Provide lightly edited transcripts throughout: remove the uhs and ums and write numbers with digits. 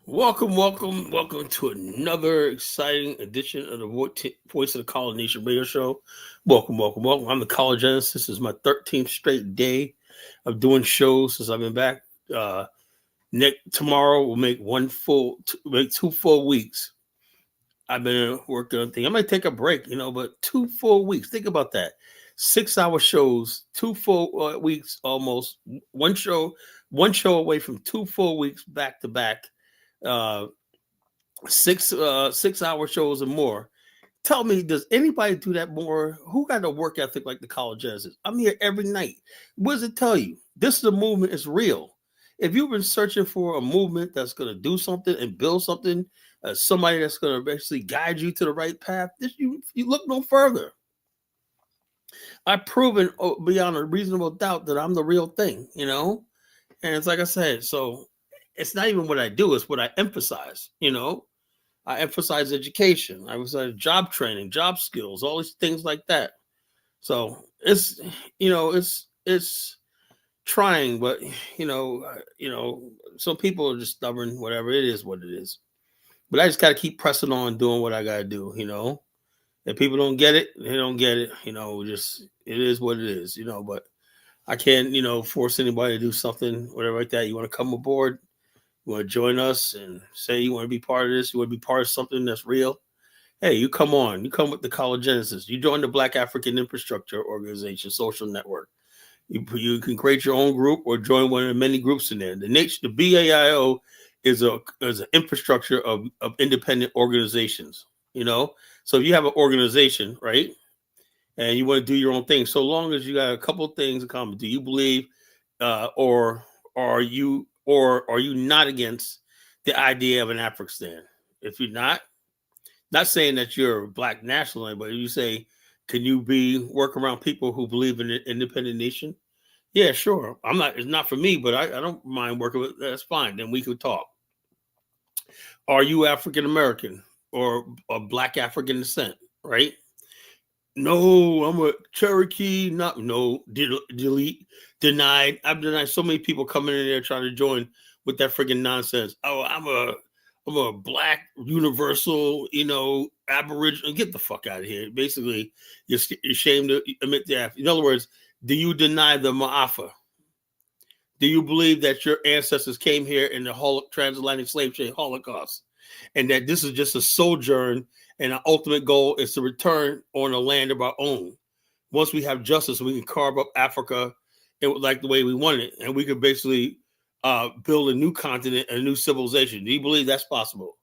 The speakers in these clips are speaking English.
Welcome to another exciting edition of the Voice of the College Nation Radio Show. Welcome. I'm the College Genesis. This is my 13th straight day of doing shows since I've been back. Tomorrow will make make 2 full weeks. I've been working on things. I might take a break, but 2 full weeks. Think about that. 6 hour shows, 2 full weeks almost. One show away from 2 full weeks back to back. Uh, 6 hour shows and more. Tell me, does anybody do that more? Who got a work ethic like the College Genesis? I'm here every night. What does it tell you? This is a movement. It's real. If you've been searching for a movement that's going to do something and build something, somebody that's going to basically guide you to the right path, you look no further. I've proven beyond a reasonable doubt that I'm the real thing, And it's like I said, so it's not even what I do, it's what I emphasize, I emphasize education. I emphasize job training, job skills, all these things like that. So it's trying, but some people are just stubborn. Whatever, it is what it is. But I just got to keep pressing on, doing what I got to do. If people don't get it, they don't get it. Just it is what it is. But I can't force anybody to do something, whatever like that. You want to come aboard? You want to join us and say you want to be part of this? You want to be part of something that's real? Hey, you come on. You come with the College Genesis. You join the Black African Infrastructure Organization social network. You can create your own group or join one of the many groups in there. The BAIO is an infrastructure of independent organizations. So if you have an organization, right, and you want to do your own thing, so long as you got a couple of things in common. Do you believe, or are you not against the idea of an Afghanistan? If you're not saying that you're a black national, but you say, can you work around people who believe in an independent nation? Yeah, sure. It's not for me, but I don't mind working with. That's fine. Then we could talk. Are you African American or a black African descent? Right? No, I'm a Cherokee. Delete, denied. I've denied so many people coming in there trying to join with that freaking nonsense. Oh, I'm a black universal, Aboriginal. Get the fuck out of here. Basically, you're ashamed to admit that. In other words, do you deny the Ma'afa? Do you believe that your ancestors came here in the transatlantic slave trade Holocaust, and that this is just a sojourn, and our ultimate goal is to return on a land of our own? Once we have justice, we can carve up Africa like the way we want it, and we could basically build a new continent, a new civilization. Do you believe that's possible?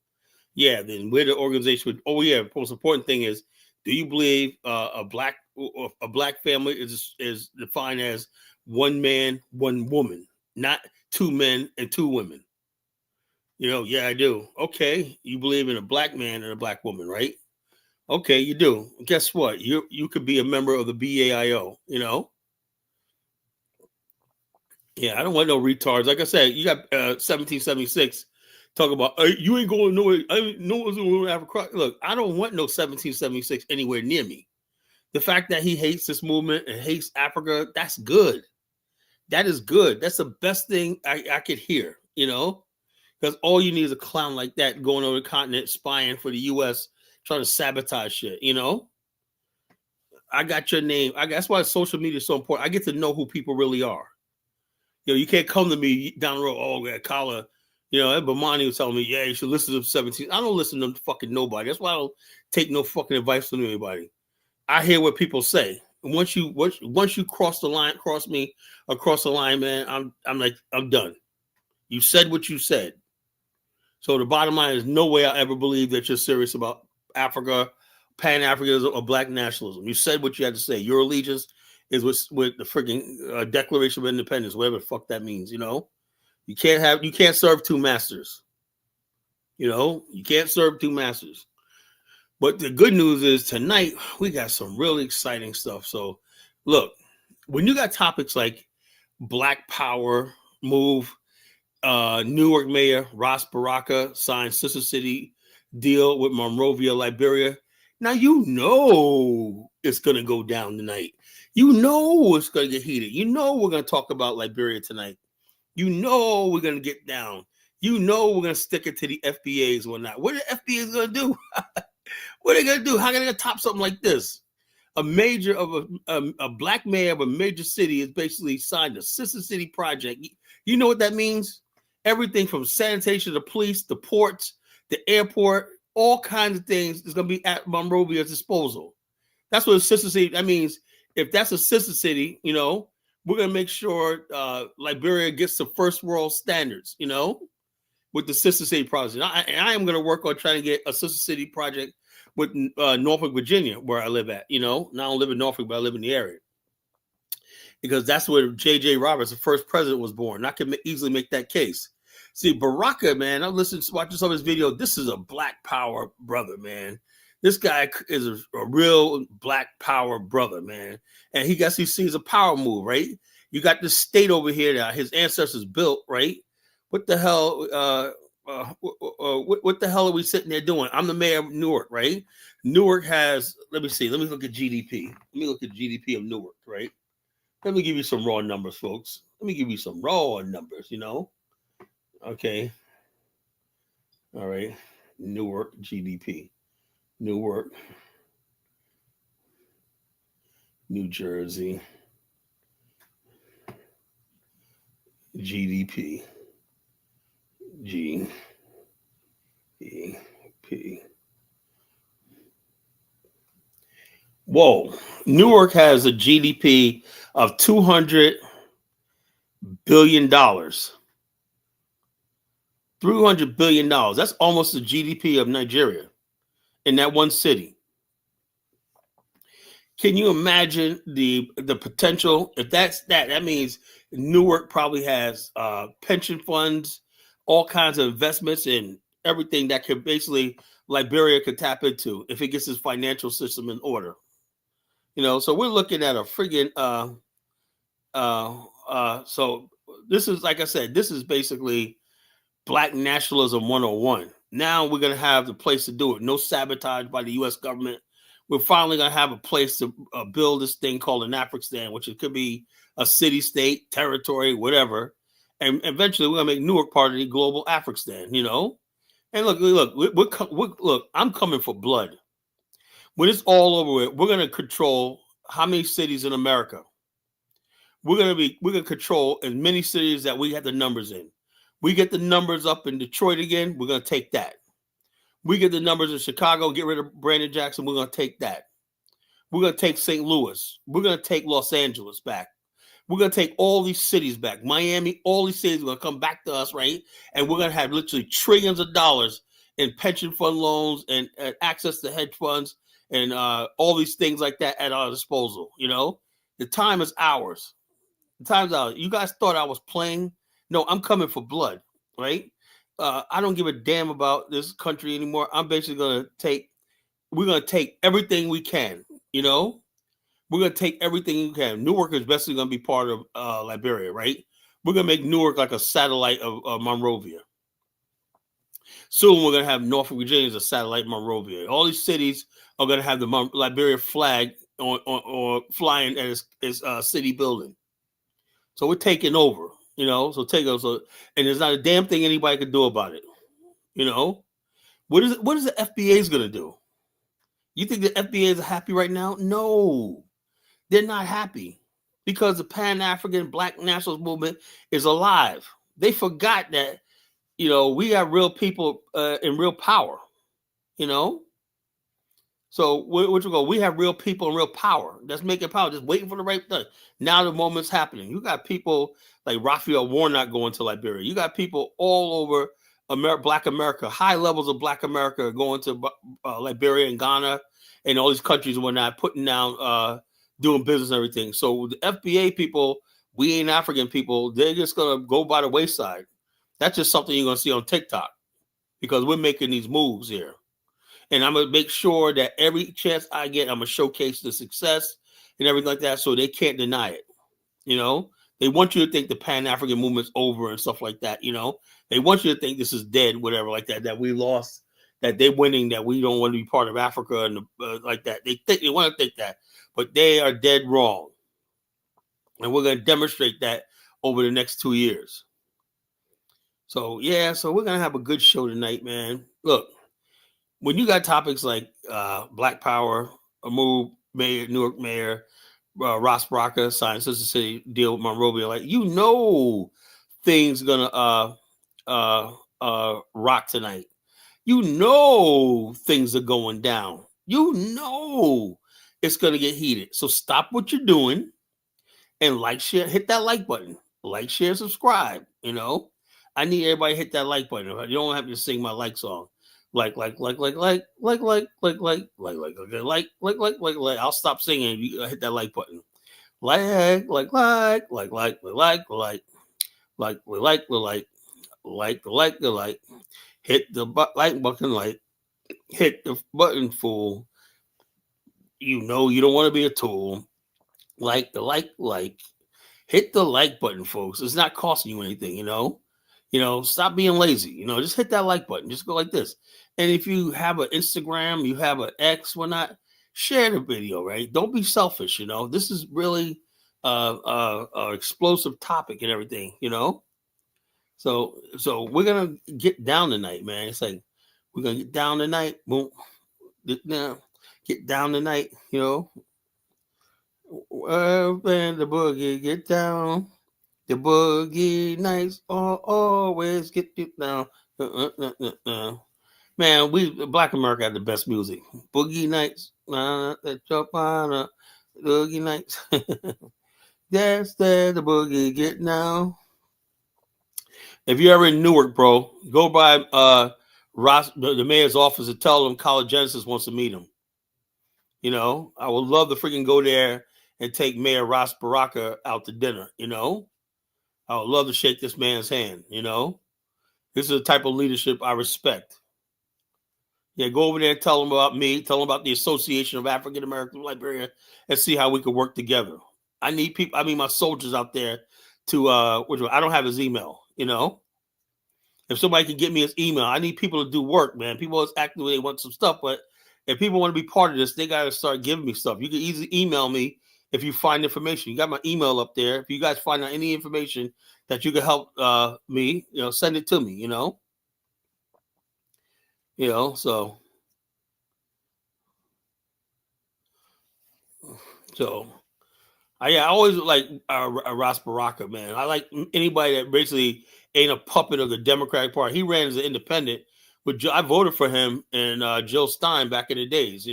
Yeah, then we're the organization. The most important thing is, do you believe a black family is defined as one man, one woman, not two men and two women? Yeah, I do. Okay, you believe in a black man and a black woman, right? Okay, you do. Guess what? You could be a member of the BAIO. Yeah, I don't want no retards. Like I said, you got 1776 talking about you ain't going nowhere. No one's going to Africa. Look, I don't want no 1776 anywhere near me. The fact that he hates this movement and hates Africa, that's good. That is good. That's the best thing I could hear, because all you need is a clown like that going over the continent, spying for the U.S., trying to sabotage shit, I got your name. That's why social media is so important. I get to know who people really are. You can't come to me down the road, oh, yeah, Kala, Bomani was telling me, yeah, you should listen to 17. I don't listen to fucking nobody. That's why I don't take no fucking advice from anybody. I hear what people say. Once you cross the line, man, I'm done. You said what you said. So the bottom line is, no way I ever believe that you're serious about Africa, Pan-Africanism, or black nationalism. You said what you had to say. Your allegiance is with the freaking Declaration of Independence, whatever the fuck that means. You can't serve two masters. You can't serve two masters. But the good news is tonight we got some really exciting stuff. So look, when you got topics like Black Power, Move, Newark Mayor Ras Baraka signed Sister City deal with Monrovia, Liberia. Now it's going to go down tonight. It's going to get heated. We're going to talk about Liberia tonight. We're going to get down. You know we're gonna stick it to the FBAs or not. What are the FBAs gonna do? What are they gonna do? How are they gonna top something like this? A black mayor of a major city has basically signed a sister city project. You know what that means? Everything from sanitation to police, the ports, the airport, all kinds of things is going to be at Monrovia's disposal. That's what a sister city. That means if that's a sister city, we're going to make sure Liberia gets to first world standards, with the sister city project. I am going to work on trying to get a sister city project with Norfolk, Virginia, where I live at. Now I don't live in Norfolk, but I live in the area. Because that's where J.J. Roberts, the first president, was born. I can easily make that case. See, Baraka, man, I'm watching some of his video. This is a black power brother, man. This guy is a real black power brother, man. And he sees a power move, right? You got this state over here that his ancestors built, right? What the hell? What the hell are we sitting there doing? I'm the mayor of Newark, right? Newark has, let me see. Let me look at GDP. Let me look at GDP of Newark, right? Let me give you some raw numbers, folks. Let me give you some raw numbers, Okay. All right. Newark GDP. Newark, New Jersey. GDP. GDP. Whoa. Newark has a GDP of $200 billion. $300 billion. That's almost the GDP of Nigeria in that one city. Can you imagine the potential? If that means Newark probably has pension funds, all kinds of investments, and everything that could basically Liberia could tap into if it gets its financial system in order. So we're looking at a friggin' so this is, like I said, this is basically Black nationalism 101. Now we're going to have the place to do it. No sabotage by the U.S. government. We're finally going to have a place to build this thing called an African, which it could be a city, state, territory, whatever. And eventually we're going to make Newark part of the global African, And look, I'm coming for blood. When it's all over, we're going to control how many cities in America. We're going to control as many cities that we have the numbers in. We get the numbers up in Detroit again, we're going to take that. We get the numbers in Chicago, get rid of Brandon Jackson, we're going to take that. We're going to take St. Louis. We're going to take Los Angeles back. We're going to take all these cities back. Miami, all these cities are going to come back to us, right? And we're going to have literally trillions of dollars in pension fund loans and access to hedge funds and all these things like that at our disposal, The time is ours. The time's ours. You guys thought I was playing. No, I'm coming for blood, right? I don't give a damn about this country anymore. I'm basically we're going to take everything we can, We're going to take everything we can. Newark is basically going to be part of Liberia, right? We're going to make Newark like a satellite of Monrovia. Soon we're going to have Norfolk, Virginia as a satellite Monrovia. All these cities are going to have the Liberia flag or flying at its city building. So we're taking over. So and there's not a damn thing anybody can do about it. What is the FBA going to do? You think the FBA is happy right now? No, they're not happy because the Pan-African Black nationalist movement is alive. They forgot that, we have real people and real power, So we have real people and real power. That's making power, just waiting for the right thing. Now the moment's happening. You got people like Raphael Warnock going to Liberia. You got people all over Black America, high levels of Black America going to Liberia and Ghana and all these countries and whatnot, putting down, doing business and everything. So the FBA people, we ain't African people, they're just going to go by the wayside. That's just something you're going to see on TikTok because we're making these moves here. And I'm going to make sure that every chance I get, I'm going to showcase the success and everything like that so they can't deny it. They want you to think the Pan-African movement's over and stuff like that. They want you to think this is dead, whatever, like that we lost, that they're winning, that we don't want to be part of Africa and like that. They want to think that, but they are dead wrong. And we're going to demonstrate that over the next 2 years. So yeah, so we're gonna have a good show tonight, man. Look, when you got topics like Black Power, a move, Mayor, Newark Mayor, Ras Baraka, Science Sister City deal with Monrovia, like things gonna rock tonight. Things are going down. It's gonna get heated. So stop what you're doing and like, share, hit that like button. Like, share, subscribe. I need everybody to hit that like button. You don't have to sing my like song. Like. I'll stop singing if you hit that like button. Like. Hit the like button, hit the button, fool. You don't want to be a tool. Like. Hit the like button, folks. It's not costing you anything, stop being lazy, just hit that like button. Just go like this. And if you have an Instagram, you have an X, whatnot, share the video, right? Don't be selfish, this is really explosive topic and everything, so we're gonna get down tonight, man. It's like we're gonna get down tonight. Boom, get down tonight, and the boogie get down. The boogie nights always get you down. Man, Black America had the best music. Boogie nights, boogie nights. That's the boogie get now. If you're ever in Newark, bro, go by Ross, the mayor's office, and tell him College Genesis wants to meet him. I would love to freaking go there and take Mayor Ras Baraka out to dinner. I would love to shake this man's hand. This is the type of leadership I respect. Yeah, go over there and tell them about me. Tell them about the Association of African American Liberia, and see how we could work together. I need people. I mean, my soldiers out there to. I don't have his email. If somebody can get me his email, I need people to do work, man. People always act the way they want some stuff, but if people want to be part of this, they got to start giving me stuff. You can easily email me if you find information. You got my email up there. If you guys find out any information that you can help me, send it to me. So so I always like Ras Baraka, man. I like anybody that basically ain't a puppet of the Democratic Party. He ran as an independent, but I voted for him and Jill Stein back in the days.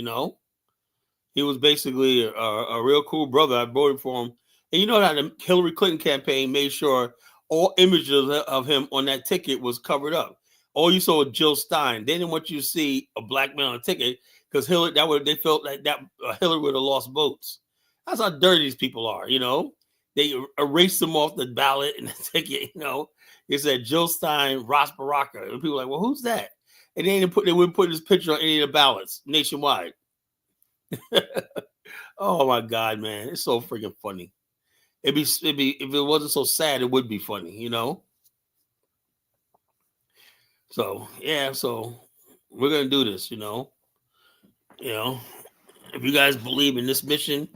He was basically a real cool brother. I voted for him. And you know how the Hillary Clinton campaign made sure all images of him on that ticket was covered up. All you saw was Jill Stein. They didn't want you to see a black man on a ticket because they felt like that Hillary would have lost votes. That's how dirty these people are, They erased them off the ballot and the ticket, It said Jill Stein, Ras Baraka. And people were like, well, who's that? And they wouldn't put his picture on any of the ballots nationwide. Oh my god, man, it's so freaking funny. It'd be if it wasn't so sad, it would be funny, So yeah, so we're gonna do this, You know, if you guys believe in this mission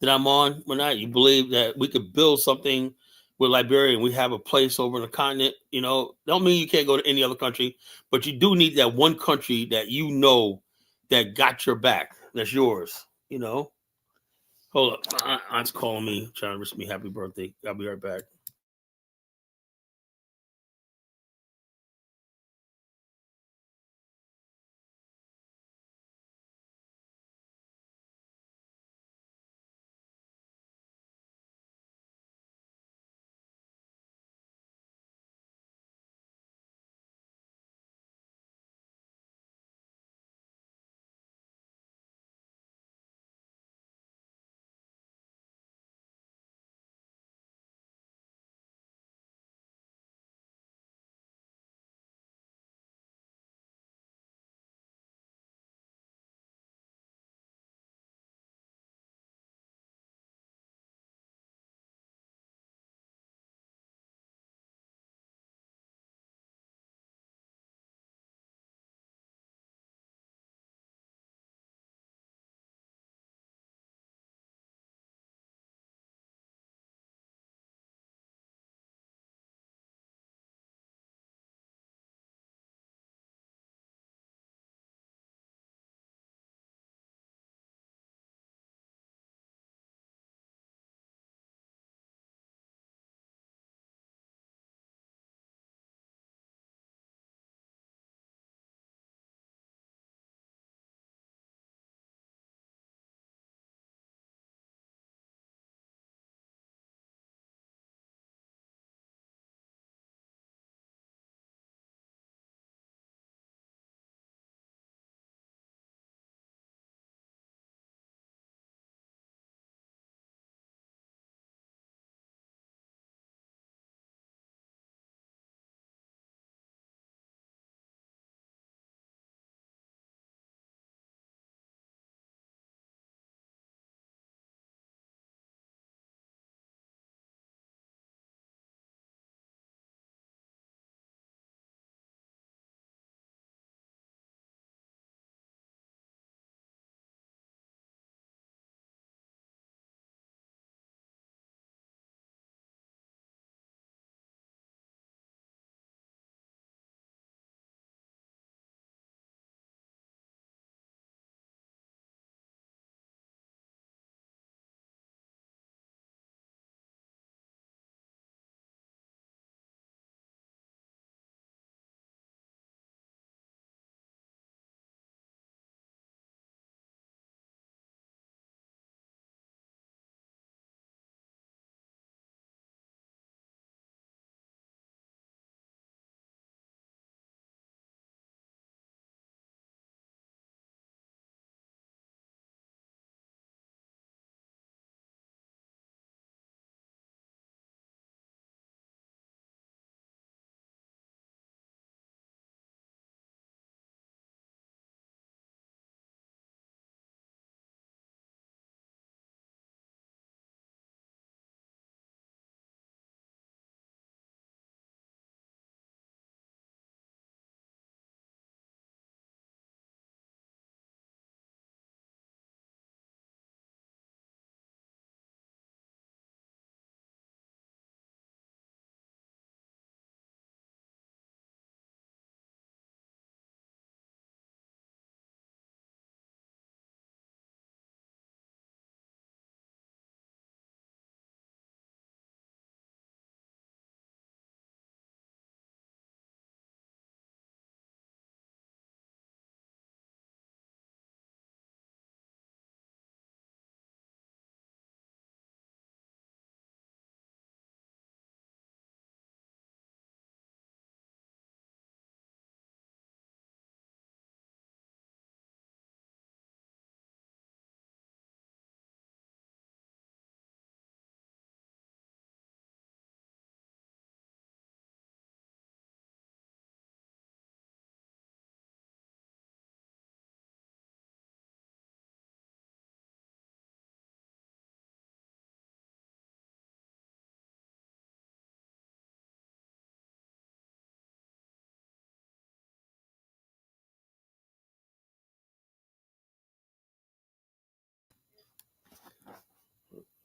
that I'm on, or not, you believe that we could build something with Liberia and we have a place over in the continent, don't mean you can't go to any other country, but you do need that one country that that got your back, that's yours, Hold up. My aunt's calling me, trying to wish me happy birthday. I'll be right back.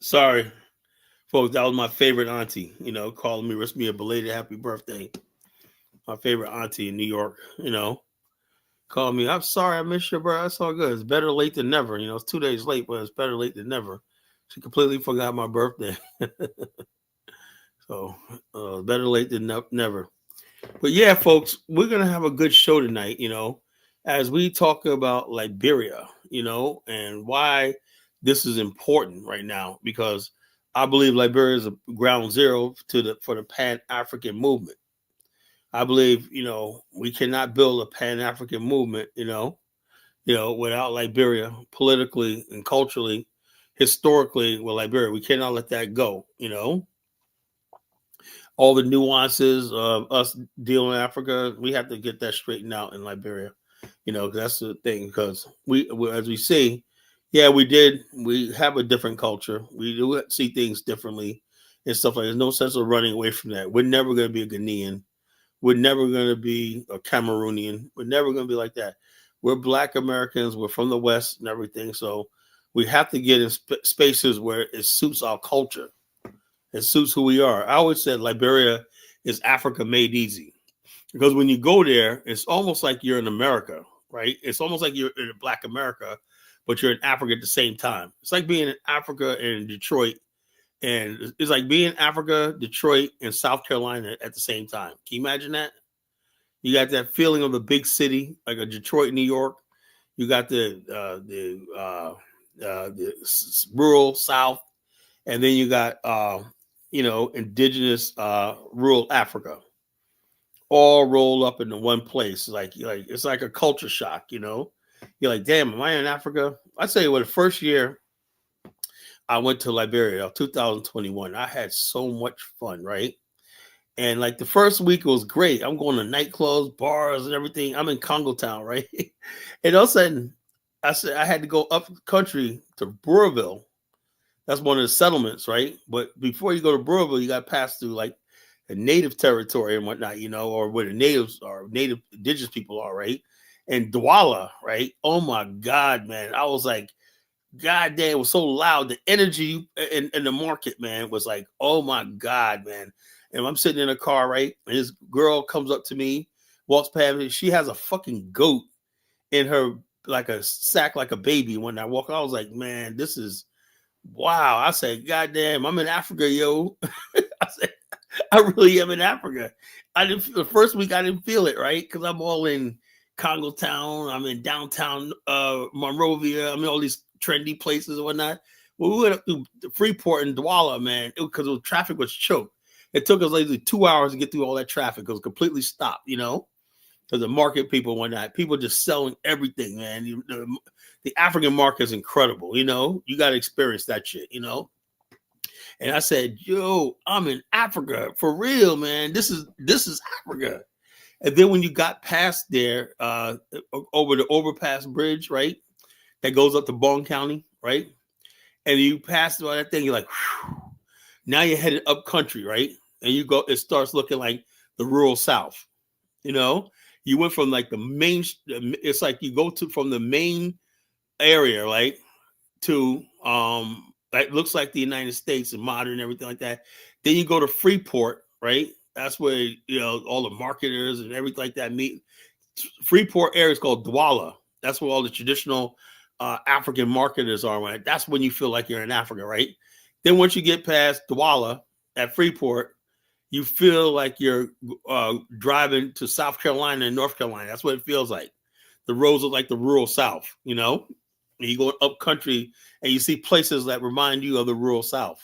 Sorry, folks. That was my favorite auntie. Calling me, wish me a belated happy birthday. My favorite auntie in New York. Called me. I'm sorry I missed your birthday. That's all good. It's better late than never. It's 2 days late, but it's better late than never. She completely forgot my birthday. So better late than never. But yeah, folks, we're gonna have a good show tonight. As we talk about Liberia. And why this is important right now, because I believe Liberia is a ground zero for the Pan African movement. I believe we cannot build a Pan African movement. Without Liberia, politically and culturally, historically, with Liberia, we cannot let that go. All the nuances of us dealing in Africa, we have to get that straightened out in Liberia. 'Cause that's the thing. Because as we see, yeah, we have a different culture. We do see things differently and stuff like that. There's no sense of running away from that. We're never going to be a Ghanaian. We're never going to be a Cameroonian. We're never going to be like that. We're Black Americans. We're from the West and everything. So we have to get in spaces where it suits our culture. It suits who we are. I always said Liberia is Africa made easy, because when you go there, it's almost like you're in America, right? It's almost like you're in Black America, but you're in Africa at the same time. It's like being in Africa and Detroit, and it's like being in Africa, Detroit, and South Carolina at the same time. Can you imagine that? You got that feeling of a big city, like a Detroit, New York. You got the rural South, and then you got indigenous rural Africa, all rolled up into one place. Like it's like a culture shock. You're like, damn, am I in Africa? I tell you what, the first year I went to Liberia, 2021, I had so much fun, right? And like the first week was great. I'm going to nightclubs, bars, and everything. I'm in Congo Town, right? And all of a sudden, I said I had to go up country to Brewerville. That's one of the settlements, right? But before you go to Brewerville, you got to pass through like a native territory and whatnot, or where the natives are, native indigenous people are, right? And Douala, right? Oh my God, man. I was like, God damn, it was so loud. The energy in the market, man, was like, oh my God, man. And I'm sitting in a car, right? And this girl comes up to me, walks past me. She has a fucking goat in her, like a sack, like a baby. When I walk, I was like, man, this is wow. I said, God damn, I'm in Africa, yo. I said, I really am in Africa. The first week I didn't feel it, right? Because I'm all in Congo Town, I'm in downtown Monrovia, I'm in all these trendy places and whatnot. Well, we went up through Freeport and Douala, man, because the traffic was choked. It took us like 2 hours to get through all that traffic. It was completely stopped, because the market people and whatnot. People just selling everything, man. The African market is incredible, You got to experience that shit, And I said, yo, I'm in Africa for real, man. This is Africa. And then when you got past there, over the overpass bridge, right, that goes up to Bong County, right, and you pass through that thing, you're like, whew. Now you're headed up country, right, and you go, it starts looking like the rural South. You went from like the main. It's like you go to from the main area, right, to like looks like the United States and modern and everything like that. Then you go to Freeport, right? That's where all the marketers and everything like that meet. Freeport area is called Douala. That's where all the traditional African marketers are. Right? That's when you feel like you're in Africa, right? Then once you get past Douala at Freeport, you feel like you're driving to South Carolina and North Carolina. That's what it feels like. The roads are like the rural South, And you go up country and you see places that remind you of the rural South,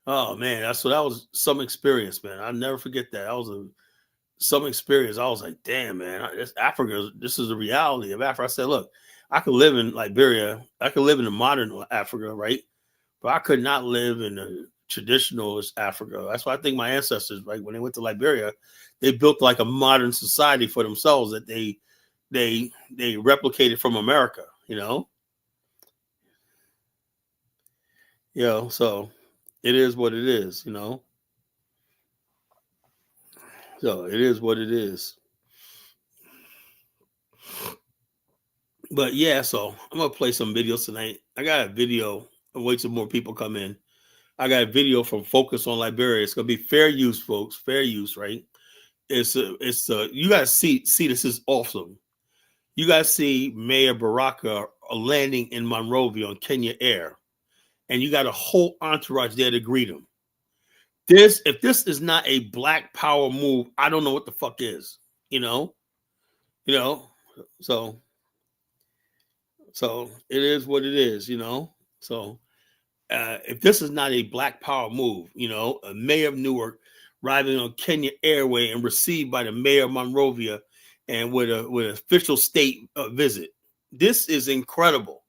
Oh man, that was some experience, man. I'll never forget that. That was some experience. I was like, damn, man, Africa. This is the reality of Africa. I said, look, I could live in Liberia. I could live in the modern Africa, right? But I could not live in the traditionalist Africa. That's why I think my ancestors, right, when they went to Liberia, they built like a modern society for themselves that they replicated from America, so it is what it is, So it is what it is. But yeah, so I'm gonna play some videos tonight. I got a video and wait till more people come in. I got a video from Focus on Liberia. It's gonna be fair use, folks. Fair use, right? You guys see this is awesome. You guys see Mayor Baraka landing in Monrovia on Kenya Air, and you got a whole entourage there to greet him. If this is not a black power move, I don't know what the fuck is. You know, you know. So it is what it is. You know. So if this is not a black power move, a mayor of Newark arriving on Kenya Airway and received by the mayor of Monrovia and with an official state visit, this is incredible.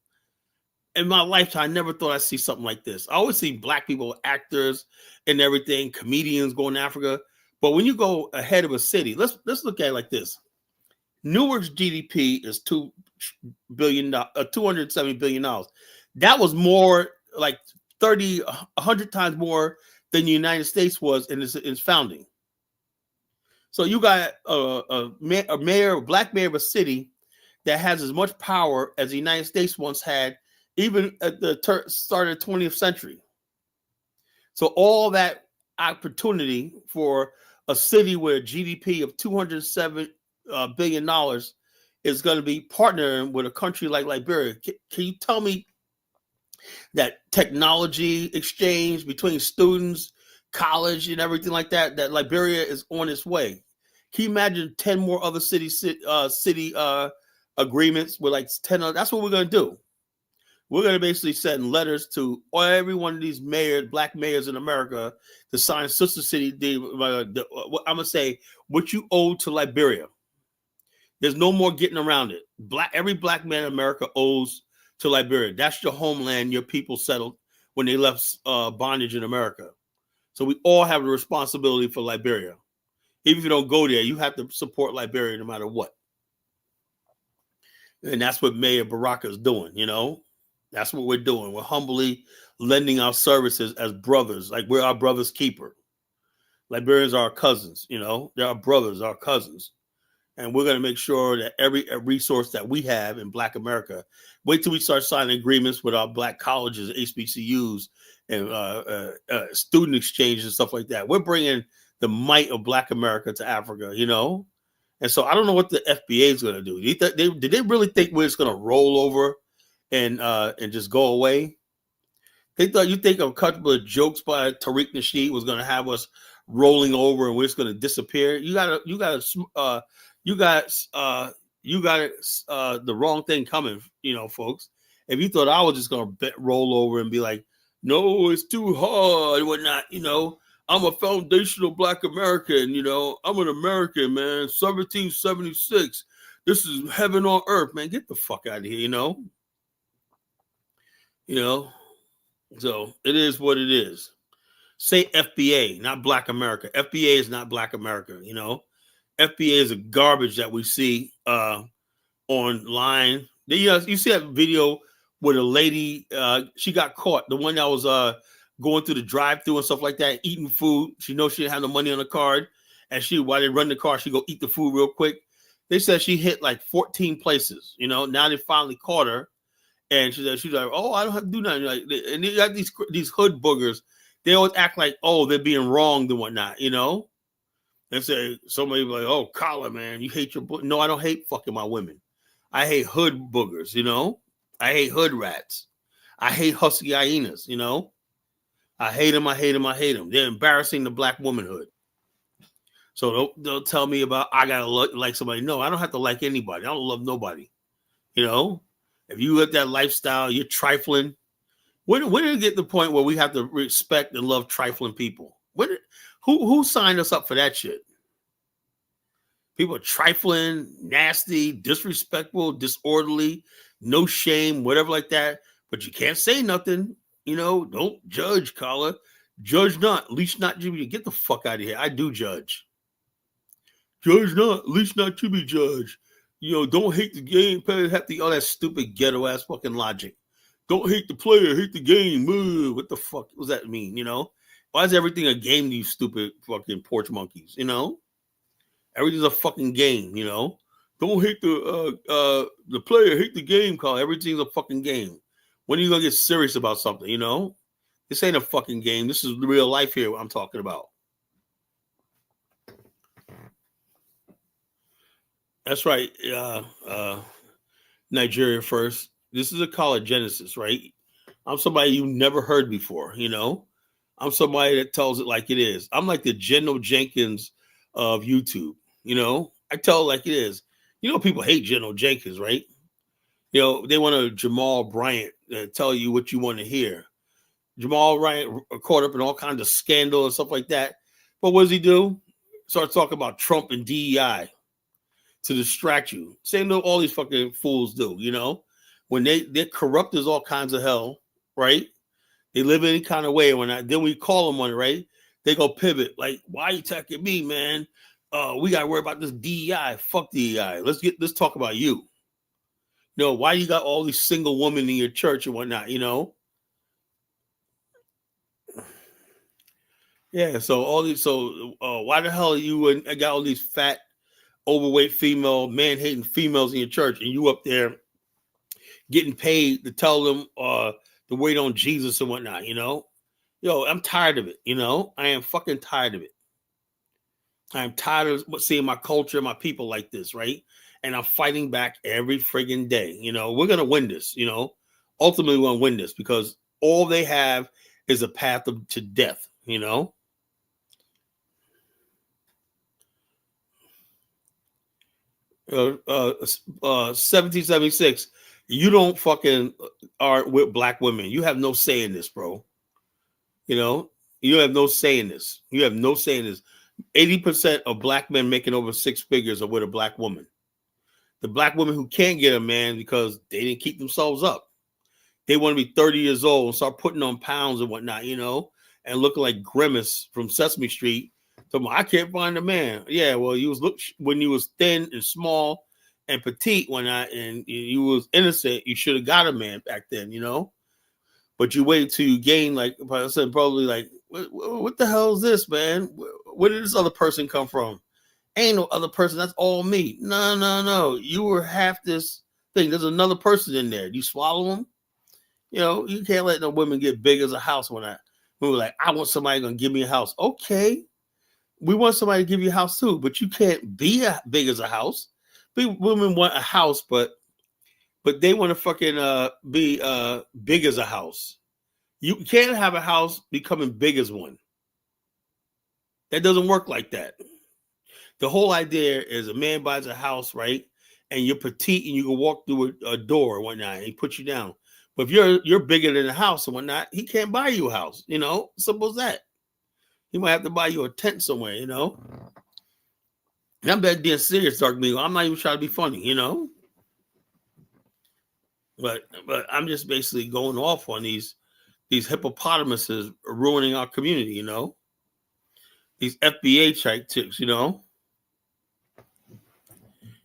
In my lifetime, I never thought I'd see something like this. I always see black people, actors, and everything, comedians going to Africa. But when you go ahead of a city, let's look at it like this. Newark's GDP is $270 billion. That was more like 100 times more than the United States was in its founding. So you got a black mayor of a city that has as much power as the United States once had, even at the start of the 20th century. So all that opportunity for a city with a GDP of $207 billion is going to be partnering with a country like Liberia. Can you tell me that technology exchange between students, college, and everything like that Liberia is on its way? Can you imagine 10 more other city agreements with like 10 other? That's what we're going to do. We're going to basically send letters to every one of these black mayors in America to sign Sister City. I'm going to say what you owe to Liberia. There's no more getting around it. Every black man in America owes to Liberia. That's your homeland. Your people settled when they left bondage in America. So we all have a responsibility for Liberia. Even if you don't go there, you have to support Liberia no matter what. And that's what Mayor Baraka is doing, That's what we're doing. We're humbly lending our services as brothers, like we're our brother's keeper. Liberians are our cousins, They're our brothers, our cousins. And we're going to make sure that every resource that we have in Black America, wait till we start signing agreements with our Black colleges, HBCUs, and student exchanges and stuff like that. We're bringing the might of Black America to Africa, And so I don't know what the FBA is going to do. Did they really think we're just going to roll over and just go away? You think a couple of jokes by Tariq Nasheed was going to have us rolling over and we're just going to disappear? You got the wrong thing coming, folks. If you thought I was just going to roll over and be like, no, it's too hard and whatnot, I'm a foundational Black American, I'm an American, man. 1776. This is heaven on earth, man. Get the fuck out of here, So it is what it is. Say FBA, not Black America. FBA is not Black America, FBA is a garbage that we see online. You see that video with a lady, she got caught. The one that was going through the drive-thru and stuff like that, eating food. She knows she didn't have no money on the card. And while they run the car, she go eat the food real quick. They said she hit like 14 places, Now they finally caught her. And she's like, oh, I don't have to do nothing. And they got these hood boogers. They always act like, oh, they're being wronged and whatnot, And say somebody be like, oh, Collar, man, you hate your book. No, I don't hate fucking my women. I hate hood boogers, I hate hood rats. I hate husky hyenas, I hate them. They're embarrassing the Black womanhood. So don't tell me about I gotta like somebody. No, I don't have to like anybody. I don't love nobody. If you live that lifestyle, you're trifling. When did it get to the point where we have to respect and love trifling people? Who signed us up for that shit? People are trifling, nasty, disrespectful, disorderly, no shame, whatever like that. But you can't say nothing. Don't judge, Collar. Judge not, least not to be. Get the fuck out of here. I do judge. Judge not, least not to be judged. Don't hate the game. All that stupid ghetto ass fucking logic. Don't hate the player, hate the game. What the fuck does that mean? Why is everything a game to you stupid fucking porch monkeys? Everything's a fucking game, Don't hate the player, hate the game, Call. Everything's a fucking game. When are you gonna get serious about something? You know, this ain't a fucking game. This is real life here. What I'm talking about. That's right. Nigeria first. This is a college genesis, right? I'm somebody you never heard before. You know, I'm somebody that tells it like it is. I'm like the General Jenkins of YouTube. You know, I tell it like it is. You know, people hate General Jenkins, right? You know, they want a Jamal Bryant tell you what you want to hear. Jamal Bryant caught up in all kinds of scandal and stuff like that. But what does he do? Start talking about Trump and DEI to distract you. Same though all these fucking fools do, you know? When they're corrupt as all kinds of hell, right? They live any kind of way. Then we call them on it, right? They go pivot. Like, why are you attacking me, man? We gotta worry about this DEI. Fuck DEI. Let's talk about you. You know, why you got all these single women in your church and whatnot, you know? Yeah, so why the hell you got all these fat, overweight female, man-hating females in your church, and you up there getting paid to tell them to wait on Jesus and whatnot, you know? Yo, I'm tired of it, you know? I am fucking tired of it. I'm tired of seeing my culture, my people like this, right? And I'm fighting back every friggin' day. You know, we're gonna win this, you know. Ultimately, we're gonna win this because all they have is a path to death, you know. 1776, you don't fucking are with black women. You have no say in this, bro. You know, you have no say in this. You have no say in this. 80% of black men making over six figures are with a black woman. The black women who can't get a man because they didn't keep themselves up. They want to be 30 years old and start putting on pounds and whatnot, you know, and looking like Grimace from Sesame Street. So I can't find a man. Yeah, well, when you was thin and small and petite and you was innocent, you should have got a man back then, you know. But you wait till you gain, like I said, probably like, what the hell is this, man? Where did this other person come from? Ain't no other person. That's all me. No. You were half this thing. There's another person in there. Do you swallow them? You know, you can't let no women get big as a house we were like, I want somebody gonna give me a house. Okay. We want somebody to give you a house too, but you can't be big as a house. Women want a house, but they want to fucking be big as a house. You can't have a house becoming big as one. That doesn't work like that. The whole idea is a man buys a house, right? And you're petite and you can walk through a door and whatnot, and he puts you down. But if you're bigger than a house and whatnot, he can't buy you a house, you know? Simple as that. He might have to buy you a tent somewhere, you know? And I'm being serious, Dark Beagle. I'm not even trying to be funny, you know? But I'm just basically going off on these hippopotamuses ruining our community, you know? These FBA type chicks, you know?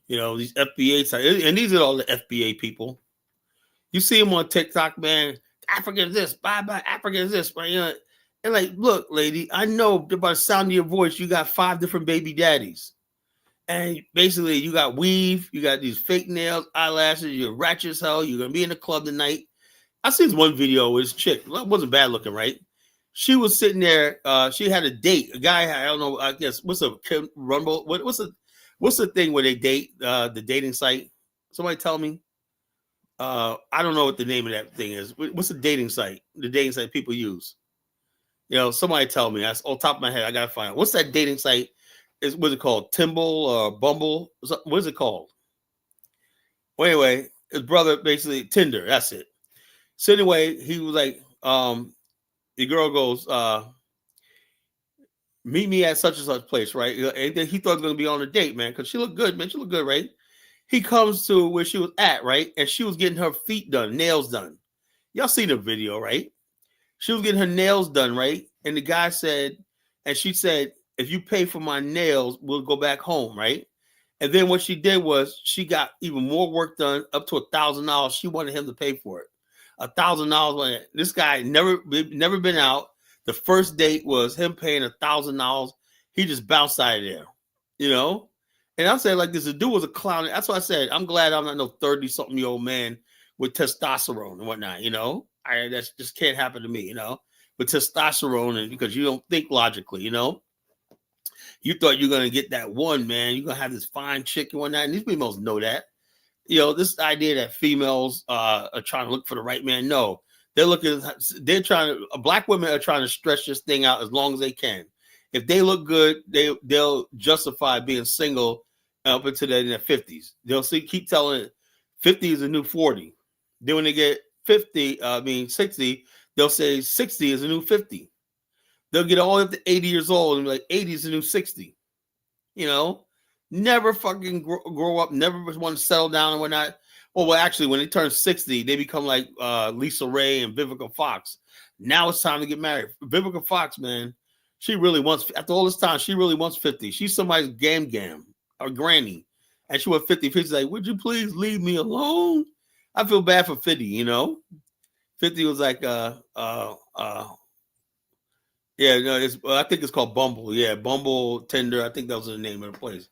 You know, these FBA type, and these are all the FBA people. You see them on TikTok, man. Africa is this, bye, Africa is this, man. You know, and like, look, lady, I know by the sound of your voice, you got 5 different baby daddies. And basically, you got weave, you got these fake nails, eyelashes, you're ratchet as hell, you're going to be in the club tonight. I seen one video with this chick. It wasn't bad looking, right? She was sitting there. She had a date. A guy, I don't know, I guess, what's a Rumble? What's the thing where they date, the dating site? Somebody tell me. I don't know what the name of that thing is. What's the dating site? The dating site people use. You know, somebody tell me. That's on top of my head. I gotta find it. What's that dating site? What's it called? Timble or Bumble? What is it called? Well, anyway, his brother basically Tinder. That's it. So anyway, he was like, the girl goes, meet me at such and such place, right? And then he thought it was gonna be on a date, man, because she looked good, man. She looked good, right? He comes to where she was at, right? And she was getting her feet done, nails done. Y'all see the video, right? She was getting her nails done, right? And the guy said, and she said, if you pay for my nails, we'll go back home, right? And then what she did was she got even more work done, up to $1,000. She wanted him to pay for it. $1,000. This guy never been out. The first date was him paying $1,000. He just bounced out of there, you know? And I said like this, the dude was a clown. That's why I said, I'm glad I'm not no 30-something-year-old man with testosterone and whatnot. That just can't happen to me. With testosterone, and because you don't think logically. You thought you're gonna get that one, man. You're gonna have this fine chick and whatnot, and these females know that. This idea that females are trying to look for the right man. No, black women are trying to stretch this thing out as long as they can. If they look good, they'll justify being single up into their 50s. They'll keep telling it 50 is a new 40. Then when they get 60, they'll say 60 is a new 50. They'll get all up to 80 years old and be like 80 is a new 60. Never fucking grow up, never want to settle down and whatnot. Well, actually, when they turn 60, they become like Lisa Ray and Vivica Fox. Now it's time to get married. Vivica Fox, man, she really wants, after all this time, she really wants 50. She's somebody's gam or granny. And she went 50. 50's like, would you please leave me alone? I feel bad for 50, 50 was like, I think it's called Bumble. Yeah, Bumble, Tinder. I think that was the name of the place.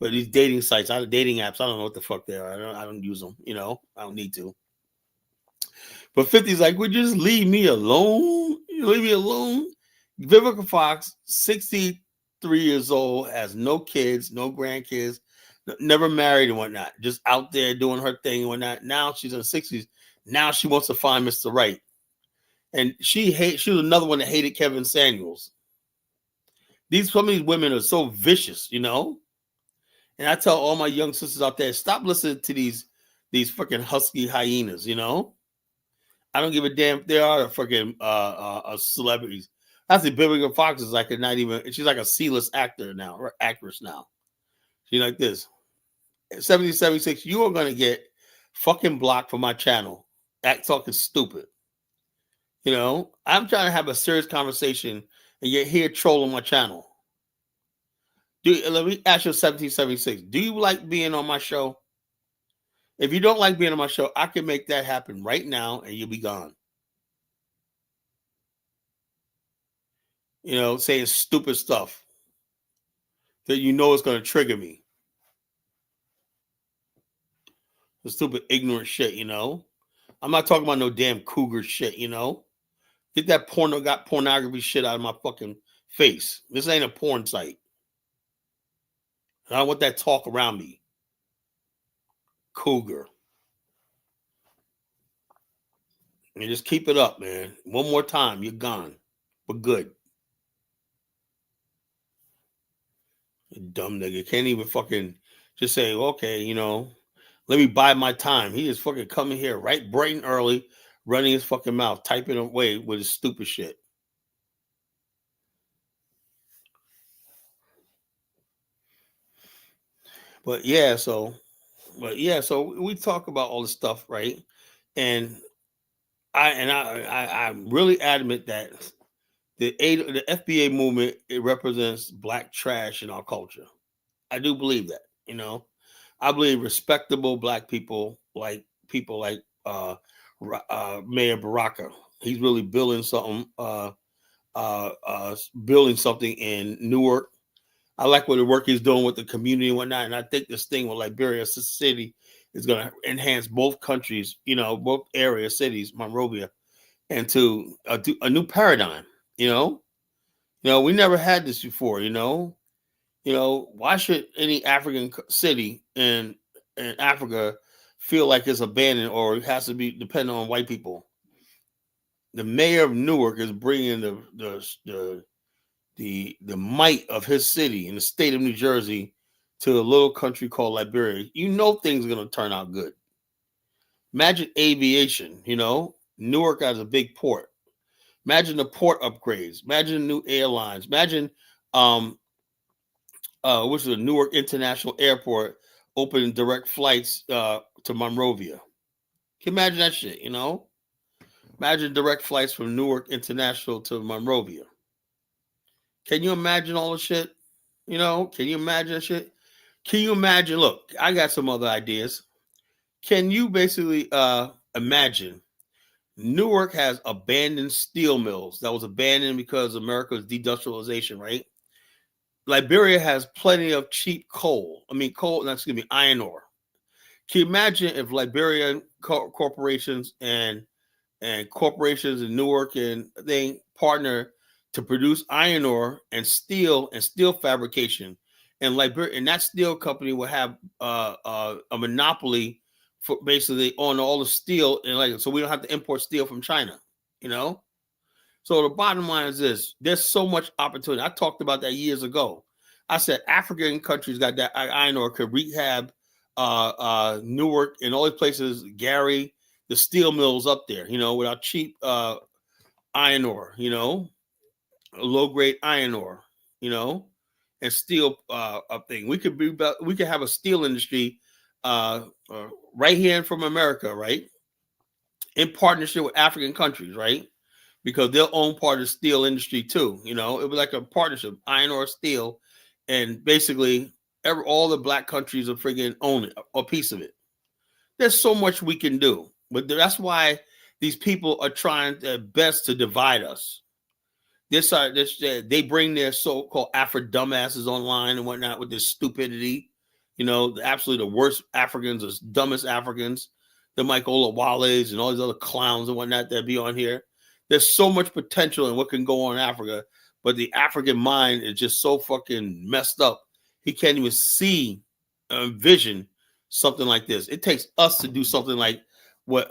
But these dating sites, dating apps, I don't know what the fuck they are. I don't use them. I don't need to. But 50's like, would you just leave me alone? Leave me alone. Vivica Fox, 63 years old, has no kids, no grandkids, never married and whatnot. Just out there doing her thing and whatnot. Now she's in her 60s. Now she wants to find Mr. Right. And she was another one that hated Kevin Samuels. Some of these women are so vicious, And I tell all my young sisters out there, stop listening to these fucking husky hyenas, I don't give a damn if they are fucking celebrities. I think Vivica Fox is like she's like a C-list actor now, or actress now. She's like this. 7076, you are gonna get fucking blocked from my channel. Act talking stupid. I'm trying to have a serious conversation and you're here trolling my channel. Let me ask you 1776. Do you like being on my show? If you don't like being on my show, I can make that happen right now and you'll be gone. Saying stupid stuff that is going to trigger me. The stupid, ignorant shit, I'm not talking about no damn cougar shit, Get that pornography shit out of my fucking face. This ain't a porn site. I don't want that talk around me. Cougar. And just keep it up, man. One more time, you're gone. We're good. You dumb nigga. Can't even fucking just say, okay, let me buy my time. He just fucking coming here right bright and early, running his fucking mouth, typing away with his stupid shit. But so we talk about all this stuff, right? And I'm really adamant that the FBA movement, it represents black trash in our culture. I do believe that, I believe respectable black people like Mayor Baraka. He's really building something in Newark. I like what the work he's doing with the community and whatnot. And I think this thing with Liberia City is going to enhance both countries, both area cities, Monrovia, into a new paradigm. We never had this before. Why should any African city in Africa feel like it's abandoned or it has to be dependent on white people? The mayor of Newark is bringing the might of his city in the state of New Jersey to a little country called Liberia. Things are going to turn out good. Imagine aviation, Newark has a big port. Imagine the port upgrades. Imagine new airlines. Imagine which is the Newark International Airport opening direct flights to Monrovia. Can you imagine that shit, Imagine direct flights from Newark International to Monrovia. Can you imagine all the shit? Can you imagine that shit? Can you imagine? Look, I got some other ideas. Can you basically imagine Newark has abandoned steel mills that was abandoned because of America's deindustrialization, right? Liberia has plenty of cheap iron ore. Can you imagine if Liberian corporations and corporations in Newark and they partner to produce iron ore and steel fabrication, and Liberia, and that steel company will have a monopoly for basically on all the steel, and like so we don't have to import steel from China, you know. So the bottom line is this: there's so much opportunity. I talked about that years ago. I said African countries got that iron ore could rehab Newark and all these places, Gary, the steel mills up there, you know, without cheap iron ore, you know, low grade iron ore, you know, and steel thing. We could have a steel industry right here from America, right, in partnership with African countries, right, because they'll own part of the steel industry too. You know, it was like a partnership, iron ore, steel, and basically all the black countries are friggin' own it, a piece of it. There's so much we can do, but that's why these people are trying their best to divide us. They bring their so-called Afro dumbasses online and whatnot with this stupidity. You know, absolutely the worst Africans, the dumbest Africans, the Michael Wales and all these other clowns and whatnot that be on here. There's so much potential in what can go on in Africa, but the African mind is just so fucking messed up. He can't even see, vision something like this. It takes us to do something like what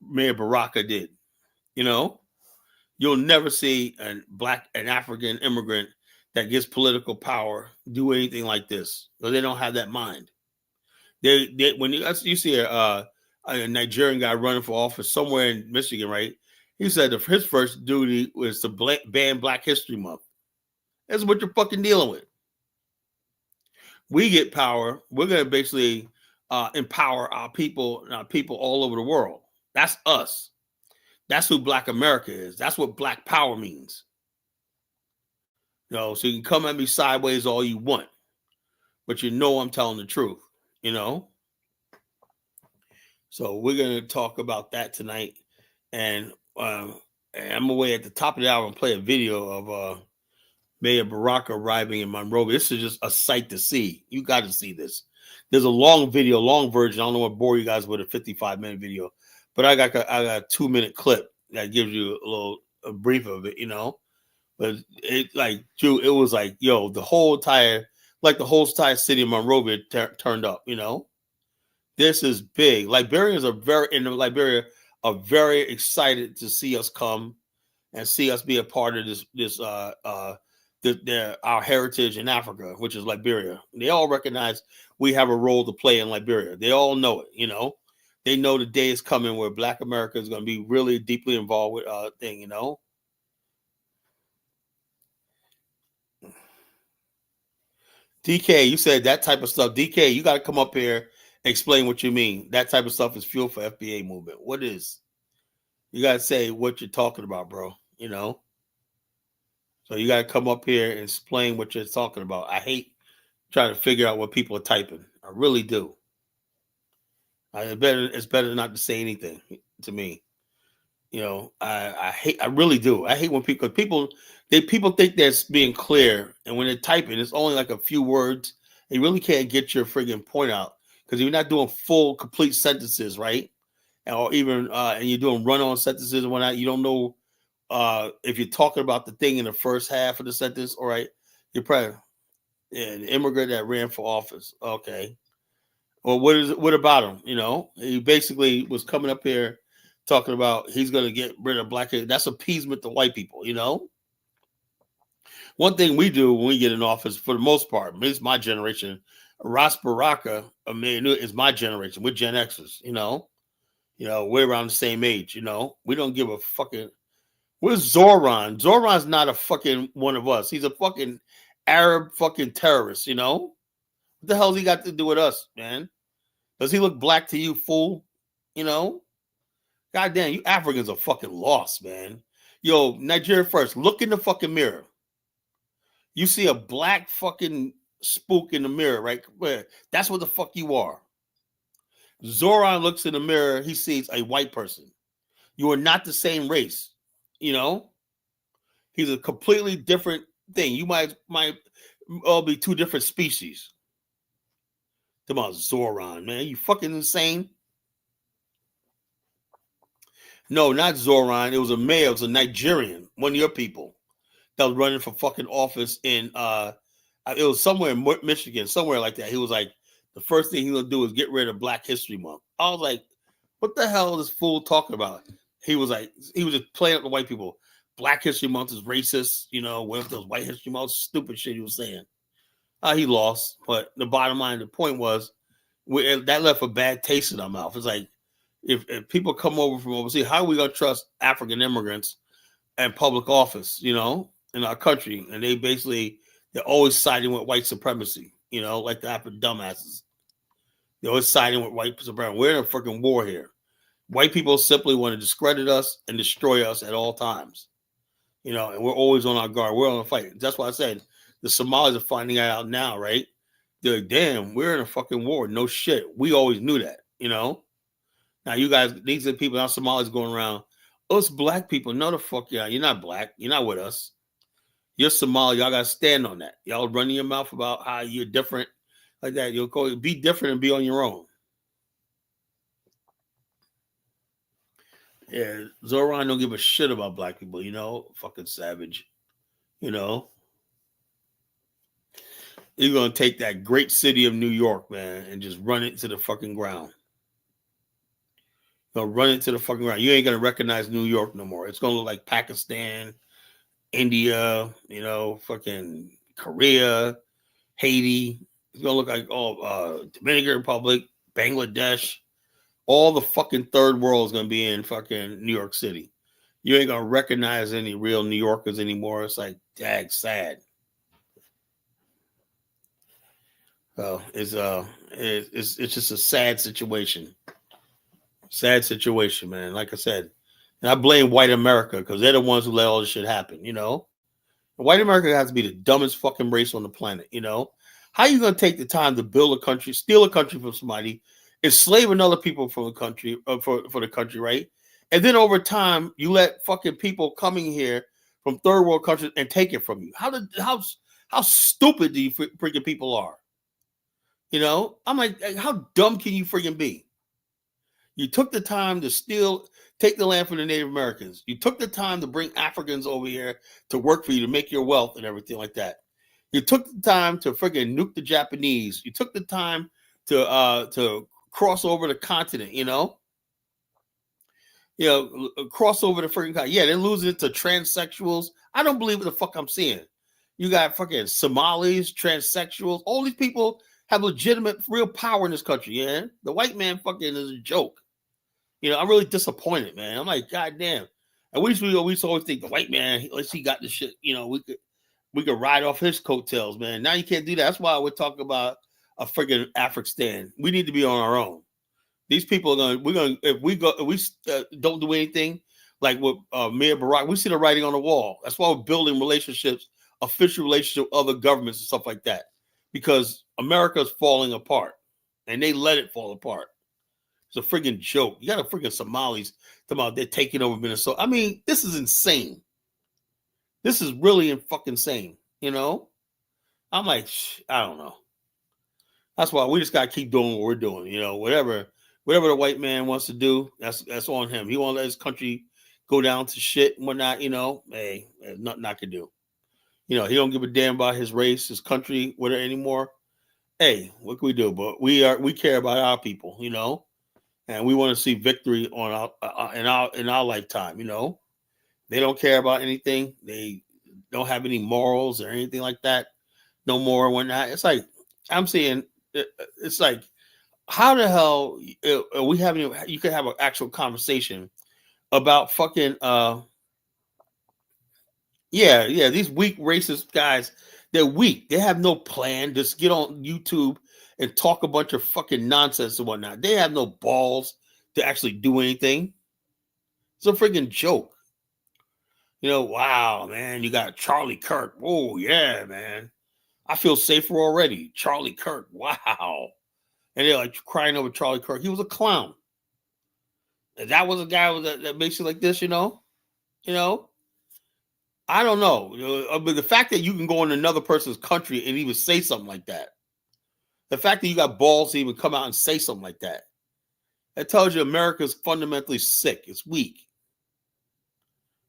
Mayor Baraka did. You know, you'll never see an African immigrant that gets political power do anything like this, because they don't have that mind. When you see a Nigerian guy running for office somewhere in Michigan, right? He said his first duty was to ban Black History Month. That's what you're fucking dealing with. We get power. We're going to basically empower our people all over the world. That's us. That's who Black America is. That's what Black power means. You know, so you can come at me sideways all you want, but you know I'm telling the truth, you know? So we're going to talk about that tonight. And I'm away at the top of the hour and play a video of Mayor Baraka arriving in Monrovia. This is just a sight to see. You got to see this. There's a long video, long version. I don't know what bore you guys with a 55-minute video, but I got a 2-minute clip that gives you a brief of it, you know. But it like, dude, it was like, yo, the whole entire city of Monrovia turned up, you know. This is big. Liberians are very excited to see us come and see us be a part of our heritage in Africa, which is Liberia. They all recognize we have a role to play in Liberia. They all know it, you know. They know the day is coming where Black America is going to be really deeply involved with thing, you know. DK, you said that type of stuff. DK, you got to come up here and explain what you mean. That type of stuff is fuel for FBA movement. What is? You got to say what you're talking about, bro. You know? So you got to come up here and explain what you're talking about. I hate trying to figure out what people are typing. I really do. It's better not to say anything to me. You know, I really do. I hate when people think that's being clear, and when they're typing, it's only like a few words. And you really can't get your friggin' point out because you're not doing full, complete sentences, right? Or even and you're doing run-on sentences and whatnot. You don't know if you're talking about the thing in the first half of the sentence. All right, you're probably an immigrant that ran for office. Okay, well, what about him? You know, he basically was coming up here talking about he's going to get rid of black. That's appeasement to white people, you know. One thing we do when we get in office, for the most part, it's my generation. Ras Baraka, is my generation. We're Gen Xers, you know. You know, we're around the same age, you know. We don't give a fucking. Where's Zoran? Zoran's not a fucking one of us. He's a fucking Arab fucking terrorist, you know. What the hell's he got to do with us, man? Does he look black to you, fool? You know? God damn, you Africans are fucking lost, man. Yo, Nigeria first, look in the fucking mirror. You see a black fucking spook in the mirror, right? Where? That's what the fuck you are. Zoran looks in the mirror, he sees a white person. You are not the same race, you know? He's a completely different thing. You might all be two different species. Talking about Zoran, man. You fucking insane? No, not Zoran. It was a mayor. It was a Nigerian, one of your people that was running for fucking office in it was somewhere in Michigan, somewhere like that. He was like, the first thing he gonna do is get rid of Black History Month. I was like, what the hell is this fool talking about? He was just playing up the white people. Black History Month is racist, went up those White History Month, stupid shit he was saying. He lost, but the bottom line, the point was, that left a bad taste in our mouth. It's like, if people come over from overseas, how are we gonna trust African immigrants and public office, in our country? And they're always siding with white supremacy, like the African dumbasses. They're always siding with white supremacy. We're in a freaking war here. White people simply want to discredit us and destroy us at all times, and we're always on our guard. We're on a fight. That's why I said the Somalis are finding out now, right? They're like, damn, we're in a fucking war. No shit. We always knew that, Now you guys, these are people, now Somalis going around, us Black people, no the fuck yeah, you're not Black. You're not with us. You're Somali. Y'all got to stand on that. Y'all running your mouth about how you're different like that. You'll go be different and be on your own. Yeah, Zoran don't give a shit about Black people, fucking savage. You're going to take that great city of New York, man, and just run it to the fucking ground. Run it to the fucking ground. You ain't going to recognize New York no more. It's going to look like Pakistan, India, fucking Korea, Haiti. It's going to look like Dominican Republic, Bangladesh. All the fucking third world is going to be in fucking New York City. You ain't going to recognize any real New Yorkers anymore. It's like, dag, sad. So it's just a sad situation. Sad situation, man. Like I said, and I blame white America because they're the ones who let all this shit happen. White America has to be the dumbest fucking race on the planet. How you gonna take the time to build a country, steal a country from somebody, enslave another people from the country for the country, right? And then over time, you let fucking people coming here from third world countries and take it from you. How stupid do you freaking people are? I'm like, how dumb can you freaking be? You took the time to take the land from the Native Americans. You took the time to bring Africans over here to work for you, to make your wealth and everything like that. You took the time to freaking nuke the Japanese. You took the time to cross over the continent, cross over the freaking continent. Yeah, they're losing it to transsexuals. I don't believe what the fuck I'm seeing. You got fucking Somalis, transsexuals. All these people have legitimate, real power in this country, yeah? The white man fucking is a joke. I'm really disappointed, man. I'm like, God damn. And we used to always think the white man, unless he got the shit, we could ride off his coattails, man. Now you can't do that. That's why we're talking about a freaking African. We need to be on our own. These people are if we don't do anything, like with Mayor Baraka, we see the writing on the wall. That's why we're building relationships, official relationships with other governments and stuff like that. Because America's falling apart, and they let it fall apart. It's a freaking joke. You got a freaking Somalis talking about they're taking over Minnesota. I mean, this is insane. This is really fucking insane. I'm like, I don't know. That's why we just gotta keep doing what we're doing. Whatever the white man wants to do, that's on him. He won't let his country go down to shit and whatnot. Hey, there's nothing I can do. He don't give a damn about his race, his country, whatever anymore. Hey, what can we do? But we care about our people, and we want to see victory on in our lifetime. They don't care about anything. They don't have any morals or anything like that. No more and whatnot. It's like I'm saying. It's like, how the hell are we having? You could have an actual conversation about fucking. Yeah, these weak racist guys, they're weak. They have no plan. Just get on YouTube and talk a bunch of fucking nonsense and whatnot. They have no balls to actually do anything. It's a freaking joke. Wow, man, you got Charlie Kirk. Oh, yeah, man. I feel safer already. Charlie Kirk, wow. And they're like crying over Charlie Kirk. He was a clown. And that was a guy that makes you like this, I don't know, but the fact that you can go in another person's country and even say something like that, The fact that you got balls to even come out and say something like that, it tells you America's fundamentally sick. It's weak.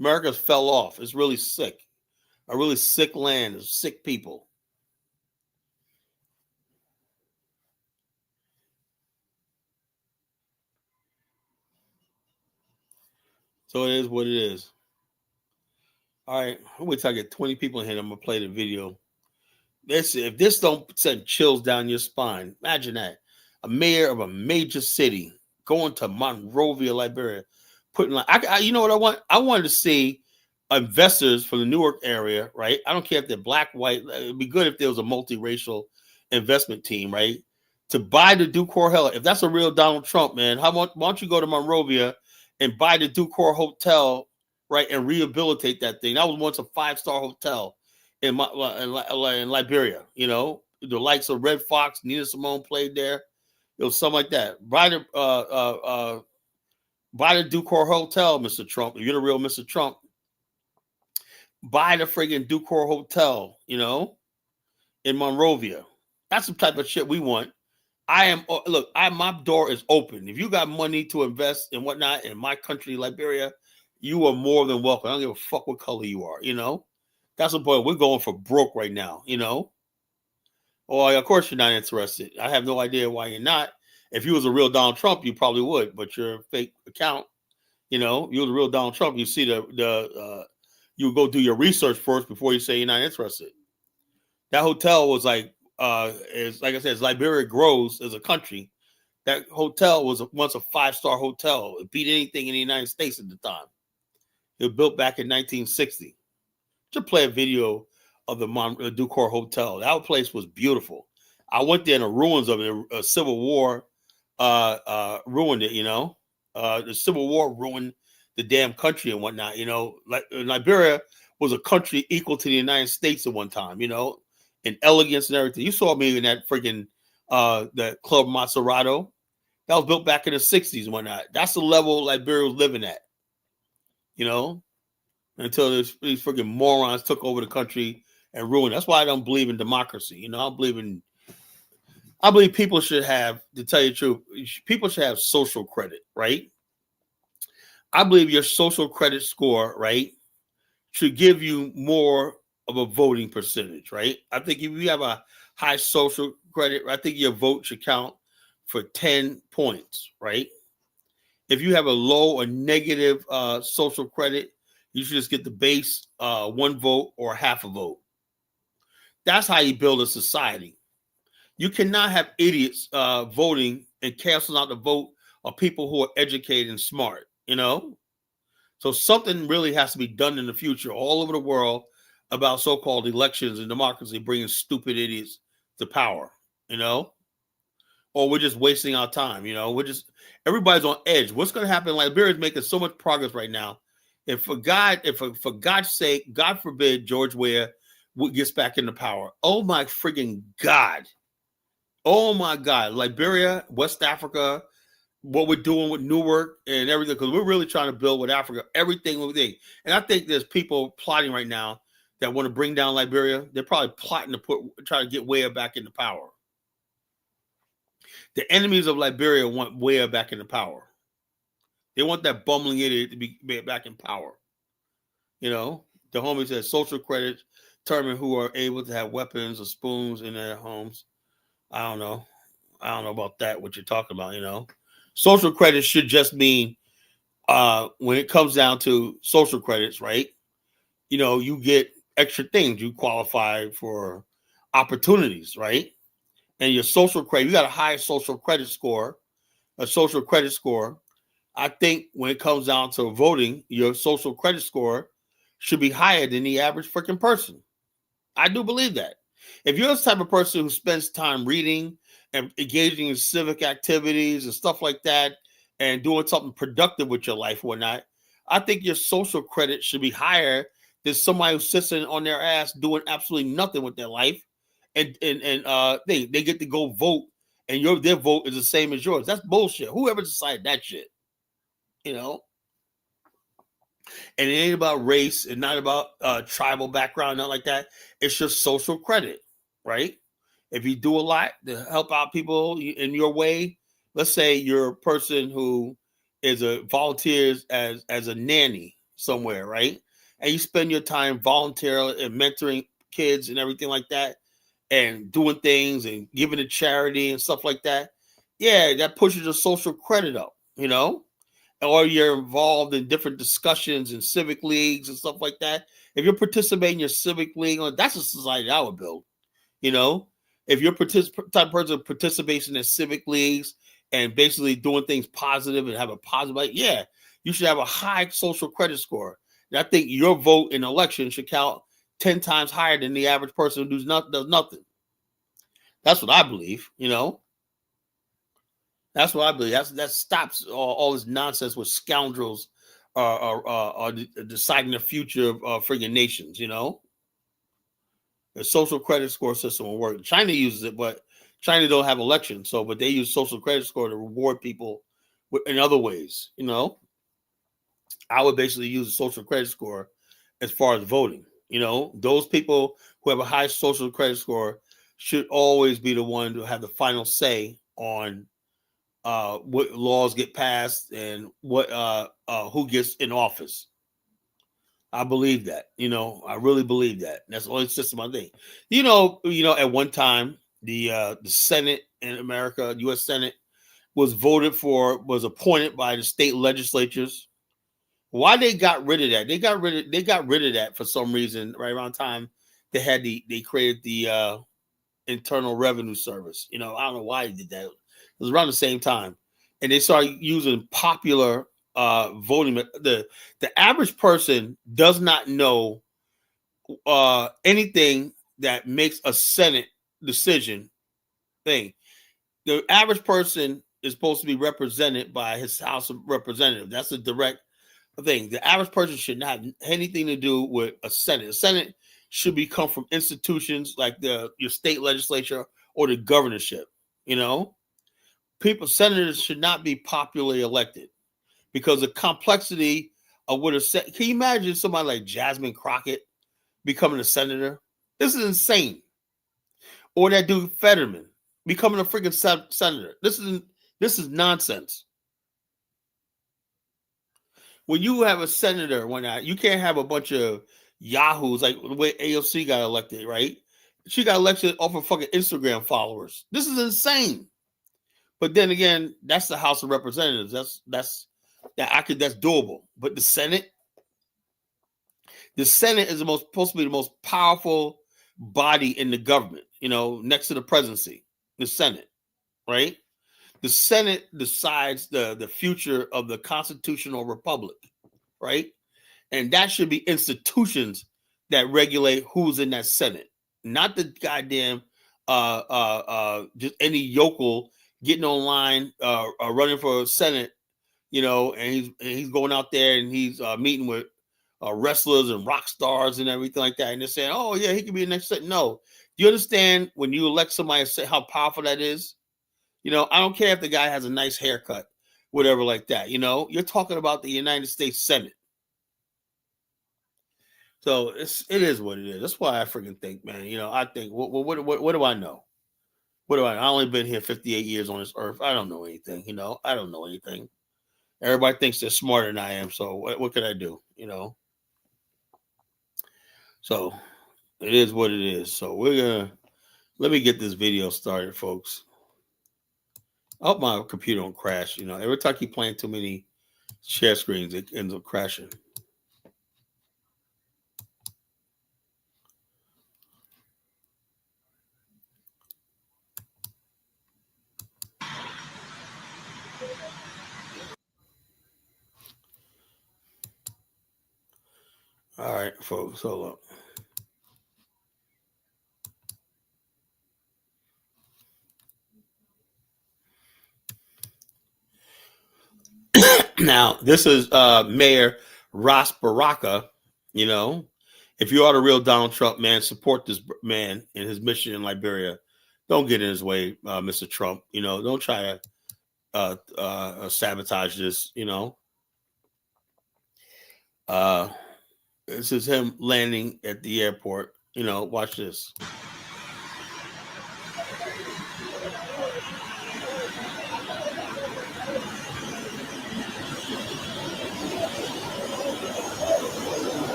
America's fell off. It's really sick. A really sick land. It's sick people. So it is what it is. All right, I'm wait till I get 20 people in here. I'm gonna play the video. If this don't send chills down your spine, imagine that. A mayor of a major city going to Monrovia, Liberia, putting like you know what I want? I wanted to see investors from the Newark area, right? I don't care if they're black, white. It'd be good if there was a multiracial investment team, right? To buy the Ducor Hotel. If that's a real Donald Trump, man, why don't you go to Monrovia and buy the Ducor Hotel, right, and rehabilitate that thing? That was once a 5-star hotel in Liberia. You know, the likes of Red Fox, Nina Simone played there. It was something like that. Buy the Ducor Hotel, Mr. Trump. If you're the real Mr. Trump, buy the friggin' Ducor Hotel, you know, in Monrovia. That's the type of shit we want. My door is open. If you got money to invest and whatnot in my country, Liberia, you are more than welcome. I don't give a fuck what color you are, you know. That's the point. We're going for broke right now, you know. Well, of course you're not interested. I have no idea why you're not. If you was a real Donald Trump, you probably would, but you're a fake account. You know, you was a real Donald Trump. You see you go do your research first before you say you're not interested. That hotel was like I said, as Liberia grows as a country, that hotel was once a 5-star hotel. It beat anything in the United States at the time. It was built back in 1960. Just play a video of the Ducor Hotel. That place was beautiful. I went there in the ruins of it. A Civil War ruined it, you know. The Civil War ruined the damn country and whatnot, you know. Like Liberia was a country equal to the United States at one time, you know, in elegance and everything. You saw me in that freaking the Club Maserado. That was built back in the 60s and whatnot. That's the level Liberia was living at, you know, until these freaking morons took over the country and ruined it. That's why I don't believe in democracy. You know, I believe people should have, to tell you the truth, people should have social credit, right? I believe your social credit score, right, should give you more of a voting percentage, right? I think if you have a high social credit, I think your vote should count for 10 points, right? If you have a low or negative social credit, you should just get the base 1 vote or half a vote. That's how you build a society. You cannot have idiots voting and canceling out the vote of people who are educated and smart, you know? So something really has to be done in the future all over the world about so-called elections and democracy, bringing stupid idiots to power, you know? Or we're just wasting our time, you know? Everybody's on edge. What's going to happen? Liberia is making so much progress right now. For God's sake, God forbid, George Weah gets back into power. Oh my friggin' God. Oh my God. Liberia, West Africa, what we're doing with Newark and everything, because we're really trying to build with Africa, everything we think. And I think there's people plotting right now that want to bring down Liberia. They're probably plotting to try to get Weah back into power. The enemies of Liberia want Weah back into power. They want that bumbling idiot to be back in power. You know, the homie said social credit determine who are able to have weapons or spoons in their homes. I don't know about that, what you're talking about, you know. Social credit should just mean when it comes down to social credits, right? You know, you get extra things. You qualify for opportunities, right? And your social credit, you got a high social credit score, I think when it comes down to voting, your social credit score should be higher than the average freaking person. I do believe that. If you're the type of person who spends time reading and engaging in civic activities and stuff like that and doing something productive with your life or whatnot, I think your social credit should be higher than somebody who's sitting on their ass doing absolutely nothing with their life and they get to go vote and their vote is the same as yours. That's bullshit. Whoever decided that shit, you know? And it ain't about race and not about tribal background, not like that. It's just social credit, right? If you do a lot to help out people in your way, let's say you're a person who is a volunteers as a nanny somewhere, right? And you spend your time voluntarily and mentoring kids and everything like that, and doing things and giving to charity and stuff like that. Yeah, that pushes your social credit up, or you're involved in different discussions and civic leagues and stuff like that. If you're participating in your civic league, that's a society I would build. You know, if you're type of person participates in the civic leagues and basically doing things positive and have a positive, yeah, you should have a high social credit score. And I think your vote in election should count 10 times higher than the average person who does nothing. That's what I believe. That's what I believe. That stops all this nonsense with scoundrels are deciding the future of friggin' nations. The social credit score system will work. China uses it, but China don't have elections, but they use social credit score to reward people in other ways. I would basically use a social credit score as far as voting. Those people who have a high social credit score should always be the one to have the final say on what laws get passed and what who gets in office. I believe that. I really believe that. That's the only system I think. At one time the Senate in America, U.S. Senate, was appointed by the state legislatures. Why they got rid of that? They got rid of that for some reason. Right around time they created the Internal Revenue Service. I don't know why they did that. It was around the same time, and they started using popular voting. The average person does not know anything that makes a Senate decision thing. The average person is supposed to be represented by his House of Representatives. That's a direct thing. The average person should not have anything to do with a Senate. The Senate should come from institutions like your state legislature or the governorship. Senators should not be popularly elected because the complexity of what can you imagine somebody like Jasmine Crockett becoming a senator? This is insane. Or that dude Fetterman becoming a freaking senator. This is nonsense. When you have a senator, you can't have a bunch of yahoos like the way AOC got elected, right? She got elected off of fucking Instagram followers. This is insane. But then again, that's the House of Representatives. That's doable. But the Senate is supposed to be the most powerful body in the government, next to the presidency, the Senate, right? The Senate decides the future of the constitutional republic, right? And that should be institutions that regulate who's in that Senate, not the goddamn just any yokel getting online running for Senate, and he's going out there and he's meeting with wrestlers and rock stars and everything like that, and they're saying, "Oh yeah, he could be the next Senate." No, do you understand when you elect somebody, say how powerful that is? I don't care if the guy has a nice haircut, whatever like that. You're talking about the United States Senate. So it is what it is. That's why I freaking think, man. I think what do I know? What do I? I only been here 58 years on this earth. I don't know anything. I don't know anything. Everybody thinks they're smarter than I am. So what can I do? So it is what it is. So let me get this video started, folks. I hope my computer don't crash. Every time I keep playing too many share screens, it ends up crashing. All right, folks, hold up. Now, this is Mayor Ras Baraka. If you are the real Donald Trump, man, support this man in his mission in Liberia. Don't get in his way, Mr. Trump. Don't try to sabotage this. This is him landing at the airport. Watch this.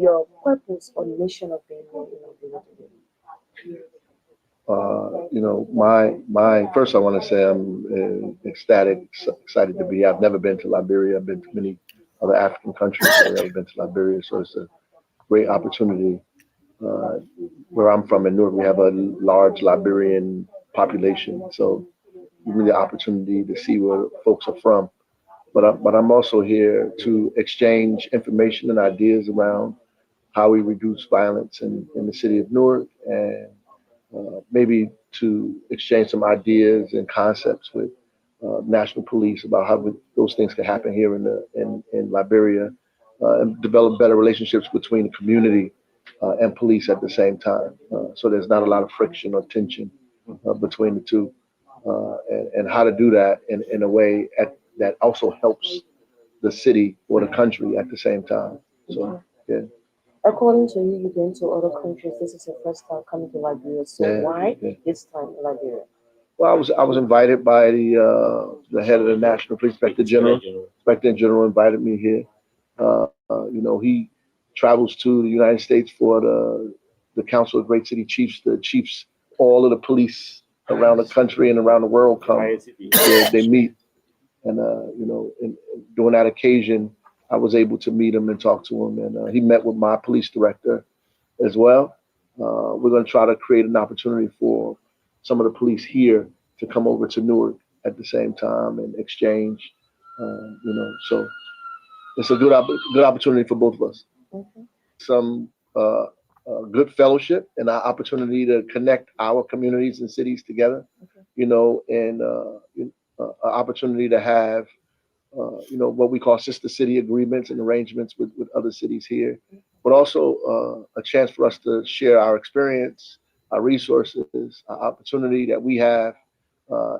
your purpose or mission of being here in Liberia today? My first, I want to say I'm ecstatic, excited to be here. I've never been to Liberia. I've been to many other African countries, but I've never been to Liberia, so it's a great opportunity. Uh, where I'm from in Newark, we have a large Liberian population, so really the opportunity to see where folks are from. But I'm also here to exchange information and ideas around how we reduce violence in the city of Newark, and maybe to exchange some ideas and concepts with national police about how those things can happen here in Liberia, and develop better relationships between the community and police at the same time. So there's not a lot of friction or tension between the two, and how to do that in a way that also helps the city or the country at the same time. So yeah. According to you, you've been to other countries. This is your first time coming to Liberia. So Yeah, why yeah. this time in Liberia? Well, I was invited by the head of the National Police Inspector General. Inspector General invited me here. He travels to the United States for the Council of Great City Chiefs. The chiefs, all of the police around the country and around the world come. They meet, and during that occasion, I was able to meet him and talk to him, and he met with my police director as well. We're going to try to create an opportunity for some of the police here to come over to Newark at the same time and exchange. So it's a good opportunity for both of us. Okay. Some good fellowship and an opportunity to connect our communities and cities together. Okay. And an opportunity to have what we call sister city agreements and arrangements with other cities here, but also a chance for us to share our experience, our resources, our opportunity that we have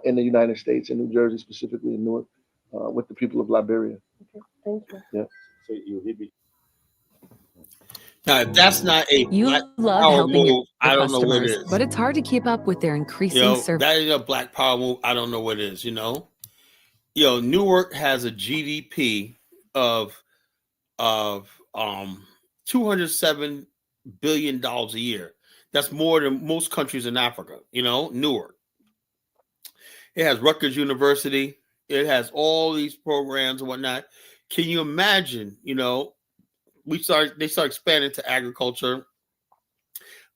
in the United States, in New Jersey, specifically in Newark, with the people of Liberia. Okay. Thank you. Yeah. Now, if that's not a black You love power helping your move, I don't know what customers, is. but it's hard to keep up with their increasing service. That is a black power move. I don't know what it is. Newark has a GDP of of $207 billion a year. That's more than most countries in Africa. Newark. It has Rutgers University. It has all these programs and whatnot. Can you imagine? They start expanding to agriculture,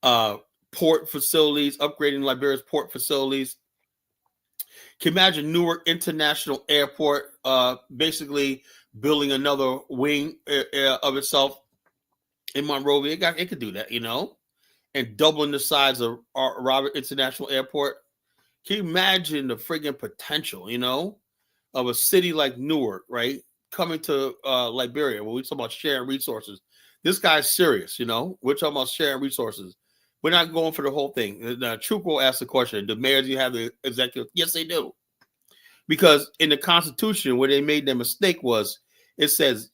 port facilities, upgrading Liberia's port facilities. Can you imagine Newark International Airport basically building another wing of itself in Monrovia? It could do that, and doubling the size of Robert International Airport. Can you imagine the friggin' potential, of a city like Newark, right? Coming to Liberia, when we talk about sharing resources. This guy's serious, We're talking about sharing resources. We're not going for the whole thing. Truco asked the question, do mayors you have the executive? Yes, they do. Because in the Constitution, where they made their mistake was, it says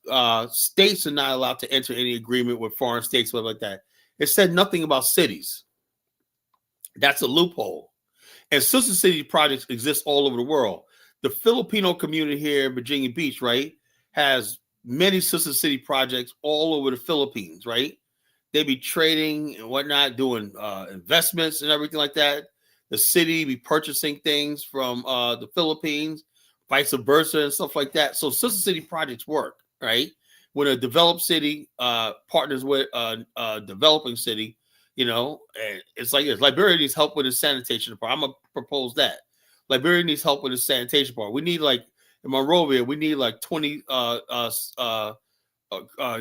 states are not allowed to enter any agreement with foreign states, stuff like that. It said nothing about cities. That's a loophole. And sister city projects exist all over the world. The Filipino community here in Virginia Beach, right, has many sister city projects all over the Philippines, right? They be trading and whatnot, doing investments and everything like that. The city be purchasing things from the Philippines, vice versa, and stuff like that. So sister city projects work, right? When a developed city partners with a developing city, it's like this. Liberia needs help with the sanitation part. I'm gonna propose that. Liberia needs help with the sanitation part. We need, like, in Monrovia, we need like 20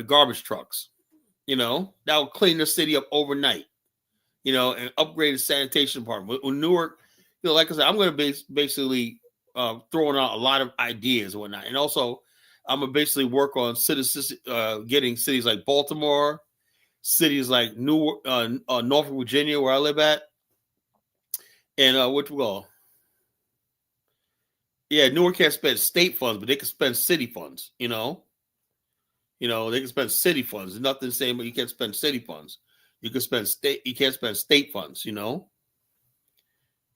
garbage trucks. That will clean the city up overnight. And upgrade the sanitation part. With Newark, like I said, I'm going to basically throwing out a lot of ideas and whatnot, and also I'm gonna basically work on getting cities like Baltimore, cities like Norfolk, Virginia, where I live at, and which will. Yeah, Newark can't spend state funds, but they can spend city funds. They can spend city funds. There's nothing saying, but you can't spend city funds. You can spend state. You can't spend state funds.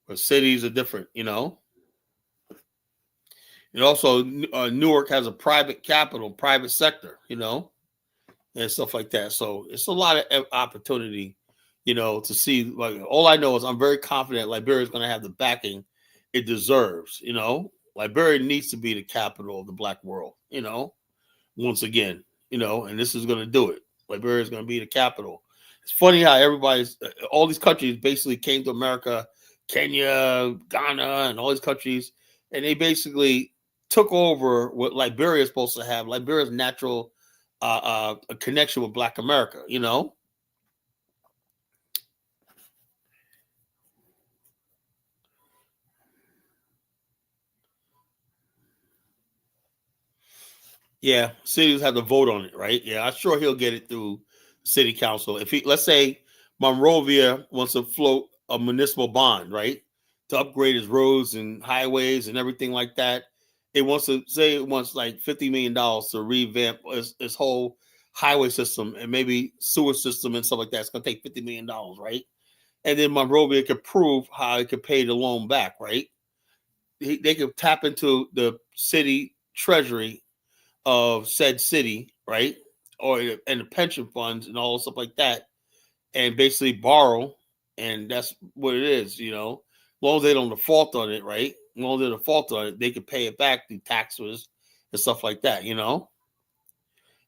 But cities are different. And also, Newark has a private capital, private sector. and stuff like that. So it's a lot of opportunity, to see. Like, all I know is I'm very confident Liberia is going to have the backing it deserves. Liberia needs to be the capital of the Black world. Once again, and this is going to do it. Liberia is going to be the capital. It's funny how all these countries basically came to America, Kenya, Ghana, and all these countries, and they basically took over what Liberia is supposed to have. Liberia's natural a connection with Black America, Yeah, cities have to vote on it, right? Yeah, I'm sure he'll get it through city council. If let's say Monrovia wants to float a municipal bond, right, to upgrade its roads and highways and everything like that. It wants like $50 million to revamp its whole highway system and maybe sewer system and stuff like that. It's going to take $50 million, right? And then Monrovia could prove how it could pay the loan back, right? They could tap into the city treasury of said city, right? And the pension funds and all stuff like that, and basically borrow, and that's what it is, As long as they don't default on it, right? As long as they default on it, they can pay it back through taxes and stuff like that, And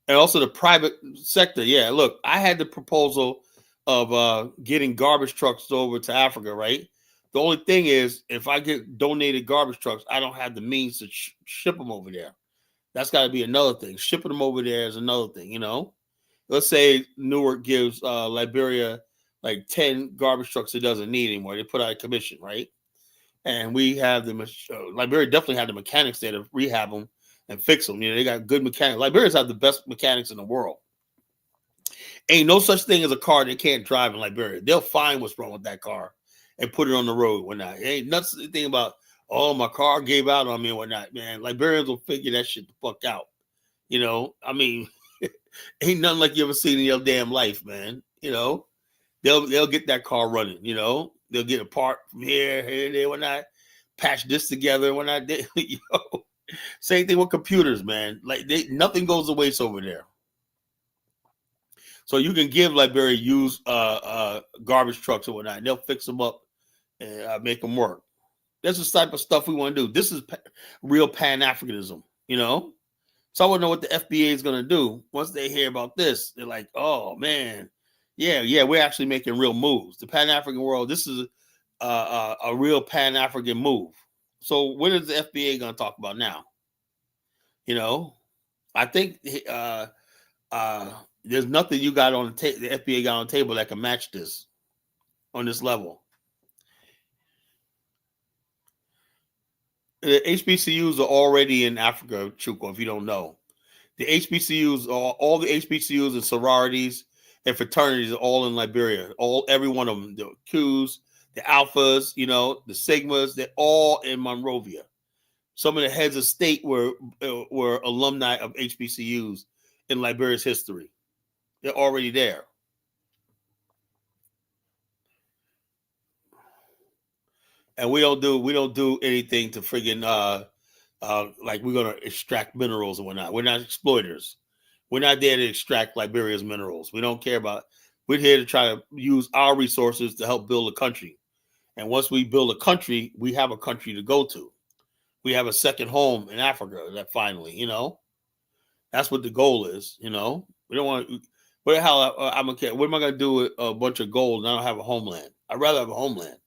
also the private sector. Yeah, look, I had the proposal of getting garbage trucks over to Africa, right? The only thing is, if I get donated garbage trucks, I don't have the means to ship them over there. That's got to be another thing. Shipping them over there is another thing, Let's say Newark gives Liberia like 10 garbage trucks it doesn't need anymore. They put out a commission, right? And we have Liberia definitely had the mechanics there to rehab them and fix them. They got good mechanics. Liberians have the best mechanics in the world. Ain't no such thing as a car they can't drive in Liberia. They'll find what's wrong with that car and put it on the road when not. Ain't nothing about, oh, my car gave out on me and whatnot, man. Liberians will figure that shit the fuck out. I mean, ain't nothing like you ever seen in your damn life, man. They'll get that car running, They'll get a part from here, there, whatnot, patch this together, whatnot. Same thing with computers, man. Like nothing goes to waste over there. So you can give Liberia used garbage trucks or whatnot, and they'll fix them up and make them work. That's the type of stuff we want to do. This is real Pan-Africanism, So I want to know what the FBA is going to do. Once they hear about this, they're like, oh, man, yeah, we're actually making real moves. The Pan-African world, this is a real Pan-African move. So what is the FBA going to talk about now? I think there's nothing you got on the FBA got on the table that can match this on this level. The HBCUs are already in Africa, Chuko, if you don't know. The HBCUs, all the HBCUs and sororities and fraternities are all in Liberia. Every one of them. The Qs, the Alphas, the Sigmas, they're all in Monrovia. Some of the heads of state were alumni of HBCUs in Liberia's history. They're already there. And we don't do anything to friggin' like we're gonna extract minerals and whatnot. We're not exploiters. We're not there to extract Liberia's minerals. We don't care about. We're here to try to use our resources to help build a country. And once we build a country, we have a country to go to. We have a second home in Africa. That finally, that's what the goal is. We don't want. What the hell? I'm okay. What am I gonna do with a bunch of gold and I don't have a homeland? I'd rather have a homeland.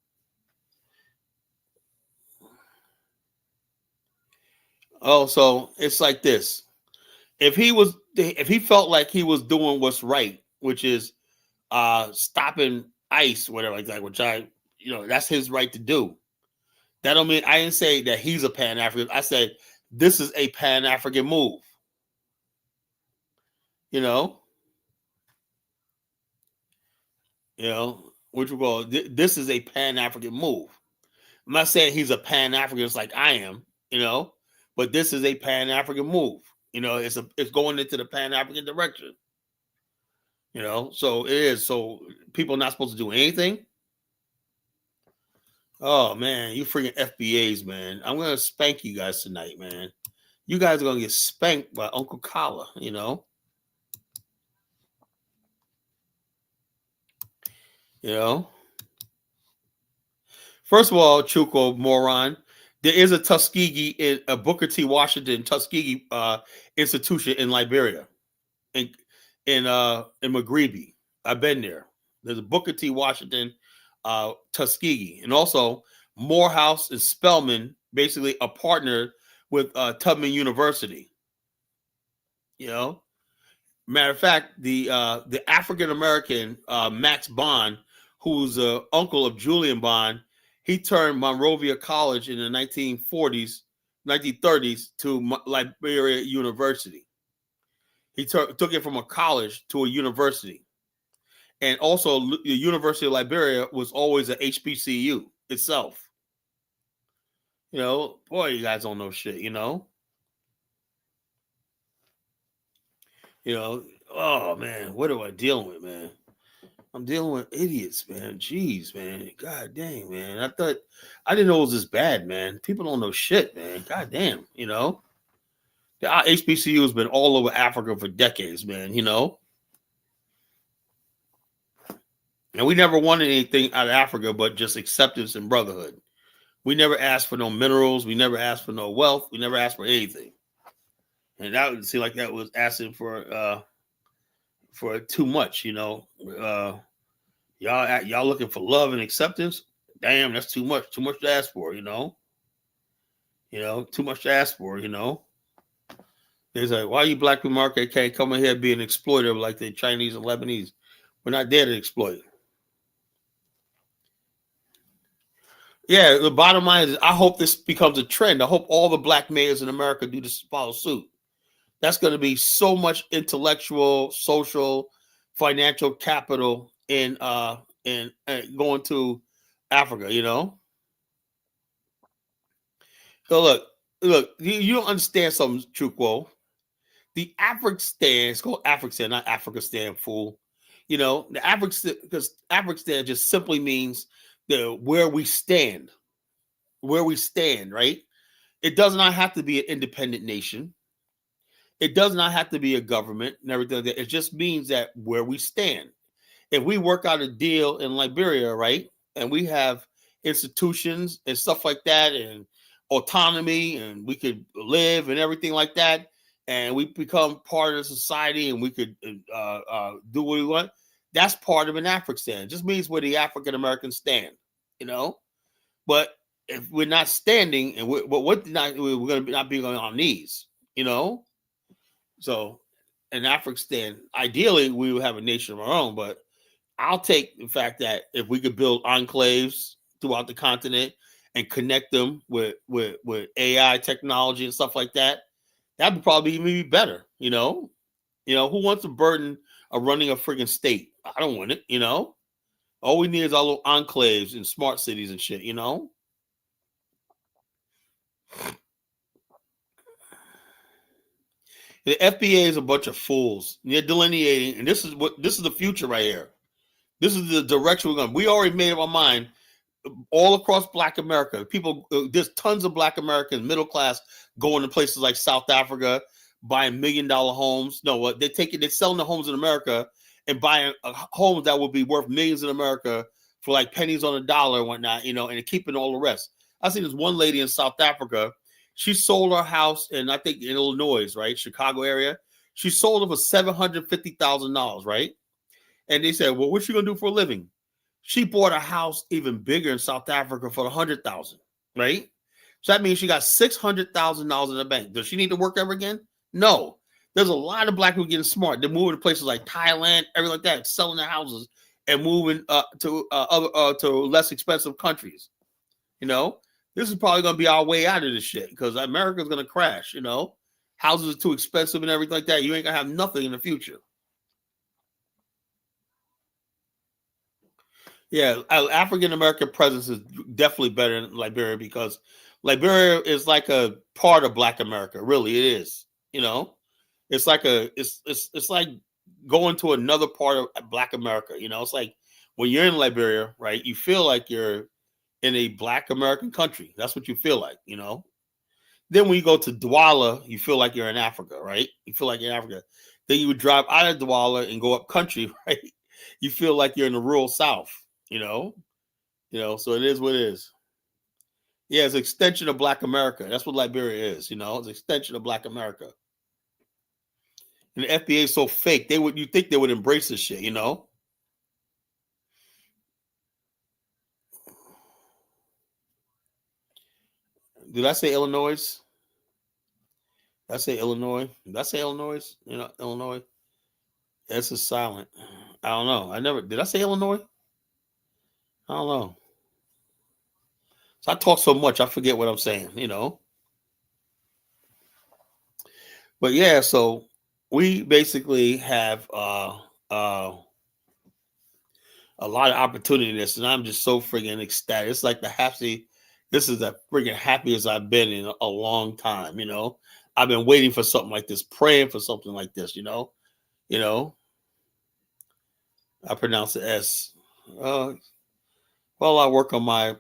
Oh, so it's like this. If he felt like he was doing what's right, which is stopping ICE, whatever like that, which that's his right to do. That don't mean I didn't say that he's a Pan-African. I said this is a Pan-African move. Which we call this is a Pan-African move. I'm not saying he's a Pan-Africanist like I am, but this is a Pan-African move. It's going into the Pan-African direction. So it is. So people are not supposed to do anything. Oh man, you freaking FBAs, man. I'm gonna spank you guys tonight, man. You guys are gonna get spanked by Uncle Kala, You know, first of all, Chuko moron, there is a Tuskegee in a Booker T. Washington Tuskegee institution in Liberia, in Maghrebe. I've been there. There's a Booker T. Washington Tuskegee, and also Morehouse and Spelman basically are partnered with Tubman University. You know, matter of fact, the African American Max Bond, who's the uncle of Julian Bond, he turned Monrovia College in the 1940s, 1930s to Liberia University. He took it from a college to a university. And also, the University of Liberia was always a HBCU itself. You know, boy, you guys don't know shit, you know? You know, oh, man, what am I dealing with, man? I'm dealing with idiots, man. Jeez, man. God dang, man. I didn't know it was this bad, man. People don't know shit, man. God damn, you know? The HBCU has been all over Africa for decades, man, you know? And we never wanted anything out of Africa but just acceptance and brotherhood. We never asked for no minerals. We never asked for no wealth. We never asked for anything. And that would seem like that was asking for too much, you know. Y'all looking for love and acceptance? Damn, that's too much. Too much to ask for, you know. You know, too much to ask for, you know. It's like, why you black people market can't come in here being exploited like the Chinese and Lebanese? We're not there to exploit. Yeah, the bottom line is I hope this becomes a trend. I hope all the black mayors in America do this, follow suit. That's going to be so much intellectual, social, financial capital in going to Africa, you know. So look, you don't understand something, Chukwo. The African, it's called African, not Africanistan, fool. You know, the African, because African just simply means where we stand, right? It does not have to be an independent nation. It does not have to be a government and everything. It just means that where we stand. If we work out a deal in Liberia, right, and we have institutions and stuff like that and autonomy and we could live and everything like that, and we become part of society and we could do what we want, that's part of an African. It just means where the African Americans stand, you know. But if we're not standing and we're going to not be on our knees, you know. So, in African, ideally, we would have a nation of our own. But I'll take the fact that if we could build enclaves throughout the continent and connect them with AI technology and stuff like that, that would probably even be better. You know, who wants the burden of running a freaking state? I don't want it. You know, all we need is our little enclaves and smart cities and shit. You know. The FBA is a bunch of fools. They're delineating, and this is the future right here. This is the direction we're going. We already made up our mind all across Black America. People, there's tons of Black Americans, middle class, going to places like South Africa, buying $1 million homes. No, they're selling the homes in America and buying homes that will be worth millions in America for like pennies on a dollar and whatnot, you know, and keeping all the rest. I see this one lady in South Africa. She sold her house in, I think, in Illinois, right? Chicago area. She sold it for $750,000, right? And they said, well, what's she going to do for a living? She bought a house even bigger in South Africa for $100,000, right? So that means she got $600,000 in the bank. Does she need to work ever again? No. There's a lot of Black people getting smart. They're moving to places like Thailand, everything like that, selling their houses and moving to less expensive countries, you know? This is probably going to be our way out of this shit because America's going to crash, you know. Houses are too expensive and everything like that. You ain't going to have nothing in the future. Yeah, African-American presence is definitely better in Liberia because Liberia is like a part of Black America. Really, it is. You know, it's like it's like going to another part of Black America. You know, it's like when you're in Liberia, right? You feel like you're in a Black American country. That's what you feel like, you know. Then when you go to Douala, you feel like you're in Africa, right? You feel like you're in Africa. Then you would drive out of Douala and go up country, right? You feel like you're in the rural South, You know. So it is what it is. Yeah, it's an extension of Black America. That's what Liberia is. You know, it's an extension of Black America. And the FBA is so fake. You think they would embrace this shit? You know. Did I say Illinois? Did I say Illinois? Did I say Illinois? You know, Illinois. S is silent. I don't know. Did I say Illinois? I don't know. So I talk so much, I forget what I'm saying, you know. But yeah, so we basically have a lot of opportunity in this, and I'm just so friggin' ecstatic. It's like this is the friggin' happiest I've been in a long time, you know. I've been waiting for something like this, praying for something like this, you know. You know, I pronounce the S. Well, I work on my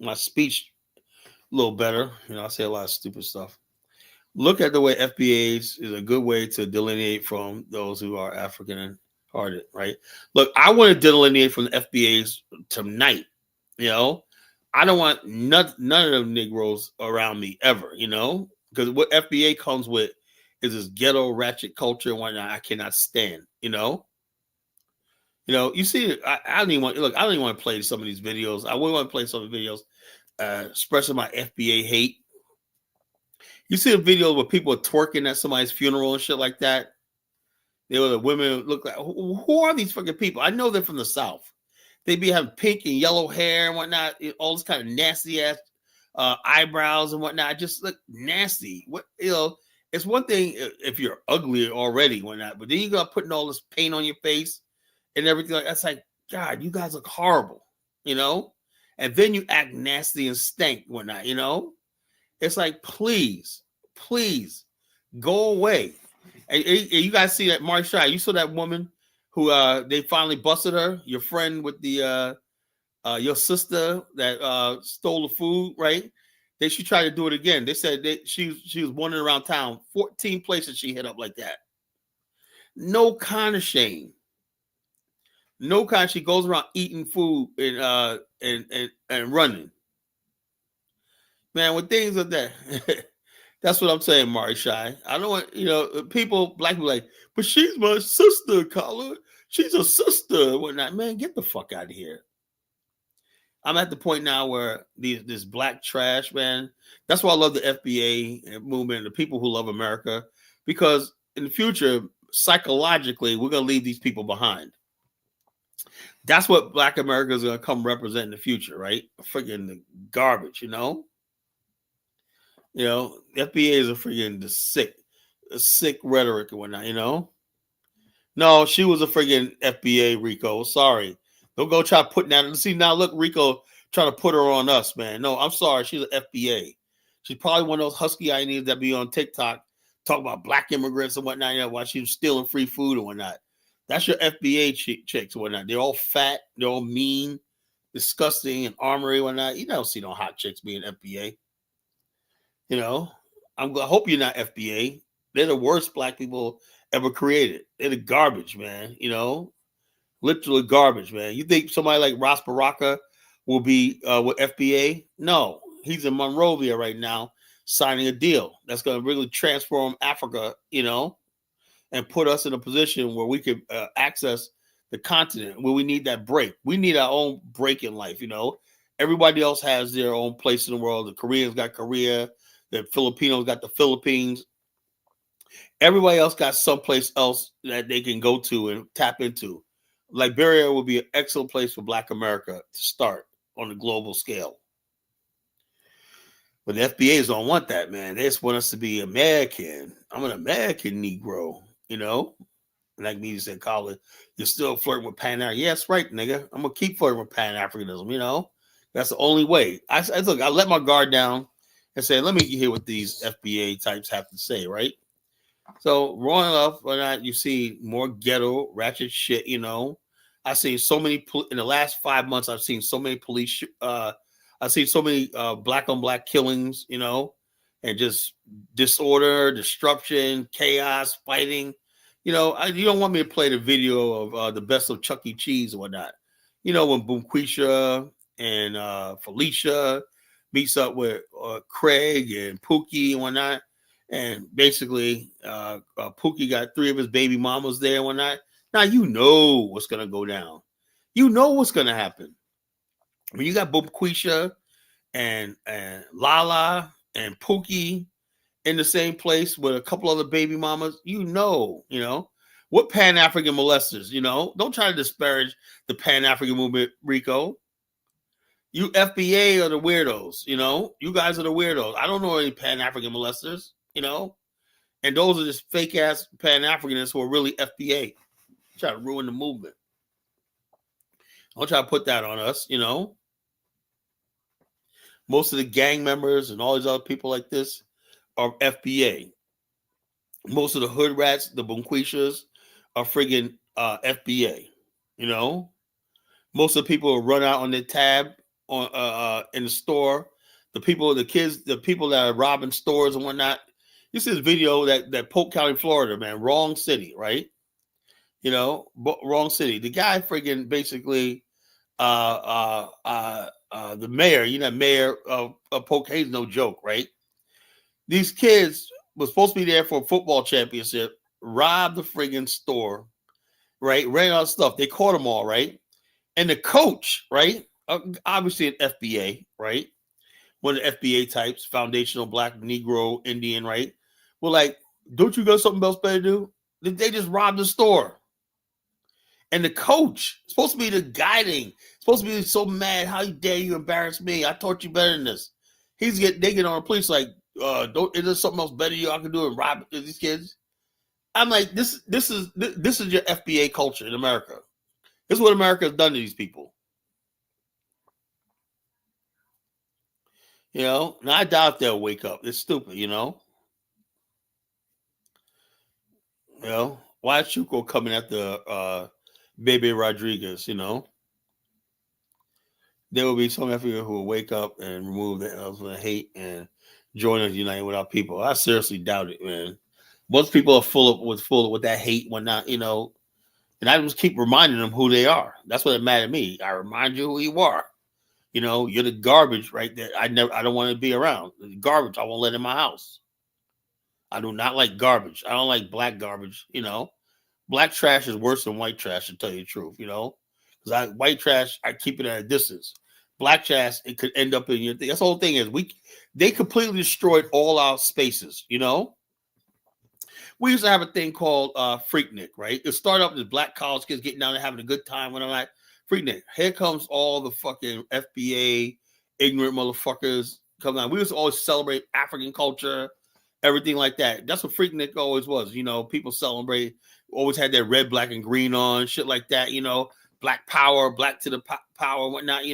my speech a little better. You know, I say a lot of stupid stuff. Look at the way FBAs is a good way to delineate from those who are African hearted, right? Look, I want to delineate from the FBAs tonight. You know, I don't want none of them Negroes around me ever. You know, because what FBA comes with is this ghetto ratchet culture and whatnot. I cannot stand. You know. You see, I don't even want look. I don't even want to play some of these videos. I wouldn't want to play some of the videos expressing my FBA hate. You see the videos where people are twerking at somebody's funeral and shit like that. They were the women look like who are these fucking people? I know they're from the South. They be having pink and yellow hair and whatnot, all this kind of nasty ass eyebrows and whatnot. Just look nasty. It's one thing if you're ugly already, whatnot, but then you got putting all this paint on your face and everything like that's like, God, you guys look horrible, you know? And then you act nasty and stink, whatnot, you know? It's like, please go away. And you guys see that Marsha, you saw that woman who they finally busted her, your friend with the your sister that stole the food, right? She tried to do it again. They said she was wandering around town, 14 places she hit up like that. No kind of shame. No kind. She goes around eating food and running. Man, when things like that, that's what I'm saying, Mari Shy. I don't want, black people like, but she's my sister, Carla. She's a sister. Whatnot. Man, get the fuck out of here. I'm at the point now where this black trash, man. That's why I love the FBA movement, the people who love America, because in the future, psychologically, we're gonna leave these people behind. That's what Black America is going to come represent in the future, right? Freaking garbage, you know? FBA is a freaking sick rhetoric and whatnot, you know? No, she was a freaking FBA, Rico. Sorry. Don't go try putting that. See, now look, Rico trying to put her on us, man. No, I'm sorry. She's an FBA. She's probably one of those husky ideas that be on TikTok talking about black immigrants and whatnot, while she was stealing free food and whatnot. That's your FBA chicks and whatnot. They're all fat. They're all mean, disgusting, and armory and whatnot. You don't see no hot chicks being FBA. I hope you're not FBA. They're the worst black people ever created. They're the garbage, man. Literally garbage, man. You think somebody like Ras Baraka will be with FBA? No. He's in Monrovia right now signing a deal that's going to really transform Africa, and put us in a position where we could access the continent, where we need that break. We need our own break in life, Everybody else has their own place in the world. The Koreans got Korea. The Filipinos got the Philippines. Everybody else got someplace else that they can go to and tap into. Liberia would be an excellent place for Black America to start on a global scale. But the FBAs don't want that, man. They just want us to be American. I'm an American Negro, Like me said, Colin, you're still flirting with Pan-Africanism. Yeah, that's right, nigga. I'm going to keep flirting with Pan-Africanism, That's the only way. I let my guard down and said, let me hear what these FBA types have to say, right? So, wrong enough or not, you see more ghetto, ratchet shit, I've seen so many, in the last 5 months, I've seen so many police, I've seen so many black on black killings, and just disorder, disruption, chaos, fighting. You don't want me to play the video of the best of Chuck E. Cheese or whatnot. You know, when Boomquisha and Felicia meets up with Craig and Pookie and whatnot, and basically Pookie got 3 of his baby mamas there and whatnot. Now you know what's gonna go down. You know what's gonna happen. When you got Boomquisha and Lala and Pookie in the same place with a couple other baby mamas, you know, what Pan-African molesters, don't try to disparage the Pan-African movement, Rico. You FBA are the weirdos, you guys are the weirdos. I don't know any Pan-African molesters, and those are just fake ass Pan-Africanists who are really FBA. Try to ruin the movement. Don't try to put that on us, Most of the gang members and all these other people like this are FBA. Most of the hood rats, the Bonquishas, are friggin' FBA. Most of the people who run out on their tab on in the store, the people that are robbing stores and whatnot. This is video that Polk County, Florida, man, wrong city, right? Wrong city. The guy friggin' basically the mayor, mayor of Polk County is no joke, right? These kids were supposed to be there for a football championship, robbed the friggin' store, right? Ran out of stuff. They caught them all, right? And the coach, right? Obviously an FBA, right? One of the FBA types, foundational Black, Negro, Indian, right? Well, like, don't you got something else better to do? They just robbed the store. And the coach, supposed to be the guiding, supposed to be so mad. How dare you embarrass me? I taught you better than this. They get on the police like, is there something else better y'all can do and rob these kids? I'm like, this is your FBA culture in America. This is what America has done to these people. Now I doubt they'll wake up. It's stupid, why is Chuco coming after Bebe Rodriguez, There will be some African who will wake up and remove the hate and join us united with our people. I seriously doubt it, man. Most people are full of with that hate, whatnot, and I just keep reminding them who they are. That's what it mattered to me. I remind you who you are. You're the garbage, right? That I don't want to be around. The garbage I won't let in my house. I do not like garbage. I don't like black garbage. Black trash is worse than white trash, to tell you the truth. Because white trash, I keep it at a distance. Black trash, it could end up in your thing. That's the whole thing is they completely destroyed all our spaces. We used to have a thing called Freaknik, right? It started up as black college kids getting down and having a good time. When I'm like, Freaknik, here comes all the fucking FBA ignorant motherfuckers coming on. We used to always celebrate African culture, everything like that. That's what Freaknik always was. People celebrate, always had their red, black, and green on, shit like that. Black power, black to the power, and whatnot.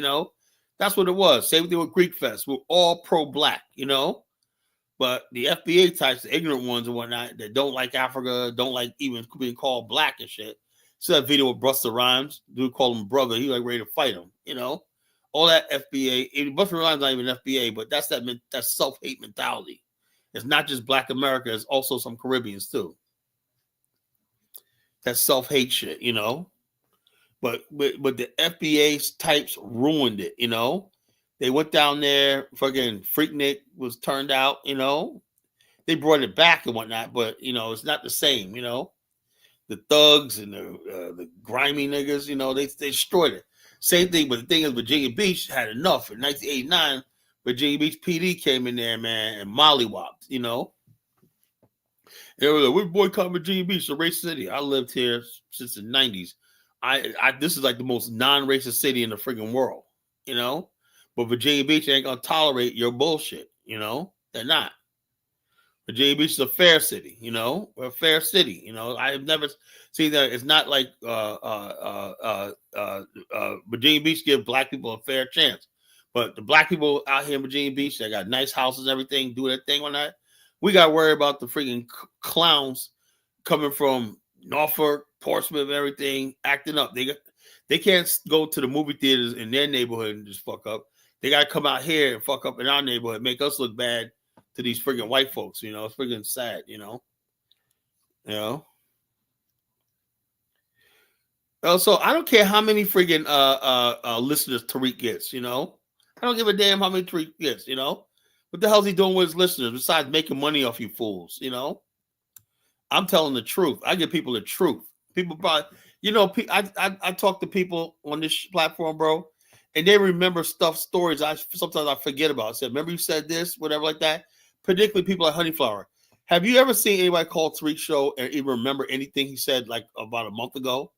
That's what it was. Same thing with Greek Fest. We're all pro-black. But the FBA types, the ignorant ones and whatnot, that don't like Africa, don't like even being called black and shit. So that video with Busta Rhymes, dude called him brother. He like ready to fight him, All that FBA. Busta Rhymes not even FBA, but that's that self-hate mentality. It's not just Black America. It's also some Caribbeans too. That self-hate shit, But the FBA types ruined it, They went down there, fucking Freaknik was turned out, They brought it back and whatnot, but it's not the same, The thugs and the grimy niggas, they destroyed it. Same thing, but the thing is, Virginia Beach had enough. In 1989, Virginia Beach PD came in there, man, and mollywopped, They were like, we're boycotting Virginia Beach, a racist city. I lived here since the 90s. This is like the most non-racist city in the freaking world, But Virginia Beach ain't gonna tolerate your bullshit, They're not. Virginia Beach is a fair city, We're a fair city, I have never seen that. It's not like Virginia Beach give black people a fair chance, but the black people out here in Virginia Beach, they got nice houses, everything, do their thing one night. We got to worry about the freaking clowns coming from Norfolk, Portsmouth, everything, acting up. They can't go to the movie theaters in their neighborhood and just fuck up. They got to come out here and fuck up in our neighborhood, make us look bad to these freaking white folks. It's freaking sad, So I don't care how many friggin' listeners Tariq gets, you know. I don't give a damn how many Tariq gets, you know. What the hell's he doing with his listeners besides making money off you fools, you know? I'm telling the truth. I give people the truth. People probably, you know, I talk to people on this platform, bro, and they remember stories sometimes I forget about. I said, remember you said this, whatever like that. Particularly people like Honeyflower. Have you ever seen anybody call Tariq show and even remember anything he said like about a month ago?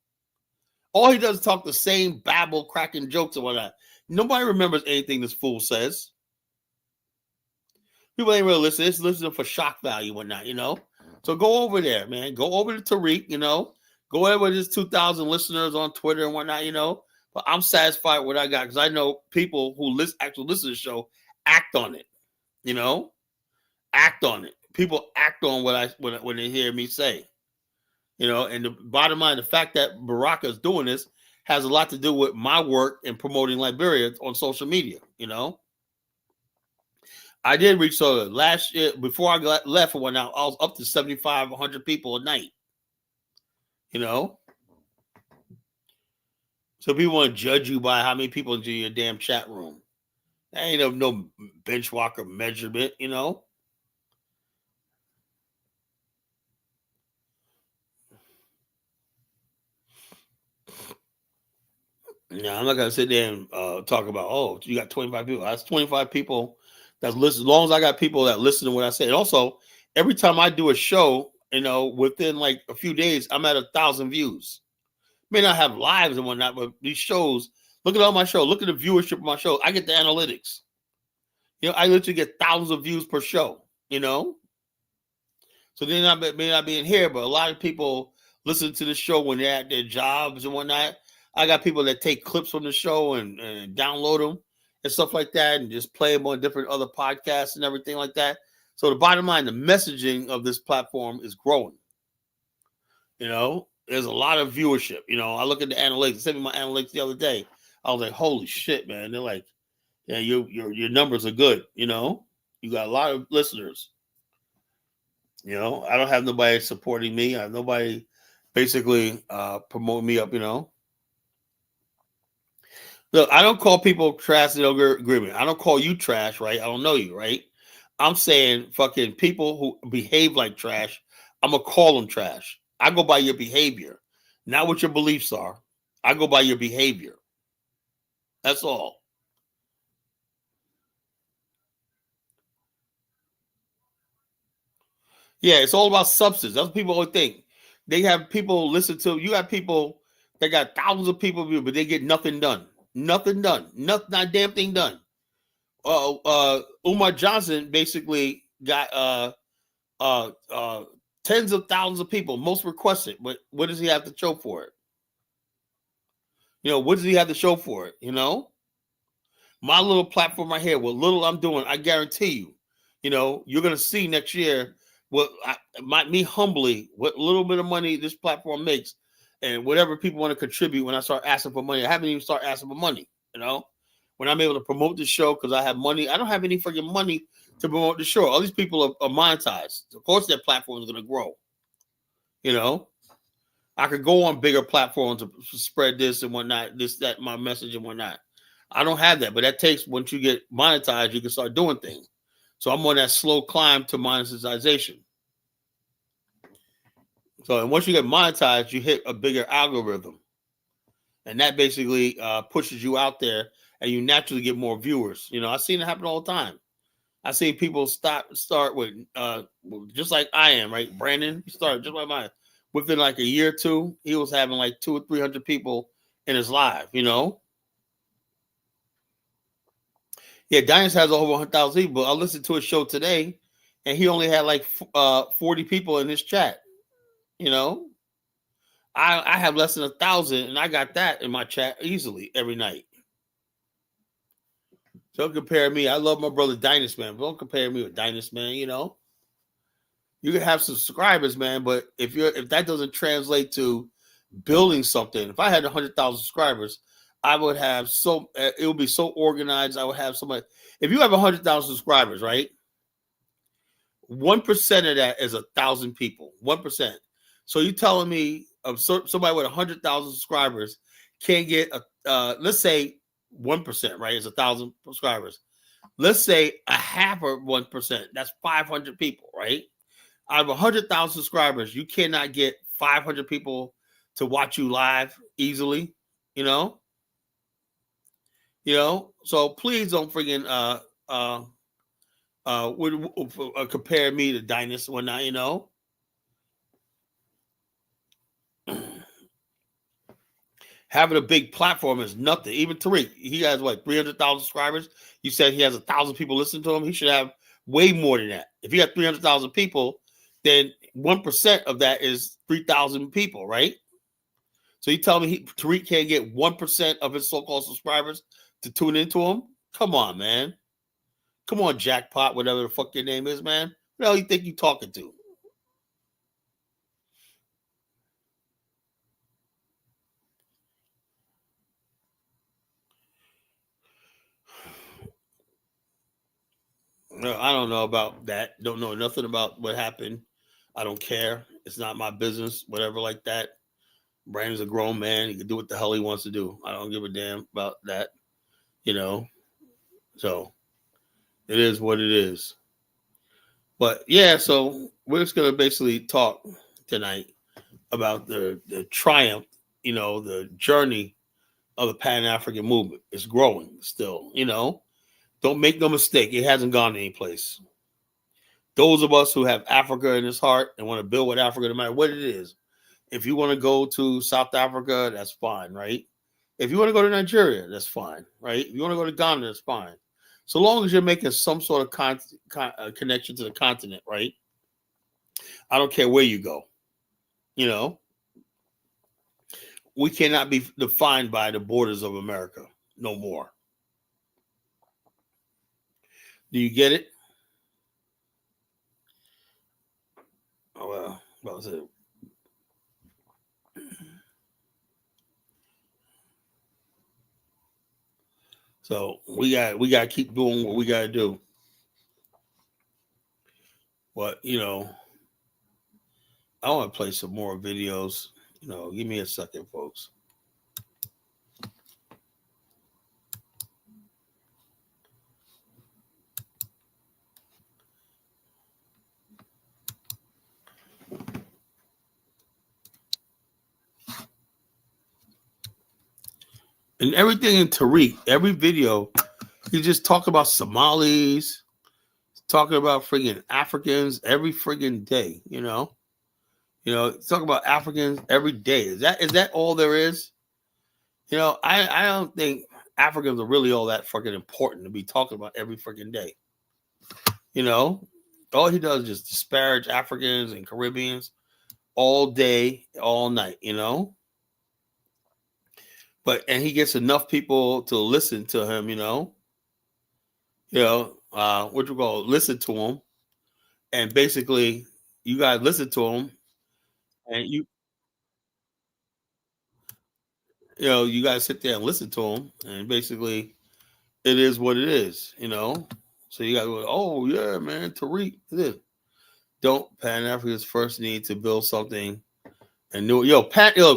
All he does is talk the same babble, cracking jokes and whatnot. Nobody remembers anything this fool says. People ain't really listening. It's listening for shock value and whatnot, you know? So go over there, man. Go over to Tariq, you know? Go over with his 2,000 listeners on Twitter and whatnot, you know? But I'm satisfied with what I got because I know people who actually listen to the show act on it, you know? Act on it. People act on when they hear me say. You know, and the bottom line, the fact that Baraka is doing this has a lot to do with my work in promoting Liberia on social media. You know, I did reach last year before I left for one. I was up to 7,500 people a night. You know, so people want to judge you by how many people into your damn chat room. That ain't no benchmark or measurement. You know. Yeah, I'm not gonna sit there and talk about, oh, you got 25 people. That's 25 people that's listening. As long as I got people that listen to what I say. And also, every time I do a show, you know, within like a few days, I'm at 1,000 views. May not have lives and whatnot, but these shows, look at all my show, look at the viewership of my show. I get the analytics. You know, I literally get thousands of views per show, you know. So they may not be in here, but a lot of people listen to the show when they're at their jobs and whatnot. I got people that take clips from the show and download them and stuff like that and just play them on different other podcasts and everything like that. So the bottom line, the messaging of this platform is growing. You know, there's a lot of viewership. You know, I look at the analytics. They sent me my analytics the other day. I was like, holy shit, man. They're like, yeah, your numbers are good. You know, you got a lot of listeners. You know, I don't have nobody supporting me. I have nobody basically promoting me up, you know. Look, I don't call people trash in agreement. I don't call you trash, right? I don't know you, right? I'm saying fucking people who behave like trash, I'm going to call them trash. I go by your behavior, not what your beliefs are. I go by your behavior. That's all. Yeah, it's all about substance. That's what people always think. They have people listen to, you have people that got thousands of people, but they get nothing done. Nothing done. Not a damn thing done. Umar Johnson basically got tens of thousands of people, most requested, but what does he have to show for it? You know, what does he have to show for it? You know, my little platform right here, what little I'm doing, I guarantee you, you know, you're gonna see next year me humbly, what little bit of money this platform makes, and whatever people want to contribute when I start asking for money. I haven't even started asking for money, you know. When I'm able to promote the show because I have money, I don't have any freaking money to promote the show. All these people are monetized. Of course, their platform is going to grow. You know, I could go on bigger platforms to spread this and whatnot, my message and whatnot. I don't have that, but that takes, once you get monetized, you can start doing things. So I'm on that slow climb to monetization. So, and once you get monetized, you hit a bigger algorithm. And that basically pushes you out there and you naturally get more viewers. You know, I've seen it happen all the time. I've seen people start with just like I am, right? Brandon, he started just like mine. Within like a year or two, he was having like 200 or 300 people in his live, you know? Yeah, Diance has over 100,000 people. I listened to his show today and he only had like 40 people in his chat, you know? I have less than 1,000 and I got that in my chat easily every night. Don't compare me. I love my brother Dynast, man. Don't compare me with Dynast, man. You know, you can have subscribers, man, but if that doesn't translate to building something, if I had 100,000 subscribers, I would have it would be so organized. I would have somebody. If you have 100,000 subscribers, right? 1% of that is 1,000 people. 1%. So you telling me somebody with 100,000 subscribers can't get let's say 1%, right? It's 1,000 subscribers. Let's say a half of 1%. That's 500 people, right? Out of 100,000 subscribers, you cannot get 500 people to watch you live easily. You know. So please don't friggin' compare me to Dynasty or whatnot. Having a big platform is nothing. Even Tariq, he has 300,000 subscribers. You said he has 1,000 people listening to him. He should have way more than that. If he had 300,000 people, then 1% of that is 3,000 people, right? So you tell me Tariq can't get 1% of his so-called subscribers to tune into him? Come on, man. Come on, Jackpot, whatever the fuck your name is, man. What the hell you think you talking to? No, I don't know about that. Don't know nothing about what happened. I don't care. It's not my business, whatever like that. Brandon's a grown man. He can do what the hell he wants to do. I don't give a damn about that, So it is what it is. But yeah, so we're just going to basically talk tonight about the triumph, the journey of the Pan-African movement. It's growing still, Don't make no mistake. It hasn't gone anyplace. Those of us who have Africa in his heart and want to build with Africa, no matter what it is. If you want to go to South Africa, that's fine, right? If you want to go to Nigeria, that's fine, right? If you want to go to Ghana, that's fine. So long as you're making some sort of connection to the continent, right? I don't care where you go. We cannot be defined by the borders of America no more. Do you get it? Oh, well, that was it. So we got to keep doing what we got to do. But I want to play some more videos. Give me a second, folks. And everything in Tariq, every video, he just talk about Somalis, talking about friggin' Africans every friggin' day, talk about Africans every day. Is that all there is? I don't think Africans are really all that fucking important to be talking about every friggin' day. All he does is just disparage Africans and Caribbeans all day, all night, and he gets enough people to listen to him, what you call listen to him, and basically you guys listen to him, and you guys sit there and listen to him, and basically it is what it is, So you guys go, oh yeah, man, Tariq, don't Pan-Africans first need to build something and Newark.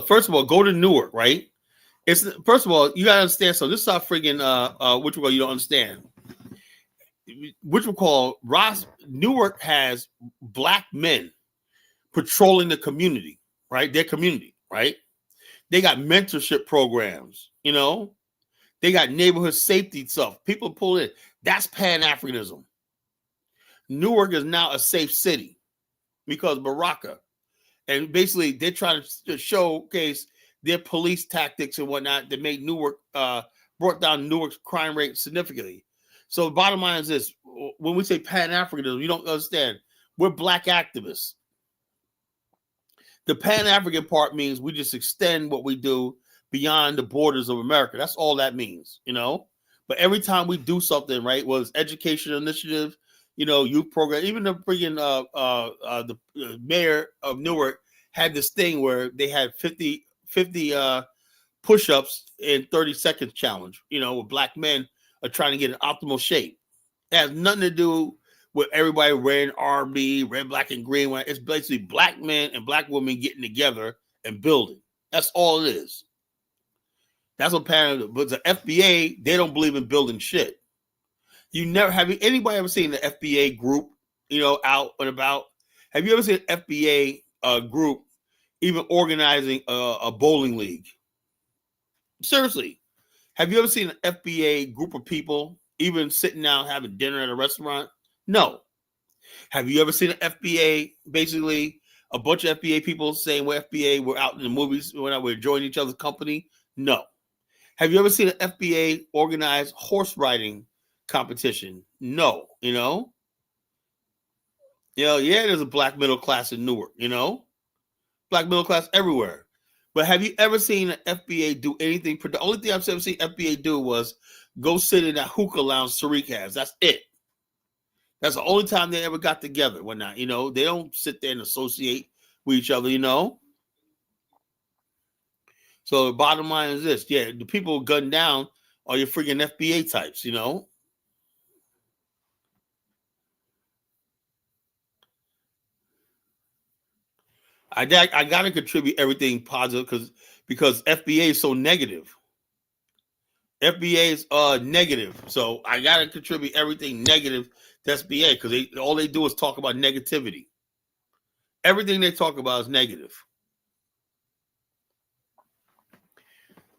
First of all, go to Newark, right? It's first of all, you gotta understand. So this is how friggin' which one you don't understand. Which we call Newark has black men patrolling the community, right? Their community, right? They got mentorship programs, They got neighborhood safety stuff. People pull in. That's Pan-Africanism. Newark is now a safe city because Baraka. And basically, they're trying to showcase their police tactics and whatnot that made Newark, brought down Newark's crime rate significantly. So the bottom line is this. When we say Pan-Africanism, you don't understand. We're black activists. The Pan-African part means we just extend what we do beyond the borders of America. That's all that means, But every time we do something, right, was education initiative, youth program, even the freaking the mayor of Newark had this thing where they had 50 push-ups in 30 seconds challenge, where black men are trying to get in optimal shape. It has nothing to do with everybody wearing R&B, red, black, and green. It's basically black men and black women getting together and building. That's all it is. That's what but the FBA, they don't believe in building shit. You never have anybody ever seen the FBA group, out and about? Have you ever seen an FBA group even organizing a bowling league? Seriously, have you ever seen an FBA group of people even sitting down having dinner at a restaurant? No. Have you ever seen an FBA, basically a bunch of FBA people saying we're FBA, we're out in the movies, we're enjoying each other's company? No. Have you ever seen an FBA organized horse riding competition? No. Yeah, there's a black middle class in Newark, black middle class everywhere. But have you ever seen an FBA do anything? The only thing I've ever seen FBA do was go sit in that hookah lounge Tariq has. That's it. That's the only time they ever got together. Whatnot, they don't sit there and associate with each other, So the bottom line is this: the people gunned down are your freaking FBA types, I got to contribute everything positive because FBA is so negative. FBA is negative, so I got to contribute everything negative to SBA because all they do is talk about negativity. Everything they talk about is negative.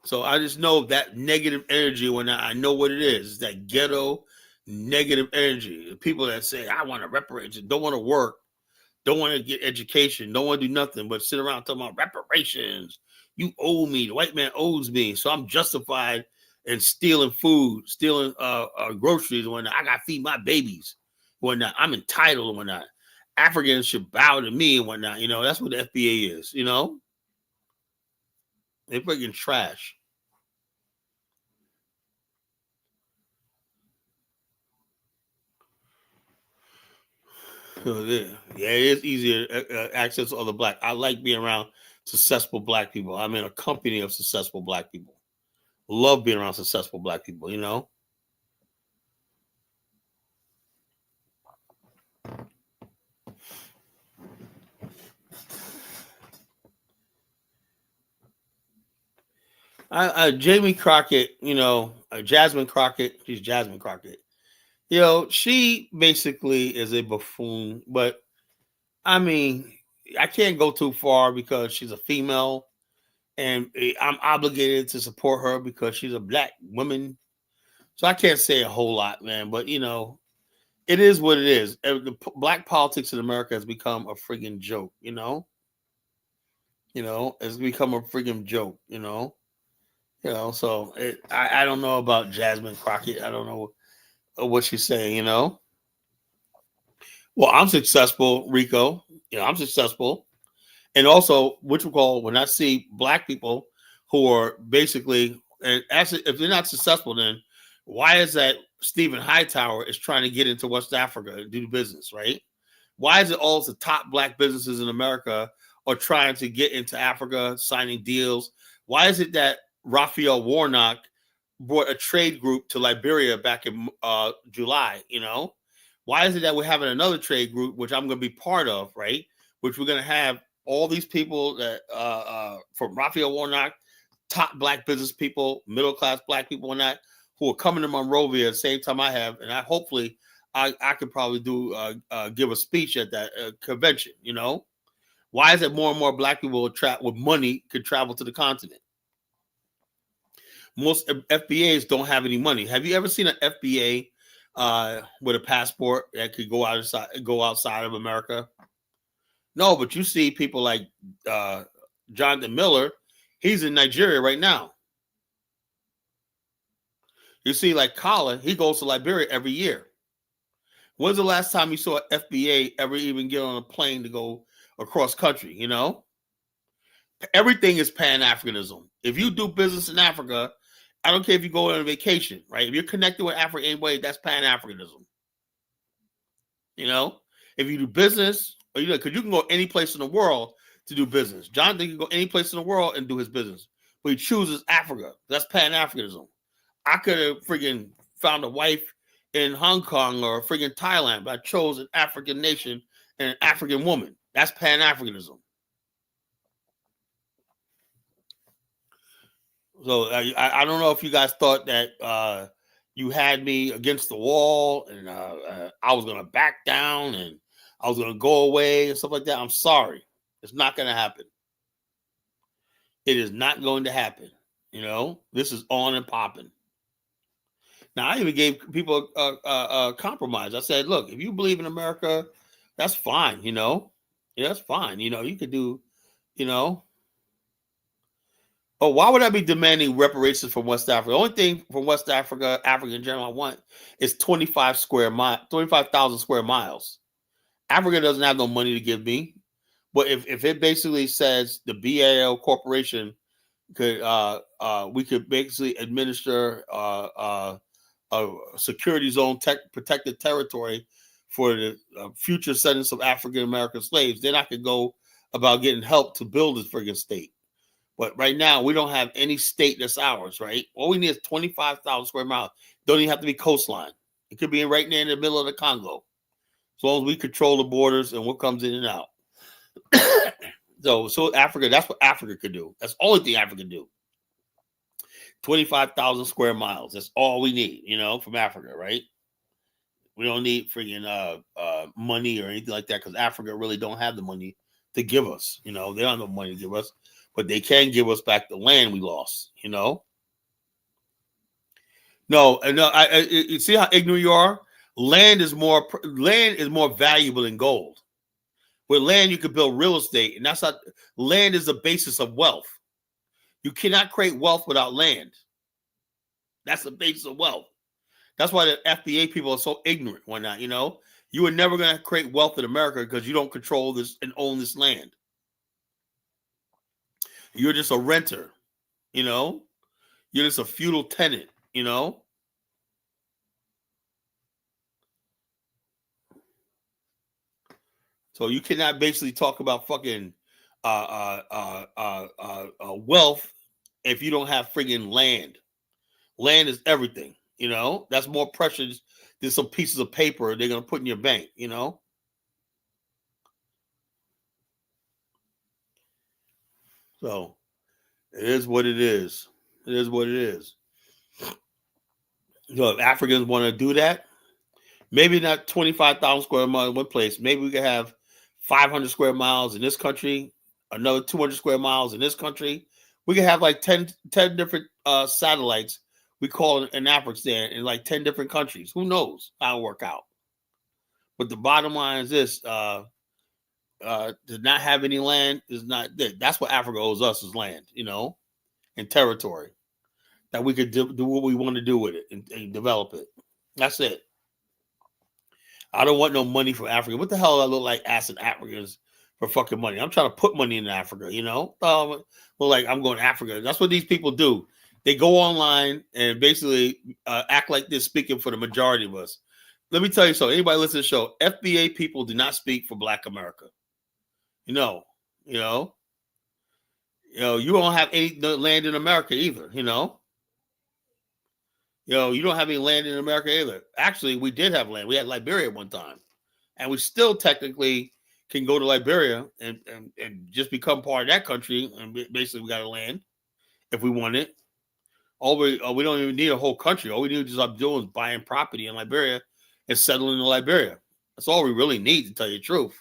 So I just know that negative energy when I know what it is. It's that ghetto negative energy. The people that say, I want to reparation, don't want to work, don't want to get education, don't want to do nothing but sit around talking about reparations. You owe me. The white man owes me. So I'm justified in stealing food, stealing groceries and whatnot. I got to feed my babies and whatnot. I'm entitled and whatnot. Africans should bow to me and whatnot. That's what the FBA is, They're freaking trash. Yeah, it is easier access to other black. I like being around successful black people. I'm in a company of successful black people. Love being around successful black people, Jamie Crockett, Jasmine Crockett. She's Jasmine Crockett. She basically is a buffoon, but I mean, I can't go too far because she's a female and I'm obligated to support her because she's a black woman. So I can't say a whole lot, man, but it is what it is. The black politics in America has become a friggin' joke, it's become a friggin' joke, so I don't know about Jasmine Crockett. I don't know what she's saying, Well, I'm successful, Rico. I'm successful. And also, when I see black people who are basically, and actually, if they're not successful, then why is that Stephen Hightower is trying to get into West Africa and do business, right? Why is it all the top black businesses in America are trying to get into Africa, signing deals? Why is it that Raphael Warnock brought a trade group to Liberia back in July, Why is it that we're having another trade group, which I'm going to be part of, right? Which we're going to have all these people that from Raphael Warnock, top black business people, middle class black people, and that who are coming to Monrovia at the same time I have, and I could probably give a speech at that convention. Why is it more and more black people with money could travel to the continent? Most FBAs don't have any money. Have you ever seen an FBA with a passport that could go outside of America? No, but you see people like Jonathan Miller. He's in Nigeria right now. You see, like Colin, he goes to Liberia every year. When's the last time you saw an FBA ever even get on a plane to go across country? Everything is Pan-Africanism. If you do business in Africa, I don't care if you go on a vacation, right? If you're connected with Africa anyway, that's Pan-Africanism. If you do business, because you can go any place in the world to do business. Jonathan can go any place in the world and do his business, but he chooses Africa. That's Pan-Africanism. I could have freaking found a wife in Hong Kong or friggin' Thailand, but I chose an African nation and an African woman. That's Pan-Africanism. So I don't know if you guys thought that you had me against the wall and I was going to back down and I was going to go away and stuff like that. I'm sorry. It's not going to happen. It is not going to happen. This is on and popping. Now, I even gave people a compromise. I said, look, if you believe in America, that's fine, Yeah, that's fine. You could do, Oh, why would I be demanding reparations from West Africa? The only thing from West Africa, Africa in general, I want is 25,000 square miles. Africa doesn't have no money to give me. But if it basically says the BAL Corporation could we could basically administer a security zone protected territory for the future descendants of African American slaves, then I could go about getting help to build this friggin' state. But right now, we don't have any state that's ours, right? All we need is 25,000 square miles. Don't even have to be coastline. It could be right there in the middle of the Congo. As long as we control the borders and what comes in and out. So Africa, that's what Africa could do. That's the only thing Africa can do. 25,000 square miles. That's all we need, from Africa, right? We don't need freaking money or anything like that because Africa really don't have the money to give us. They don't have no money to give us. But they can give us back the land we lost, No, you see how ignorant you are? Land is more valuable than gold. With land, you can build real estate, and that's how land is the basis of wealth. You cannot create wealth without land. That's the basis of wealth. That's why the FBA people are so ignorant. Why not? You are never going to create wealth in America because you don't control this and own this land. You're just a renter, You're just a feudal tenant, So you cannot basically talk about fucking wealth if you don't have friggin' land. Land is everything, That's more precious than some pieces of paper they're gonna put in your bank, So it is what it is. It is what it is. If Africans want to do that, maybe not 25,000 square miles in one place. Maybe we could have 500 square miles in this country, another 200 square miles in this country. We could have like 10 different satellites. We call it an African in like 10 different countries. Who knows how it'll work out? But the bottom line is this: to not have any land is not. That's what Africa owes us is land, and territory that we could do what we want to do with it and develop it. That's it. I don't want no money from Africa. What the hell do I look like asking Africans for fucking money? I'm trying to put money in Africa, Well, like I'm going to Africa. That's what these people do. They go online and basically act like they're speaking for the majority of us. Let me tell you something. Anybody listen to the show, FBA people do not speak for Black America. You don't have any land in America either, you don't have any land in America either. Actually, we did have land. We had Liberia at one time. And we still technically can go to Liberia and just become part of that country. And basically, we got a land if we want it. We don't even need a whole country. All we need to stop doing is buying property in Liberia and settling in Liberia. That's all we really need, to tell you the truth.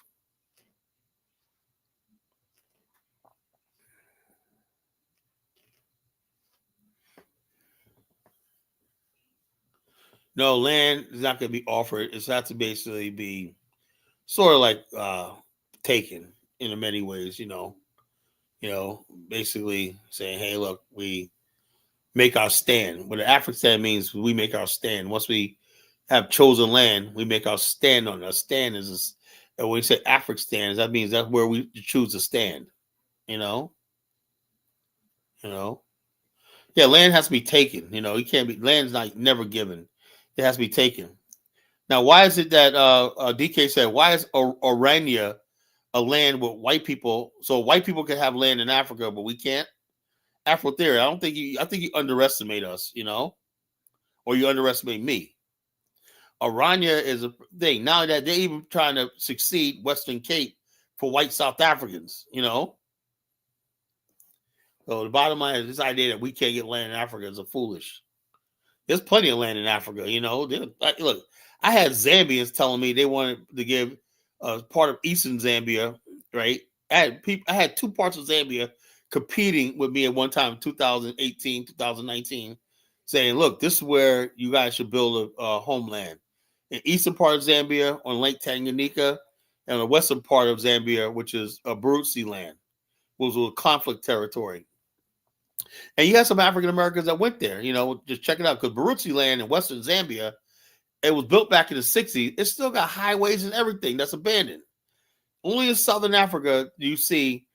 No, land is not going to be offered. It's has to basically be sort of like taken in many ways, basically saying, hey, look, we make our stand. What an African stand means, we make our stand. Once we have chosen land, we make our stand on it. Our stand is, when we say African stands, that means that's where we choose to stand, Yeah, land has to be taken, you can't be, land's not never given. It has to be taken. Now, why is it that DK said, why is Orania a land with white people? So white people can have land in Africa, but we can't? Afro theory, I think you underestimate us, or you underestimate me. Orania is a thing. Now that they're even trying to succeed Western Cape for white South Africans, you know. So the bottom line is this idea that we can't get land in Africa is a foolish. There's plenty of land in Africa, you know. Look, I had Zambians telling me they wanted to give part of Eastern Zambia, right? I had two parts of Zambia competing with me at one time, 2018, 2019, saying, look, this is where you guys should build a homeland. In eastern part of Zambia on Lake Tanganyika, and the western part of Zambia, which is a Barutsi land, was a conflict territory. And you had some African Americans that went there, you know, just check it out, because Barutsi land in western Zambia, it was built back in the 60s. It still got highways and everything that's abandoned. Only in southern Africa do you see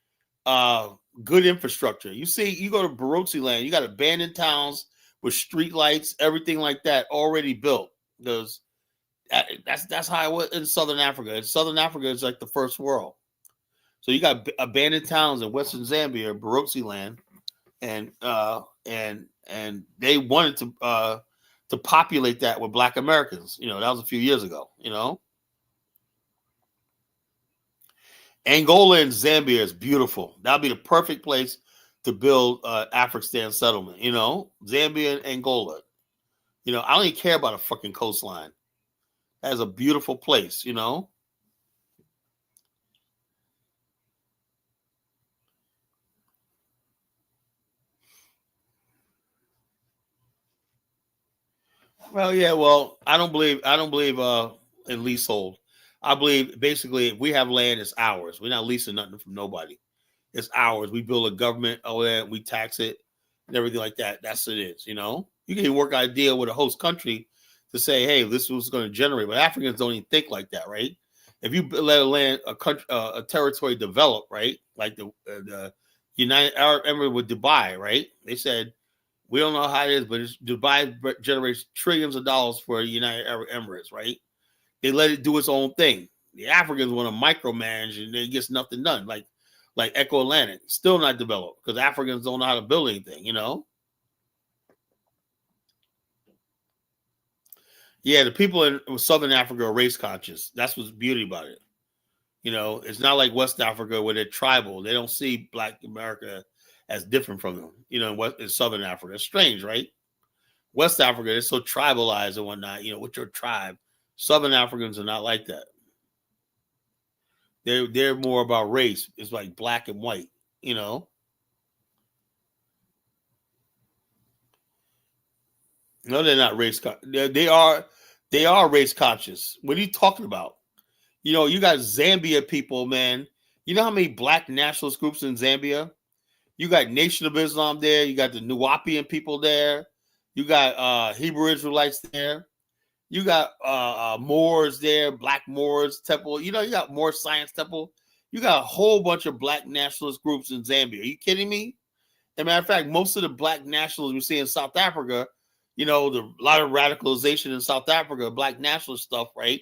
good infrastructure. You go to Barotse land, you got abandoned towns with street lights, everything like that already built. Because that's how it was in southern Africa. In southern Africa, it's like the first world. So you got abandoned towns in western Zambia, Barotse land, and they wanted to populate that with Black Americans. You know, that was a few years ago. You know. Angola and Zambia is beautiful. That'll be the perfect place to build African settlement. You know, Zambia and Angola. You know, I don't even care about a fucking coastline. That is a beautiful place. You know. Well, yeah. Well, I don't believe in leasehold. I believe basically if we have land, it's ours. We're not leasing nothing from nobody. It's ours. We build a government over there, we tax it and everything like that. That's what it is, you know. You can work out a deal with a host country to say, hey, this was going to generate, but Africans don't even think like that, right? If you let a country, a territory develop, right, like the United Arab Emirates with Dubai, right? They said we don't know how it is, but Dubai generates trillions of dollars for United Arab Emirates, right? They let it do its own thing. The Africans want to micromanage and it gets nothing done. Like Echo Atlantic, still not developed because Africans don't know how to build anything, you know? Yeah, the people in Southern Africa are race conscious. That's what's beauty about it. You know, it's not like West Africa where they're tribal. They don't see Black America as different from them, you know, in Southern Africa. It's strange, right? West Africa, they're so tribalized and whatnot, you know, with your tribe. Southern Africans are not like that. They're more about race. It's like black and white, you know. No, they're not race. They are race conscious. What are you talking about? You know, you got Zambia people, man. You know how many Black nationalist groups in Zambia? You got Nation of Islam there. You got the Nuwapian people there. You got Hebrew Israelites there. You got Moors there, Black Moors Temple. You know, you got Moor Science Temple. You got a whole bunch of Black nationalist groups in Zambia. Are you kidding me? As a matter of fact, most of the Black nationalists we see in South Africa, you know, a lot of radicalization in South Africa, Black nationalist stuff, right,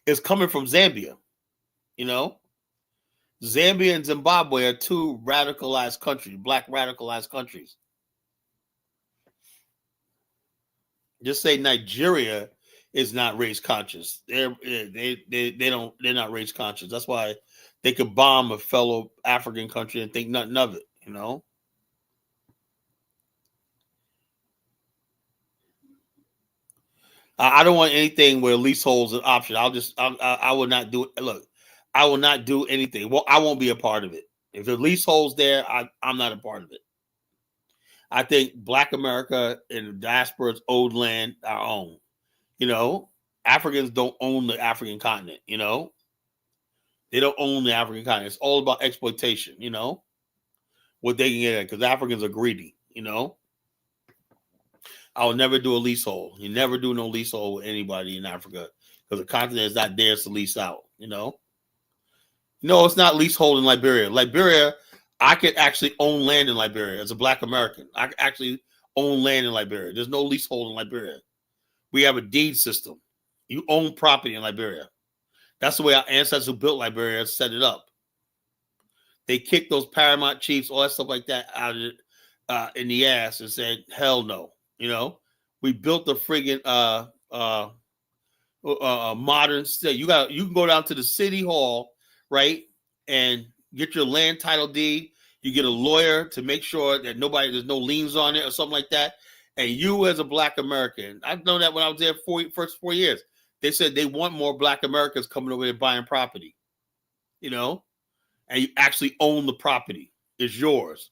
is coming from Zambia. You know, Zambia and Zimbabwe are two radicalized countries, Black radicalized countries. Just say Nigeria is not race conscious. They're not race conscious. That's why they could bomb a fellow African country and think nothing of it, you know. I don't want anything where leasehold is an option. I will not do it. Look, I will not do anything. Well, I won't be a part of it. If the leasehold's there, I'm not a part of it. I think Black America and the diaspora's owed land our own. You know, Africans don't own the African continent, you know. They don't own the African continent. It's all about exploitation, you know, what they can get at, because Africans are greedy, you know. I will never do a leasehold. You never do no leasehold with anybody in Africa because the continent is not theirs to lease out, you know. No, it's not leasehold in Liberia. Liberia, I could actually own land in Liberia as a Black American. I could actually own land in Liberia. There's no leasehold in Liberia. We have a deed system. You own property in Liberia. That's the way our ancestors who built Liberia set it up. They kicked those paramount chiefs, all that stuff like that, out of it, in the ass and said, "Hell no!" You know, we built the friggin' modern state. You can go down to the city hall, right, and get your land title deed. You get a lawyer to make sure that there's no liens on it or something like that. And you, as a Black American, I've known that when I was there first 4 years, they said they want more Black Americans coming over there buying property, you know, and you actually own the property. It's yours,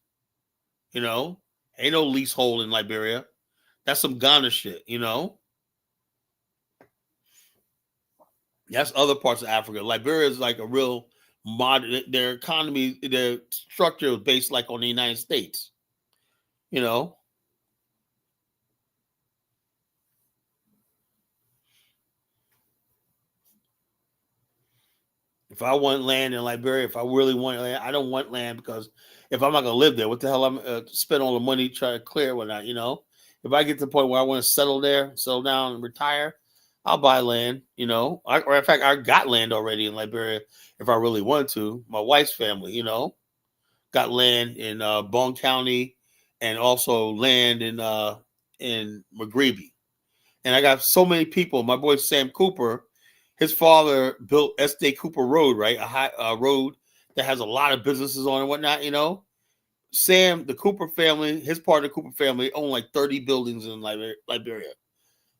you know. Ain't no leasehold in Liberia. That's some Ghana shit, you know. That's other parts of Africa. Liberia is like a real modern. Their economy, their structure is based like on the United States, you know. If I want land in Liberia, if I really want land, I don't want land because if I'm not gonna live there, what the hell I'm spend all the money trying to clear when you know? If I get to the point where I want to settle there, settle down, and retire, I'll buy land. You know, or in fact, I got land already in Liberia if I really want to. My wife's family, you know, got land in Bone County and also land in McGreevy. And I got so many people. My boy Sam Cooper. His father built S.J. Cooper Road, right? A road that has a lot of businesses on it and whatnot, you know. Sam, the Cooper family, his part of the Cooper family owned like 30 buildings in Liberia.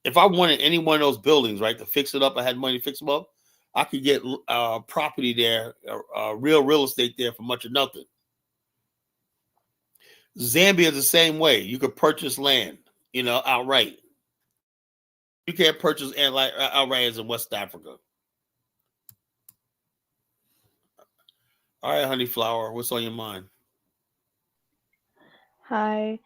If I wanted any one of those buildings, right, to fix it up, I had money to fix them up, I could get property there, real estate there for much of nothing. Zambia is the same way. You could purchase land, you know, outright. You can't purchase outright as in West Africa. All right, honey flower, what's on your mind? Hi.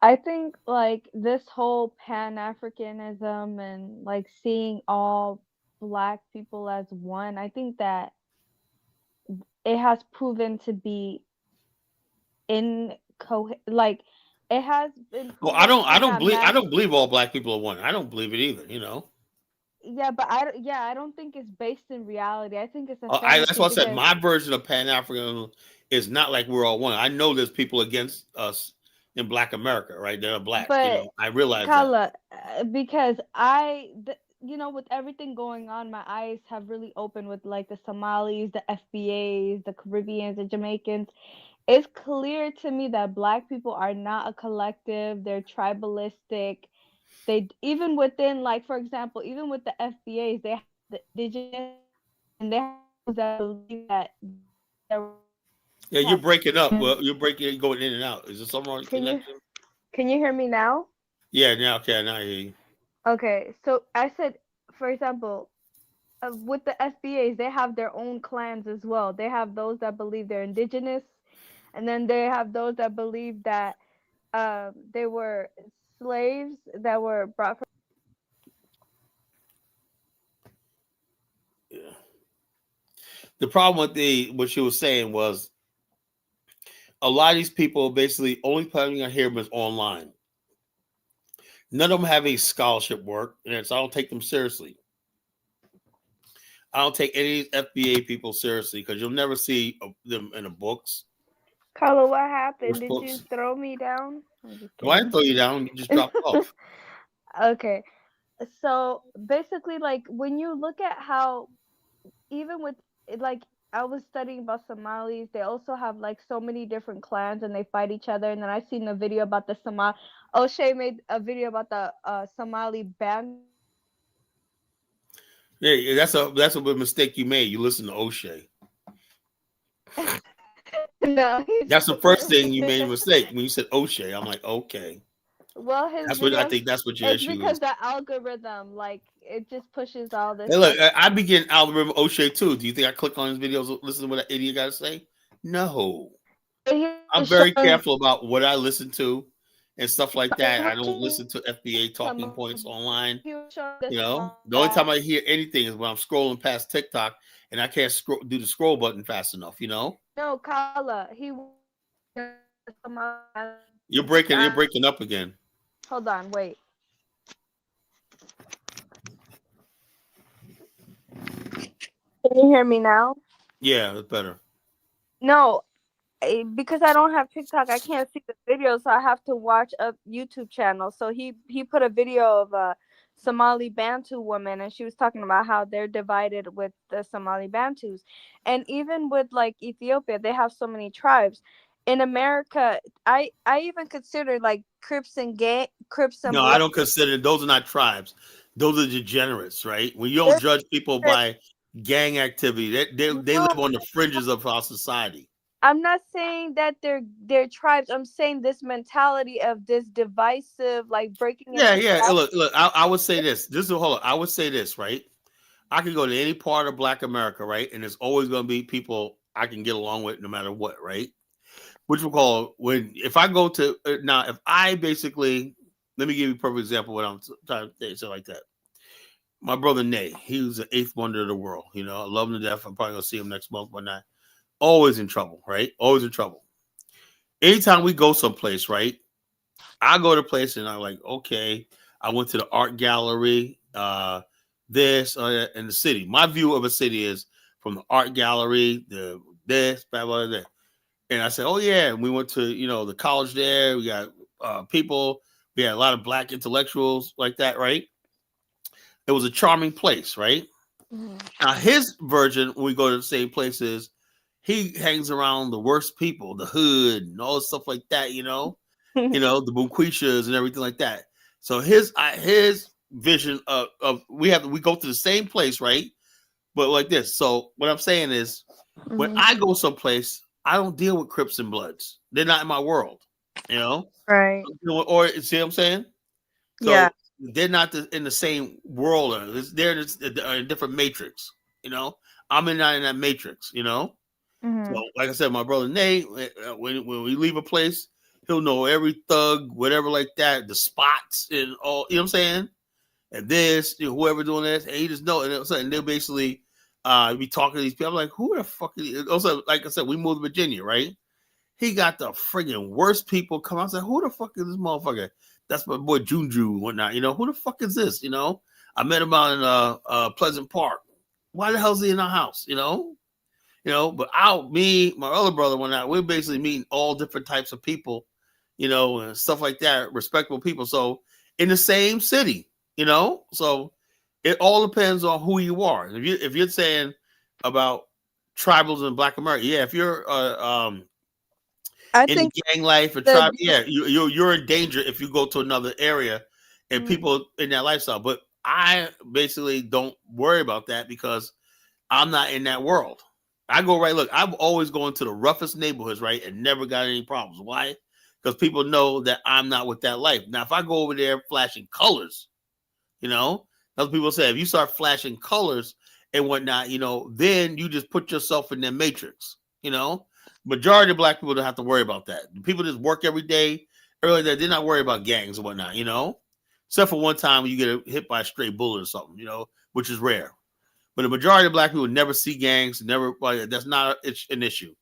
I think like this whole Pan-Africanism and like seeing all Black people as one, I think that it has proven to be like it has been Well, proven to not I match. don't believe all Black people are one. I don't believe it either, you know. Yeah, but I don't think it's based in reality. I think it's a That's fantasy what I said. because My version of Pan African is not like we're all one. I know there's people against us in Black America, right? They're Black, you but know. I realize that. Kala, because you know, with everything going on, my eyes have really opened with like the Somalis, the FBAs, the Caribbeans, the Jamaicans. It's clear to me that Black people are not a collective. They're tribalistic. They even within, like for example, even with the FBAs, they have the indigenous and they have those that believe that Yeah, you're have. breaking up. Well, you're going in and out. Is there something wrong with the Can you connection? can you hear me now? Yeah, now okay, now I hear you. Okay, so I said, for example, with the FBAs, they have their own clans as well. They have those that believe they're indigenous, and then they have those that believe that they were slaves that were brought from. Yeah. The problem with what she was saying was a lot of these people basically only putting I hear them is online. None of them have any scholarship work, and so I don't take them seriously. I don't take any of these FBA people seriously because you'll never see them in the books. Carla, what happened? Most Did you books. throw me down? I'm just No, I didn't kidding. throw you down. You just dropped off. Okay, so basically, like when you look at how even with like I was studying about Somalis, they also have like so many different clans and they fight each other. And then I seen a video about the Somali. O'Shea made a video about the Somali band. Yeah, that's a big mistake you made. You listen to O'Shea. No, he's That's the first thing you made a mistake when you said O'Shea. I'm like, okay, well, his that's what I videos. think. That's what your It's issue because is. the algorithm, like, it just pushes all this Hey, look, stuff. I be getting algorithm O'Shea too. Do you think I click on his videos, listen to what that idiot got to say? No, He I'm was very showing careful about what I listen to and stuff like that. I don't watching listen to FBA talking some. points online. He was showing the You know, Somali the only time I hear anything is when I'm scrolling past TikTok and I can't do the scroll button fast enough. You know, No, Kala. He was Somali. you're breaking up again. Hold on, wait. Can you hear me now? Yeah, that's better. No, because I don't have TikTok, I can't see the video, so I have to watch a YouTube channel. So he put a video of Somali Bantu woman, and she was talking about how they're divided with the Somali Bantus. And even with like Ethiopia, they have so many tribes. In America, I even consider like Crips and No, I Blood. don't consider those are not tribes. Those are degenerates, right? When you don't judge people by gang activity, they No, live on the fringes of our society. I'm not saying that they're tribes. I'm saying this mentality of this divisive, like breaking Yeah, into yeah. tribes. Look. I would say this. This is hold on. I would say this, right? I can go to any part of Black America, right? And there's always going to be people I can get along with, no matter what, right? Which we call when if I go to now, if I basically let me give you a perfect example. What I'm trying to say like that. My brother Nay, he was the eighth wonder of the world. You know, I love him to death. I'm probably gonna see him next month, but not always in trouble, right? Always in trouble. Anytime we go someplace, right? I go to a place and I'm like, okay, I went to the art gallery, this in the city. My view of a city is from the art gallery, the this, blah, blah, blah. And I said, oh yeah, and we went to the college there. We got people. We had a lot of Black intellectuals like that, right? It was a charming place, right? Mhm. Now his version, when we go to the same places, he hangs around the worst people, the hood, and all stuff like that. The Bunquishas and everything like that. So his vision of we go to the same place, right? But like this. So what I'm saying is, when Mhm. I go someplace, I don't deal with Crips and Bloods. They're not in my world, you know. Right. Or see what I'm saying? Yeah. So they're not in the same world. They're in a different matrix. You know, I'm not in that matrix. So Mhm. like I said, my brother Nate, when we leave a place, he'll know every thug, whatever like that, the spots and all. You know what I'm saying? And this, whoever doing this, and he just know. And they'll basically be talking to these people. I'm like, who the fuck is he? Also, like I said, we moved to Virginia, right? He got the friggin' worst people come out. I said, who the fuck is this motherfucker? That's my boy Junju and whatnot. Who the fuck is this? I met him out in Pleasant Park. Why the hell is he in our house? But my other brother went out. We're basically meeting all different types of people, and stuff like that, respectable people. So in the same city, so it all depends on who you are. If you're saying about tribals in Black America, yeah, if you're I in the think gang life or the tribe, yeah, you're in danger if you go to another area and Mhm. people in that lifestyle. But I basically don't worry about that because I'm not in that world. I go right. Look, I've always gone to the roughest neighborhoods, right, and never got any problems. Why? Because people know that I'm not with that life. Now, if I go over there flashing colors, those people say if you start flashing colors and whatnot, then you just put yourself in their matrix. Majority of Black people don't have to worry about that. People just work every day. Earlier, they're not worried about gangs and whatnot. Except for one time when you get hit by a stray bullet or something. Which is rare. But the majority of Black people never see gangs. Never. That's not an issue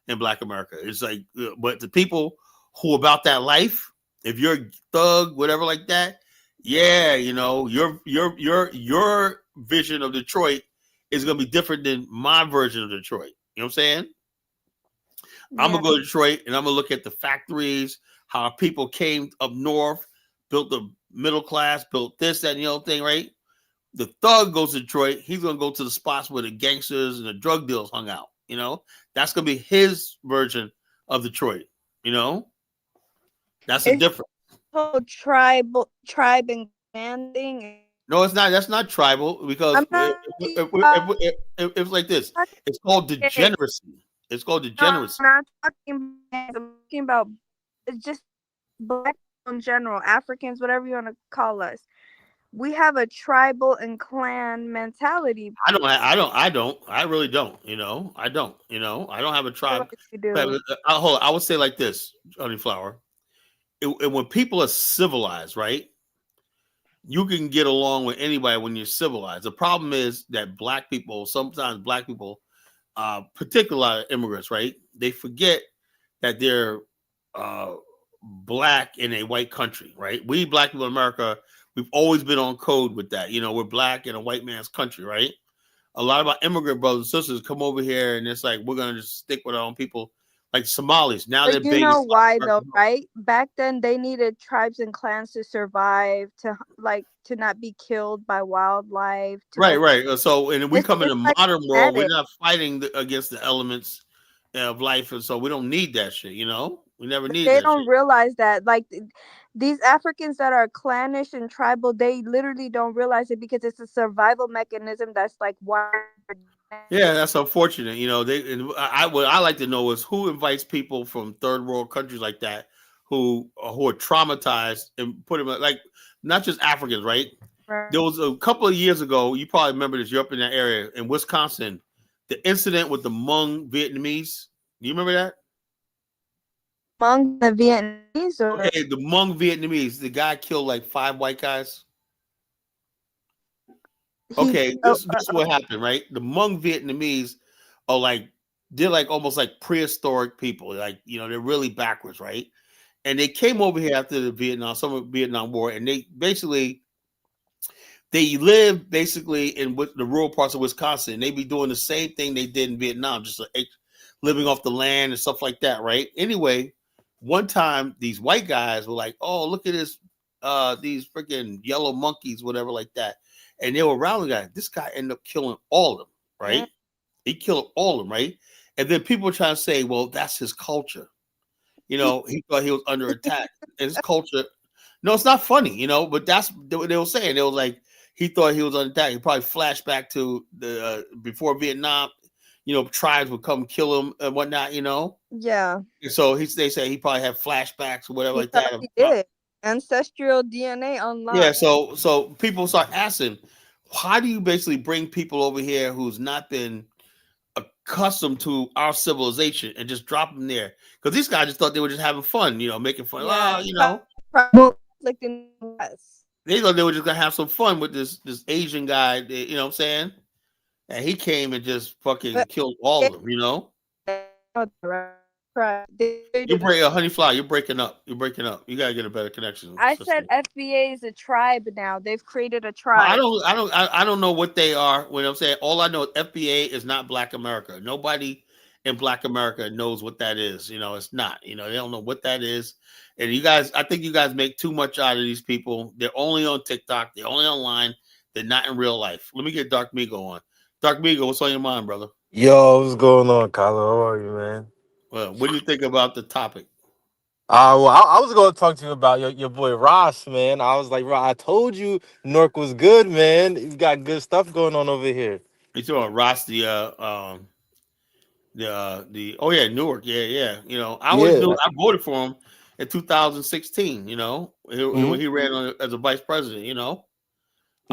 in Black America. It's like, but the people who about that life, if you're a thug, whatever like that, yeah, your vision of Detroit is gonna be different than my version of Detroit. You know what I'm saying? I'm Yeah. gonna go to Detroit and I'm gonna look at the factories, how people came up north, built the middle class, built this, that, and the other thing, right? The thug goes to Detroit, he's gonna go to the spots where the gangsters and the drug dealers hung out. That's gonna be his version of Detroit. You know, that's a It's difference. whole tribe and clan thing. No, it's not. That's not tribal because I'm not it's like this. talking It's called gangs. degeneracy. It's called No, I'm degeneracy. not talking gangs. I'm talking about it's just Black in general, Africans, whatever you want to call us. We have a tribal and clan mentality. I really don't. I don't. I don't have a I feel tribe. like you do. Hold on. I would say like this, Honey Flower. When people are civilized, right? You can get along with anybody when you're civilized. The problem is that sometimes black people, particular immigrants, right? They forget that they're uh, black in a white country, right? We black people in America, we've always been on code with that. We're black in a white man's country, right? A lot of our immigrant brothers and sisters come over here and it's like we're gonna just stick with our own people like Somalis. Now they're But you big in know South why America. though, right? Back then they needed tribes and clans to survive, to not be killed by wildlife, to Right, right. So, and we come in it's the like modern world, we're genetic. not fighting against the elements of life, and so we don't need that shit. You know, we never But need they that don't shit. realize that, like, these Africans that are clannish and tribal, they literally don't realize it because it's a survival mechanism that's like wired. Yeah, that's unfortunate. You know, they. And what I like to know is who invites people from third world countries like that who are traumatized and put them like not just Africans, right? There was a couple of years ago. You probably remember this. You're up in that area in Wisconsin. The incident with the Hmong Vietnamese. Do you remember that? Among the Vietnamese, or Okay, the Hmong Vietnamese. The guy killed like 5 white guys. he Okay, this is what happened, right? The Hmong Vietnamese are like they're like almost like prehistoric people, like they're really backwards, right? And they came over here after the Vietnam War, and they live basically in the rural parts of Wisconsin. They be doing the same thing they did in Vietnam, just like living off the land and stuff like that, right? Anyway, one time these white guys were like, "Oh, look at this, these freaking yellow monkeys, whatever, like that," and they were around the guy. This guy ended up killing all of them, right? He killed all of them, right? And then people were trying to say, "Well, that's his culture." He thought he was under attack. And his culture. No, it's not funny, but that's what they were saying. They was like, he thought he was under attack. He probably flashed back to the before Vietnam, tribes would come kill him and whatnot. yeah, And so they say he probably had flashbacks or whatever he like that. probably did. Ancestral DNA Yeah, online. so people start asking, how do you basically bring people over here who's not been accustomed to our civilization and just drop them there? Because these guys just thought they were just having fun, making fun. Yeah, Oh, conflict in the West. they thought they were just gonna have some fun with this Asian guy. You know what I'm saying? And he came and just fucking But killed all of them. You break a honey flower. You're breaking up. You're breaking up. You gotta get a better connection, I sister. said FBA is a tribe now. They've created a I tribe. don't know what they are. When I'm saying all I know is FBA is not Black America. Nobody in Black America knows what that is. It's not. They don't know what that is. And you guys, I think you guys make too much out of these people. They're only on TikTok. They're only online. They're not in real life. Let me get Dark Migo on. Dark Migo, what's on your mind, brother? Yo, what's going on, Kylo? How are you, man? Well, what do you think about the topic? Well, I was going to talk to you about your boy Ross, man. I was like, Ross, I told you Newark was good, man. He's got good stuff going on over here. You talking about Ross, oh yeah, Newark, yeah. I always knew Yeah. I voted for him in 2016. When Mm-hmm. he ran as a vice president. I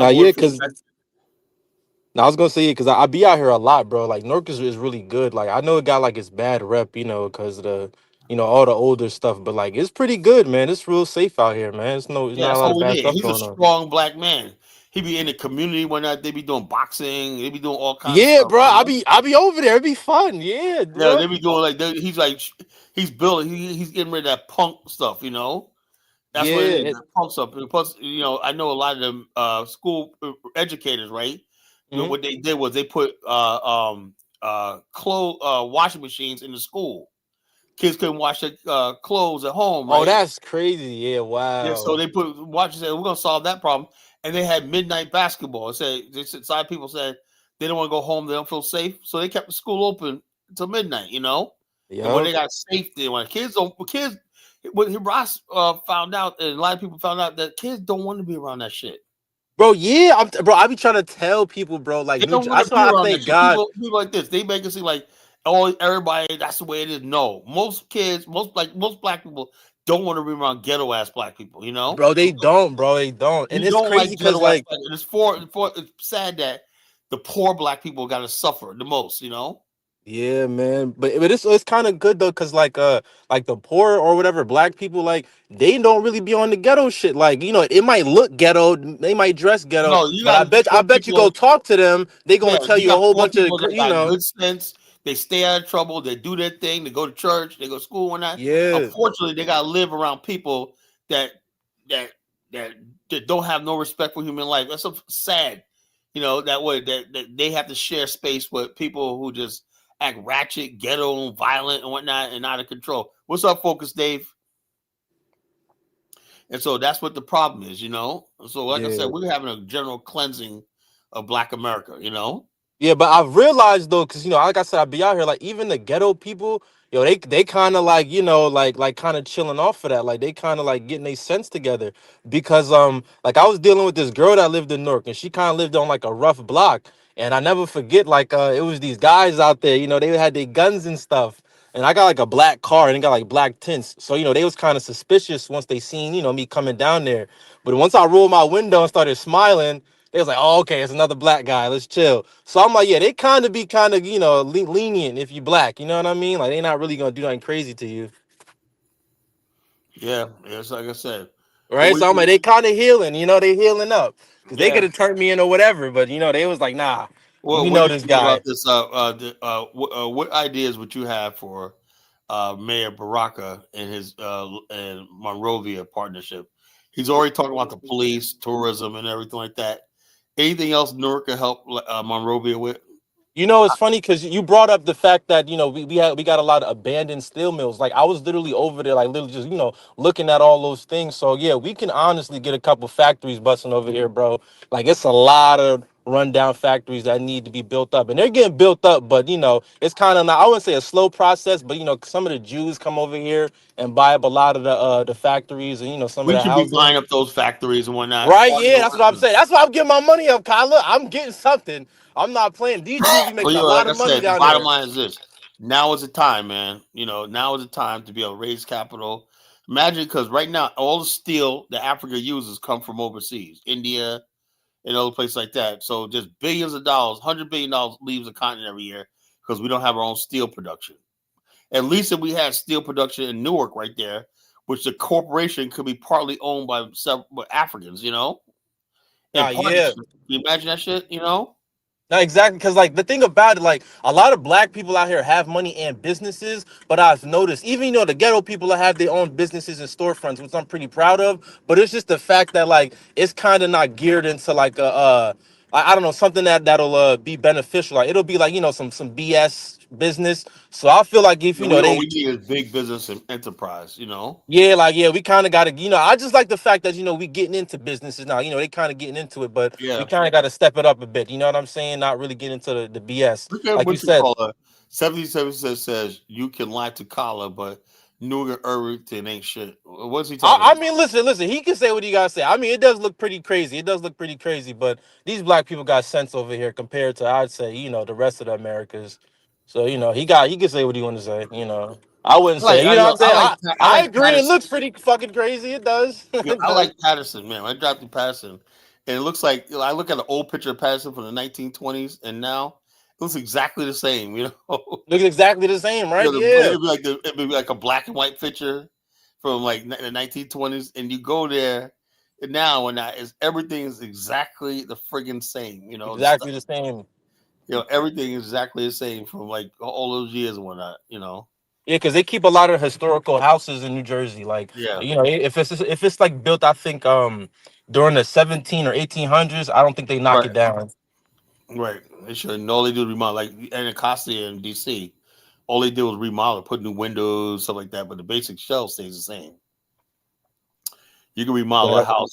Now, yeah, voted for because I was going to say, because I be out here a lot, bro. Like, Newark is really good. Like, I know it got, like, its bad rep, because of the, all the older stuff. But, like, it's pretty good, man. It's real safe out here, man. It's Yeah, not a that's lot all of we bad need. stuff He's a going on. strong Black man. He be in the community when they be doing boxing. They be doing all kinds of Yeah, stuff. bro. I be over there. It'd be fun. Yeah, Yeah, bro. they be doing he's building. He's getting rid of that punk stuff. That's what it is. Yeah. That punk stuff. And plus, I know a lot of them school educators, right? Mhm. What they did was they put washing machines in the school. Kids couldn't wash their clothes at home, Oh, right? that's crazy. Yeah, Yeah, so wow. they put watch and said we're gonna solve that problem, and they had midnight basketball. Side people said they don't want to go home, they don't feel safe, so they kept the school open until midnight. And when Yup. they got safety, when kids, when Ross found out, and a lot of people found out that kids don't want to be around that shit. Bro, yeah, bro, I be trying to tell people, bro, like They don't want to that's be why I around that thank shit. God. People like this, they make it seem like everybody that's the way it is. No, most kids, most Black people don't want to be around ghetto ass Black people. Bro, they don't, bro, they don't. And We it's don't like crazy because ghetto ass like, Black. And it's sad that the poor Black people got to suffer the most. yeah, man. But it's kind of good though, because like the poor or whatever Black people, like they don't really be on the ghetto shit. Like, it might look ghetto, they might dress ghetto, No, you but got I poor bet you go people. talk to them, they gonna Yeah, tell you you a got whole poor bunch of people that got good sense. They stay out of trouble. They do their thing. They go to church. They go to school and that. Yeah. Unfortunately, they got to live around people that that that don't have no respect for human life. That's so sad. That way that they have to share space with people who just act ratchet, ghetto, and violent, and whatnot, and out of control. What's up, Focus Dave? And so that's what the problem is, So, like I said, Yeah. we're having a general cleansing of Black America, Yeah, but I've realized though, because like I said, I be out here, like even the ghetto people, they kind of like, like kind of chilling off of that. Like they kind of like getting their sense together. Because like I was dealing with this girl that lived in Newark, and she kind of lived on like a rough block. And I never forget, like it was these guys out there, they had their guns and stuff. And I got like a black car and it got like black tints. So, they was kind of suspicious once they seen, me coming down there. But once I rolled my window and started smiling, they was like, oh, okay, it's another black guy. Let's chill. So I'm like, yeah, they kind of be kind of, lenient if you black. You know what I mean? Like, they not really going to do nothing crazy to you. Yeah, it's like I said. But Right? So I'm like, they kind of healing. They healing up. Because they yeah. could have turned me in or whatever. But, they was like, nah, Well, we what know do you this think guy. about this? What ideas would you have for Mayor Baraka and his and Monrovia partnership? He's already talking about the police, tourism, and everything like that. Anything else Newark can help Monrovia with? It's funny because you brought up the fact that we got a lot of abandoned steel mills. Like I was literally over there, like literally just looking at all those things. So yeah, we can honestly get a couple factories busting over here, bro. Like it's a lot of rundown factories that need to be built up, and they're getting built up. But it's kind of not. I wouldn't say a slow process, but some of the Jews come over here and buy up a lot of the factories and some of We the should be housing. buying up those factories and whatnot. Right? Party Yeah, that's what I'm on. saying. That's why I'm getting my money up, Kyla. I'm getting something. I'm not playing. These Jews be Well, making a like lot I of money said, the down bottom there. line is this: now is the time, man. Now is the time to be able to raise capital. Imagine, because right now all the steel that Africa uses come from overseas, India and other places like that. So just billions of dollars, $100 billion leaves the continent every year because we don't have our own steel production. At least if we had steel production in Newark right there, which the corporation could be partly owned by several Africans, in Nah, yeah. partnership. Can you imagine that shit, No, exactly. Because, like, the thing about it, like, a lot of black people out here have money and businesses. But I've noticed, even, the ghetto people that have their own businesses and storefronts, which I'm pretty proud of. But it's just the fact that, like, it's kind of not geared into, like, I don't know, something that'll be beneficial. Like, it'll be, like, some BS business. So I feel like if, What they. we need is big business and enterprise. Yeah, like we kind of got to, I just like the fact that we getting into businesses now. They kind of getting into it, but we Yeah. kind of got to step it up a bit. You know what I'm saying? Not really get into the BS, Look at like you what you said. call a 77 says you can lie to Kala, but Newark Irvington ain't shit. What's he talking I about? mean, listen. He can say what he gotta say. I mean, it does look pretty crazy. It does look pretty crazy, but these black people got sense over here compared to, I'd say, the rest of the Americas. So he can say what he want to say. I wouldn't say. You know what I'm saying? I I like agree. It Patterson. looks pretty fucking crazy. It does. It I does. like Patterson, man. I dropped in Patterson, and it looks like I look at an old picture of Patterson from the 1920s, and now it looks exactly the same. Looks exactly the same, right? Yeah. It'd be like a black and white picture from like the 1920s, and you go there and now and that is everything is exactly the friggin' same. The stuff, Exactly the same. everything is exactly the same from like all those years and whatnot. Yeah, because they keep a lot of historical houses in New Jersey. Like, Yeah, if it's like built, I think during the 17 or 1800s, I don't think they knock right, it down. right. They should. And all they do is remodel, like Anacostia in DC. All they did was remodel, put new windows, stuff like that. But the basic shell stays the same. You can remodel a Yeah. house,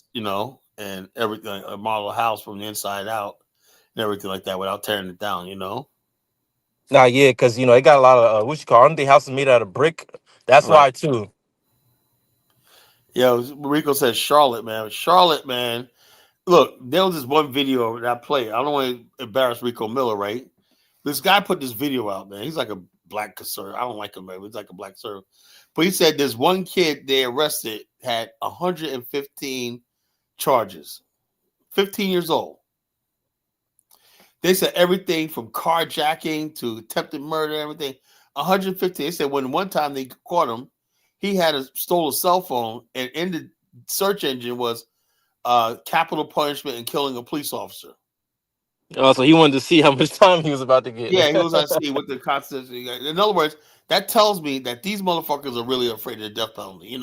and everything, model a house from the inside out and everything like that without tearing it down. Nah, yeah, because it got a lot of what you call, aren't they houses made out of brick? That's Right. why too. Yeah, Rico says Charlotte, man. Charlotte, man. Look, there was this one video that I played. I don't want to embarrass Rico Miller, right? This guy put this video out, man. He's like a black conservative. I don't like him, man. He's like a black conservative. But he said this one kid they arrested had 115 charges. 15 years old. They said everything from carjacking to attempted murder, everything. 115. They said when one time they caught him, he stole a cell phone, and in the search engine was capital punishment and killing a police officer. Oh, so he wanted to see how much time he was about to get. Yeah, he was on see what the consequences. In other words, that tells me that these motherfuckers are really afraid of the death penalty.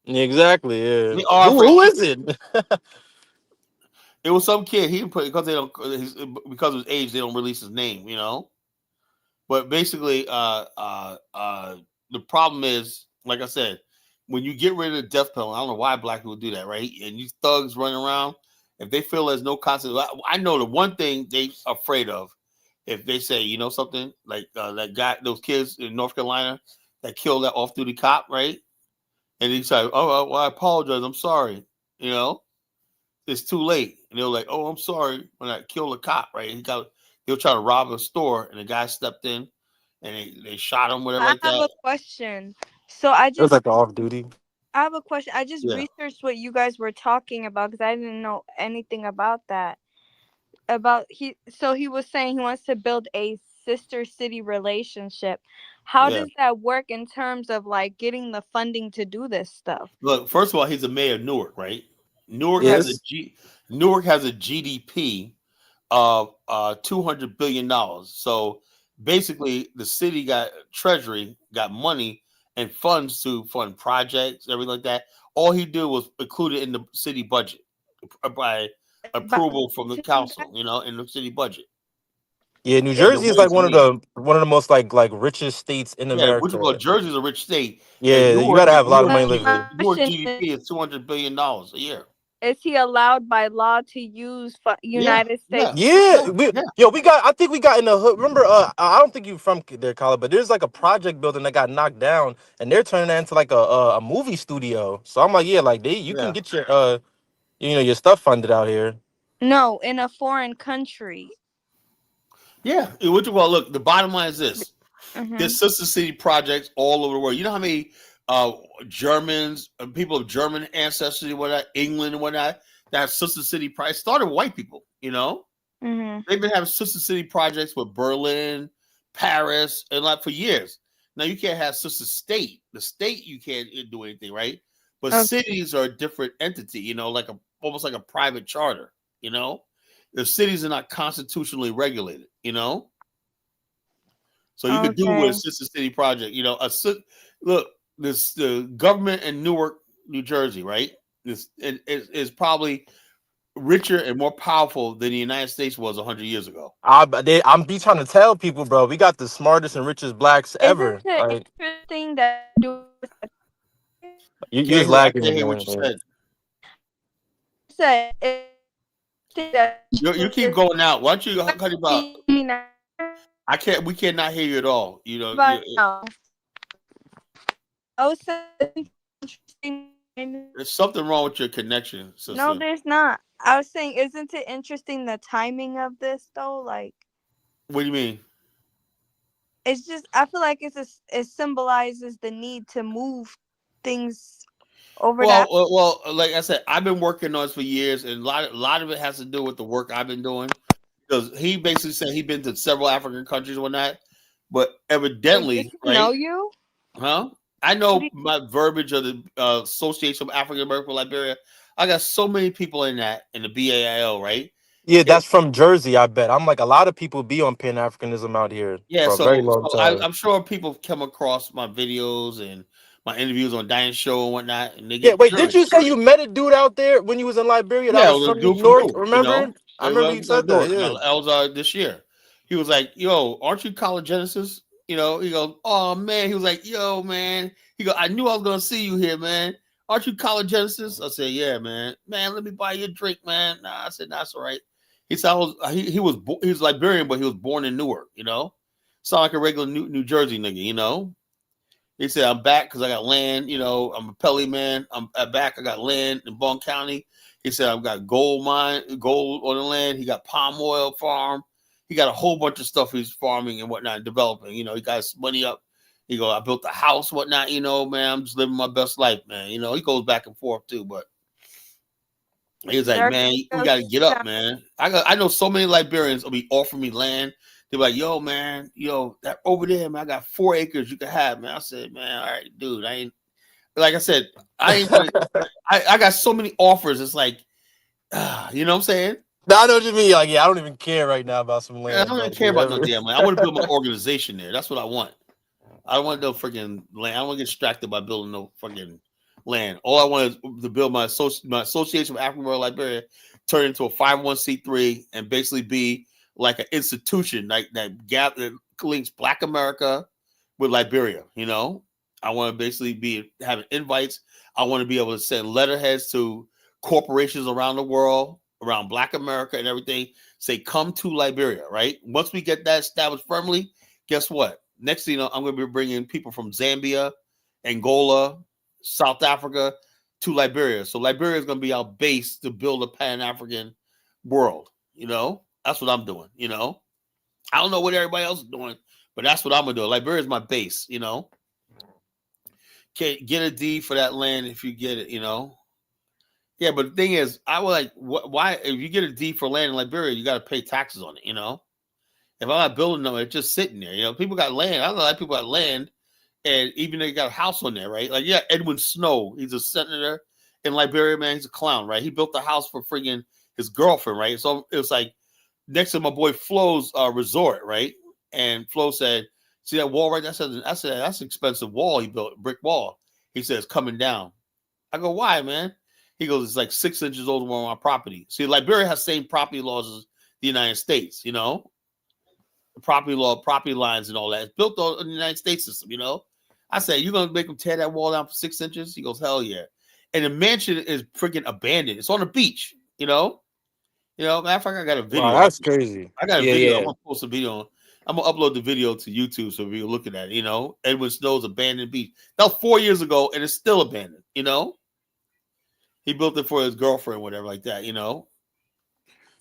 Exactly. Yeah. They are afraid. Who is it? It was some kid. He didn't put because they don't because of his age. They don't release his name. But basically, the problem is, like I said, when you get rid of the death penalty, I don't know why black people do that, right? And these thugs running around, if they feel there's no consequence, I know the one thing they afraid of, if they say, you know, something like that guy, those kids in North Carolina that killed that off-duty cop, right? And he's like, oh, well, I apologize, I'm sorry, you know, it's too late. And they're like, oh, I'm sorry when I killed a cop, right? They'll try to rob a store, and the guy stepped in, and they shot him, whatever, I like have that. a question. So It was like off duty. I have a question. I just Yeah. researched what you guys were talking about because I didn't know anything about that. So he was saying he wants to build a sister city relationship. How Yeah. does that work in terms of like getting the funding to do this stuff? Look, first of all, he's the mayor of Newark, right? Newark has Yes. Newark has a GDP of $200 billion. So basically, the city treasury got money and funds to fund projects, everything like that. All he did was include it in the city budget by approval from the council, you know, in the city budget. Yeah, New And the Jersey is like ways and means. one of the most like richest states in Yeah, which is America. called Jersey's a rich state, and Yeah, you gotta have a lot of money living here. Newark Question GDP is $200 billion a year. is he allowed by law to use Yeah, United yeah, States? Yeah, yeah. we got. I think we got in the hood. Remember, I don't think you from there, Colin, but there's like a project building that got knocked down, and they're turning that into like a movie studio. So I'm like, yeah, like you can Yeah. get your you know, your stuff funded out here. No, in a foreign country. Yeah, which well, look. The bottom line is this: Mhm. there's sister city projects all over the world. You know how many Germans, people of German ancestry, and whatnot, England and whatnot, that have sister city projects. Started with white people. You know, Mhm. they've been having sister city projects with Berlin, Paris, and like for years. Now you can't have sister state. The state you can't do anything, right? But Okay. cities are a different entity. You know, like almost like a private charter. You know, the cities are not constitutionally regulated. You know, so you could do with a Okay. sister city project. You know, look, the government in Newark, New Jersey, right? This is probably richer and more powerful than the United States was 100 years ago. I'm be trying to tell people, bro. We got the smartest and richest blacks Isn't ever. it Like interesting that do you was I lagging can't hear what you again. said. said that You keep going out. Why don't you cut about? now? I can't. We cannot hear you at all. You know, But no. I was saying interesting. there's something wrong with your connection, sister. No, there's not. I was saying, isn't it interesting the timing of this though? Like, What do you mean? it's just I feel like it symbolizes the need to move things over that. Well, like I said, I've been working on this for years, and a lot of it has to do with the work I've been doing. Because he basically said he's been to several African countries and whatnot, but evidently, Does he right? know you? Huh? I know my verbiage of the Association of African American Liberia. I got so many people in that in the BAIL, right? Yeah, that's from Jersey, I bet. I'm like a lot of people be on Pan Africanism out here Yeah, for a very long time. I'm sure people come across my videos and my interviews on Diane's show and whatnot, and they Yeah, get wait, did curious. you say you met a dude out there when you was in Liberia that Yeah, was well, from the New dude from York? Newark, you Remember? know, I remember you said that. Yeah. that was this year. He was like, "Yo, aren't you College Genesis?" You know, he goes, "Oh man," he was like, "Yo, man," he goes, "I knew I was gonna see you here, man. Aren't you College Genesis?" I said, "Yeah, man. Man, let me buy you a drink, man." Nah, I said, "Nah, that's all right." He said, he was Liberian, but he was born in Newark. You know, sound like a regular New Jersey nigga. You know. He said, "I'm back because I got land. You know, I'm a Pelly man. I'm back. I got land in Bond County." He said, "I've got gold on the land. He got palm oil farm. He got a whole bunch of stuff he's farming and whatnot, developing. You know, he got his money up. He go, I built a house, whatnot. You know, man, I'm just living my best life, man. You know, he goes back and forth too, but he's like, There man, we goes got to get up, man. I know so many Liberians will be offering me land. They're like, yo, man, that over there, man, I got 4 acres you can have, man. I said, man, all right, dude, I ain't, like I said, I ain't want to, I got so many offers. It's like, you know what I'm saying? No, I know what you mean. Like, yeah, I don't even care right now about some land, I don't bro. even care about no damn land. I want to build my organization there. That's what I want. I don't want no freaking land. I don't want to get distracted by building no freaking land. All I want is to build my association with African American Liberia, turn into a 501c3 and basically be like an institution like that links Black America with Liberia. I want to basically be having invites. I want to be able to send letterheads to corporations around the world, around Black America and everything. Say, come to Liberia, right? Once we get that established firmly, guess what? Next thing you know, I'm going to be bringing people from Zambia, Angola, South Africa to Liberia. So Liberia is going to be our base to build a Pan-African world. That's what I'm doing. I don't know what everybody else is doing, but that's what I'm going to do. Liberia is my base. Can't get a deed for that land if you get it. Yeah, but the thing is, I would like, why, if you get a deed for land in Liberia, you got to pay taxes on it. If I'm not building them, it's just sitting there. People got land. I don't know, like people got land, and even they got a house on there, right? Like, yeah, Edwin Snow, he's a senator in Liberia, man. He's a clown, right? He built a house for friggin' his girlfriend, right? So it was like next to my boy Flo's resort, right? And Flo said, "See that wall right there?" I said, "That's an expensive wall he built, brick wall." He says, "Coming down." I go, "Why, man?" He goes, "It's like 6 inches older than my property." See, Liberia has same property laws as the United States, the property law, property lines and all that. It's built on the United States system, I said, "You're going to make them tear that wall down for 6 inches?" He goes, "Hell yeah." And the mansion is freaking abandoned. It's on the beach, matter of fact, I got a video. Wow, that's crazy. I got a Yeah, video. yeah. I'm going to post a video. I'm going to upload the video to YouTube so we're looking at it, Edwin Snow's abandoned beach. That was 4 years ago, and it's still abandoned, He built it for his girlfriend, whatever, like that,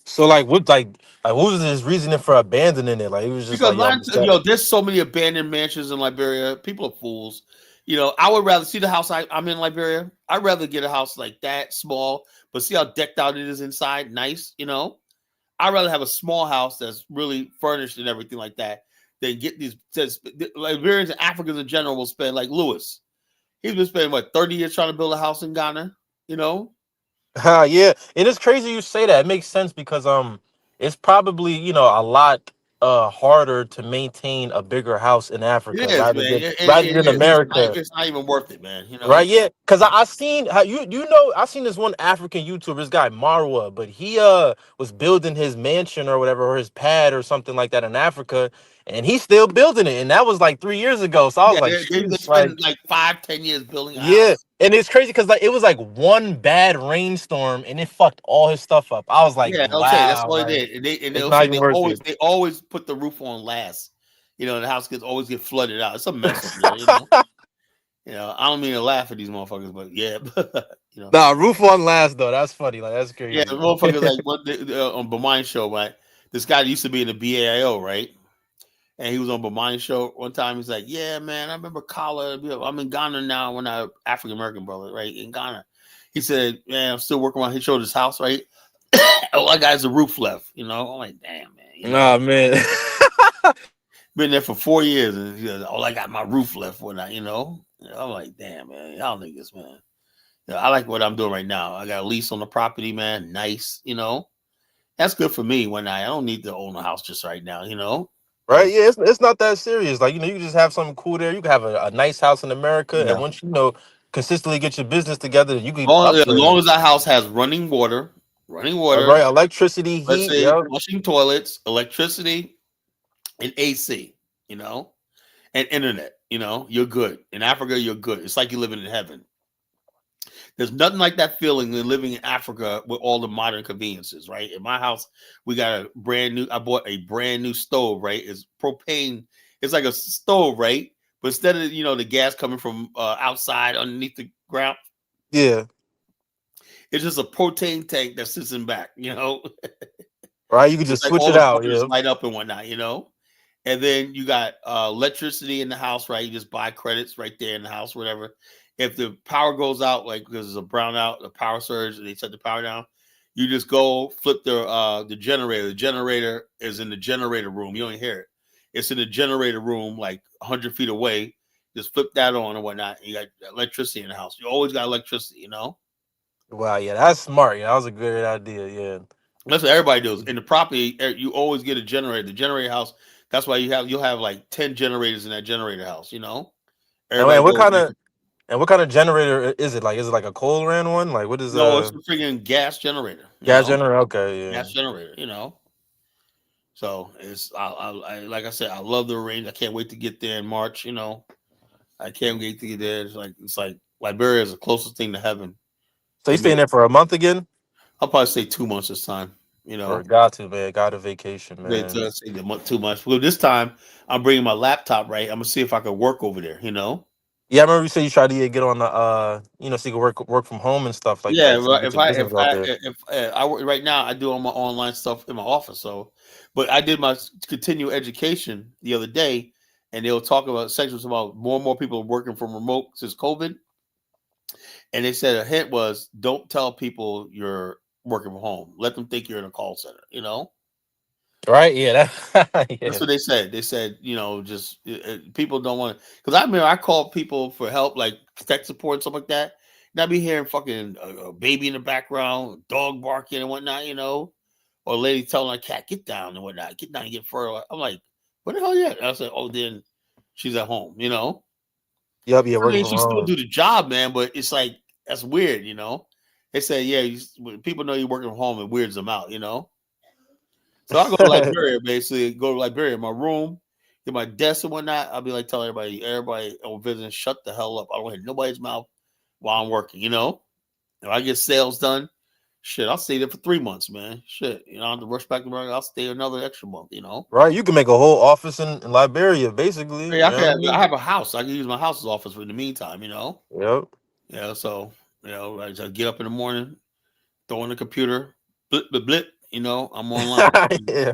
So what was his reasoning for abandoning it? Like, it was just Because like, there's so many abandoned mansions in Liberia. People are fools. I would rather see the house I'm in Liberia. I'd rather get a house like that, small, but see how decked out it is inside, nice. I'd rather have a small house that's really furnished and everything like that than get these. Liberians and Africans in general will spend, like Lewis. He's been spending 30 years trying to build a house in Ghana. yeah, and it's crazy you say that. It makes sense because it's probably a lot harder to maintain a bigger house in It Africa is, man. rather than America. It's not even worth it, man. Right, yeah, because I seen how I seen this one African YouTuber, this guy Marwa, but he was building his mansion or whatever, or his pad or something like that in Africa, and he's still building it, and that was like 3 years ago. So I was Yeah, like, they "Sheesh," like, spend like 5-10 years building a yeah, house. and it's crazy because like it was like one bad rainstorm and it fucked all his stuff up. I was like, Yeah, okay, that's wow, all they like did. And it's they'll not say even worth it. they always put the roof on last. The house always get flooded out. It's a mess up there. I don't mean to laugh at these motherfuckers, but yeah, Nah, roof on last though. That's funny. Like that's yeah, the crazy. motherfuckers like what on Bamine show, right? This guy used to be in the BAIO, right? And he was on Bamine show one time. He's like, "Yeah, man, I remember Kala. I'm in Ghana now. When I African American brother, right in Ghana." He said, "Man, I'm still working on." He showed his house, right? All I got is a roof left. I'm like, "Damn, man." Nah, man. Been there for 4 years, and he goes, "All I got my roof left when I'm like, "Damn, man, y'all niggas, man." I like what I'm doing right now. I got a lease on the property, man. Nice, That's good for me when I don't need to own a house just right now, Right? Yeah, it's not that serious. Like, you can just have something cool there. You can have a nice house in America, and Yeah. once consistently get your business together, you can As upgrade long it. as that house has running water, Right? Electricity, let's heat, say yeah. flushing toilets, electricity, and AC, and internet, you're good. In Africa, you're good. It's like you're living in heaven. There's nothing like that feeling than living in Africa with all the modern conveniences, right? In my house, we got I bought a brand new stove, right? It's propane. It's like a stove, right? But instead of, the gas coming from outside underneath the ground, Yeah. it's just a propane tank that sits in back, Right? You can It's just like switch all it the out, buttons yeah. light up and whatnot, And then you got electricity in the house, right? You just buy credits right there in the house, whatever. If the power goes out, like because there's a brownout, a power surge, and they shut the power down, you just go flip the generator. The generator is in the generator room. You don't hear it. It's in the generator room, like 100 feet away. Just flip that on and whatnot. And you got electricity in the house. You always got electricity, Wow, yeah, that's smart. Yeah, that was a great idea. Yeah. That's what everybody does. In the property, you always get a generator. The generator house. That's why you'll have like 10 generators in that generator house. Everybody And goes. what kind of generator is it? Like, is it like a coal ran one? Like, what is No, it's a freaking gas generator. gas generator? Okay, yeah. Gas generator. So it's like I said, I love the range. I can't wait to get there in March. I can't wait to get there. It's like Liberia is the closest thing to heaven So you for staying me. there for a month again? I'll probably say 2 months this time. Or got to, man. Got a vacation, They man. say the month too much. Well, this time I'm bringing my laptop. Right, I'm gonna see if I can work over there. Yeah, I remember you said you tried to get on the so you can work from home and stuff like Yeah, that. So you right. get your business out there. If I work right now, I do all my online stuff in my office. So, but I did my continuing education the other day, and they were talking about sections about more and more people working from remote since COVID. And they said a hint was don't tell people you're working from home. Let them think you're in a call center. Right? Yeah, that That's yeah. what they said. They said, just people don't want to. Because I remember I called people for help, like tech support and stuff like that. And I'd be hearing fucking a baby in the background, dog barking and whatnot, or a lady telling her cat, get down and whatnot, get down and get further. I'm like, what the hell is that? I said, oh, then she's at home. Yup, yeah, I working mean, from she still home. do the job, man, but it's like, that's weird. They say, yeah, when people know you're working from home, it weirds them out. So I go to Liberia, basically go to Liberia, my room, get my desk and whatnot. I'll be like telling everybody on visiting, shut the hell up. I don't hear nobody's mouth while I'm working. If I get sales done, shit, I'll stay there for 3 months, man. Shit, I have to rush back to work. I'll stay another extra month. Right, you can make a whole office in Liberia, basically. You Hey, I know can what I have, I mean? have a house. I can use my house's office for the meantime. Yep. Yeah, so I just get up in the morning, throw in the computer, blip, blip, blip. I'm online. Yeah.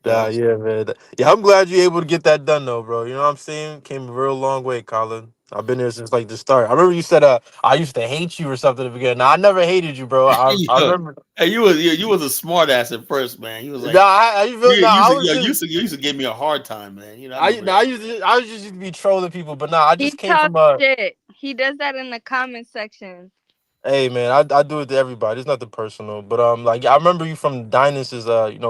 Yeah, Yeah, man. Yeah, I'm glad you're able to get that done though, bro. You know what I'm saying? Came a real long way, Colin. I've been there since like the start. I remember you said I used to hate you or something at the beginning. Nah, I never hated you, bro. I yeah. remember. Hey, you was a smart ass at first, man. You was Nah, like I feel nah, I was you just used to give me a hard time, man. I remember that. I was just used to be trolling people, but nah, I He just came talks from a shit. He does that in the comment section. hey man, I do it to everybody. It's nothing personal. But like I remember you from Dynas's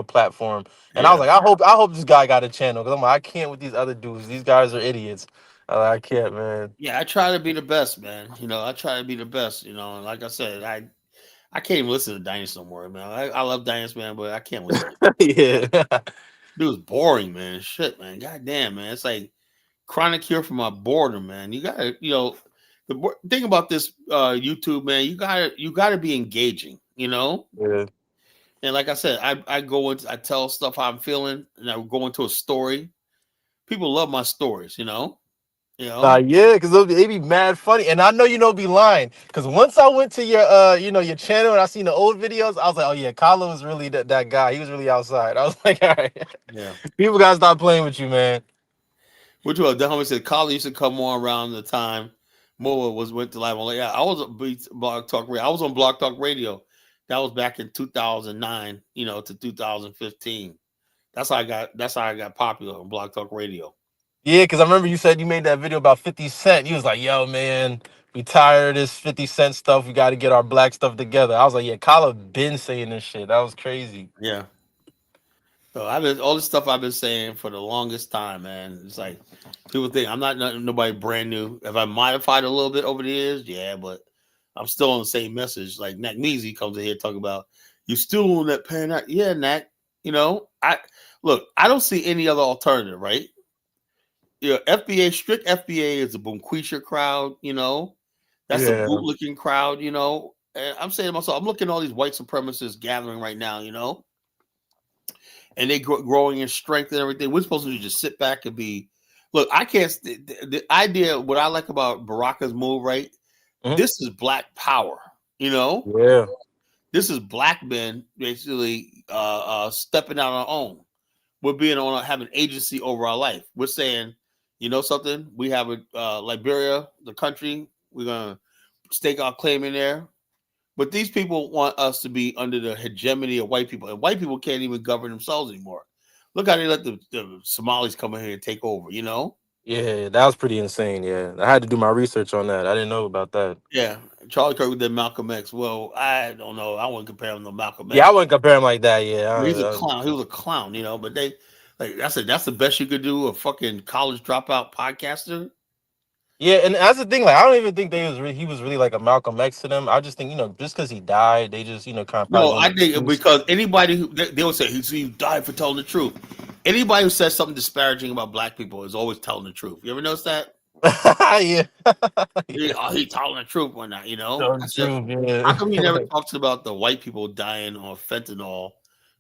platform. And I was Yeah, like, I hope this guy got a channel. Cause I'm like, I can't with these other dudes. These guys are idiots. I can't, man. yeah. I try to be the best, man. I try to be the best. And like I said, I can't even listen to Dynasty no more, man. I love Dynasty, man, but I can't listen to it. Yeah. Dude's boring, man. Shit, man. God damn, man. It's like chronic cure for my boredom, man. You gotta, the thing about this YouTube, man. You gotta be engaging. Yeah. And like I said, I tell stuff how I'm feeling, and I go into a story. People love my stories. You know. Yeah, because they be mad funny. And I know be lying. Because once I went to your your channel and I seen the old videos, I was like, oh yeah, Carlo was really that guy. He was really outside. I was like, all right. Yeah. People gotta stop playing with you, man. Which was the homie said Colin used to come on around the time Moa went to live. I'm like, yeah, I was on Blog Talk Radio. I was on Blog Talk Radio. That was back in 2009, to 2015. That's how I got popular on Blog Talk Radio. Yeah, because I remember you said you made that video about 50 Cent. You was like, yo, man, we tired of this 50 Cent stuff. We got to get our black stuff together. I was like, yeah, Kyle been saying this shit. That was crazy. Yeah. So all this stuff I've been saying for the longest time, man. It's like people think I'm not nobody brand new. Have I modified a little bit over the years? Yeah, but I'm still on the same message. Like Nat Measy comes in here talking about you still on that pan out. Yeah, Nat. I don't see any other alternative, right? FBA, strict FBA is a Bunquisha crowd, that's a Yeah. bootlicking crowd. And I'm saying to myself, I'm looking at all these white supremacists gathering right now, and they growing in strength and everything. We're supposed to just sit back and be. Look, I can't. The idea, what I like about Baraka's move, right? Mhm. This is black power. Yeah. This is black men basically stepping out on our own. We're being on having agency over our life. We're saying, something. We have a Liberia, the country. We're gonna stake our claim in there. But these people want us to be under the hegemony of white people, and white people can't even govern themselves anymore. Look how they let the Somalis come in here and take over. Yeah, that was pretty insane. Yeah. I had to do my research on that. I didn't know about that. Yeah, Charlie Kirk did Malcolm X. Well, I don't know. I wouldn't compare him to Malcolm Yeah, I X. wouldn't compare him like that. Yeah. He's a clown. He was a clown. But they like that's the best you could do. A fucking college dropout podcaster. Yeah, and that's the thing. Like, I don't even think he was really like a Malcolm X to them. I just think just because he died, they just kind of probably No, want I an think excuse. because anybody who they would say he died for telling the truth. Anybody who says something disparaging about black people is always telling the truth. You ever notice that? Yeah, He, yeah, oh, he telling the truth or not? so I said, true. how come he never Yeah, talks about the white people dying on fentanyl,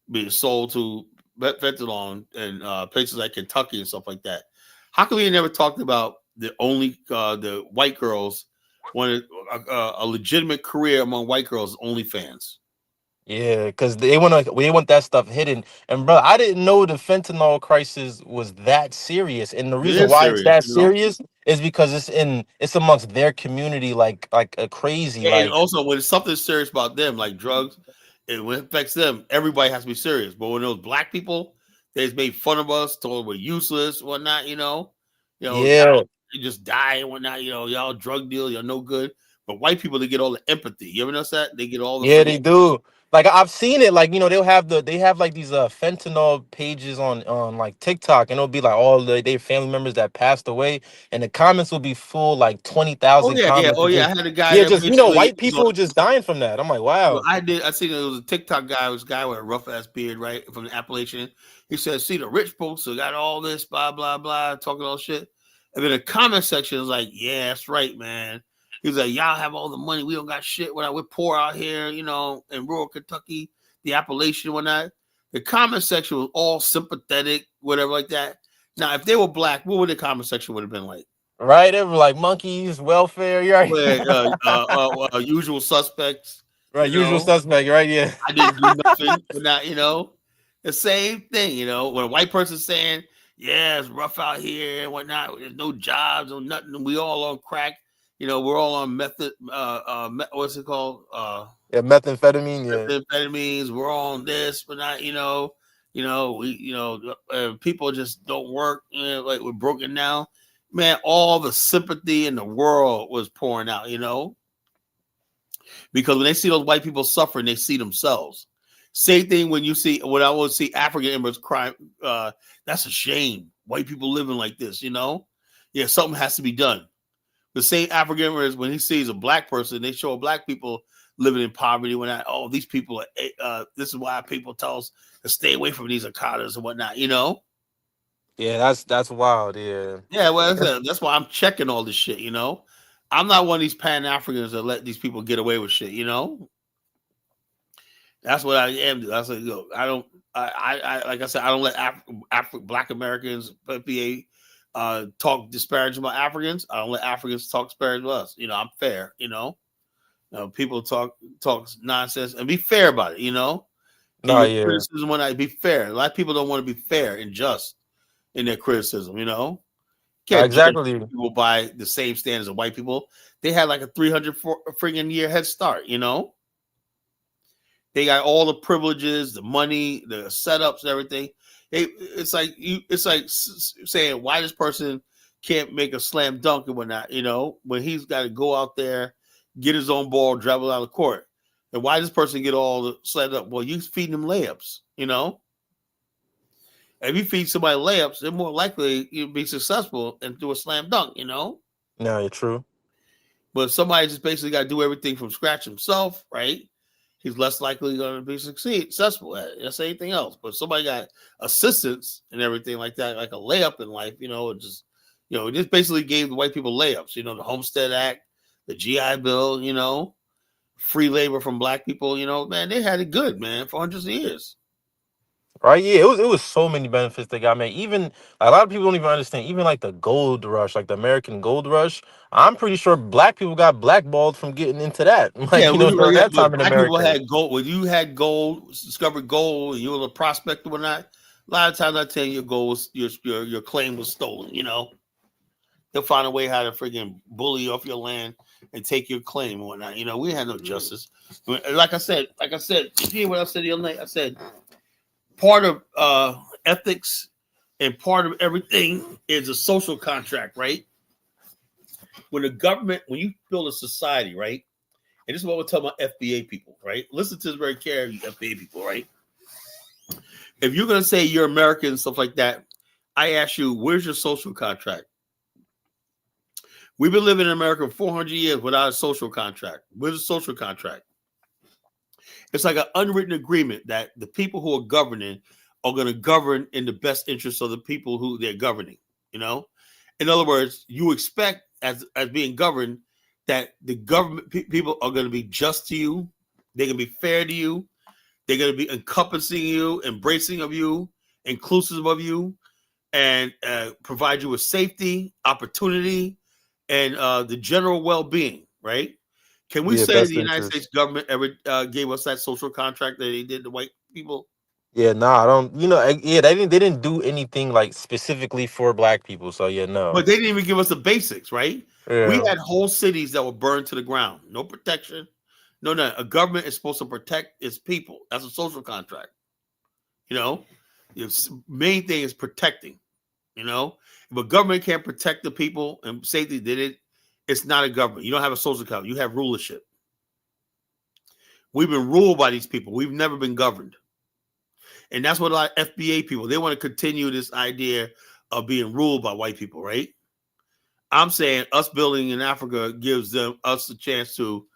being sold to fentanyl in places like Kentucky and stuff like that? How come he never talked about the white girls wanted a legitimate career among white girls OnlyFans? yeah, because they want that stuff hidden. And bro, I didn't know the fentanyl crisis was that serious. And the It reason is why it's serious, that serious is because it's amongst their community, like a crazy, And like also, when it's something serious about them, like drugs, and when it affects them, everybody has to be serious. But when those black people, they just made fun of us, told we're useless, whatnot, yeah. y'all you just die and whatnot, y'all drug deal, you're no good. But white people, they get all the empathy. You ever notice that? They get all the Yeah, freaking. they do. Like I've seen it. Like they have like these fentanyl pages on like TikTok, and it'll be like all their family members that passed away, and the comments will be full like Oh 20,000 yeah, yeah, comments. oh Of yeah. I just had a guy yeah, that just basically white was on. people just dying from that. I'm like, Well, wow. I seen it was a TikTok guy, it was a guy with a rough ass beard, right? From the Appalachian. He said, see the rich folks who got all this, blah, blah, blah, talking all shit. And then the comment section is like, yeah, that's right, man. He's like, y'all have all the money. We don't got shit. We're poor out here, in rural Kentucky, the Appalachian, whatnot. The comment section was all sympathetic, whatever like that. Now, if they were black, what would the comment section would have been like? Right? They were like monkeys, welfare. You're right. Where usual suspects, Right, usual suspect. Right? Yeah. I didn't do nothing for not, the same thing, when a white person's saying, yeah, it's rough out here and whatnot, there's no jobs or nothing, we all on crack, we're all on method, what's it called? Yeah, methamphetamine. Yeah. Methamphetamines, we're all on this, but not, people just don't work, like we're broken now. Man, all the sympathy in the world was pouring out, because when they see those white people suffering, they see themselves. Same thing when I would see African immigrants cry, that's a shame. White people living like this, Yeah, something has to be done. The same African immigrants, when he sees a black person, they show black people living in poverty. These people are, this is why people tell us to stay away from these Akatas and whatnot, Yeah, that's wild. Yeah. Yeah, well, that's why I'm checking all this shit, I'm not one of these Pan Africans that let these people get away with shit, That's what I am. I said, I don't. I like I said, I don't let Black Americans, PA, talk disparaging about Africans. I don't let Africans talk disparaging about us. I'm fair. People talk nonsense and be fair about it. In No, your yeah. criticism, when I be fair, a lot of people don't want to be fair and just in their criticism. No, Can't judge exactly. people by the same standards of white people. They had like a 300 friggin' year head start. They got all the privileges, the money, the setups, and everything. It's like saying why this person can't make a slam dunk and whatnot. When he's got to go out there, get his own ball, dribble out of the court. And why this person get all the slammed up? Well, you feeding them layups. If you feed somebody layups, they're more likely you'll be successful and do a slam dunk. No, you're true. But somebody just basically got to do everything from scratch himself, right? He's less likely going to be successful at it. That's anything else. But somebody got assistance and everything like that, like a layup in life, it just basically gave the white people layups. The Homestead Act, the GI Bill, free labor from black people. Man, they had it good, man, for hundreds of years. Right? Yeah, it was so many benefits they got, man. Even a lot of people don't even understand. Even like the gold rush, like the American gold rush. I'm pretty sure black people got blackballed from getting into that. Yeah, Like during that but time in black people America. had gold. When you had gold, discovered gold, and you were a prospector or not, a lot of times I tell you your gold was your claim was stolen. They'll find a way how to freaking bully you off your land and take your claim or whatnot. We had no justice. Like I said, you hear what I said the other night? I said part of ethics and part of everything is a social contract, right? When you build a society, right? And this is what we're talking about FBA people, right? Listen to this very carefully, FBA people, right? If you're going to say you're American and stuff like that, I ask you, where's your social contract? We've been living in America for 400 years without a social contract. Where's a social contract? It's like an unwritten agreement that the people who are governing are going to govern in the best interest of the people who they're governing. You know, in other words, you expect as being governed that the government people are going to be just to you. They're going to be fair to you. They're going to be encompassing you, embracing of you, inclusive of you, and provide you with safety, opportunity, and the general well-being. Right? Can we Yeah, say the best United States interest. government ever gave us that social contract that they did to white people? Yeah, nah, I don't. Yeah, they didn't do anything like specifically for black people. So yeah, no. But they didn't even give us the basics, right? We Yeah, had whole cities that were burned to the ground. No protection. No. A government is supposed to protect its people. That's a social contract. You know, its main thing is protecting. You know, if a government can't protect the people and safety did it, it's not a government. You don't have a social contract. You have rulership. We've been ruled by these people. We've never been governed. And that's what a lot of FBA people, they want to continue this idea of being ruled by white people, right? I'm saying us building in Africa gives us a chance to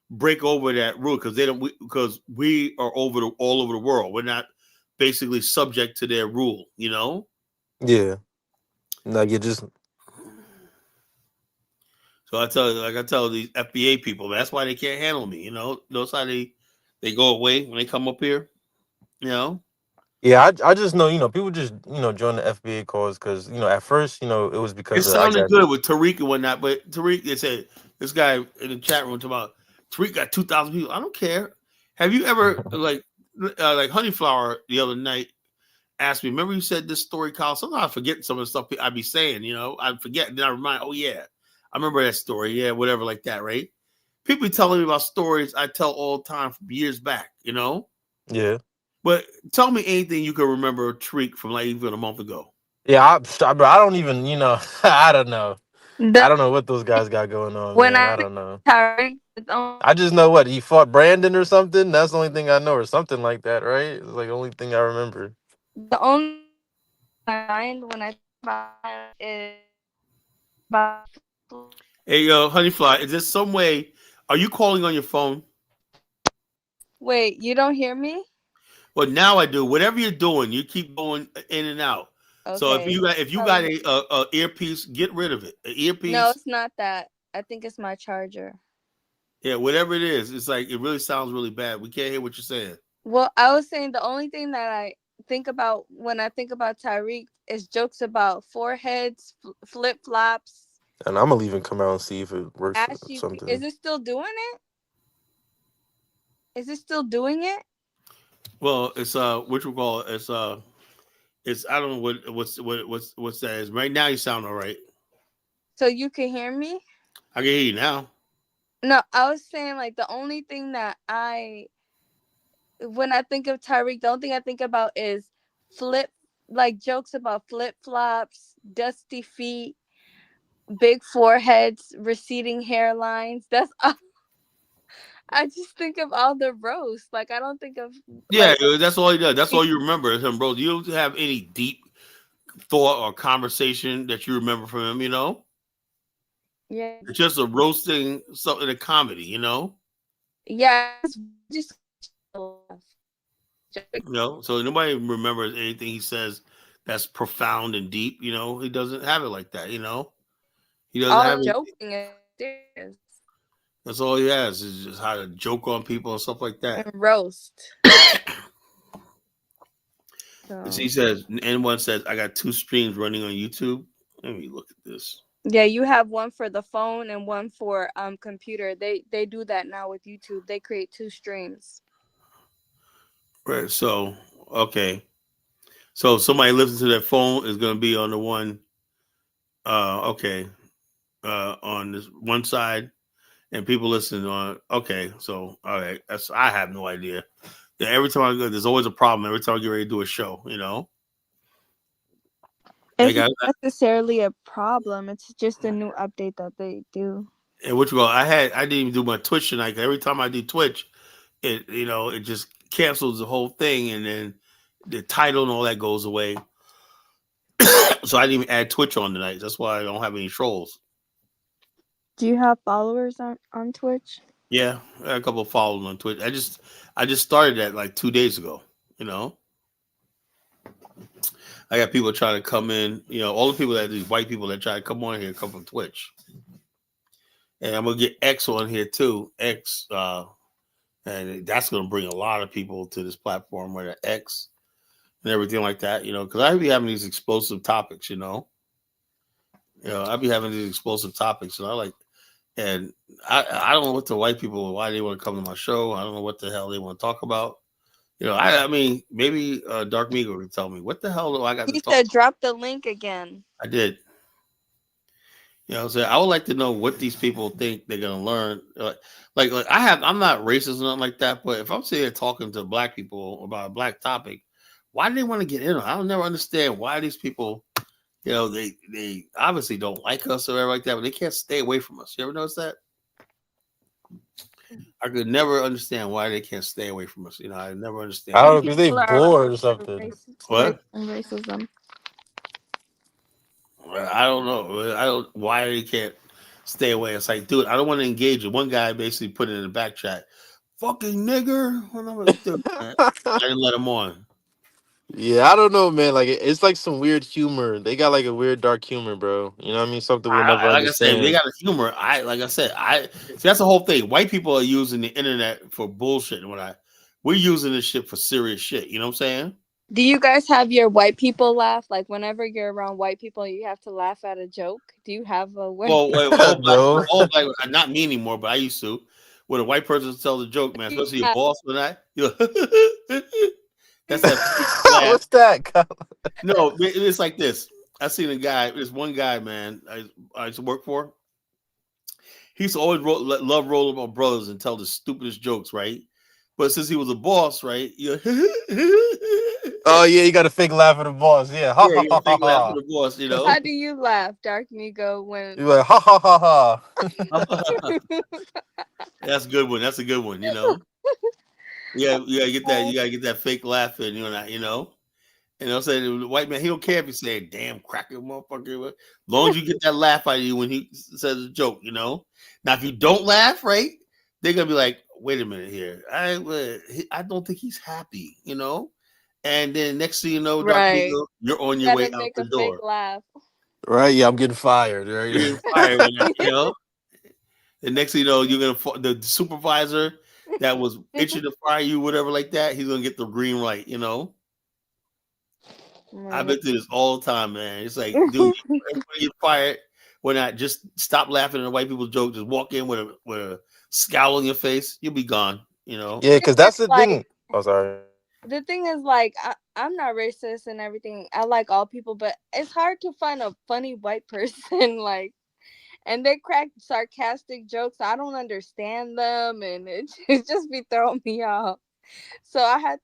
break over that rule because because we are all over the world. We're not basically subject to their rule, you know? yeah. No, you just So I tell these FBA people, that's why they can't handle me, you know? Notice how they go away when they come up here, you know? yeah. I just know people just join the FBA cause because at first it was It because I sounded got good with Tariq and whatnot, but Tariq, they said this guy in the chat room talking about Tariq got 2,000 people. I don't care. Have you ever like Honeyflower the other night asked me? Remember you said this story, Kyle? Sometimes I forget some of the stuff I be saying. You know, I forget. Then I remind. Oh yeah, I remember that story. Yeah, whatever, like that, right? People be telling me about stories I tell all the time from years back. You know, yeah. but tell me anything you can remember Tariq from like even a month ago. Yeah, bro, I don't even, I don't know. I The don't know what those guys got going on, when man. I I think don't know. Tyreek, it's only I just know what he fought Brandon or something. That's the only thing I know, or something like that, right? It's like the only thing I remember. the only mind when I think about him is about Hey, Honeyfly, is there some way? Are you calling on your phone? wait, you don't hear me? Well, now I do. Whatever you're doing, you keep going in and out. So Okay. if you got a earpiece, get rid of it. An No, earpiece, it's not that. I think it's my charger. yeah, whatever it is, it's like it really sounds really bad. We can't hear what you're saying. Well, I was saying the only thing that I think about when I think about Tyreek is jokes about foreheads, flip flops, And I'm gonna even come out and see if it works or ashy. Is something. it still doing it? Is it still doing it? Well, it's which we call it, it's I don't know what's that is. Right now, you sound all right. So you can hear me? I can hear you now. No, I was saying like the only thing that when I think of Tyreek, the only thing I think about is flip, like jokes about flip flops, dusty feet, big foreheads, receding hairlines. That's all. I just think of all the roast. Like I don't think of Yeah, like that's all he does. That's all you remember is him, bro. You don't have any deep thought or conversation that you remember from him. You know, yeah, it's just a roasting, something a comedy. You know. yeah. Just You know, so nobody remembers anything he says that's profound and deep. You know, he doesn't have it like that. You know, he doesn't all have it. joking is serious That's all he has is just how to joke on people and stuff like that. and roast. He So says, anyone says, I got 2 streams running on YouTube. Let me look at this. yeah, you have one for the phone and one for computer. They do that now with YouTube. They create 2 streams. Right. So, okay. So somebody listens to their phone is going to be on the one, okay, on this one side, and people listen on. Okay, so all right, I have no idea. Yeah, every time I go, there's always a problem. Every time I get ready to do a show, you know, they It's got not necessarily a problem. It's just a new update that they do. and which go. I didn't even do my Twitch tonight. Every time I do Twitch, it just cancels the whole thing, and then the title and all that goes away. So I didn't even add Twitch on tonight. That's why I don't have any trolls. Do you have followers on Twitch? Yeah, I got a couple of followers on Twitch. I just started that like 2 days ago. You know, I got people trying to come in. You know, all the people these white people that try to come on here come from Twitch, and I'm gonna get X on here too. X, and that's gonna bring a lot of people to this platform where the X and everything like that. You know, because I be having these explosive topics. I be having these explosive topics, and and I don't know what the white people why they want to come to my show. I don't know what the hell they want to talk about. I mean, maybe Dark Meagle can tell me what the hell do I got to He talk said, about? "Drop the link again." I did. I would like to know what these people think they're gonna learn. I'm not racist or nothing like that, but if I'm sitting here talking to black people about a black topic, why do they want to get in on it? I'll never understand why these people, they obviously don't like us or whatever like that, but they can't stay away from us. You ever notice that? I could never understand why they can't stay away from us. I never understand I why. don't know Some because they people are bored or something. What? racism. I don't know. I don't why they can't stay away. It's like, dude, I don't want to engage with one guy. Basically, put it in the back chat, "Fucking nigger." What am I gonna do, man? I didn't let him on. Yeah, I don't know, man. Like it's like some weird humor. They got like a weird dark humor, bro. You know what I mean? Something we'll never Like I said, they understand. got a humor. I see that's the whole thing. White people are using the internet for bullshit. We're using this shit for serious shit. You know what I'm saying? Do you guys have your white people laugh? Like whenever you're around white people, you have to laugh at a joke. Do you have a way? Well, No. all black, not me anymore, but I used to. When a white person tells a joke, man, especially your boss, that's that fake laugh. What's that? No, it's like this. I seen a guy. This one guy, man, I used to work for. He used to always love rolling my brothers and tell the stupidest jokes, right? But since he was a boss, right? Oh yeah, you got a fake laugh at the boss. Yeah, ha Yeah, ha you ha gotta ha fake laugh at ha. the boss, How do you laugh, Dark Migo, when You like ha ha ha ha. That's a good one. That's a good one. Yeah, you gotta get that. You gotta get that fake laugh in. And I'll say the white man, he don't care if you say "damn cracker, motherfucker." As long as you get that laugh out of you when he says a joke. Now, if you don't laugh, right, they're gonna be like, "Wait a minute here. I don't think he's happy." And then next thing you know, Dark right? Eagle, you're on You your way gotta out make the a fake door. laugh. Right? Yeah, I'm getting fired. You're Right? getting fired with that. And next thing you know, the supervisor that was itching to fire you, whatever like that. He's gonna get the green light. I've been through this all the time, man. It's like, dude, everybody get fired. When I just stop laughing at the white people's joke, just walk in with a scowl on your face, you'll be gone. Yeah, because that's the Like thing. Oh, sorry. the thing is, like, I'm not racist and everything. I like all people, but it's hard to find a funny white person, like, and they crack sarcastic jokes. I don't understand them, and it just be throwing me off. So I had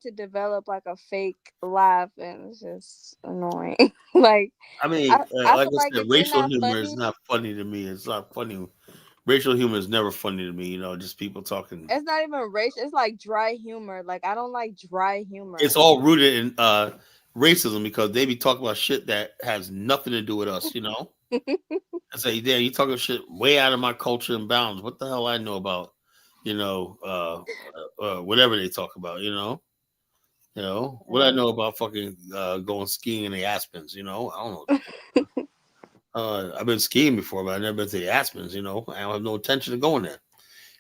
to develop like a fake laugh, and it's just annoying. Like I mean, I like feel I like said, if you're racial not humor is funny, not funny to me. It's not funny. Racial humor is never funny to me. Just people talking. it's not even racial. It's like dry humor. Like I don't like dry humor. It's all rooted in racism because they be talking about shit that has nothing to do with us. I say, yeah, you talking shit way out of my culture and bounds. What the hell I know about, whatever they talk about. What I know about fucking going skiing in the Aspens. I don't know. I've been skiing before, but I've never been to the Aspens. I don't have no intention of going there.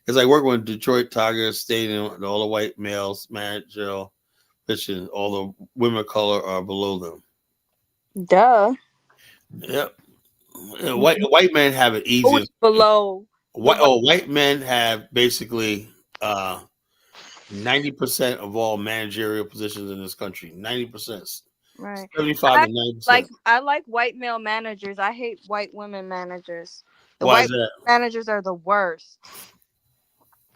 It's like working with Detroit Tigers Stadium, all the white males, manager, pitching, all the women of color are below them. Duh. Yep. White men have it Always easier. below the white. White men have basically 90% of all managerial positions in this country. 90%, Right. 75 to 90%. I like white male managers. I hate white women managers. The Why is white that? managers are the worst.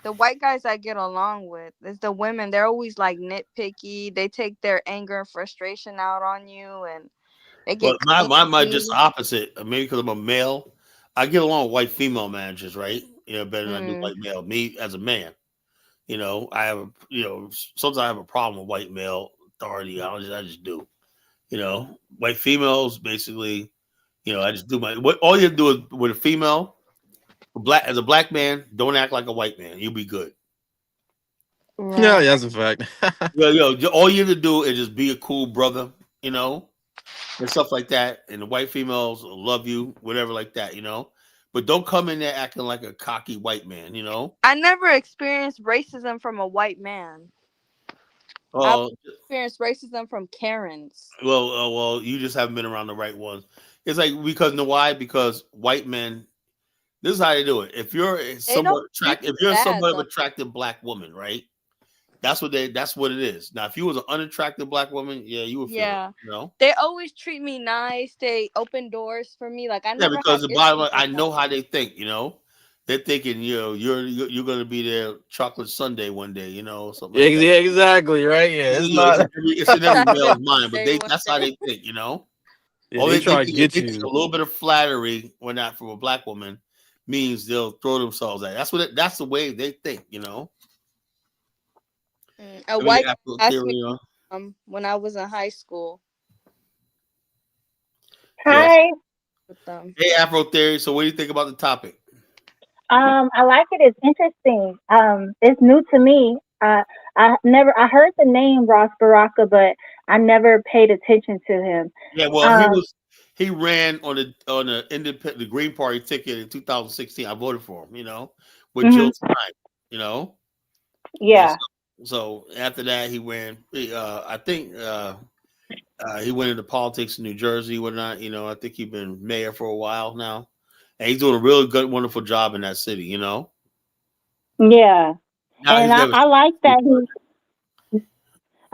The white guys I get along with is the women. They're always like nitpicky. They take their anger and frustration out on you, and they But get my clingy. just opposite. Maybe because I'm a male, I get along with white female managers, right? Better than I do Mm. white male. Me as a man, I have sometimes I have a problem with white male authority. I just do. White females basically. I just do what all you have to do is with a female. As a black man, don't act like a white man. You'll be good. Yeah, Right. that's a fact. All you have to do is just be a cool brother, and stuff like that. And the white females will love you, whatever, like that, But don't come in there acting like a cocky white man, I never experienced racism from a white man. I Oh, experienced racism from Karens. well, you just haven't been around the right ones. It's like because know why? Because white men. This is how they do it. If you're They don't treat if me you're bad somewhat of though. attractive black woman, right? That's what it is. Now, if you was an unattractive black woman, yeah, you would feel it, They always treat me nice. They open doors for me. Like I Yeah, never because had the bottom issues line, with I them. know how they think. They're thinking, you're gonna be their chocolate sundae one day, something like that. Yeah, exactly, right? Yeah, it's not. It's in every Chocolate male's mind, but day one that's how day. they think. Yeah, All they they try to think if get they think a you. little bit of flattery, when not from a black woman, means they'll throw themselves at. That's the way they think. A I mean, white Afro asked me theory, when I was in high school yes. Hi. with them. Hey, Afro theory. So, what do you think about the topic? I like it. It's interesting. It's new to me. I heard the name Ras Baraka, but I never paid attention to him. Yeah, well, Um, he ran on the independent the Green Party ticket in 2016. I voted for him, with mhm, Jill Stein, you know, and yeah, so after that he ran. I think he went into politics in New Jersey, whatnot. I think he's been mayor for a while now, and he's doing a really good, wonderful job in that city. yeah. Now And he's never. I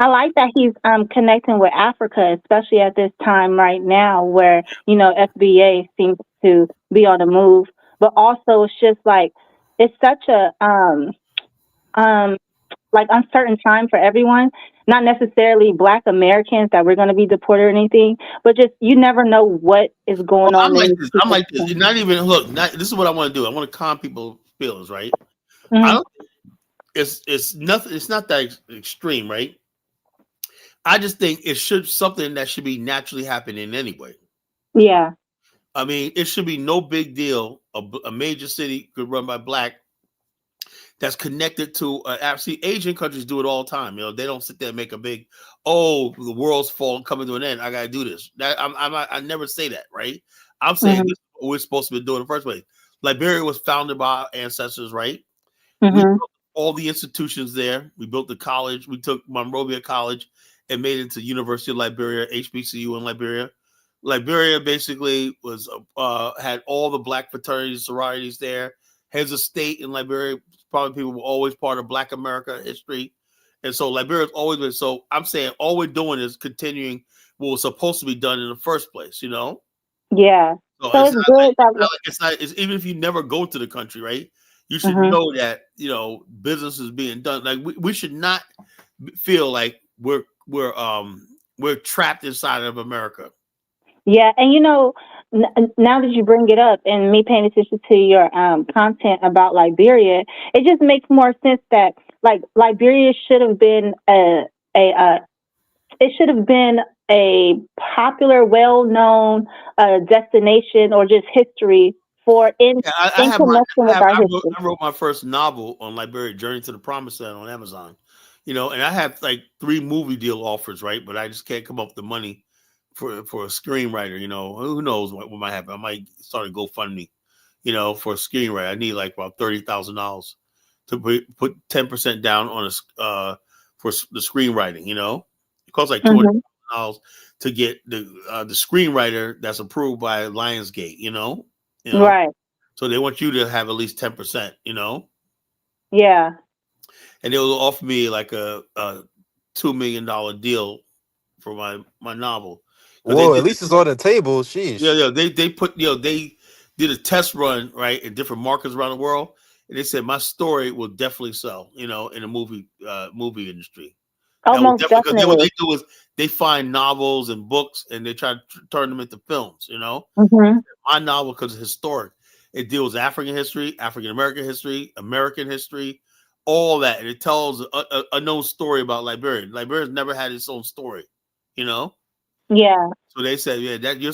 like that he's connecting with Africa, especially at this time right now where, FBA seems to be on the move. But also it's just like it's such a um like uncertain time for everyone. Not necessarily Black Americans that we're going to be deported or anything, but just you never know what is Oh, going I'm on like in this. I'm people's like this. lives. Not even look. This is what I want to do. I want to calm people's feelings, right? I Mhm. don't. It's nothing. It's not that extreme, right? I just think it should something that should be naturally happening anyway. Yeah. I mean, it should be no big deal. A major city could run by black that's connected to actually Asian countries do it all the time. They don't sit there and make a big, the world's falling coming to an end. I gotta do this. I never say that, right? I'm saying this Mhm. is what we're supposed to be doing in the first place. Liberia was founded by our ancestors, right? We Mhm. built all the institutions there. We built the college. We took Monrovia College and made it into University of Liberia, HBCU in Liberia. Liberia basically was had all the black fraternities, sororities there. Heads of state in Liberia, probably people were always part of Black America history, and so Liberia's always been. So I'm saying all we're doing is continuing what was supposed to be done in the first place. Yeah. So So it's it's not like good that. it's even if you never go to the country, right? You should Mhm. know that business is being done. Like we should not feel like we're trapped inside of America. Yeah, and now that you bring it up and me paying attention to your content about Liberia, it just makes more sense that like Liberia should have been a it should have been a popular, well-known destination or just history for Yeah, in connection with our history. I wrote my first novel on Liberia, Journey to the Promised Land on Amazon. And I have like 3 movie deal offers, right? But I just can't come up with the money for a screenwriter. Who knows what might happen? I might start a GoFundMe, for a screenwriter. I need like about $30,000 to put 10% down on for the screenwriting. It costs like Hmm. $200,000 to get the screenwriter that's approved by Lionsgate. You know, Right. so they want you to have at least 10%. Yeah. And they will offer me like a $2 million deal for my novel because they Whoa, at did least it's on the table. yeah, Sheesh. yeah. They put they did a test run right in different markets around the world, and they said my story will definitely sell. In the movie industry. Oh, That will most definitely because what definitely. they do is they find novels and books and they try to turn them into films. Hmm. My novel because it's historic. It deals African history, African American history, all that, and it tells a known story about Liberia. Liberia's never had its own story. You know. Yeah. So they said, yeah, that your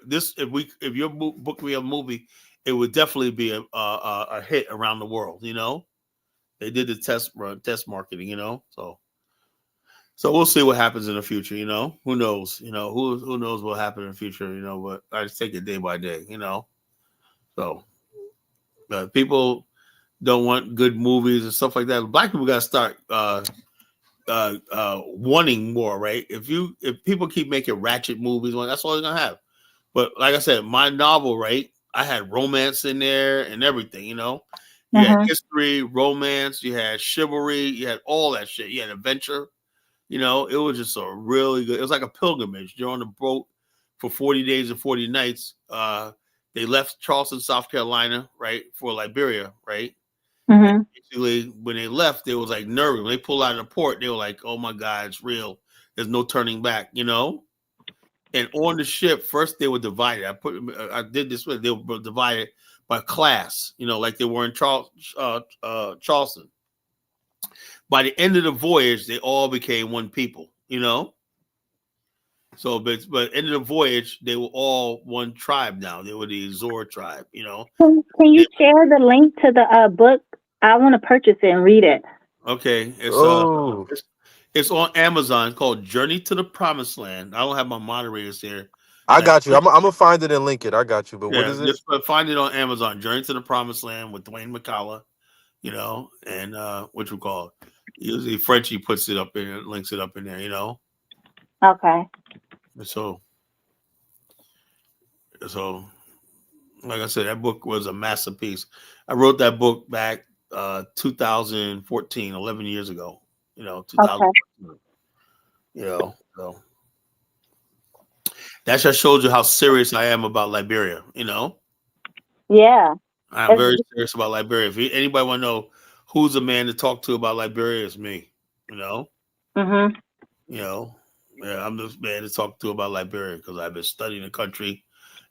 this if your book me a movie it would definitely be a hit around the world. You know, they did the test marketing. You know, so we'll see what happens in the future. You know, who knows? You know, who knows what happens in the future? You know, but I just take it day by day. You know, so people don't want good movies and stuff like that. Black people got to start wanting more, right? If people keep making ratchet movies, well, that's all they're gonna have. But like I said, my novel, right? I had romance in there and everything, you know. You had history, romance, you had chivalry, you had all that shit. You had adventure, you know. It was just a really good. It was like a pilgrimage. You're on the boat for 40 days and 40 nights. They left Charleston, South Carolina, right, for Liberia, right. And basically, when they left, they was like nervous. When they pulled out of the port, they were like, "Oh my God, it's real. There's no turning back," you know. And on the ship, first they were divided. I did this way. They were divided by class, you know, like they were in Charleston. By the end of the voyage, they all became one people, you know. So, but end of the voyage, they were all one tribe now. They were the Azor tribe, you know. Can you share the link to the book? I want to purchase it and read it. Okay, Oh, it's on Amazon. It's called Journey to the Promised Land. I don't have my moderators here. I got you. I'm gonna find it and link it. I got you. But what Yeah, is it? just find it on Amazon. Journey to the Promised Land with Dwayne McCalla, you know, and what you call it. Usually Frenchie puts it up in, links it up in there, you know. Okay. So like I said, that book was a masterpiece. I wrote that book back 2014, 11 years ago. You know, 2014. You know, so that just shows you how serious I am about Liberia. You know, Yeah. I'm very serious about Liberia. If anybody want to know who's the man to talk to about Liberia, it's me. You know, you know, yeah, I'm the man to talk to about Liberia because I've been studying the country,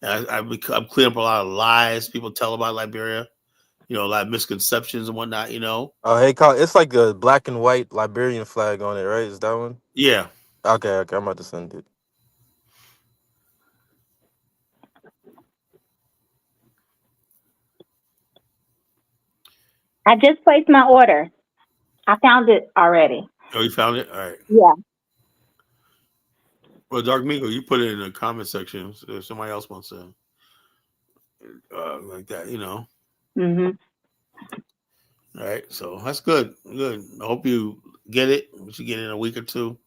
and I'm clearing up a lot of lies people tell about Liberia. You know, a lot of misconceptions and whatnot. You know, Hey, Kyle, it's like a black and white Liberian flag on it, right? Is that one? yeah. Okay. I'm about to send it. I just placed my order. I found it already. Oh, you found it? All right. Yeah. Well, Dark Mingo, you put it in the comment section if somebody else wants to, like that, you know. All right, so that's good. Good. I hope you get it. We should get it in a week or two.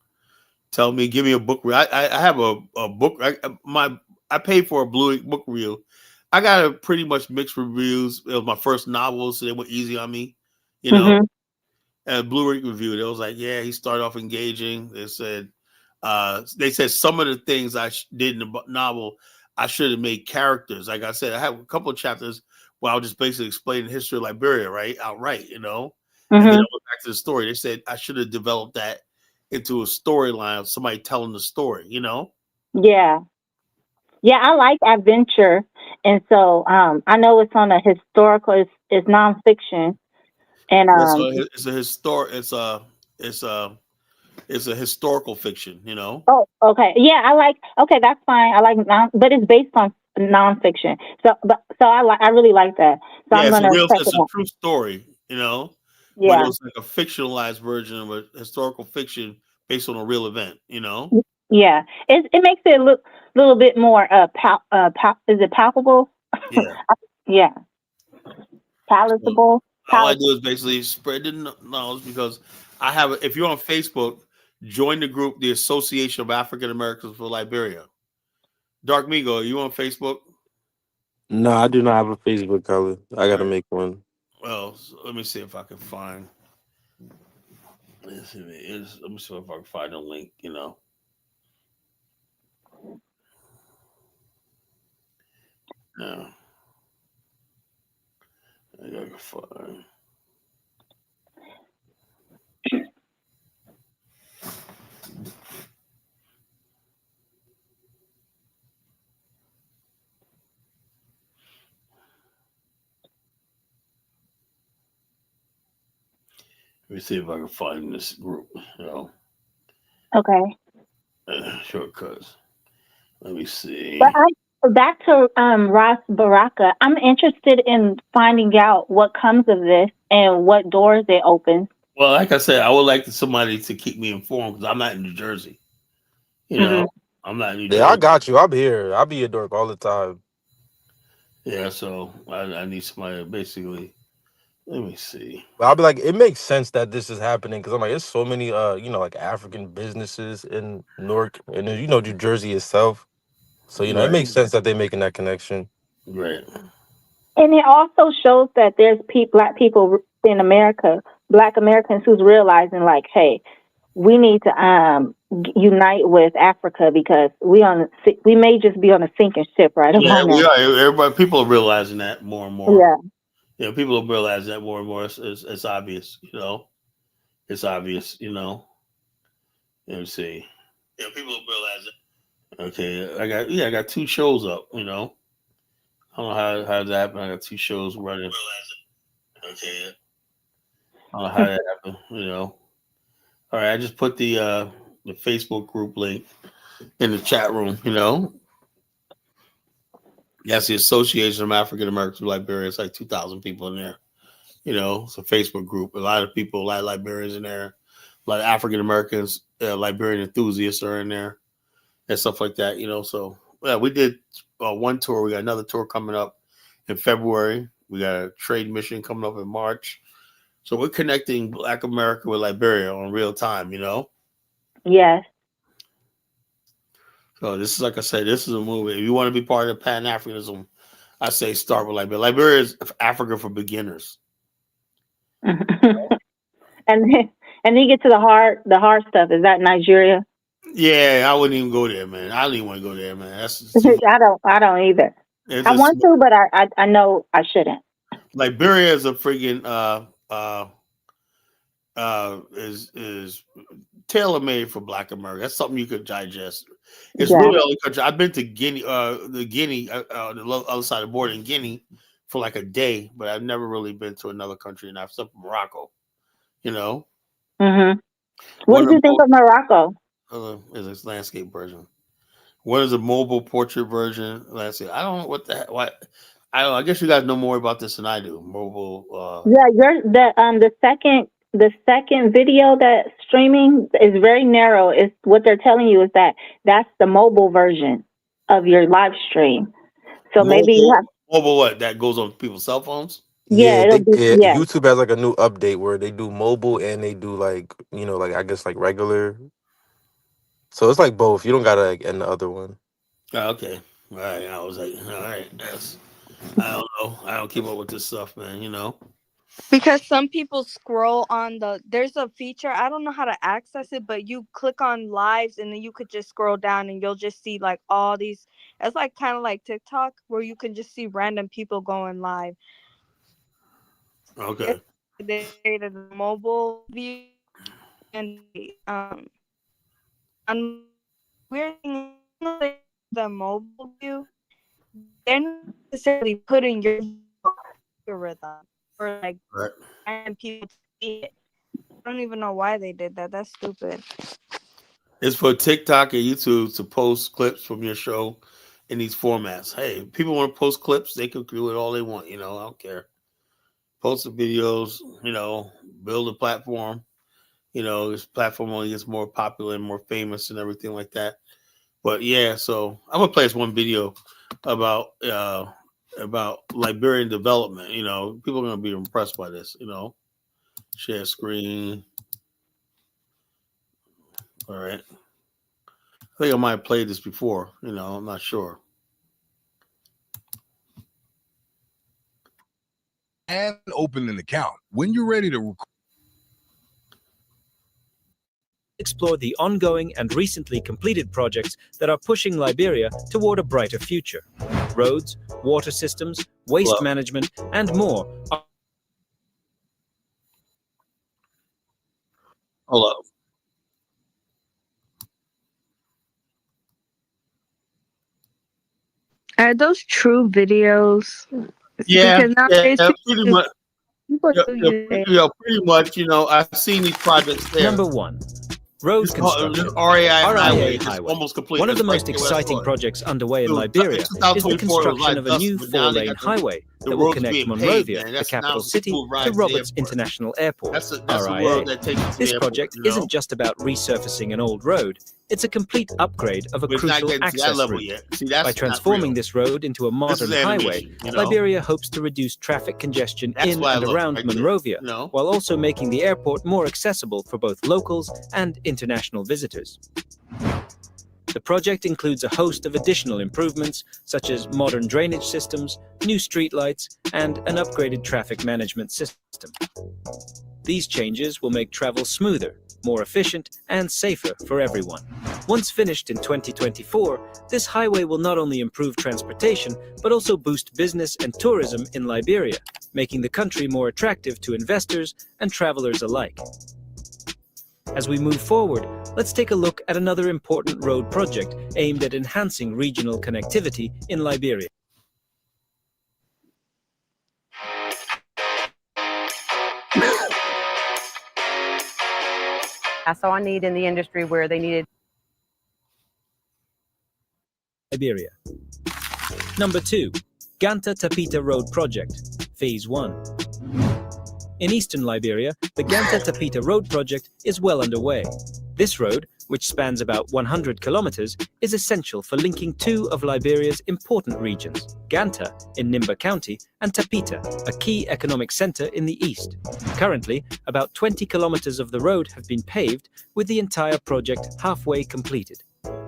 Tell me, give me a book. I have a book. I paid for a blue book review. I got a pretty much mixed reviews. It was my first novel, so they were easy on me, you know. And a Blue Ink review, they was like, yeah, he started off engaging. They said some of the things I did in the novel, I should have made characters. Like I said, I have a couple of chapters where I was just basically explaining the history of Liberia, right, outright, you know. And then I went back to the story. They said I should have developed that into a storyline of somebody telling the story, you know. Yeah. Yeah, I like adventure, and so I know it's on a historical. It's nonfiction, and So it's a historical fiction, you know. Oh, okay. Yeah, I like. Okay, that's fine. I like but it's based on nonfiction. So I really like that. So Yeah, I'm gonna check it's it a out. true story, you know, but it Yeah. was like a fictionalized version of a historical fiction based on a real event, you know. Yeah. It makes it look a little bit more is it palpable? Yeah. Yeah. So Palatable. all I do is basically spread the knowledge because I have. If you're on Facebook, join the group, the Association of African Americans for Liberia. Dark Migo, are you on Facebook? No, I do not have a Facebook color. I All gotta right. make one. Well, let me see if I can find. Let me see if I can find a link. You know. Yeah. I gotta find. Let me see if I can find this group. You know. Okay. Shortcuts. Let me But see. back to Ras Baraka. I'm interested in finding out what comes of this and what doors it opens. Well, like I said, I would like somebody to keep me informed because I'm not in New Jersey. You know, I'm not in New Yeah, I Jersey. got you. I'll be here. I'll be at Dork all the time. Yeah, so I need somebody to basically. Let me see. But I'll be like, it makes sense that this is happening because I'm like, there's so many like African businesses in Newark and then, New Jersey itself. So it Right. makes sense that they're making that connection. Right. And it also shows that there's Black people in America, Black Americans who's realizing like, hey, we need to unite with Africa because we may just be on a sinking ship right Yeah, about we now. are. People are realizing that more and more. Yeah. You know, people are realizing that more and more. It's obvious. It's obvious. Let me see. Yeah, people realize it. Okay, I got 2 shows up. I don't know how that happened. I got 2 shows running. Okay, I don't know how that happened. All right, I just put the Facebook group link in the chat room. That's the Association of African Americans of Liberia. It's like 2,000 people in there. It's a Facebook group. A lot of people, a lot of Liberians in there. A lot of African Americans, Liberian enthusiasts are in there and stuff like that. So yeah, we did 1 tour. We got another tour coming up in February. We got a trade mission coming up in March. So we're connecting Black America with Liberia on real time. Yes. So this is, like I said, this is a movie. If you want to be part of Pan Africanism, I say start with Liberia. Liberia is Africa for beginners. And then you get to the hard stuff. Is that Nigeria? Yeah, I wouldn't even go there, man. I don't even want to go there, man. That's I don't either. I want to, but I know I shouldn't. Liberia is a friggin' is tailor made for Black America. That's something you could digest. It's really the only country I've been to. Guinea, the other side of the border in Guinea for like a day, but I've never really been to another country, and I've except Morocco. Mm-hmm. What did you think of Morocco? Is a landscape version. What is a mobile portrait version? Landscape. I don't know what the heck. I don't know. I guess you guys know more about this than I do. Mobile. Yeah, the second video that's streaming is very narrow. It's what they're telling you is that's the mobile version of your live stream. So maybe you have mobile what that goes on people's cell phones. Yeah, YouTube has like a new update where they do mobile and they do like I guess like regular. So it's like both. You don't gotta end the other one. Oh, okay. All right. I was like, all right. I don't know. I don't keep up with this stuff, man. Because some people scroll on there's a feature, I don't know how to access it, but you click on lives and then you could just scroll down and you'll just see like all these. It's like kind of like TikTok where you can just see random people going live. Okay. They created a mobile view and weird thing, the mobile view, they're not necessarily putting your algorithm or like and people to see it. I don't even know why they did that. That's stupid. It's for TikTok and YouTube to post clips from your show in these formats. Hey, people want to post clips, they can do it all they want. I don't care. Post the videos. Build a platform. This platform only gets more popular and more famous and everything like that. But yeah, so I'm gonna play this one video about Liberian development. People are gonna be impressed by this. Share screen. All right. I think I might have played this before. I'm not sure. And open an account when you're ready to explore the ongoing and recently completed projects that are pushing Liberia toward a brighter future. Roads, water systems, waste management, and more. Hold up. Are those true videos? Yeah, because nowadays pretty much. Pretty much. I've seen these projects there. Number 1. Road This construction. RAI RIA is Highway. almost complete. One of the That's most right there where I exciting saw it. projects underway in Dude, Liberia in is the 2024 it was construction of a like new dust, but now they 4-lane got highway the that will roads connect being Monrovia, paved, man. the That's capital now city, people ride to to the Roberts airport. International Airport, That's the RIA. road that takes you to This the project airport, you know? isn't just about resurfacing an old road, it's a complete upgrade of a But it's not crucial getting to that access level route. yet. See, that's By not transforming real. this road into a This is modern highway, animation, you know? Liberia hopes to reduce traffic congestion That's in why I and love it around right there, Monrovia, you know? while also making the airport more accessible for both locals and international visitors. The project includes a host of additional improvements, such as modern drainage systems, new streetlights, and an upgraded traffic management system. These changes will make travel smoother, more efficient, and safer for everyone. Once finished in 2024, this highway will not only improve transportation, but also boost business and tourism in Liberia, making the country more attractive to investors and travelers alike. As we move forward, let's take a look at another important road project aimed at enhancing regional connectivity in Liberia. I saw a need in the industry where they needed Liberia. Number 2, Ganta-Tapita Road Project, Phase 1. In eastern Liberia, the Ganta-Tapita Road Project is well underway. This road, which spans about 100 kilometers, is essential for linking two of Liberia's important regions, Ganta in Nimba County and Tapita, a key economic center in the east. Currently, about 20 kilometers of the road have been paved, with the entire project halfway completed.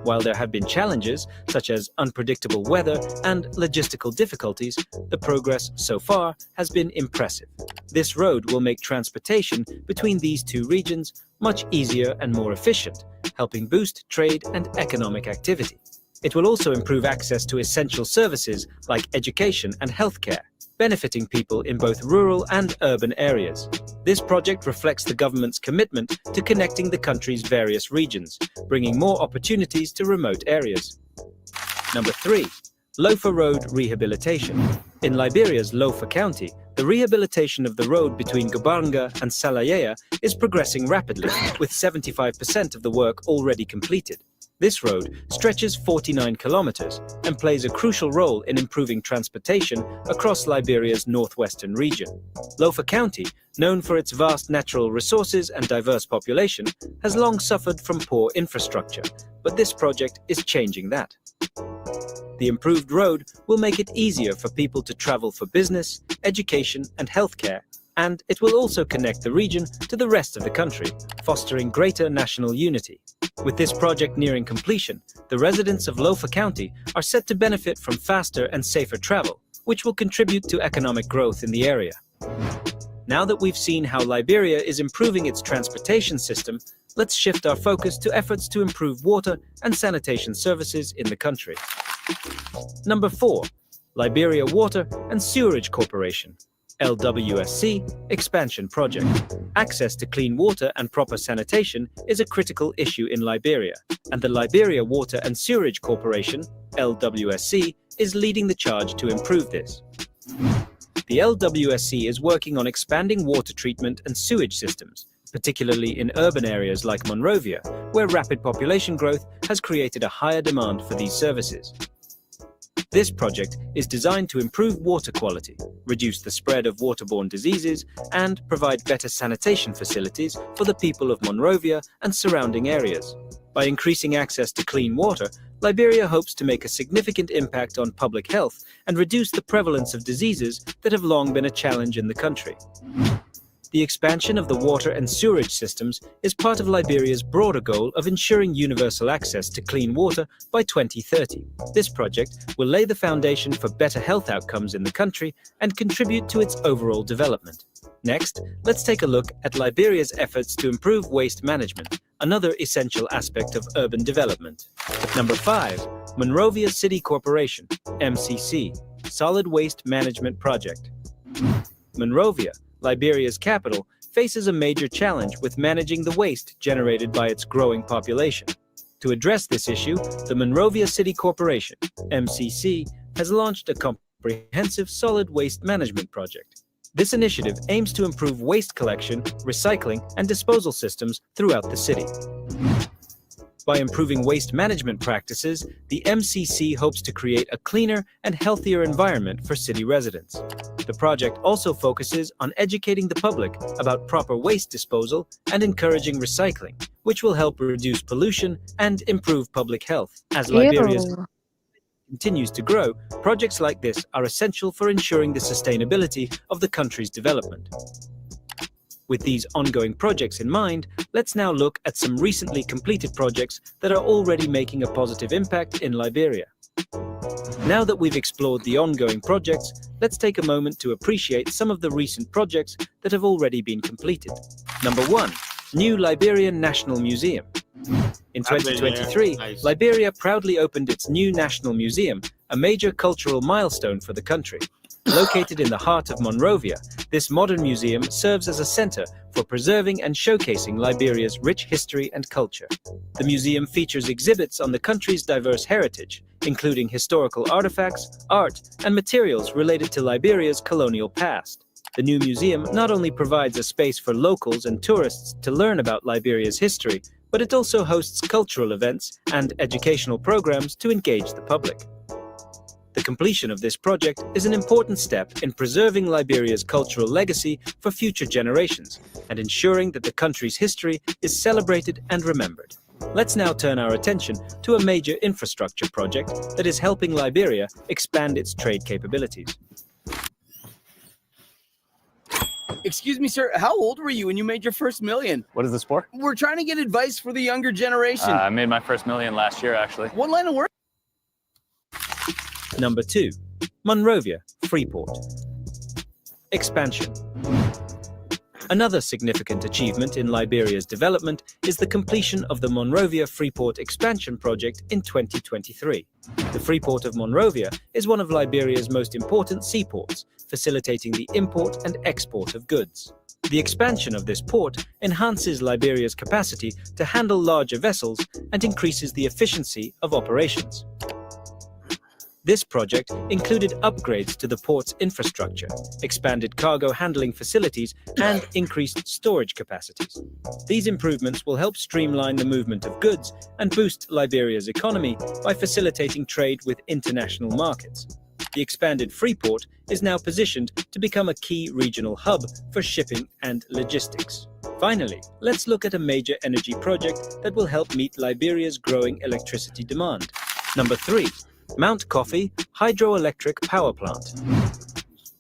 While there have been challenges, such as unpredictable weather and logistical difficulties, the progress so far has been impressive. This road will make transportation between these two regions much easier and more efficient, helping boost trade and economic activity. It will also improve access to essential services like education and healthcare, benefiting people in both rural and urban areas. This project reflects the government's commitment to connecting the country's various regions, bringing more opportunities to remote areas. Number 3, Lofa Road Rehabilitation. In Liberia's Lofa County, the rehabilitation of the road between Gabanga and Salayea is progressing rapidly, with 75% of the work already completed. This road stretches 49 kilometers and plays a crucial role in improving transportation across Liberia's northwestern region. Lofa County, known for its vast natural resources and diverse population, has long suffered from poor infrastructure, but this project is changing that. The improved road will make it easier for people to travel for business, education, and healthcare, and it will also connect the region to the rest of the country, fostering greater national unity. With this project nearing completion, the residents of Lofa County are set to benefit from faster and safer travel, which will contribute to economic growth in the area. Now that we've seen how Liberia is improving its transportation system, let's shift our focus to efforts to improve water and sanitation services in the country. Number 4, Liberia Water and Sewerage Corporation, LWSC, Expansion Project. Access to clean water and proper sanitation is a critical issue in Liberia, and the Liberia Water and Sewerage Corporation, LWSC, is leading the charge to improve this. The LWSC is working on expanding water treatment and sewage systems, particularly in urban areas like Monrovia, where rapid population growth has created a higher demand for these services. This project is designed to improve water quality, reduce the spread of waterborne diseases, and provide better sanitation facilities for the people of Monrovia and surrounding areas. By increasing access to clean water, Liberia hopes to make a significant impact on public health and reduce the prevalence of diseases that have long been a challenge in the country. The expansion of the water and sewerage systems is part of Liberia's broader goal of ensuring universal access to clean water by 2030. This project will lay the foundation for better health outcomes in the country and contribute to its overall development. Next, let's take a look at Liberia's efforts to improve waste management, another essential aspect of urban development. Number 5, Monrovia City Corporation, MCC, Solid Waste Management Project. Monrovia, Liberia's capital, faces a major challenge with managing the waste generated by its growing population. To address this issue, the Monrovia City Corporation, MCC, has launched a comprehensive solid waste management project. This initiative aims to improve waste collection, recycling, and disposal systems throughout the city. By improving waste management practices, the MCC hopes to create a cleaner and healthier environment for city residents. The project also focuses on educating the public about proper waste disposal and encouraging recycling, which will help reduce pollution and improve public health. As Liberia's continues to grow, projects like this are essential for ensuring the sustainability of the country's development. With these ongoing projects in mind, let's now look at some recently completed projects that are already making a positive impact in Liberia. Now that we've explored the ongoing projects, let's take a moment to appreciate some of the recent projects that have already been completed. Number 1. New Liberian National Museum. In 2023, Liberia proudly opened its new National Museum, a major cultural milestone for the country. Located in the heart of Monrovia, this modern museum serves as a center for preserving and showcasing Liberia's rich history and culture. The museum features exhibits on the country's diverse heritage, including historical artifacts, art, and materials related to Liberia's colonial past. The new museum not only provides a space for locals and tourists to learn about Liberia's history, but it also hosts cultural events and educational programs to engage the public. The completion of this project is an important step in preserving Liberia's cultural legacy for future generations and ensuring that the country's history is celebrated and remembered. Let's now turn our attention to a major infrastructure project that is helping Liberia expand its trade capabilities. Excuse me, sir, how old were you when you made your first million? What is this for? We're trying to get advice for the younger generation. I made my first million last year, actually. What line of work? Number 2. Monrovia, Freeport. Expansion. Another significant achievement in Liberia's development is the completion of the Monrovia Freeport expansion project in 2023. The Freeport of Monrovia is one of Liberia's most important seaports, facilitating the import and export of goods. The expansion of this port enhances Liberia's capacity to handle larger vessels and increases the efficiency of operations. This project included upgrades to the port's infrastructure, expanded cargo handling facilities, and increased storage capacities. These improvements will help streamline the movement of goods and boost Liberia's economy by facilitating trade with international markets. The expanded Freeport is now positioned to become a key regional hub for shipping and logistics. Finally, let's look at a major energy project that will help meet Liberia's growing electricity demand. Number 3. Mount Coffee Hydroelectric Power Plant.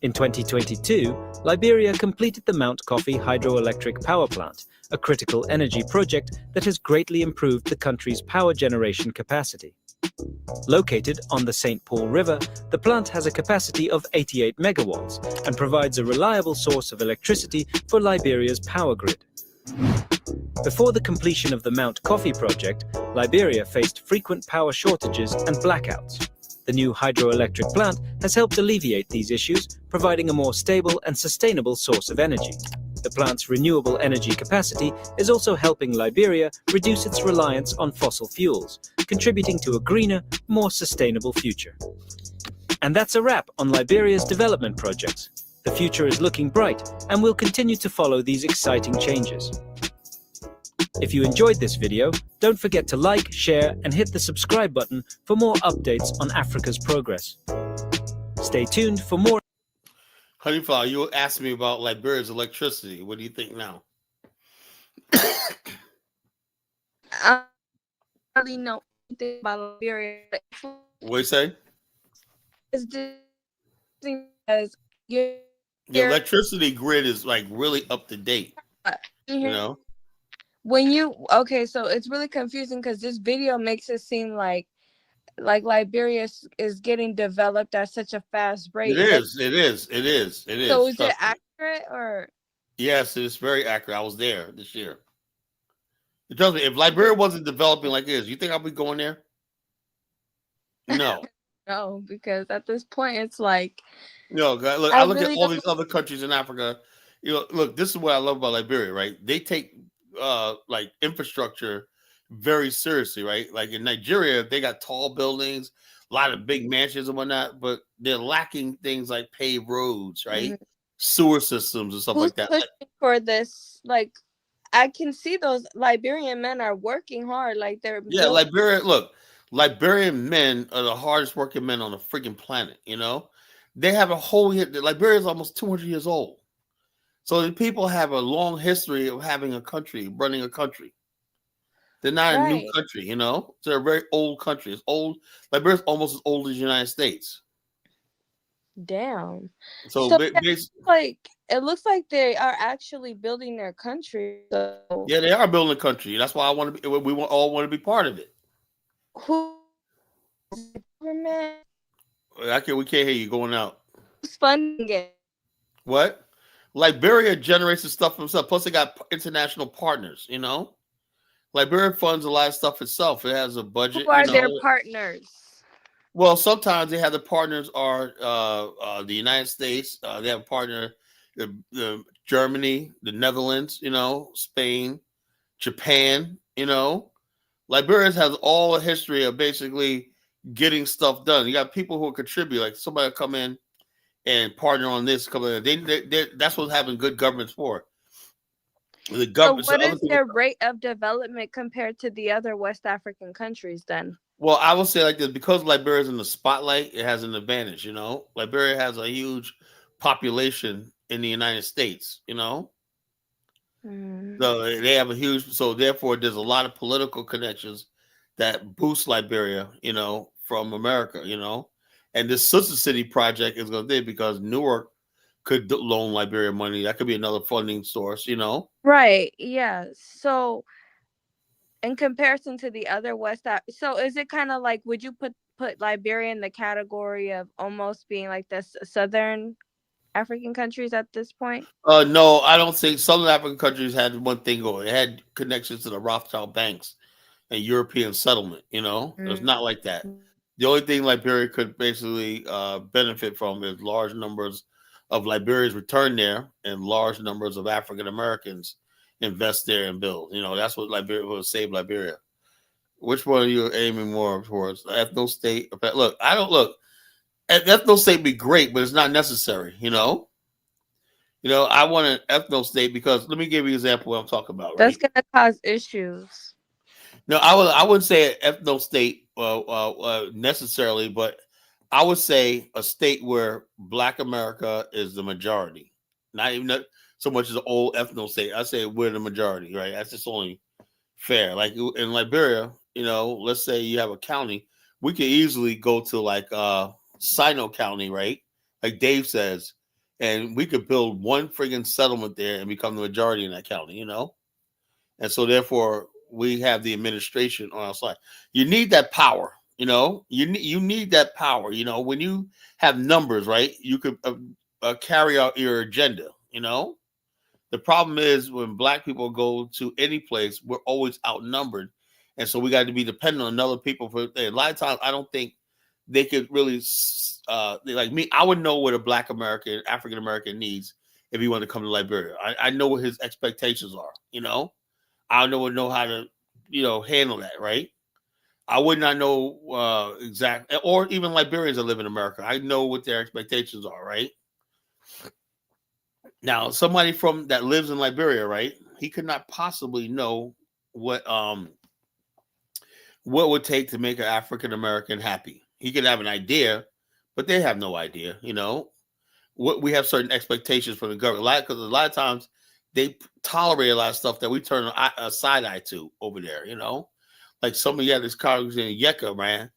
In 2022, Liberia completed the Mount Coffee Hydroelectric Power Plant, a critical energy project that has greatly improved the country's power generation capacity. Located on the St. Paul River, the plant has a capacity of 88 megawatts and provides a reliable source of electricity for Liberia's power grid. Before the completion of the Mount Coffee project, Liberia faced frequent power shortages and blackouts. The new hydroelectric plant has helped alleviate these issues, providing a more stable and sustainable source of energy. The plant's renewable energy capacity is also helping Liberia reduce its reliance on fossil fuels, contributing to a greener, more sustainable future. And that's a wrap on Liberia's development projects. The future is looking bright, and we'll continue to follow these exciting changes. If you enjoyed this video, don't forget to like, share, and hit the subscribe button for more updates on Africa's progress. Stay tuned for more. Honeyflower, you asked me about Liberia's electricity. What do you think now? I don't really know anything about Liberia. What do you say? It's just because the electricity grid is like really up to date. You know? So it's really confusing because this video makes it seem like Liberia is getting developed at such a fast rate. It is. So is it accurate or? Yes, it's very accurate. I was there this year. It tells me if Liberia wasn't developing like this, you think I'll be going there? No. No, because at this point it's like. No, look, I look at all these other countries in Africa. You know, look, this is what I love about Liberia, right? They take like infrastructure very seriously, right? Like in Nigeria, they got tall buildings, a lot of big mansions and whatnot, but they're lacking things like paved roads, right? Mm-hmm. Sewer systems and stuff like that. Pushing for this, like I can see those Liberian men are working hard. Like they're Yeah, building. Liberia. Look, Liberian men are the hardest working men on the freaking planet. You know, they have a whole. Liberia is almost 200 years old, so the people have a long history of having a country, running a country. They're not a new Right. country, you know. They're a very old country. It's old. Liberia's almost as old as the United States. Damn. So, So yeah, like it looks like they are actually building their country. So yeah, they are building a country. That's why I want to be. We all want to be part of it. who government? We can't hear you going out. Who's funding it? What? Liberia generates the stuff themselves. Plus, they got international partners. You know, Liberia funds a lot of stuff itself. It has a budget. Who are You their know. partners? Well, sometimes they have the partners are the United States. They have a partner, the Germany, the Netherlands. You know, Spain, Japan. You know, Liberia has all a history of basically getting stuff done. You got people who contribute, like somebody come in and partner on this. That's what having good governments for. The government. So what is their rate of development compared to the other West African countries then? Well, I will say like this, because Liberia is in the spotlight, it has an advantage, you know. Liberia has a huge population in the United States, you know. So they have a huge, so therefore there's a lot of political connections that boost Liberia, you know, from America, you know. And this Sister City project is going to be because Newark could loan Liberia money. That could be another funding source, you know. Right. Yeah. So in comparison to the other so is it kind of like, would you put Liberia in the category of almost being like the Southern African countries at this point? No, I don't think Southern African countries had one thing going. It had connections to the Rothschild banks and European settlement. You know, it's not like that. The only thing Liberia could basically benefit from is large numbers of Liberians return there and large numbers of African Americans invest there and build. You know, that's what Liberia will save Liberia. Which one are you aiming more towards? Ethno state? Look, I don't look. Ethno state be great, but it's not necessary. You know. You know, I want an ethno state because let me give you an example of what I'm talking about. Right? That's gonna cause issues. No, I wouldn't say an ethno state necessarily, but I would say a state where Black America is the majority. Not even so much as an old ethno state. I say we're the majority, right? That's just only fair. Like in Liberia, you know, let's say you have a county, we could easily go to like Sino County, right? Like Dave says, and we could build one friggin' settlement there and become the majority in that county, you know? And so therefore we have the administration on our side. You need that power, you know. You need that power, you know. When you have numbers, right, you could carry out your agenda, you know. The problem is when Black people go to any place, we're always outnumbered, and so we got to be dependent on other people for. A lot of times, I don't think they could really like me. I would know what a Black American, African American needs if he wanted to come to Liberia. I know what his expectations are, you know. I don't know how to, you know, handle that, right? I would not know exactly, or even Liberians that live in America. I know what their expectations are, right? Now, somebody from that lives in Liberia, right? He could not possibly know what would take to make an African American happy. He could have an idea, but they have no idea, you know. What we have certain expectations from the government, because a lot of times they tolerate a lot of stuff that we turn a side eye to over there, you know. Like some of you had this colleagues in Yeka, man.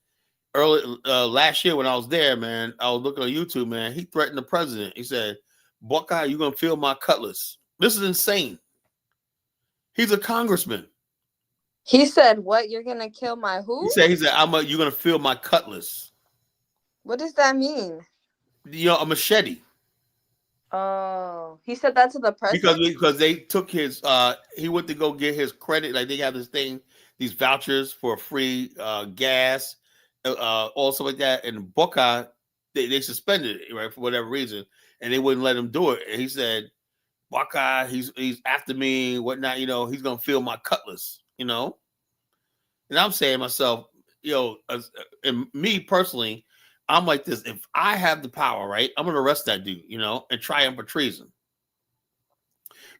Early last year when I was there, man, I was looking on YouTube, man. He threatened the president. He said, "Buckeye, you're gonna feel my cutlass." This is insane. He's a congressman. He said, "What? You're gonna kill my who?" He said, you're gonna feel my cutlass." What does that mean? You know, a machete. Oh, he said that to the president Because they took his he went to go get his credit. Like they have this thing, these vouchers for free gas, also like that. And Buckeye, they suspended it, right, for whatever reason, and they wouldn't let him do it. And he said, "Buckeye, he's after me, whatnot. You know, he's gonna feel my cutlass. You know." And I'm saying to myself, you know, and me personally, I'm like this. If I have the power, right, I'm gonna arrest that dude, you know, and try him for treason.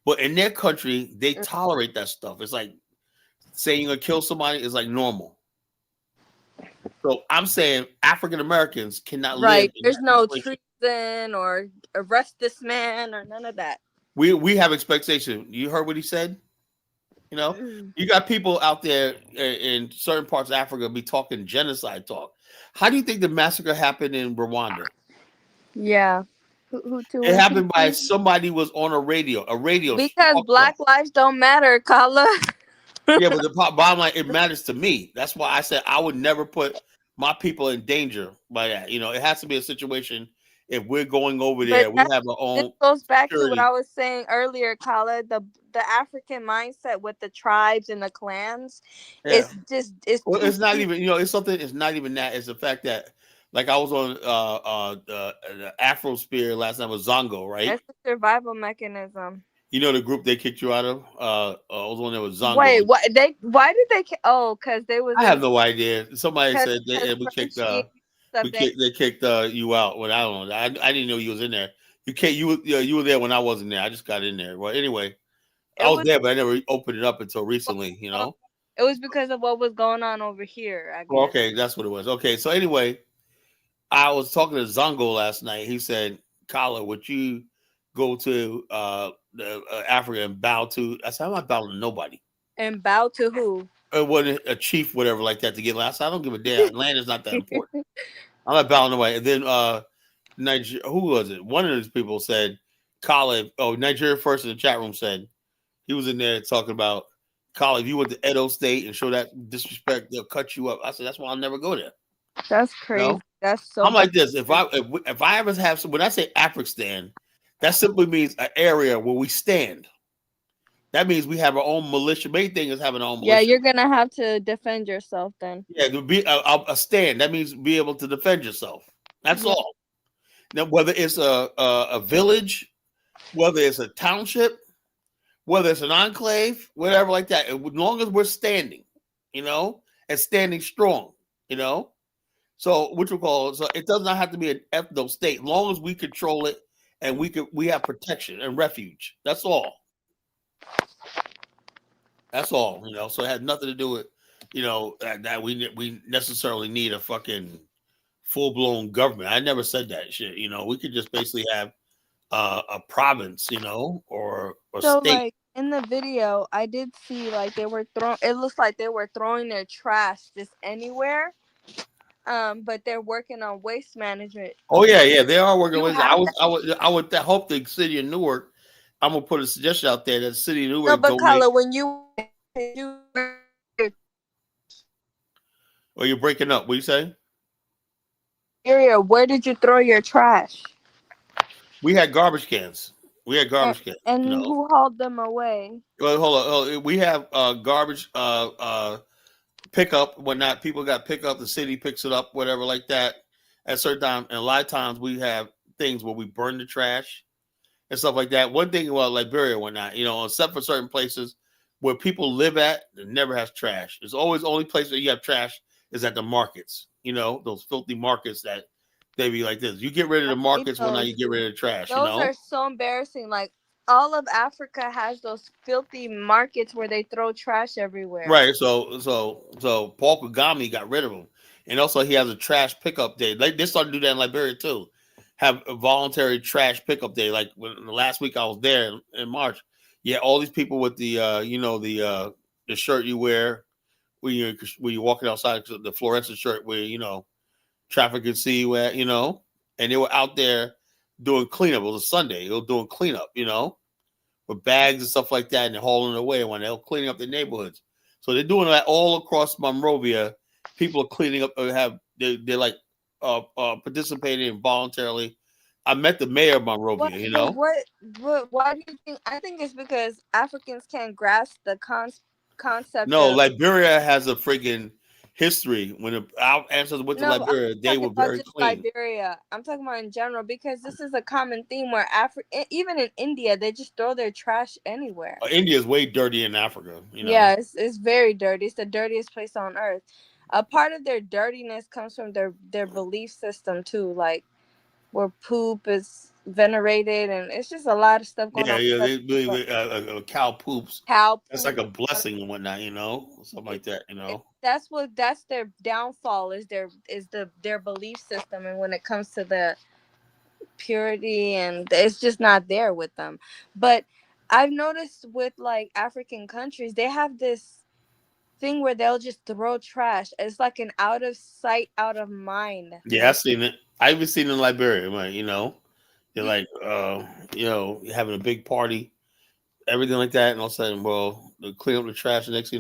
But in their country, they tolerate that stuff. It's like saying you're gonna kill somebody is like normal. So I'm saying African Americans cannot live Right. in There's that no situation. treason or arrest this man or none of that. We have expectation. You heard what he said? You know, you got people out there in certain parts of Africa be talking genocide talk. How do you think the massacre happened in Rwanda? Yeah. Hutu It and happened by Tutsi. somebody was on a radio Because talk show. Black lives don't matter, Kala. Yeah, but the bottom line, it matters to me. That's why I said I would never put my people in danger by that. You know, it has to be a situation. If we're going over But there, we have our this own goes back to what security. I was saying earlier, Kala. The African mindset with the tribes and the clans, Yeah. it's Well, too it's not deep. even, it's something, it's not even that. It's the fact that, like, I was on the Afro Spear last night with Zongo, right? It's a survival mechanism. You know the group they kicked you out of? I was on there with Zongo. Wait, what? Why did they? Because they was I have in. no idea. Somebody said we kicked they kicked you out. Well, I don't know. I didn't know you was in there. You were there when I wasn't there. I just got in there. Well, anyway, I was there, but I never opened it up until recently. You know. It was because of what was going on over here. I guess. Well, okay, that's what it was. Okay, so anyway, I was talking to Zongo last night. He said, "Kala, would you go to Africa and bow to?" I said, "I'm not bowing to nobody." And bow to who? It wasn't a chief, whatever, like that to get last. I don't give a damn. Land is not that important. I'm not bowing away. And then who was it? One of those people said, Kala, Nigeria First in the chat room said, he was in there talking about, Kala, if you went to Edo State and show that disrespect, they'll cut you up. I said, that's why I'll never go there. That's crazy. You know? That's so I'm like this. If I ever have when I say Afristan, that simply means an area where we stand. That means we have our own militia. Main thing is having our own militia. Yeah, you're gonna have to defend yourself then. Yeah, to be a stand. That means be able to defend yourself. That's all. Now, whether it's a village, whether it's a township, whether it's an enclave, whatever like that, as long as we're standing, and standing strong, So so it does not have to be an ethno state, as long as we control it and we have protection and refuge. That's all. That's all, So it has nothing to do with, that we necessarily need a fucking full-blown government. I never said that shit. We could just basically have a province, or So state. like in the video, I did see like they were throwing. It looks like they were throwing their trash just anywhere. But they're working on waste management. Oh yeah, they are working with. I would hope the city of Newark. I'm gonna put a suggestion out there that the city of Newark. No, but Kala, when you or you're breaking up. What you say? Area, where did you throw your trash? We had garbage cans. And who hauled them away? Well, hold on. We have garbage pickup, whatnot. People got pickup. The city picks it up, whatever, like that. At certain time, and a lot of times we have things where we burn the trash and stuff like that. One thing about Liberia, whatnot, except for certain places where people live at, it never has trash. It's always the only place that you have trash is at the markets. Those filthy markets that they be like this. You get rid of the markets, now you get rid of the trash. Those are so embarrassing. Like all of Africa has those filthy markets where they throw trash everywhere. Right. So Paul Kagame got rid of them, and also he has a trash pickup day. They started to do that in Liberia too. Have a voluntary trash pickup day. Like the last week I was there in March. Yeah, all these people with the the shirt you wear when you're walking outside, the fluorescent shirt where traffic can see you at, and they were out there doing cleanup. It was a Sunday. They were doing cleanup, with bags and stuff like that, and they're hauling it away when they're cleaning up their neighborhoods. So they're doing that all across Monrovia. People are cleaning up. They're like participating voluntarily. I met the mayor of Monrovia. Why do you think? I think it's because Africans can't grasp the concept. No, Liberia has a freaking history. When our ancestors went to Liberia, they were very clean. Liberia. I'm talking about in general because this is a common theme where even in India, they just throw their trash anywhere. India is way dirty in Africa. Yeah, it's very dirty. It's the dirtiest place on earth. A part of their dirtiness comes from their belief system too, like where poop is venerated, and it's just a lot of stuff going on. They believe cow poops. Cow That's like a poop. blessing and whatnot, something like that, That's their downfall is their belief system, and when it comes to the purity, and it's just not there with them. But I've noticed with like African countries, they have this thing where they'll just throw trash. It's like an out of sight, out of mind. Yeah, I've seen it. I even seen it in Liberia, like, they're like, you're having a big party, everything like that, and all of a sudden, well, they clean up the trash. The next,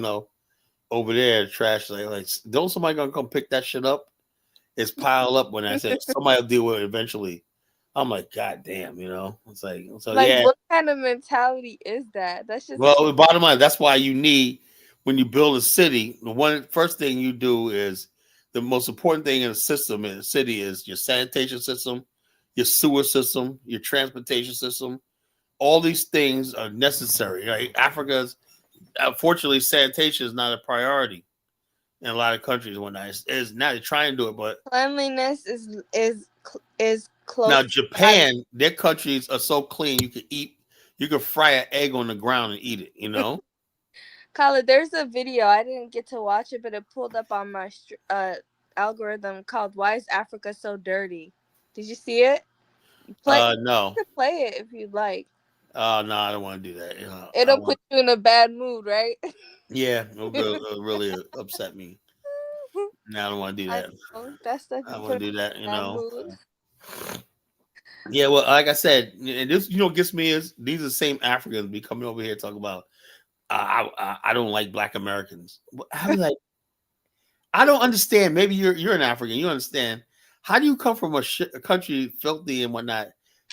over there, the trash, like, don't somebody gonna come pick that shit up? It's piled up. When I said somebody will deal with it eventually. I'm like, God damn, it's like, so Like, yeah. what kind of mentality is that? That's just Well, the bottom line, that's why you need, when you build a city, the first thing you do is, the most important thing in a system in a city is your sanitation system, your sewer system, your transportation system. All these things are necessary. Right? Africa's, unfortunately, sanitation is not a priority in a lot of countries. It's now they're trying to do it, but cleanliness is close. Now Japan, their countries are so clean you can fry an egg on the ground and eat it. Khaled, there's a video, I didn't get to watch it, but it pulled up on my algorithm called "Why is Africa So Dirty?" Did you see it? No. You can play it if you'd like. No, I don't want to do that. It'll put you in a bad mood, right? Yeah, it'll really upset me. No, I don't want to do that. That's stuff I you want put to do that. mood. Yeah, well, like I said, and this, gets me is these are the same Africans be coming over here talking about. I don't like Black Americans. I was like, I don't understand. Maybe you're an African. You understand. How do you come from a country filthy and whatnot?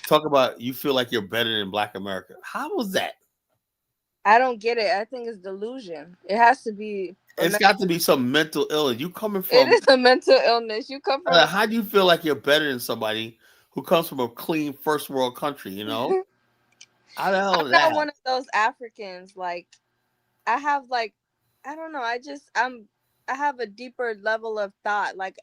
Talk about you feel like you're better than Black America. How was that? I don't get it. I think it's delusion. It has to be. It's got to be some mental illness. You coming from? It is a mental illness. You come from. How do you feel like you're better than somebody who comes from a clean first world country? I don't know. I'm not one of those Africans. Like, I have I don't know. I have a deeper level of thought. Like,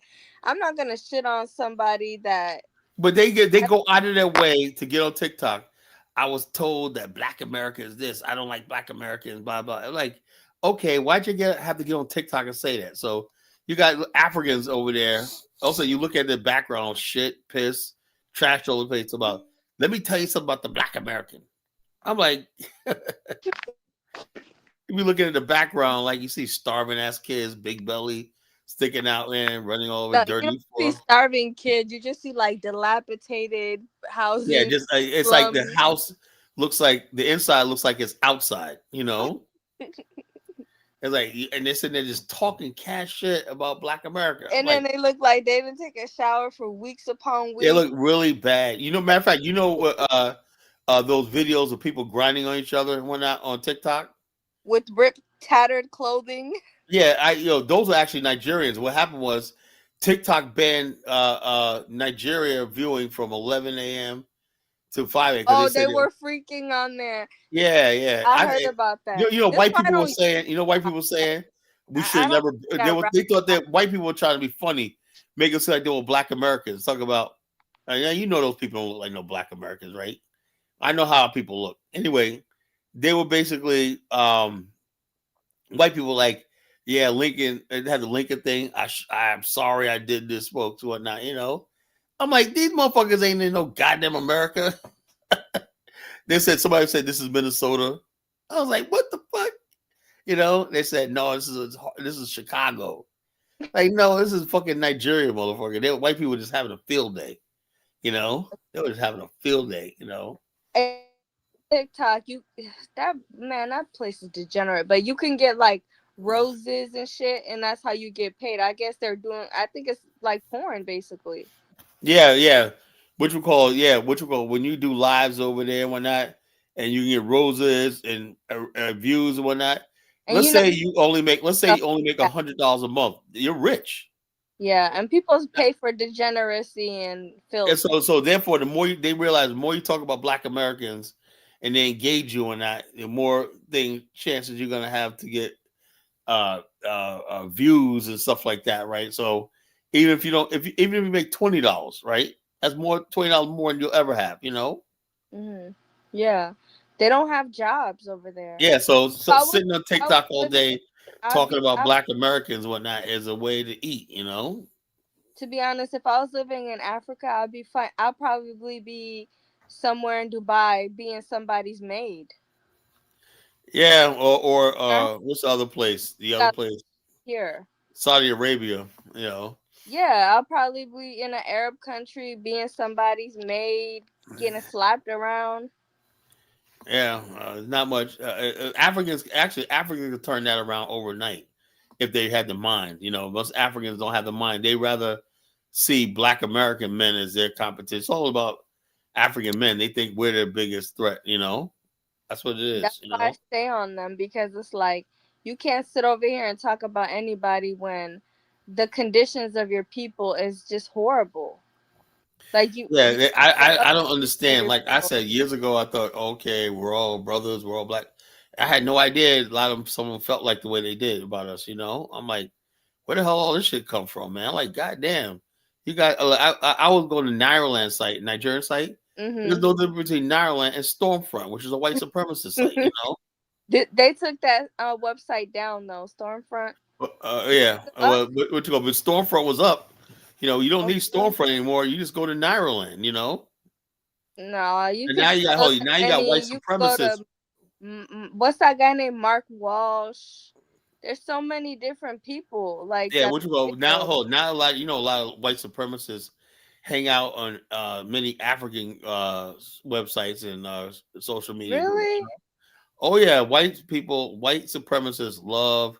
I'm not gonna shit on somebody that. But they go out of their way to get on TikTok. I was told that Black America is this. I don't like Black Americans. Blah blah. Like, okay, why'd you have to get on TikTok and say that? So you got Africans over there. Also, you look at the background, shit, piss, trash all the place. About, let me tell you something about the Black American. I'm like, you be looking at the background, like you see starving ass kids, big belly, sticking out, man, running all over dirty. You don't see starving kids. You just see like dilapidated houses. Yeah, just it's like the house looks like the inside looks like it's outside. It's like, and they're sitting there just talking cash shit about Black America. And then they look like they didn't take a shower for weeks upon weeks. They look really bad. Matter of fact, what those videos of people grinding on each other and whatnot on TikTok with ripped, tattered clothing. Yeah, those are actually Nigerians. What happened was TikTok banned Nigeria viewing from 11 a.m. to 5 a.m. Oh, they were freaking on there. Yeah. I heard about that. White people were saying, we should never. They thought that white people were trying to be funny, make it sound like they were Black Americans. Talk about, those people don't look like no Black Americans, right? I know how people look. Anyway, they were basically white people like, yeah, Lincoln. It had the Lincoln thing. I'm sorry I did this, folks, whatnot. I'm like, these motherfuckers ain't in no goddamn America. Somebody said this is Minnesota. I was like, what the fuck? They said no, this is Chicago. Like, no, this is fucking Nigeria, motherfucker. White people were just having a field day. They were just having a field day. And TikTok, that place is degenerate. But you can get like roses and shit, and that's how you get paid. I guess they're doing. I think it's like porn, basically. Yeah. Which we call when you do lives over there and whatnot, and you get roses and views and whatnot. And let's say you only make $100 a month. You're rich. Yeah, and people pay for degeneracy and filth. And so therefore, the more they realize, the more you talk about Black Americans, and they engage you in that, the more chances you're gonna have to get views and stuff like that, right? So even if you make $20, right? That's more $20 more than you'll ever have. Yeah, they don't have jobs over there. Yeah. So I was, sitting on I was TikTok all living, day I'd talking be, about I, Black Americans and whatnot is a way to eat. to be honest, if I was living in Africa, I'd be fine. I'd probably be somewhere in Dubai being somebody's maid. Yeah. Or Huh? what's the other place? The other Got place, here. Saudi Arabia. Yeah, I'll probably be in an Arab country being somebody's maid, getting slapped around. Yeah, not much. Africans could turn that around overnight if they had the mind. Most Africans don't have the mind. They rather see Black American men as their competition. It's all about African men. They think we're their biggest threat. That's what it That's is. why I stay on them, because it's like you can't sit over here and talk about anybody when the conditions of your people is just horrible. Like you Yeah, I don't understand. your Like I people. said years ago, I thought, okay, we're all brothers, we're all black. I had no idea a lot of them, someone felt like the way they did about us. I'm like, where the hell all this shit come from, man? Like, goddamn, you got. I was going to Nigerian site. There's no difference between Nairaland and Stormfront, which is a white supremacist site. They took that website down though, Stormfront. Yeah. Up? What you go? But Stormfront was up. You don't need Okay. Stormfront anymore. You just go to Nairaland. No, you And could now you got go to now you got any. white You could go supremacists. to what's that guy named Mark Walsh? There's so many different people like Yeah, that. what you go now? Hold now a lot. A lot of white supremacists hang out on many African websites and social media groups. Really? Oh yeah, white supremacists love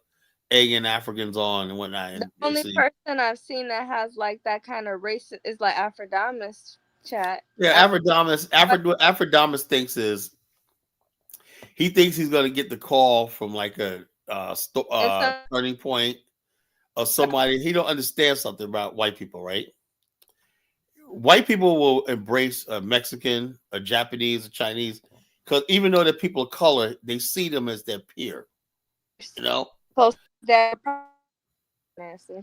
egging Africans on and whatnot. The And only basically, person I've seen that has like that kind of race is like Afrodamus chat. yeah, Afrodamus he thinks he's gonna get the call from like a And some turning point or somebody. He don't understand something about white people, right? White people will embrace a Mexican, a Japanese, a Chinese, because even though they're people of color, they see them as their peer. post that.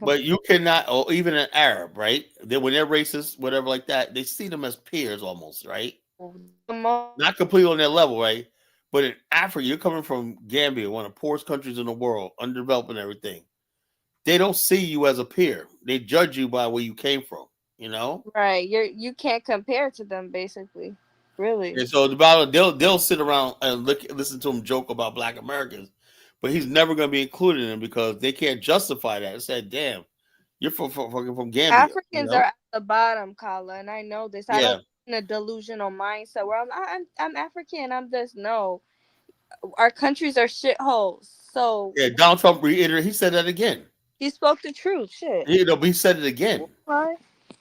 But you cannot, or even an Arab, right? When they're racist, whatever like that, they see them as peers almost, right? Not completely on their level, right? But in Africa, you're coming from Gambia, one of the poorest countries in the world, underdeveloped and everything. They don't see you as a peer. They judge you by where you came from, Right. You can't compare to them basically. Really. And so they'll sit around and listen to him joke about Black Americans, but he's never going to be included in them because they can't justify that. It said, "Damn, you're from Gambia." Africans are at the bottom, Kala, and I know this. I Yeah. don't in a delusional mindset where I'm African. I'm just no. Our countries are shitholes. So Yeah, Donald Trump reiterated. He said that again. he spoke the truth. Shit. But he said it again. What?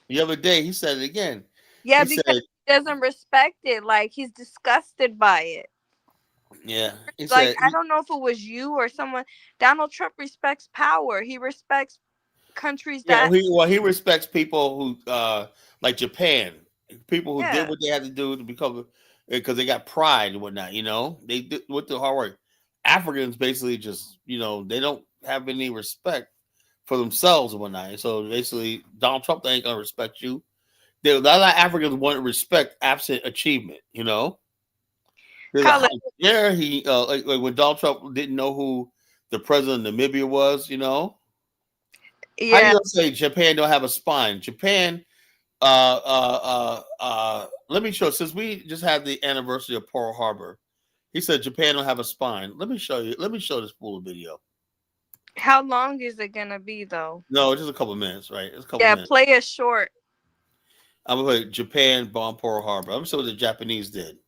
The other day, he said it again. Yeah, he because said, he doesn't respect it. Like he's disgusted by it. Yeah, he Like said. I don't know if it was you or someone. Donald Trump respects power. He respects countries that. He respects people who like Japan, people who did what they had to do to become, because they got pride and whatnot. They did with the hard work. Africans basically just they don't have any respect for themselves and whatnot. And so basically, Donald Trump ain't gonna respect you. A lot of Africans want respect absent achievement. Yeah, he like when Donald Trump didn't know who the president of Namibia was. How you gonna say Japan don't have a spine? Japan, let me show. Since we just had the anniversary of Pearl Harbor, he said Japan don't have a spine. Let me show you. Let me show this full video. How long is it gonna be though? No, just a couple minutes, right? It's a couple minutes. Play it short. I'm gonna put Japan bomb Pearl Harbor. I'm sure what the Japanese did.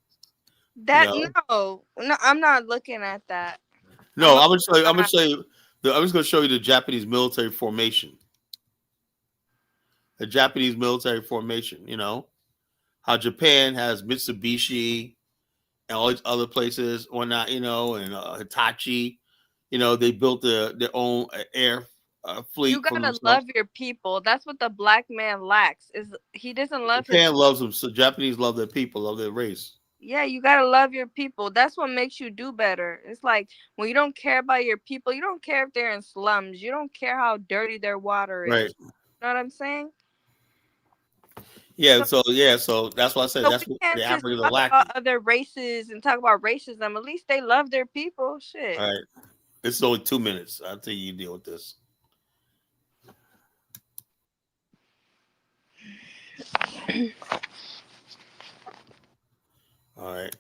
No, I'm not looking at that. No, I'm gonna show you. I'm just gonna show you the Japanese military formation. The Japanese military formation. How Japan has Mitsubishi and all these other places, or not, and Hitachi. They built their own air fleet. You gotta love your people. That's what the black man lacks. Is he doesn't love Japan loves them. So Japanese love their people, love their race. Yeah, you gotta love your people. That's what makes you do better. It's like when you don't care about your people, you don't care if they're in slums. You don't care how dirty their water is. Right. You know what I'm saying? Yeah, so that's why I said So that's we what can't the just Africans are talk lacking. about other races and talk about racism. At least they love their people. Shit. All right. This is only 2 minutes. I'll tell you deal with this. All right.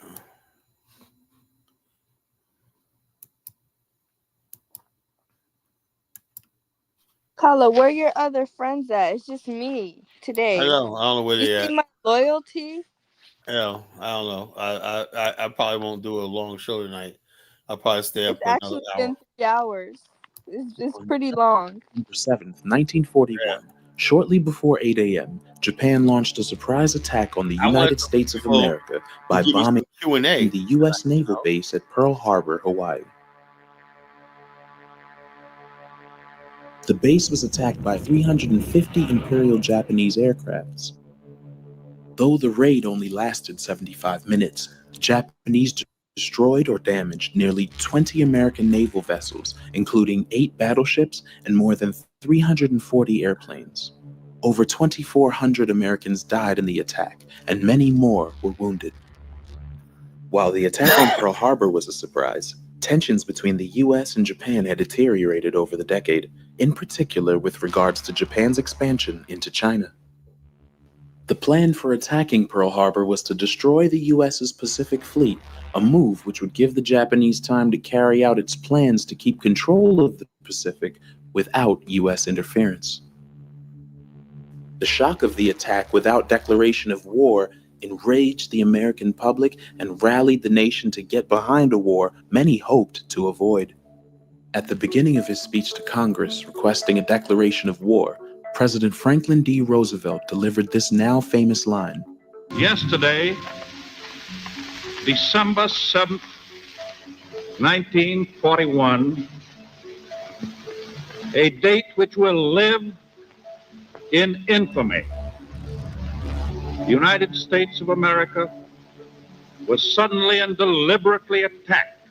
Carla, where your other friends at? It's just me today. I don't know where You they see at. my loyalty? Hell, I don't know. I probably won't do a long show tonight. I'll probably stay up It's for another actually hour. been 3 hours. It's pretty long. November 7th, 1941, shortly before 8 a.m., Japan launched a surprise attack on the I want United States of people America by to give me bombing some Q&A. the U.S. naval base at Pearl Harbor, Hawaii. The base was attacked by 350 Imperial Japanese aircrafts. Though the raid only lasted 75 minutes, the Japanese destroyed or damaged nearly 20 American naval vessels, including 8 battleships and more than 340 airplanes. Over 2,400 Americans died in the attack, and many more were wounded. While the attack on Pearl Harbor was a surprise, tensions between the U.S. and Japan had deteriorated over the decade, in particular with regards to Japan's expansion into China. The plan for attacking Pearl Harbor was to destroy the U.S.'s Pacific Fleet, a move which would give the Japanese time to carry out its plans to keep control of the Pacific without U.S. interference. The shock of the attack without declaration of war enraged the American public and rallied the nation to get behind a war many hoped to avoid. At the beginning of his speech to Congress requesting a declaration of war, President Franklin D. Roosevelt delivered this now famous line. Yesterday, December 7th, 1941, a date which will live in infamy. The United States of America was suddenly and deliberately attacked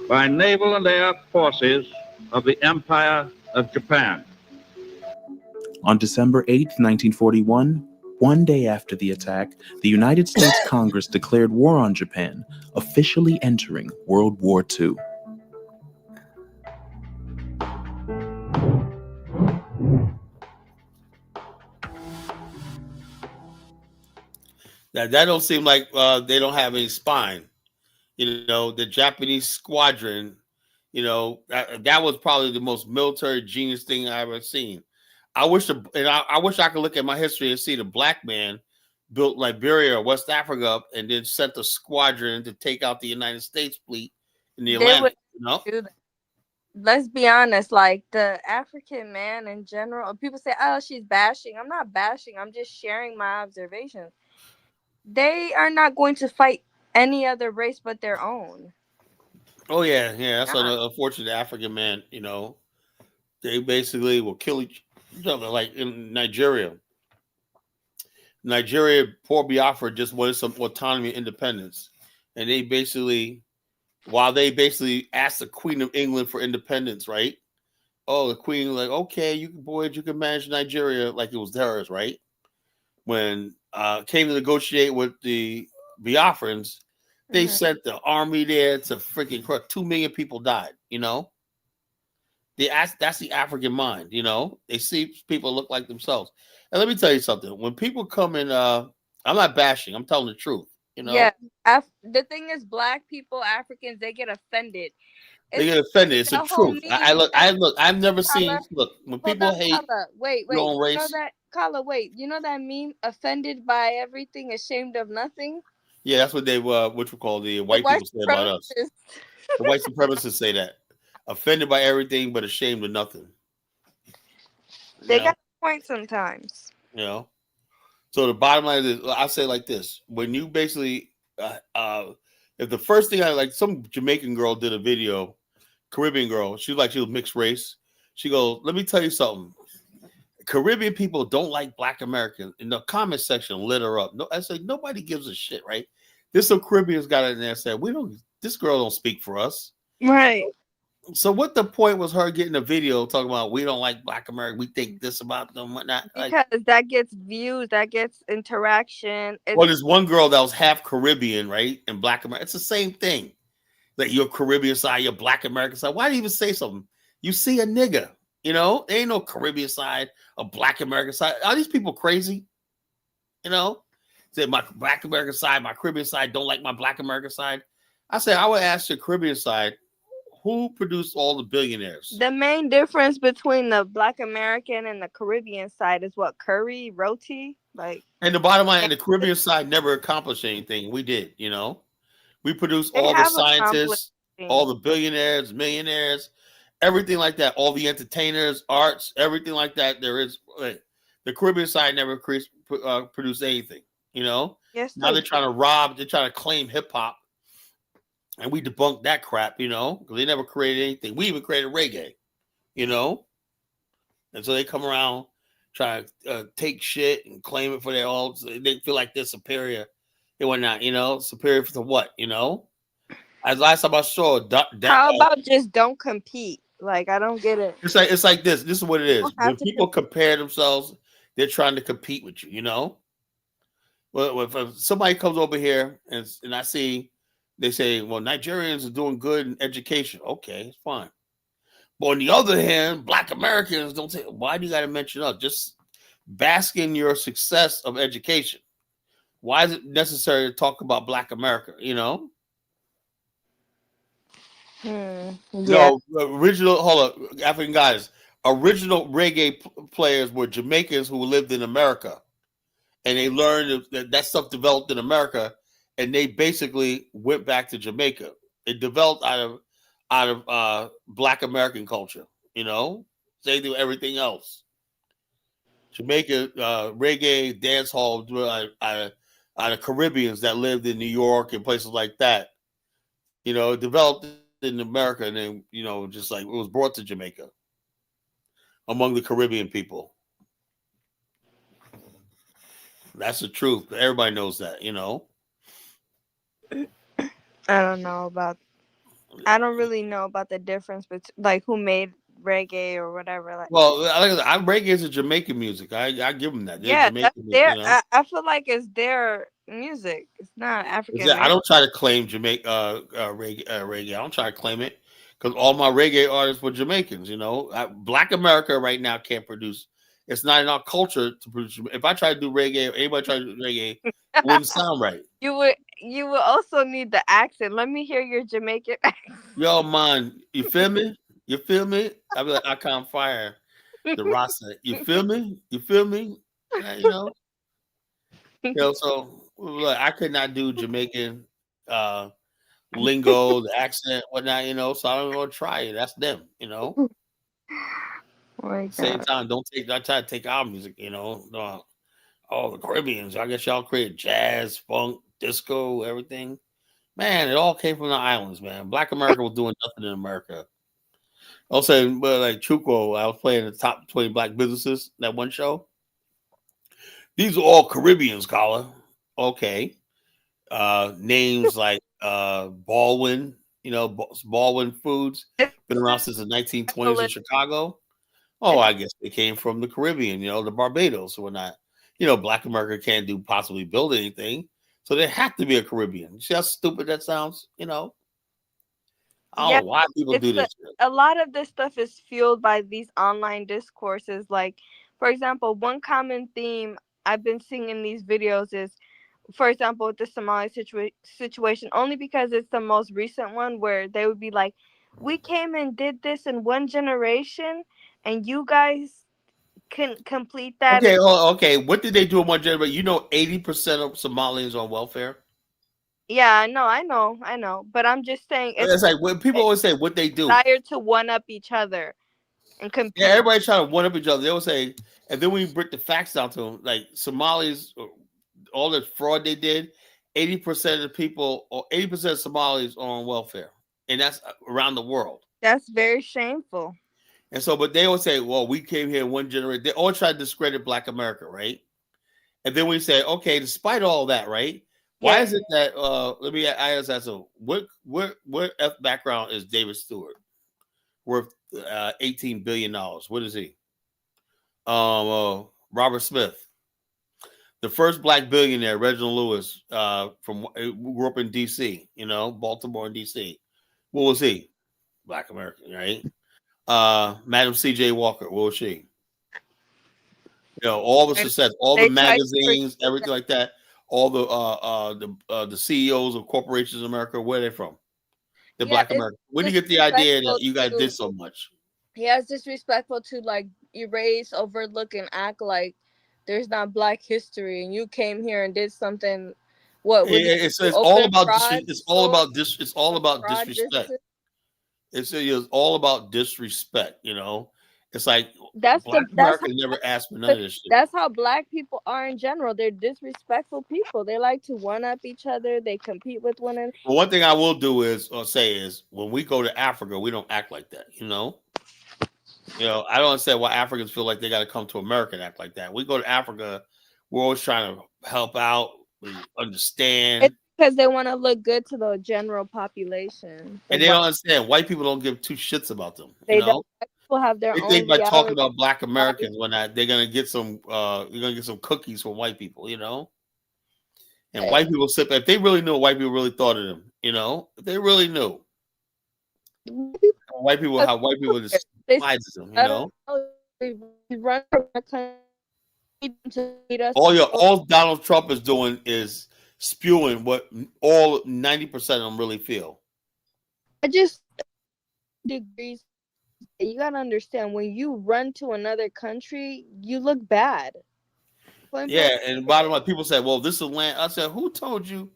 by naval and air forces of the Empire of Japan. On December 8, 1941, one day after the attack, the United States Congress declared war on Japan, officially entering World War II. That don't seem like they don't have any spine. You know, the Japanese squadron, you know, that was probably the most military genius thing I ever seen. I wish I could look at my history and see the black man built Liberia or West Africa up and then sent a squadron to take out the United States fleet in the They Atlantic. would You know? do that. Let's be honest, like the African man in general, people say, oh, she's bashing. I'm not bashing. I'm just sharing my observations. They are not going to fight any other race but their own. Oh yeah. That's an unfortunate African man. You know, they basically will kill each other. Like in Nigeria, poor Biafra just wanted some autonomy and independence, and they basically, while they basically asked the Queen of England for independence, right? Oh, the Queen like, okay, you can manage Nigeria like it was theirs, right? When came to negotiate with the Biafrans, they sent the army there to freaking 2 million people died. You know, that's the African mind. You know, they see people look like themselves. And let me tell you something: when people come in, I'm not bashing. I'm telling the truth. You know, yeah. The thing is, black people, Africans, they get offended. They get offended. It's the truth. I've never seen. Look, when people hate wait, your own race, you know that, Carla, wait, you know that meme, offended by everything, ashamed of nothing? Yeah, that's what they which we call the white people say about us. The white supremacists say that. Offended by everything but ashamed of nothing. They got a point sometimes. You know. So the bottom line is, I say like this: when you basically, if the first thing some Jamaican girl did a video, Caribbean girl, she was mixed race. She goes, "Let me tell you something. Caribbean people don't like Black Americans." In the comment section, lit her up. No, I said nobody gives a shit, right? This some Caribbeans got in there and said, "We don't. This girl don't speak for us." Right. So what the point was her getting a video talking about we don't like Black America, we think this about them, whatnot? Because that gets views, that gets interaction. Well, there's one girl that was half Caribbean, right? And Black America. It's the same thing. Like you're Caribbean side, you're Black American side. Why do you even say something? You see a nigga, there ain't no Caribbean side, a Black American side. Are these people crazy? Say my Black American side, my Caribbean side don't like my Black American side. I say I would ask the Caribbean side, who produced all the billionaires? The main difference between the Black American and the Caribbean side is what? Curry, roti? And the bottom line, the Caribbean side never accomplished anything. We did, We produced they all the have scientists, all the billionaires, millionaires, everything like that, all the entertainers, arts, everything like that. There is the Caribbean side never produced anything, Yes. Now they're trying to claim hip hop. And we debunked that crap, because they never created anything. We even created reggae, And so they come around trying to take shit and claim it for their own. So they feel like they're superior. They were not, superior to what, As last time I saw, how about just don't compete? I don't get it. It's like this. This is what it is. When people compare themselves, they're trying to compete with you, Well, if somebody comes over here and I see. They say, well, Nigerians are doing good in education. Okay, it's fine. But on the other hand, Black Americans don't say, why do you got to mention us? Just bask in your success of education. Why is it necessary to talk about Black America? Yeah. No, African guys, original reggae players were Jamaicans who lived in America. And they learned that stuff developed in America. And they basically went back to Jamaica. It developed out of Black American culture, They do everything else. Jamaica reggae dance hall out of Caribbeans that lived in New York and places like that. It developed in America, and then just like it was brought to Jamaica among the Caribbean people. That's the truth. Everybody knows that, I don't really know about the difference between who made reggae or whatever. Well, reggae is a Jamaican music. I give them that. They're Jamaican music, I feel like it's their music. It's not African. I don't try to claim Jamaica reggae. I don't try to claim it because all my reggae artists were Jamaicans. Black America right now can't produce. It's not in our culture to produce. If I try to do reggae, or anybody try to do reggae, it wouldn't sound right. You would also need the accent. Let me hear your Jamaican accent. Yo, man, you feel me? You feel me? I be like, I can't fire the Rasta. You feel me? You feel me? So like, I could not do Jamaican lingo, the accent, whatnot, so I don't want to try it. That's them, Same time, don't try to take our music, all the Caribbeans. I guess y'all created jazz, funk, disco, everything. Man, it all came from the islands, man. Black America was doing nothing in America. Also, but like Chuco, I was playing the top 20 black businesses, that one show. These are all Caribbeans, caller. Okay. Names like Baldwin, Baldwin Foods, been around since the 1920s in Chicago. Oh, I guess they came from the Caribbean, the Barbados or whatnot. Black America can't possibly build anything. So they have to be a Caribbean. See how stupid that sounds? I don't know why people do this. A lot of this stuff is fueled by these online discourses. Like, for example, one common theme I've been seeing in these videos is, for example, with the Somali situation, only because it's the most recent one where they would be like, we came and did this in one generation and you guys can complete that. Okay. What did they do in one generation? 80% of Somalians on welfare? Yeah, I know. But I'm just saying it's like when people always say what they do. Desire to one up each other and compete. Yeah, everybody's trying to one up each other. They will say, and then when you break the facts down to them, like Somalis, all the fraud they did, 80% of the people, or 80% of Somalis are on welfare. And that's around the world. That's very shameful. And so, but they always say, well, we came here in one generation. They always try to discredit Black America, right? And then we say, okay, despite all that, right? Why is it that, I ask that, so what background is David Stewart? worth $18 billion. What is he? Robert Smith. The first black billionaire, Reginald Lewis, grew up in D.C., Baltimore and D.C. What was he? Black American, right? Madam C.J. Walker, what was she? All the success, all the magazines, everything like that, all the CEOs of corporations in America, where are they from? They're Black American. Where do you get the idea that you guys did so much? Yeah, it's disrespectful to like erase, overlook, and act like there's not Black history, and you came here and did something. What it's all about it's all about disrespect. It's all about disrespect. It's like Black America never asked for none of this shit. That's how Black people are in general. They're disrespectful people. They like to one up each other. They compete with one another. Well, one thing I will do is when we go to Africa, we don't act like that. I don't understand why Africans feel like they got to come to America and act like that. We go to Africa, we're always trying to help out, we understand. It's because they want to look good to the general population. And they don't understand. White people don't give two shits about them. They don't. People have their own. They think by talking about Black Americans when they're gonna get some cookies from white people, And white people sit there. If they really knew what white people really thought of them, if they really knew how white people just despises them, All Donald Trump is doing is spewing what all 90% of them really feel. I just degrees. You gotta understand, when you run to another country, you look bad. Yeah, and bottom line, people say, "Well, this is land." I said, "Who told you?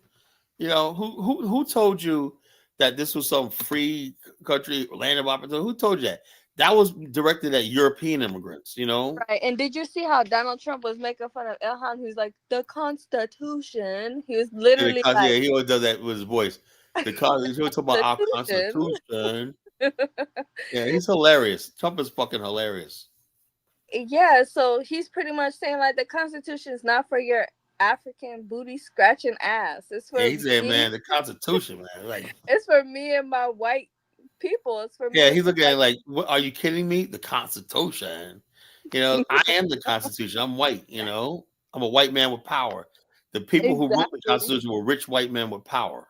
Who told you that this was some free country, land of opportunity? Who told you that? That was directed at European immigrants, Right. And did you see how Donald Trump was making fun of Ilhan, who's like, the Constitution? He was literally yeah, he always does that with his voice. He was talking about our Constitution. Yeah, he's hilarious. Trump is fucking hilarious. Yeah, so he's pretty much saying like the Constitution is not for your African booty scratching ass. It's for he said, man, the Constitution, man. Like, it's for me and my white people. It's for me. Yeah, he's looking at it like, what, are you kidding me? The Constitution. I am the Constitution. I'm white, I'm a white man with power. The people who wrote the Constitution were rich white men with power.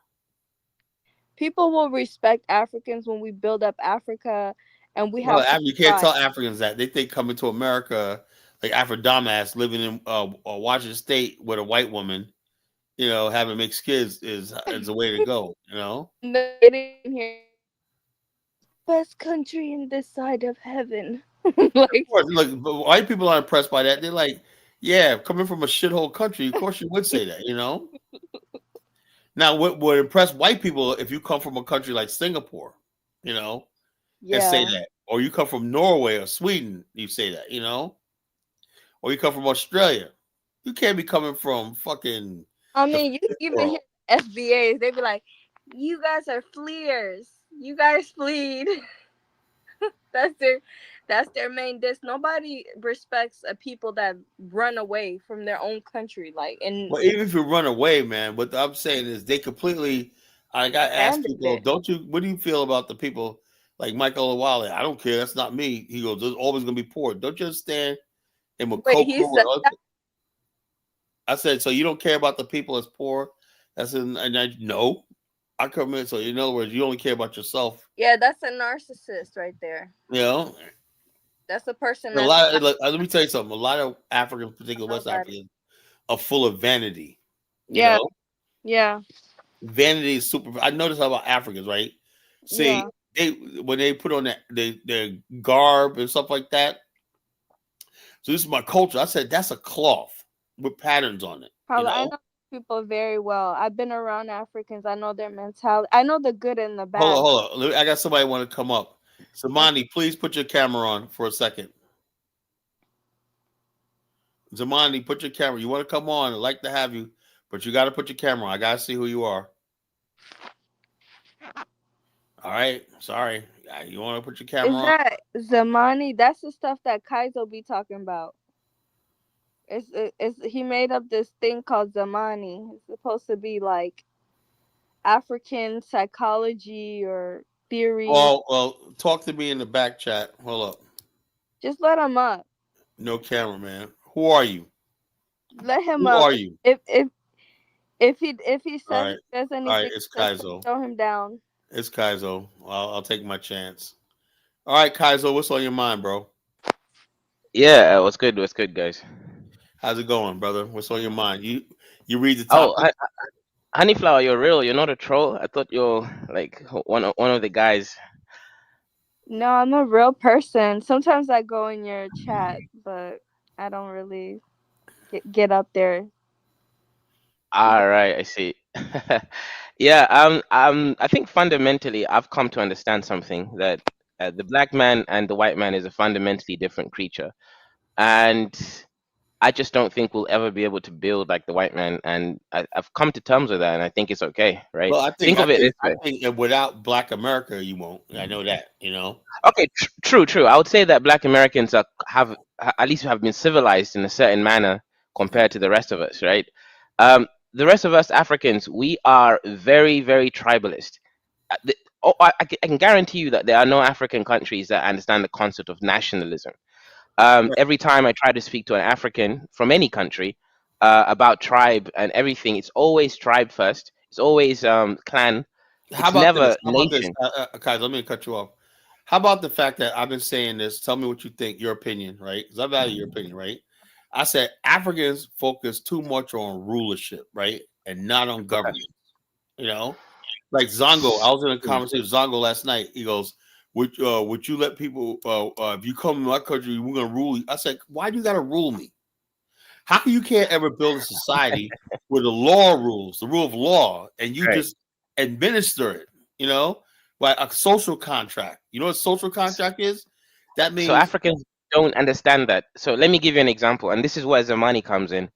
People will respect Africans when we build up Africa, and we have. You can't tell Africans that. They think coming to America, like Afro dumbass living in Washington State with a white woman, having mixed kids is the way to go. Best country in this side of heaven. Of course, look, white people aren't impressed by that. They're like, yeah, coming from a shithole country, of course you would say that, Now, what would impress white people if you come from a country like Singapore, and say that, or you come from Norway or Sweden, you say that, or you come from Australia. You can't be coming from fucking. I mean, you even hear FBAs. They be like, "You guys are fleers. You guys fleed." That's their main diss. Nobody respects a people that run away from their own country. Well, even if you run away, man, what I'm saying is they completely. I got asked people, what do you feel about the people like Michael Owale? I don't care. That's not me. He goes, there's always going to be poor. Don't you understand? And I said, so you don't care about the people that's poor? No. I come in. So in other words, you only care about yourself. Yeah, that's a narcissist right there. That's a person. Let me tell you something. A lot of Africans, particularly West Africans, are full of vanity. Yeah. Vanity is super. I noticed about Africans, right? See, when they put on their garb and stuff like that. So this is my culture. I said that's a cloth with patterns on it. I know people very well. I've been around Africans. I know their mentality. I know the good and the bad. Hold on. I got somebody want to come up. Zamani, please put your camera on for a second. Zamani, put your camera. You want to come on? I'd like to have you, but you got to put your camera on. I got to see who you are. All right. Sorry. You want to put your camera on? Is that Zamani? That's the stuff that Kaizo be talking about. He made up this thing called Zamani. It's supposed to be like African psychology or theories. Well, talk to me in the back chat. Hold up. Just let him up. No camera, man. Who are you? Let him Who up. are you? If he All says right, anything, it's just Kaizo. throw him down. It's Kaizo. I'll take my chance. All right, Kaizo, what's on your mind, bro? Yeah, what's good? What's good, guys? How's it going, brother? What's on your mind? You read the Oh, topic? Honeyflower, you're real. You're not a troll. I thought you're like one of the guys. No, I'm a real person. Sometimes I go in your chat, but I don't really get up there. All right, I see. Yeah, I think fundamentally, I've come to understand something that the black man and the white man is a fundamentally different creature, and I just don't think we'll ever be able to build like the white man. And I've come to terms with that, and I think it's okay, right? Well, I think Think I of it think this I way. think that without Black America, you won't. I know that. Okay, true. I would say that Black Americans at least have been civilized in a certain manner compared to the rest of us, right? The rest of us Africans, we are very, very tribalist. I can guarantee you that there are no African countries that understand the concept of nationalism. Every time I try to speak to an African from any country about tribe and everything, it's always tribe first. It's always clan. How It's about this? never How about this, nation. guys? Let me cut you off. How about the fact that I've been saying this? Tell me what you think. Your opinion, right? Because I value your opinion, right? I said Africans focus too much on rulership, right, and not on Okay. government. Like Zongo. I was in a Mm. conversation with Zongo last night. He goes, "Would you let people? If you come to my country, we're gonna rule you." I said, "Why do you gotta rule me? How come you can't ever build a society where the law rules, the rule of law, and you Right. just administer it? Like a social contract. You know what social contract is? That So means Africans don't understand that. So let me give you an example, and this is where Zamani comes in.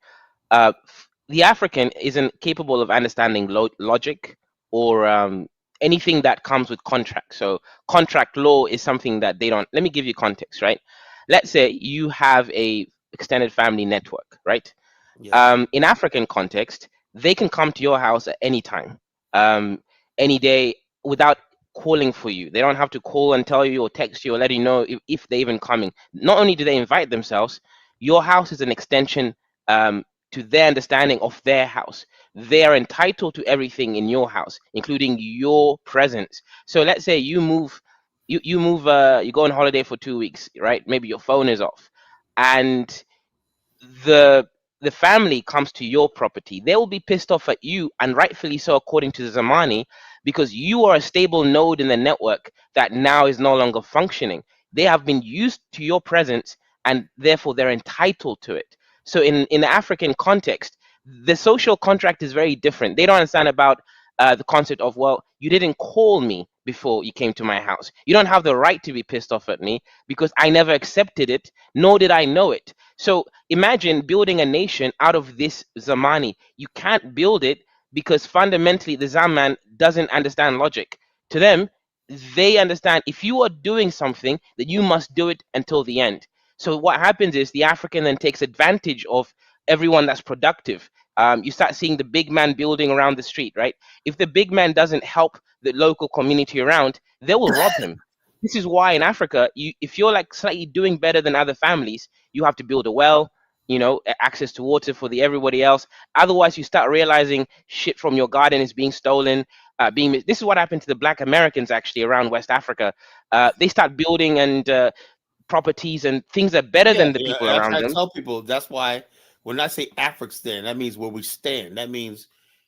The African isn't capable of understanding logic or anything that comes with contract. So contract law is something that they don't. Let me give you context, right? Let's say you have a extended family network, right? yes. In African context, they can come to your house at any time, um, any day without calling for you. They don't have to call and tell you or text you or let you know if they're even coming. Not only do they invite themselves, your house is an extension to their understanding of their house. They are entitled to everything in your house, including your presence. So let's say you move, you go on holiday for 2 weeks, right? Maybe your phone is off, and the the family comes to your property, they will be pissed off at you, and rightfully so, according to Zamani, because you are a stable node in the network that now is no longer functioning. They have been used to your presence, and therefore they're entitled to it. So in the African context, the social contract is very different. They don't understand about the concept of, well, you didn't call me before you came to my house. You don't have the right to be pissed off at me because I never accepted it, nor did I know it. So imagine building a nation out of this Zamani. You can't build it because fundamentally the Zaman doesn't understand logic. To them, they understand if you are doing something, that you must do it until the end. So what happens is the African then takes advantage of everyone that's productive. You start seeing the big man building around the street, right? If the big man doesn't help the local community around, they will rob him. This is why in Africa, if you're like slightly doing better than other families, you have to build a well, access to water for the everybody else. Otherwise, you start realizing shit from your garden is being stolen. This is what happened to the Black Americans actually around West Africa. They start building and properties and things that are better Yeah, than the people I around them. tell people that's why when I say African, that means where we stand. That means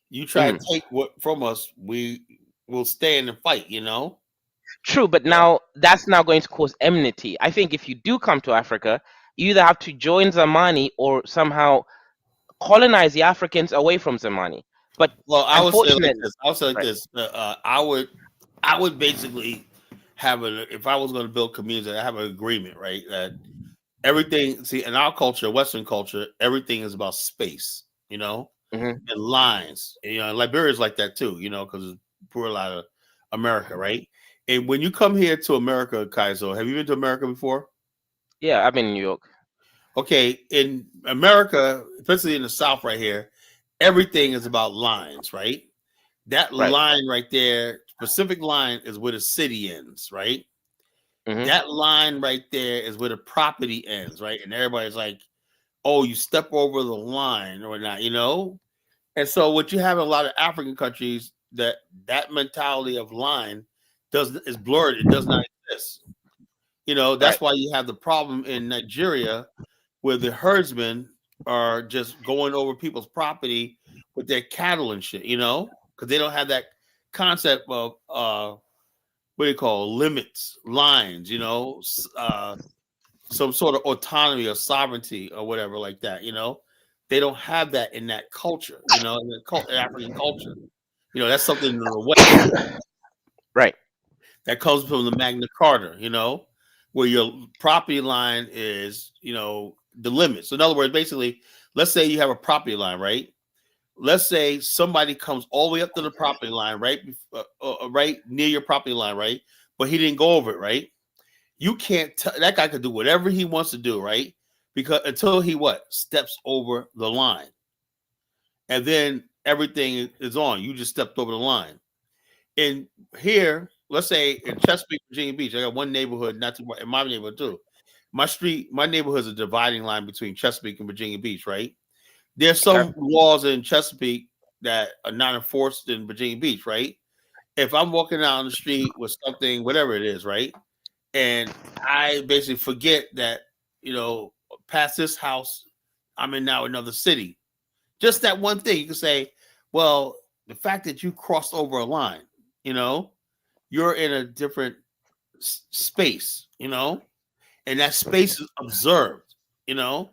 you try to Mhm. take what from us, we will stand and fight. True, but now that's now going to cause enmity. I think if you do come to Africa, you either have to join Zamani or somehow colonize the Africans away from Zamani. But Well, I would say like unfortunately, this. I would say like right. this. I would basically have if I was going to build communities, I have an agreement, right? That everything. See, in our culture, Western culture, everything is about space, Mhm. and lines. And, Liberia is like that too, because it's poor a lot of America, right? And when you come here to America, Kaizo, have you been to America before? Yeah, I've been in New York. Okay, in America, especially in the South, right here, everything is about lines, right? That Right. line right there Pacific line is where the city ends, right? Mhm. That line right there is where the property ends, right? And everybody's like, "Oh, you step over the line or not," you know. And so, what you have in a lot of African countries, that mentality of line is blurred. It does not exist. You know, that's Right. why you have the problem in Nigeria where the herdsmen are just going over people's property with their cattle and shit, you know, because they don't have that concept of what do you call limits, lines, you know, some sort of autonomy or sovereignty or whatever like that, you know. They don't have that in that culture, you know, in the African culture. You know, that's something in the West Right. that comes from the Magna Carta, you know, where your property line is, you know, the limits. So in other words, basically, let's say you have a property line, right? Let's say somebody comes all the way up to the property line, right, right near your property line, right? But he didn't go over it, right? You can't. That guy could do whatever he wants to do, right? Because until he steps over the line, and then everything is on. You just stepped over the line. And here, let's say in Chesapeake, Virginia Beach, I got one neighborhood, not too in my neighborhood too. My neighborhood is a dividing line between Chesapeake and Virginia Beach, right? There's some laws in Chesapeake that are not enforced in Virginia Beach, right? If I'm walking down the street with something, whatever it is, right? And I basically forget that, you know, past this house, I'm in now another city. Just that one thing, you can say, well, the fact that you crossed over a line, you know, you're in a different space, you know, and that space is observed, you know.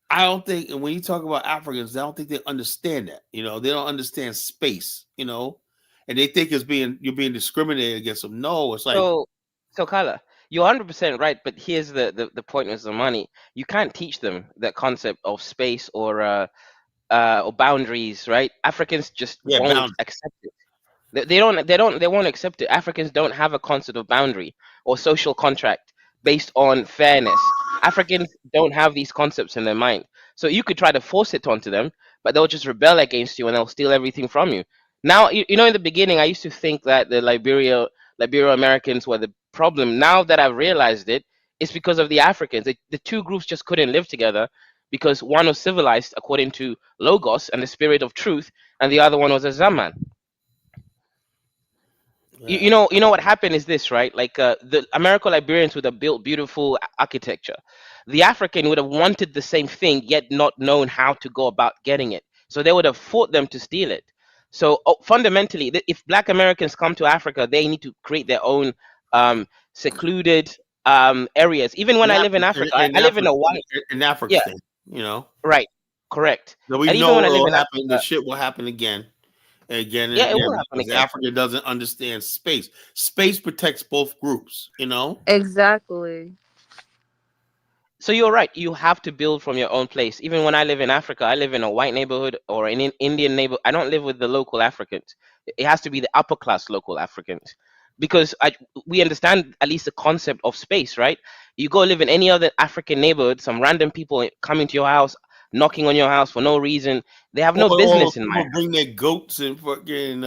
I don't think, and when you talk about Africans, I don't think they understand that, you know, they don't understand space, you know, and they think you're being discriminated against them. No, it's like, So Kala, you're 100% right, but here's the point with the money. You can't teach them that concept of space or boundaries, right? Africans just yeah, won't boundaries. accept it. They won't accept it. Africans don't have a concept of boundary or social contract based on fairness. Africans don't have these concepts in their mind. So you could try to force it onto them, but they'll just rebel against you and they'll steal everything from you. Now, you know, in the beginning, I used to think that the Liberia Americans were the problem. Now that I've realized it, it's because of the Africans. The two groups just couldn't live together because one was civilized according to Logos and the spirit of truth, and the other one was a Zaman. You know what happened is this, right? Like the American Liberians would have built beautiful architecture. The African would have wanted the same thing, yet not known how to go about getting it. So they would have fought them to steal it. So fundamentally, if Black Americans come to Africa, they need to create their own secluded areas. Even when I live in Africa, I live in a white. in Africa Yeah, thing, you know. right, correct. So we And even know when I live it'll in happen. The Africa, shit will happen again and again and yeah, it again will happen because again. Africa doesn't understand space. Space protects both groups, you know. Exactly. So you're right. You have to build from your own place. Even when I live in Africa, I live in a white neighborhood or an Indian neighborhood. I don't live with the local Africans. It has to be the upper class local Africans, because we understand at least the concept of space, right? You go live in any other African neighborhood, some random people come into your house, knocking on your house for no reason. They have no Or business in my people house. bring their goats and fucking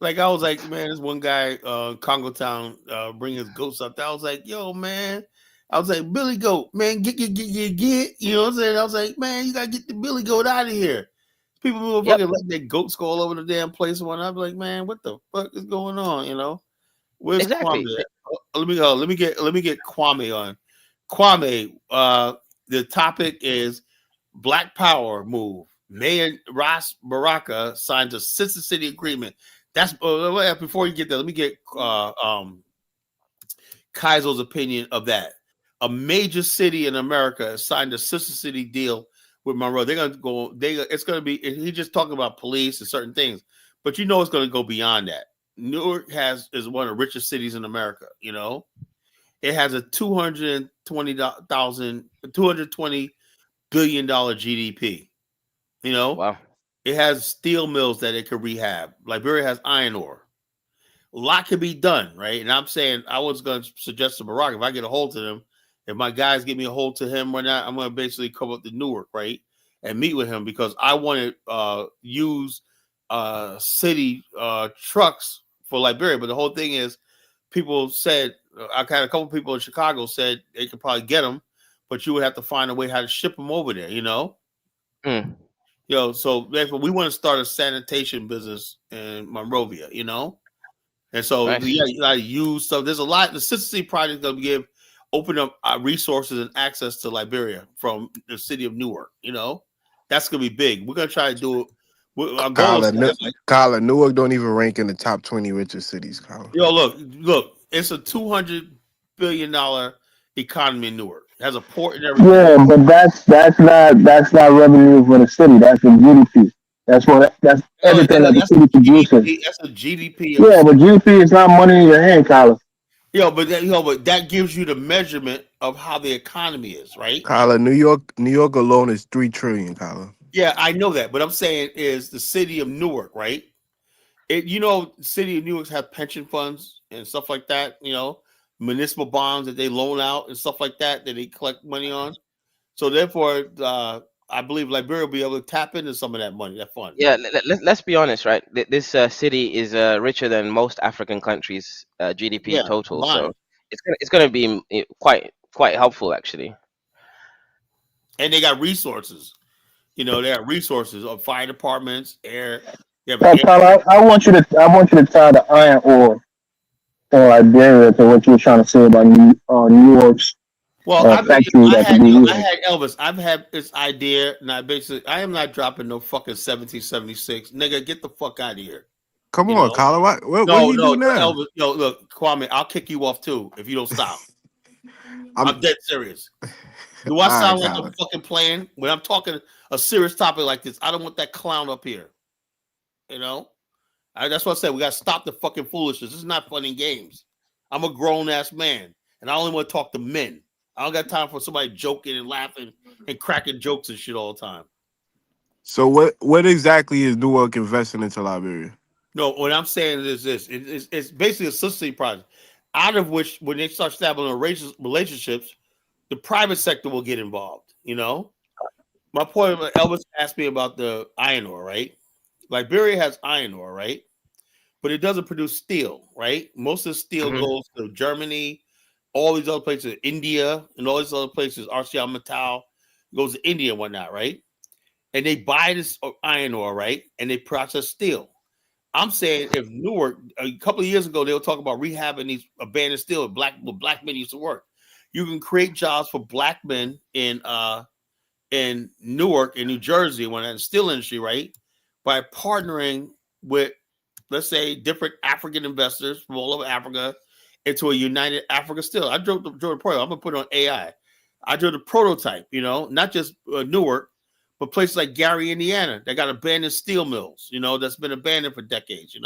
like I was like, man, this one guy, Congo Town, bring his goats up there. I was like, yo, man. I was like, Billy Goat, man, get. You know what I'm saying? I was like, man, you gotta get the Billy Goat out of here. People will Yep, fucking let their goats go all over the damn place. And I'm like, man, what the fuck is going on? You know, where's Kwame exactly. at? Let me get Kwame on. Kwame, the topic is Black Power move. Mayor Ras Baraka signs a Sister City agreement. That's before you get there. Let me get Kaizo's opinion of that. A major city in America has signed a Sister City deal with Monroe. They're gonna go. It's gonna be. He just talking about police and certain things, but you know it's gonna go beyond that. Newark is one of the richest cities in America. You know, it has a $220 billion GDP. You know, Wow. it has steel mills that it could rehab. Liberia has iron ore. A lot can be done, right? And I'm saying I was going to suggest to Barack if I get a hold to him, if my guys get me a hold to him or not, I'm going to basically come up to Newark, right, and meet with him because I want to use city trucks for Liberia. But the whole thing is, people said, I had a couple people in Chicago said they could probably get them, but you would have to find a way how to ship them over there. So therefore we want to start a sanitation business in Monrovia. And so Nice. you got to use stuff. There's a lot. The Consistency Project going to open up resources and access to Liberia from the city of Newark. That's going to be big. We're going to try to do it. Our goal is Colin, Newark don't even rank in the top 20 richest cities, Colin. Look, it's a $200 billion economy in Newark. It has a port and everything. Yeah, but that's not revenue for the city. That's the GDP. That's everything that the city produces. That's a GDP. Yeah, but GDP is not money in your hand, Colin. But that gives you the measurement of how the economy is, right? Colin, New York alone is $3 trillion, Colin. Yeah, I know that, but I'm saying is the city of Newark, right? The city of Newark have pension funds and stuff like that. Municipal bonds that they loan out and stuff like that they collect money on. So therefore, I believe Liberia will be able to tap into some of that money, that fund. Yeah, let's be honest, right? This city is richer than most African countries' GDP total, combined. So it's going to be quite helpful actually. And they got resources. They have resources of fire departments, air. I want you to tie the iron ore in Liberia to what you were trying to say about New York's. Well, I had Elvis. I've had this idea, and I am not dropping no fucking 1776, nigga. Get the fuck out of here. Come on, Colin. What do you do now? Elvis, look, Kwame, I'll kick you off too if you don't stop. I'm dead serious. Do I sound like I'm fucking playing when I'm talking a serious topic like this? I don't want that clown up here. That's what I said. We got to stop the fucking foolishness. This is not fun and games. I'm a grown ass man, and I only want to talk to men. I don't got time for somebody joking and laughing and cracking jokes and shit all the time. So what exactly is Newark investing into Liberia? No, what I'm saying is this. It's basically a Consistency Project, out of which when they start establishing relationships, the private sector will get involved. My point, Elvis asked me about the iron ore, right? Liberia has iron ore, right? But it doesn't produce steel, right? Most of the steel goes to Germany, all these other places, India, and all these other places, RCI Metal goes to India and whatnot, right? And they buy this iron ore, right? And they process steel. I'm saying if Newark, a couple of years ago, they were talking about rehabbing these abandoned steel where black men used to work. You can create jobs for black men in Newark, in New Jersey, when in the steel industry, right? By partnering with, let's say, different African investors from all over Africa into a united Africa steel. I drove the prototype. I'm gonna put it on AI. I drove the prototype, not just Newark, but places like Gary, Indiana, that got abandoned steel mills, that's been abandoned for decades.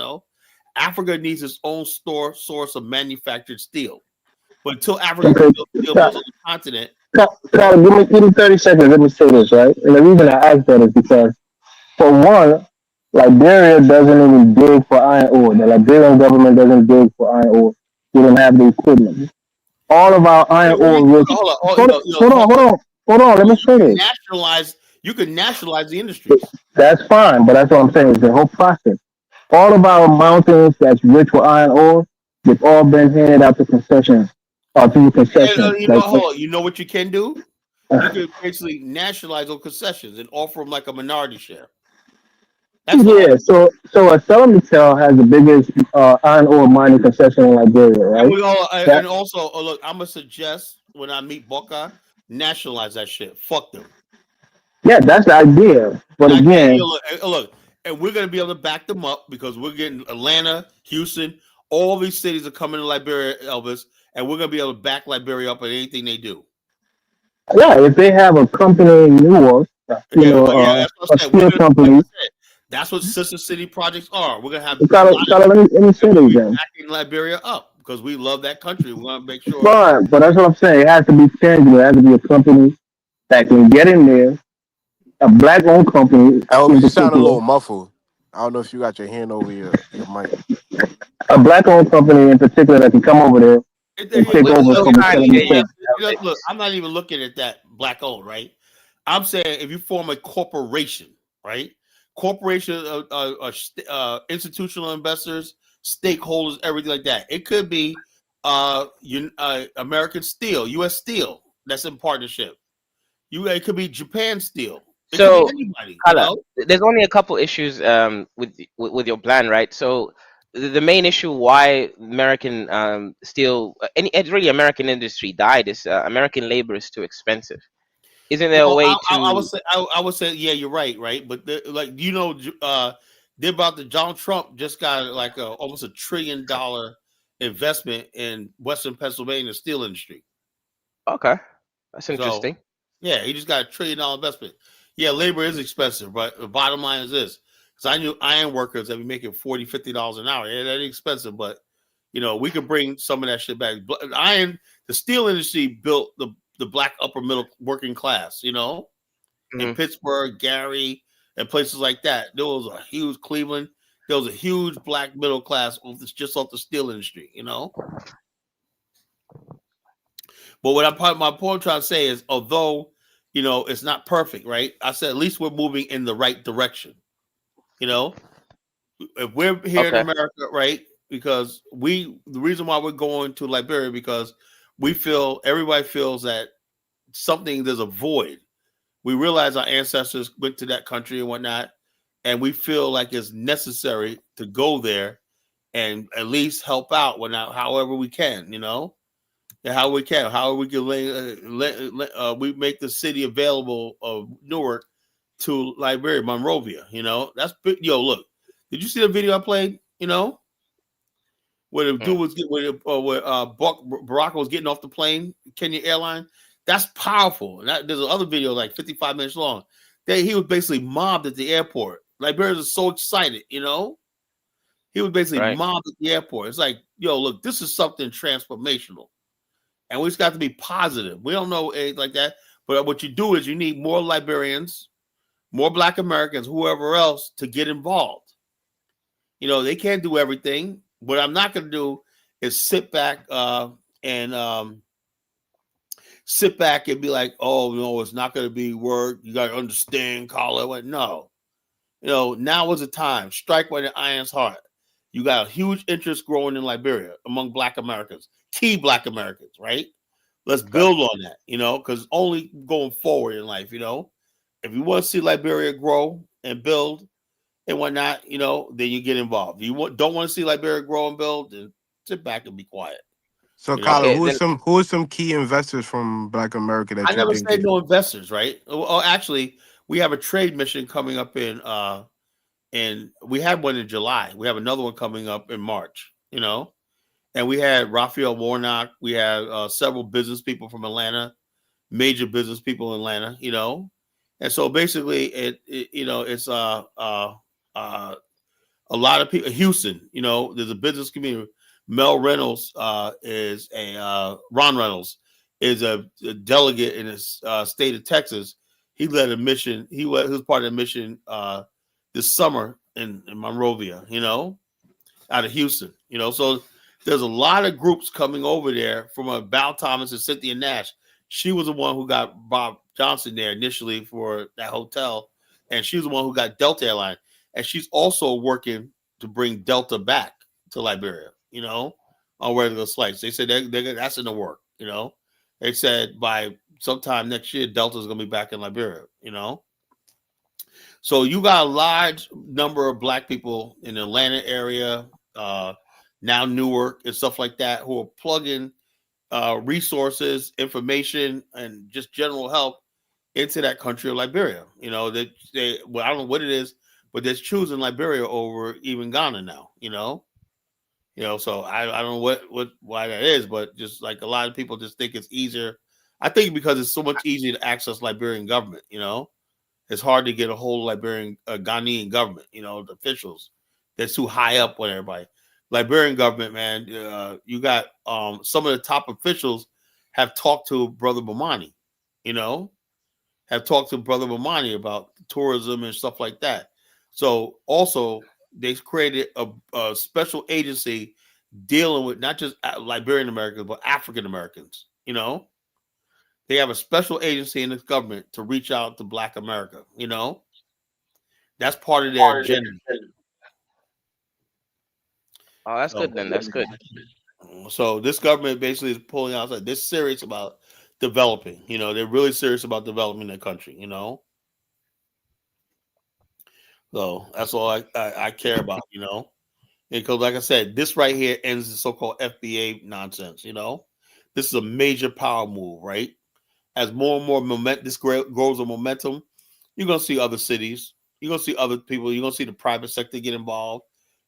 Africa needs its own source of manufactured steel. But until Africa builds steel mills on the continent. Carl, give me 30 seconds. Let me say this, right? And the reason I ask that is because, for one, Liberia doesn't even dig for iron ore. The Liberian government doesn't dig for iron ore. We don't have the equipment. All of our iron ore. Hold on. Let me say this. You can nationalize the industries. That's fine, but that's what I'm saying. It's the whole process. All of our mountains that's rich with iron ore, they've all been handed out to concessions. You know what you can do? You can basically nationalize those concessions and offer them like a minority share. So a Celebratel has the biggest iron ore mining concession in Liberia, right? And also, look, I'm gonna suggest when I meet Boca, nationalize that shit. Fuck them. Yeah, that's the idea. But again, look, and we're gonna be able to back them up because we're getting Atlanta, Houston, all these cities are coming to Liberia, Elvis, and we're gonna be able to back Liberia up in anything they do. Yeah, if they have a company in Newark, a steel company. That's what Sister City projects are. We're gonna have. Let me say this then. Backing Liberia up because we love that country. We want to make sure. But that's what I'm saying. It has to be tangible. It has to be a company that can get in there. A black-owned company. Elvis, you sound a little muffled. I don't know if you got your hand over your mic. A black-owned company in particular that can come over there and take over from the Look, I'm not even looking at that black-owned, right? I'm saying if you form a corporation, right? Corporation, institutional investors, stakeholders, everything like that. It could be American Steel, U.S. Steel, that's in partnership. It could be Japan Steel. It could be So, anybody, Kala, there's only a couple issues with your plan, right? So the main issue why American steel, it's really American industry died is American labor is too expensive. Isn't there a Well, way I would to? say I would say yeah, you're right, but like they're about the Donald Trump just got like almost $1 trillion investment in Western Pennsylvania steel industry. Okay, that's So interesting. yeah, he just got $1 trillion investment. Yeah, labor is expensive, but the bottom line is this: because I knew iron workers that be making $40-$50 an hour. Yeah, that's expensive, but we could bring some of that shit back. The steel industry built the black upper middle working class. In Pittsburgh, Gary, and places like that. There was a huge Cleveland. There was a huge black middle class just off the steel industry. But my point I'm trying to say is, although it's not perfect, right? I said at least we're moving in the right direction. If we're here in America, right? Because the reason why we're going to Liberia because everybody feels that there's a void. We realize our ancestors went to that country and whatnot, and we feel like it's necessary to go there and at least help out however we can, and how we can we make the city available of Newark to Liberia, Monrovia. That's look. Did you see the video I played? Where the dude was where Baraka was getting off the plane, Kenya Airline. That's powerful. There's another video like 55 minutes long. He was basically mobbed at the airport. Liberians are so excited, He was basically mobbed at the airport. It's like, look, this is something transformational. And we just got to be positive. We don't know anything like that. But what you do is you need more Liberians, more Black Americans, whoever else to get involved. They can't do everything. What I'm not going to do is sit back and be like, oh, no, it's not going to be work. You got to understand, call it. No. Now is the time. Strike while the iron's hot. You got a huge interest growing in Liberia among Black Americans, key Black Americans, right? Let's build on that, because only going forward in life, if you want to see Liberia grow and build and whatnot, then you get involved. You don't want to see Liberia grow and build, then sit back and be quiet. So, Kyler, who are some key investors from Black America that I never said no investors, right? Well, actually, we have a trade mission coming up and we had one in July. We have another one coming up in March, and we had Raphael Warnock. We had several business people from Atlanta, major business people in Atlanta, and so basically it's a lot of people. Houston, there's a business community. Ron Reynolds is a delegate in the state of Texas. He led a mission. He was part of the mission this summer in Monrovia, out of Houston, So there's a lot of groups coming over there from Val Thomas and Cynthia Nash. She was the one who got Bob Johnson there initially for that hotel, and she was the one who got Delta Airline. And she's also working to bring Delta back to Liberia, on regular flights. They said that's in the work, They said by sometime next year, Delta is going to be back in Liberia, So you got a large number of Black people in the Atlanta area, now Newark and stuff like that, who are plugging resources, information, and just general help into that country of Liberia. I don't know what it is, but they're choosing Liberia over even Ghana now. So I don't know why that is, but just like a lot of people just think it's easier. I think because it's so much easier to access Liberian government. It's hard to get a whole Liberian Ghanaian government. The officials that's too high up with everybody. Liberian government, man, you got some of the top officials have talked to Brother Bomani, have talked to Brother Bomani about tourism and stuff like that. So also they created a special agency dealing with not just Liberian Americans, but African Americans, They have a special agency in this government to reach out to Black America, That's part of their agenda. Oh, that's good then. That's good. So this government basically is pulling out. They're serious about developing. They're really serious about developing their country. So that's all I care about. Because like I said, this right here ends the so-called FBA nonsense. This is a major power move, right? As more and more momentum, this grows a momentum. You're gonna see other cities. You're gonna see other people. You're gonna see the private sector get involved.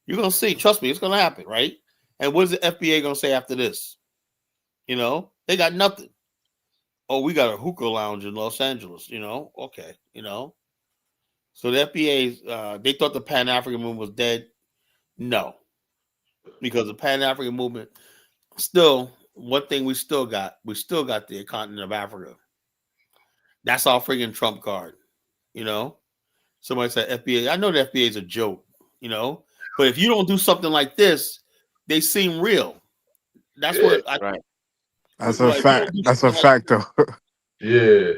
You're gonna see. Trust me, it's gonna happen, right? And what is the FBA gonna say after this? They got nothing. Oh, we got a hookah lounge in Los Angeles. Okay. So the FBA, they thought the Pan African movement was dead. No, because the Pan African movement still. One thing we still got the continent of Africa. That's our freaking trump card. Somebody said FBA. I know the FBA is a joke, but if you don't do something like this, they seem real. That's what I. Right. That's a fact. That's a fact, though. Yeah.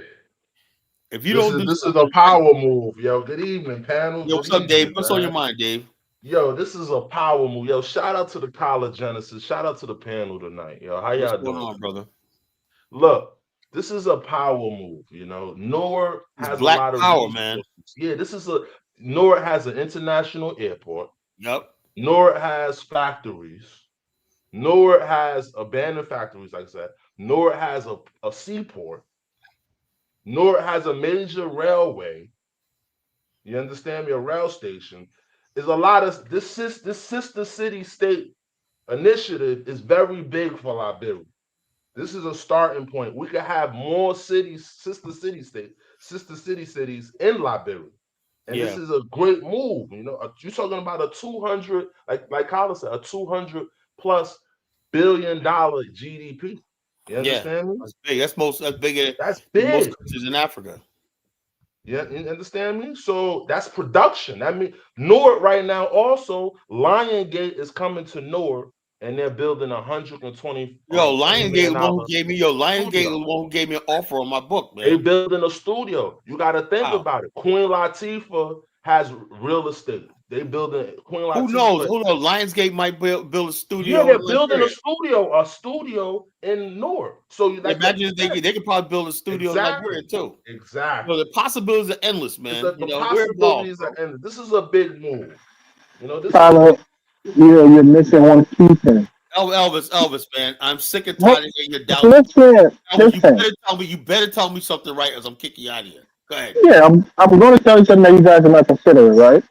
If you don't do this is a power move, yo. Good evening, panel. Yo, what's up, Dave? What's on your mind, Dave? Yo, this is a power move. Yo, shout out to the College Genesis. Shout out to the panel tonight. Yo, how y'all doing? What's going on, brother? Look, this is a power move. Newark has a lot of power, resources. man. Yeah, Newark has an international airport. Yep. Newark has factories. Newark has abandoned factories, like I said. Newark has a seaport. Newark has a major railway. You understand me? A rail station. There's a lot of this sister city state initiative is very big for Liberia. This is a starting point. We could have more cities, sister city cities in Liberia. And this is a great move. You're talking about a 200, like Carla said, a $200+ billion GDP. You understand me? That's big. That's bigger than most countries in Africa. Yeah, you understand me? So that's production. I mean, Newark right now also, Liongate is coming to Newark and they're building 120. Liongate the one who gave me Liongate the one who gave me an offer on my book, man. They building a studio. You got to think about it. Queen Latifah has real estate. They building Queen Latifah. Who knows? Lionsgate might build a studio. Yeah, they're building a studio in Newark. So imagine they could probably build a studio in Liberia too. Exactly. The possibilities are endless, man. The possibilities are endless. This is a big move. You're missing one key thing. Elvis, man, I'm sick and tired of hearing your doubts. Listen. You better tell me something right, as I'm kicking you out of here. Go ahead. Yeah, I'm going to tell you something that you guys are not considering, right?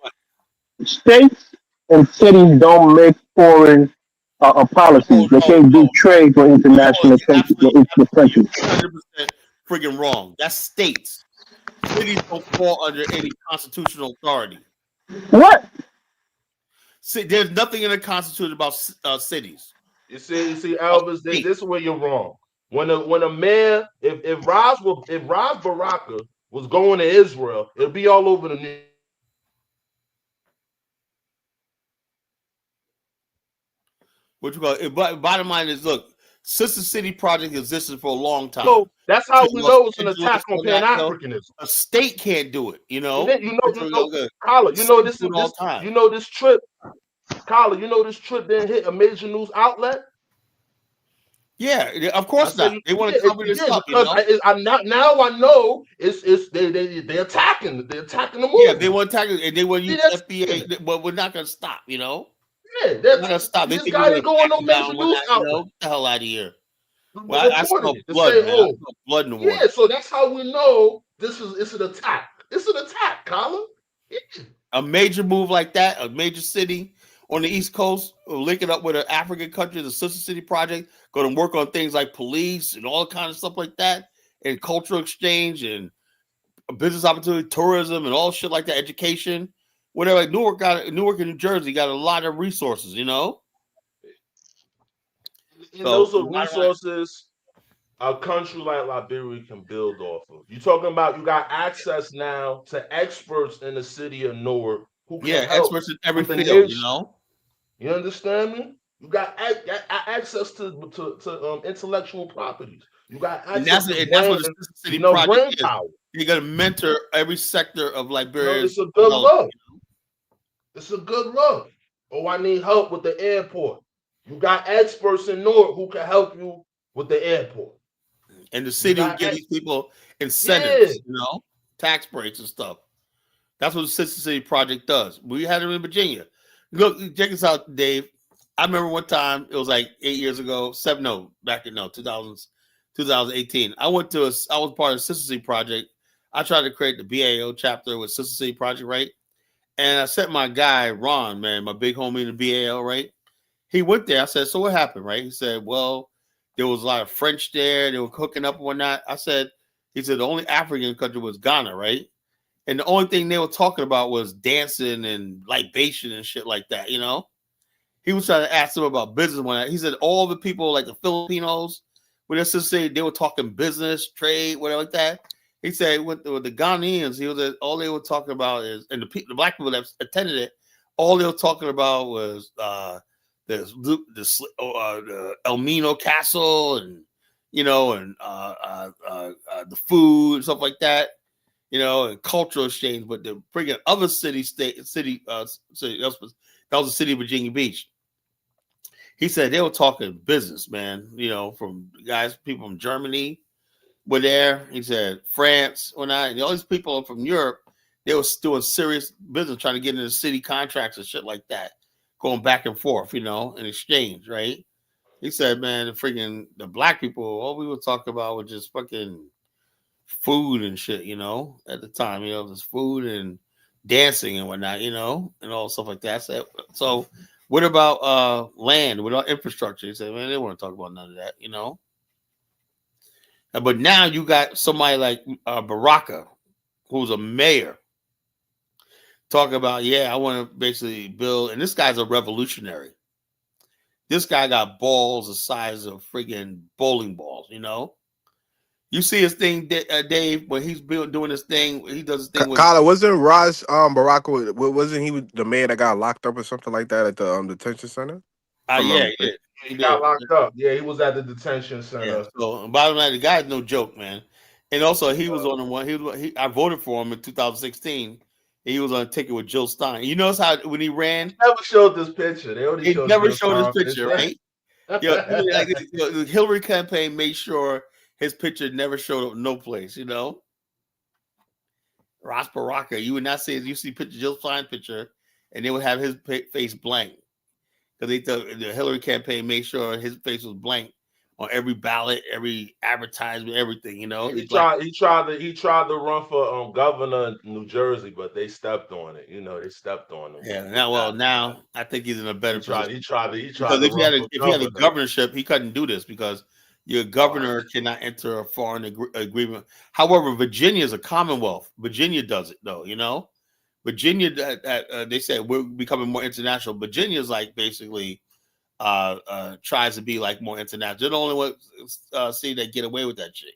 States and cities don't make foreign policies. They can't do trade for international countries. 100% friggin' wrong. That's states. Cities don't fall under any constitutional authority. What? See, there's nothing in the Constitution about cities. You see, Elvis, this is where you're wrong. When a mayor, if Ras Baraka was going to Israel, it'd be all over the news. What you call? Bottom line is, look, Sister City Project existed for a long time. So that's how we know it's an attack on Pan-Africanism. A state can't do it, Collar, this trip, Collar, this trip didn't hit a major news outlet. Yeah, of course not. They want to cover this up. Now I know they're attacking. They're attacking the movie. Yeah, they want to attack it, and they want to use FBA, but we're not going to stop. Yeah, they're not going to stop. This guy didn't go on no major news outlet. Get the hell out of here. Well, I smell blood, man. I smell blood in the water. Yeah, so that's how we know it's an attack. It's an attack, Colin. Yeah. A major move like that, a major city on the East Coast, linking up with an African country, the Sister City Project, going to work on things like police and all kind of stuff like that, and cultural exchange and business opportunity, tourism, and all shit like that, education, whatever. Like Newark and New Jersey got a lot of resources, And those are resources a country like Liberia can build off of. You're talking about you got access now to experts in the city of Newark who can help experts in every field, You understand me? You got access to intellectual properties. You got access and that's what the Sister City Project brain is. power. You're going to mentor every sector of Liberia. It's a good look. It's a good look. Oh, I need help with the airport. You got experts in Newark who can help you with the airport. And the city will give these people incentives, tax breaks and stuff. That's what the Sister City Project does. We had it in Virginia. Look, check this out, Dave. I remember one time, it was like 8 years ago, 2018. I was part of the Sister City Project. I tried to create the BAO chapter with Sister City Project, right? And I sent my guy, Ron, man, my big homie in the BAO, right? He went there. I said, so what happened, right? He said, well, there was a lot of French there. They were cooking up and whatnot. He said, the only African country was Ghana, right? And the only thing they were talking about was dancing and libation and shit like that, He was trying to ask them about business one. He said all the people like the Filipinos, when they say they were talking business, trade, whatever like that. He said with the Ghanaians, all they were talking about is, and the black people that attended it, all they were talking about was the Elmino Castle and the food and stuff like that. And cultural exchange, but they're bringing other that was the city of Virginia Beach. He said they were talking business, man. From people from Germany were there. He said France, all these people from Europe, they were doing serious business, trying to get into city contracts and shit like that, going back and forth, in exchange, right? He said, man, the black people, all we were talking about was just fucking food and shit, at the time, there's food and dancing and whatnot, and all stuff like that. So what about land? What about infrastructure? He said, man, they want to talk about none of that, But now you got somebody like Baraka, who's a mayor, talking about, I want to basically build, and this guy's a revolutionary. This guy got balls the size of friggin' bowling balls, You see his thing, Dave, when he's doing his thing. He does his thing with. Kyla, wasn't Ras Baraka? Wasn't he the man that got locked up or something like that at the detention center? He got locked up. Yeah, he was at the detention center. Yeah, so bottom line, the guy's no joke, man. And also, he was on the one. I voted for him in 2016. He was on a ticket with Jill Stein. You notice how when he ran, he never showed this picture. They never showed this picture, right? The Hillary campaign made sure his picture never showed up no place, Ras Baraka, you would not see it. You see Jill Stein picture, and they would have his face blank. Because they thought the Hillary campaign made sure his face was blank on every ballot, every advertisement, everything, He tried to run for governor in New Jersey, but they stepped on it. They stepped on him. Yeah, now I think he's in a better position. He tried because if he had a governorship, he couldn't do this because your governor cannot enter a foreign agreement. However, Virginia is a commonwealth. Virginia does it though, Virginia, they said we're becoming more international. Virginia is like basically tries to be like more international. They're the only one see that get away with that shit,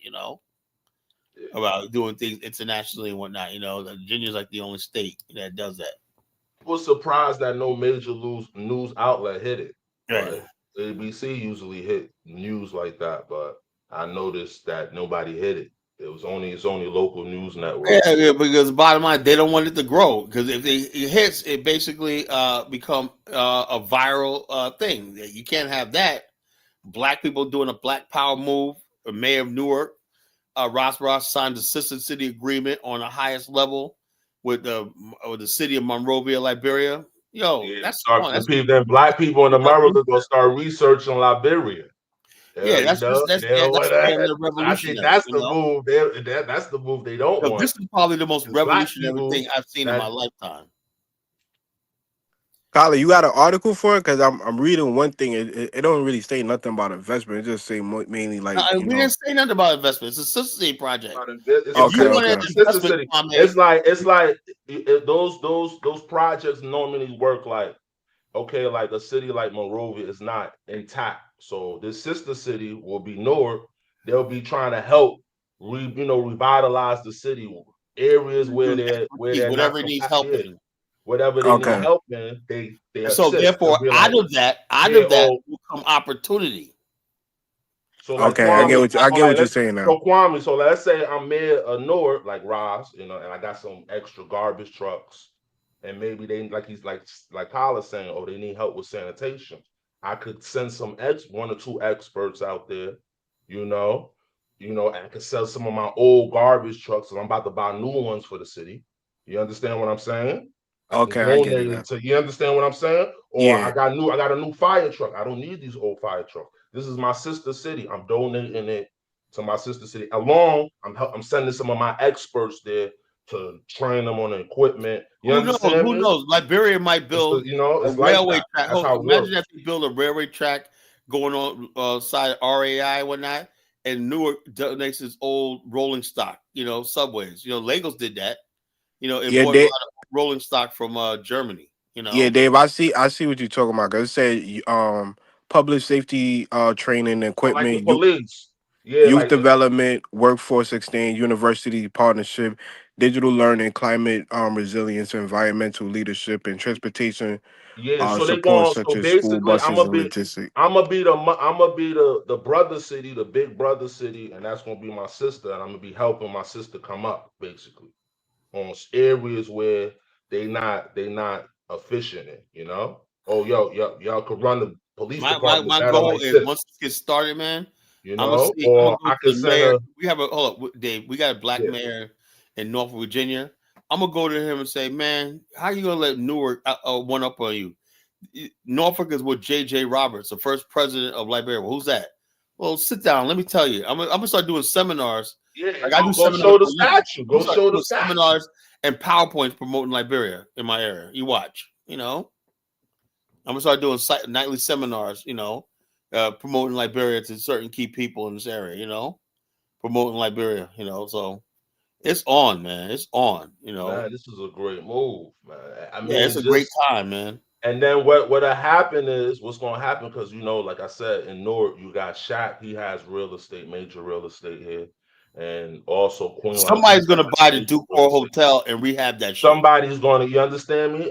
about doing things internationally and whatnot. Virginia is like the only state that does that. I was surprised that no major news outlet hit it. Right. ABC usually hit news like that, but I noticed that nobody hit it. It's only local news networks. Yeah, because bottom line, they don't want it to grow. Because if it hits, it basically become a viral thing. You can't have that. Black people doing a Black Power move. The mayor of Newark, Ras Baraka, signed the Sister City agreement on the highest level with the city of Monrovia, Liberia. That's then black people in America gonna start researching Liberia. That's the revolutionary. I think that's the move. That's the move they don't want. This is probably the most revolutionary thing I've seen in my lifetime. Kyla, you got an article for it? Because I'm reading one thing. It don't really say nothing about investment. It just say mainly like. We didn't say nothing about investment. It's a Sister City project. It's like those projects normally work like. Okay, like a city like Monrovia is not intact. So this sister city will be Newark. They'll be trying to help revitalize the city areas where they're whatever needs help in. Whatever they need help in, they so assist. Therefore out of that will come opportunity. So like I get what you're saying now. So Kwame, so let's say I'm mayor of Newark, like Ras, and I got some extra garbage trucks. and maybe they like Kyle's saying, oh, they need help with sanitation. I could send one or two experts out there, and I could sell some of my old garbage trucks, and I'm about to buy new ones for the city. You understand what I'm saying? I can Okay, I get it donate now. it to you. Understand what I'm saying? Or Yeah. I got a new fire truck. I don't need these old fire trucks. This is my sister city. I'm donating it to my sister city. I'm sending some of my experts there to train them on the equipment. You Who knows? understand Who me? knows? Liberia might build a It's like railway that. track. That's how it Imagine works. that they build a railway track going on side RAI and whatnot, and Newark donates its old rolling stock, subways. Lagos did that. It Yeah, bought a they, lot of rolling stock from Germany. yeah, Dave. I see what you're talking about. Cause it said public safety training Like the equipment, police. Yeah, youth like development, workforce exchange, university partnership, digital learning, climate resilience, environmental leadership, and transportation so they support going. such So as school basically, buses and logistics. I'm gonna be the brother city, the big brother city, and that's gonna be my sister, and I'm gonna be helping my sister come up basically on areas where they not efficient in. Oh, y'all could run the police department My better goal like is this, once this gets started, man. I'm gonna or go I to could the send mayor. a We have hold up, Dave. We got a black yeah. mayor in Norfolk, Virginia. I'm gonna go to him and say, man, how you gonna let Newark one up on you? Norfolk is with J.J. Roberts, the first president of Liberia. Well, who's that? Well, sit down. Let me tell you. I'm gonna start doing seminars. Yeah, Like I do go seminars show the for a living. statue. I'm gonna Go start show the doing statue. seminars and PowerPoints promoting Liberia in my area. You watch. I'm gonna start doing nightly seminars. Promoting Liberia to certain key people in this area. Promoting Liberia. So it's on, man. It's on. Man, this is a great move, man. I Yeah, mean, it's a great just time, man. and then what'll happen is what's gonna happen because like I said, in Newark, you got Shaq. He has real estate, major real estate here, and also Queen Latifah Somebody's gonna has buy the major Duke real Hall estate. Hotel and rehab that shit. Somebody's gonna, you understand me?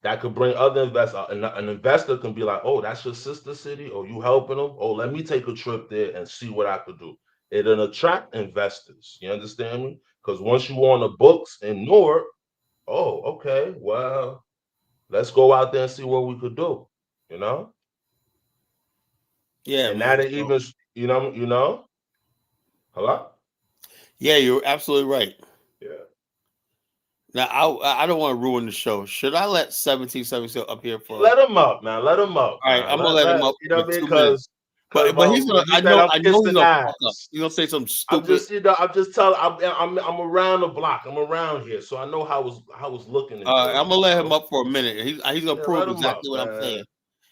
That could bring other investors. An investor can be like, oh, that's your sister city, or you helping them? Oh, let me take a trip there and see what I could do. It'll attract investors. You understand me? Because once you on the books in Newark, oh, okay, well, let's go out there and see what we could do. You know? Yeah, And man. that even, hello? Yeah, you're absolutely right. Yeah. Now, I don't want to ruin the show. Should I let 1776 up here for? Let him up, man. Let him up. All right, Man. I'm gonna let him up You know for what I mean? 2 minutes. But he's gonna. You I said know I'm he's kissing gonna fuck up. ass. He's gonna say something I'm stupid. just telling. I'm around the block. I'm around here, so I know how it's looking in Jersey. I'm gonna let him up for a minute. He's gonna Yeah, prove let him up, exactly what I'm man. saying.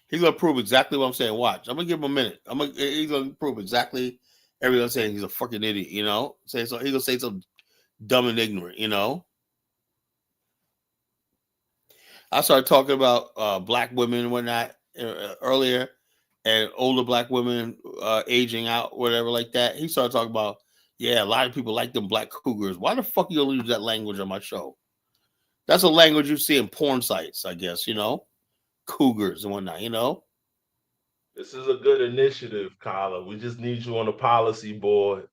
He's gonna prove exactly what I'm saying. Watch. I'm gonna give him a minute. He's gonna prove exactly everything saying he's a fucking idiot. Say so. He's gonna say something dumb and ignorant. I started talking about black women and whatnot earlier, and older black women aging out, whatever like that. He started talking about, yeah, a lot of people like them black cougars. Why the fuck you gonna use that language on my show? That's a language you see in porn sites, I guess. Cougars and whatnot. This is a good initiative, Kyla. We just need you on the policy board.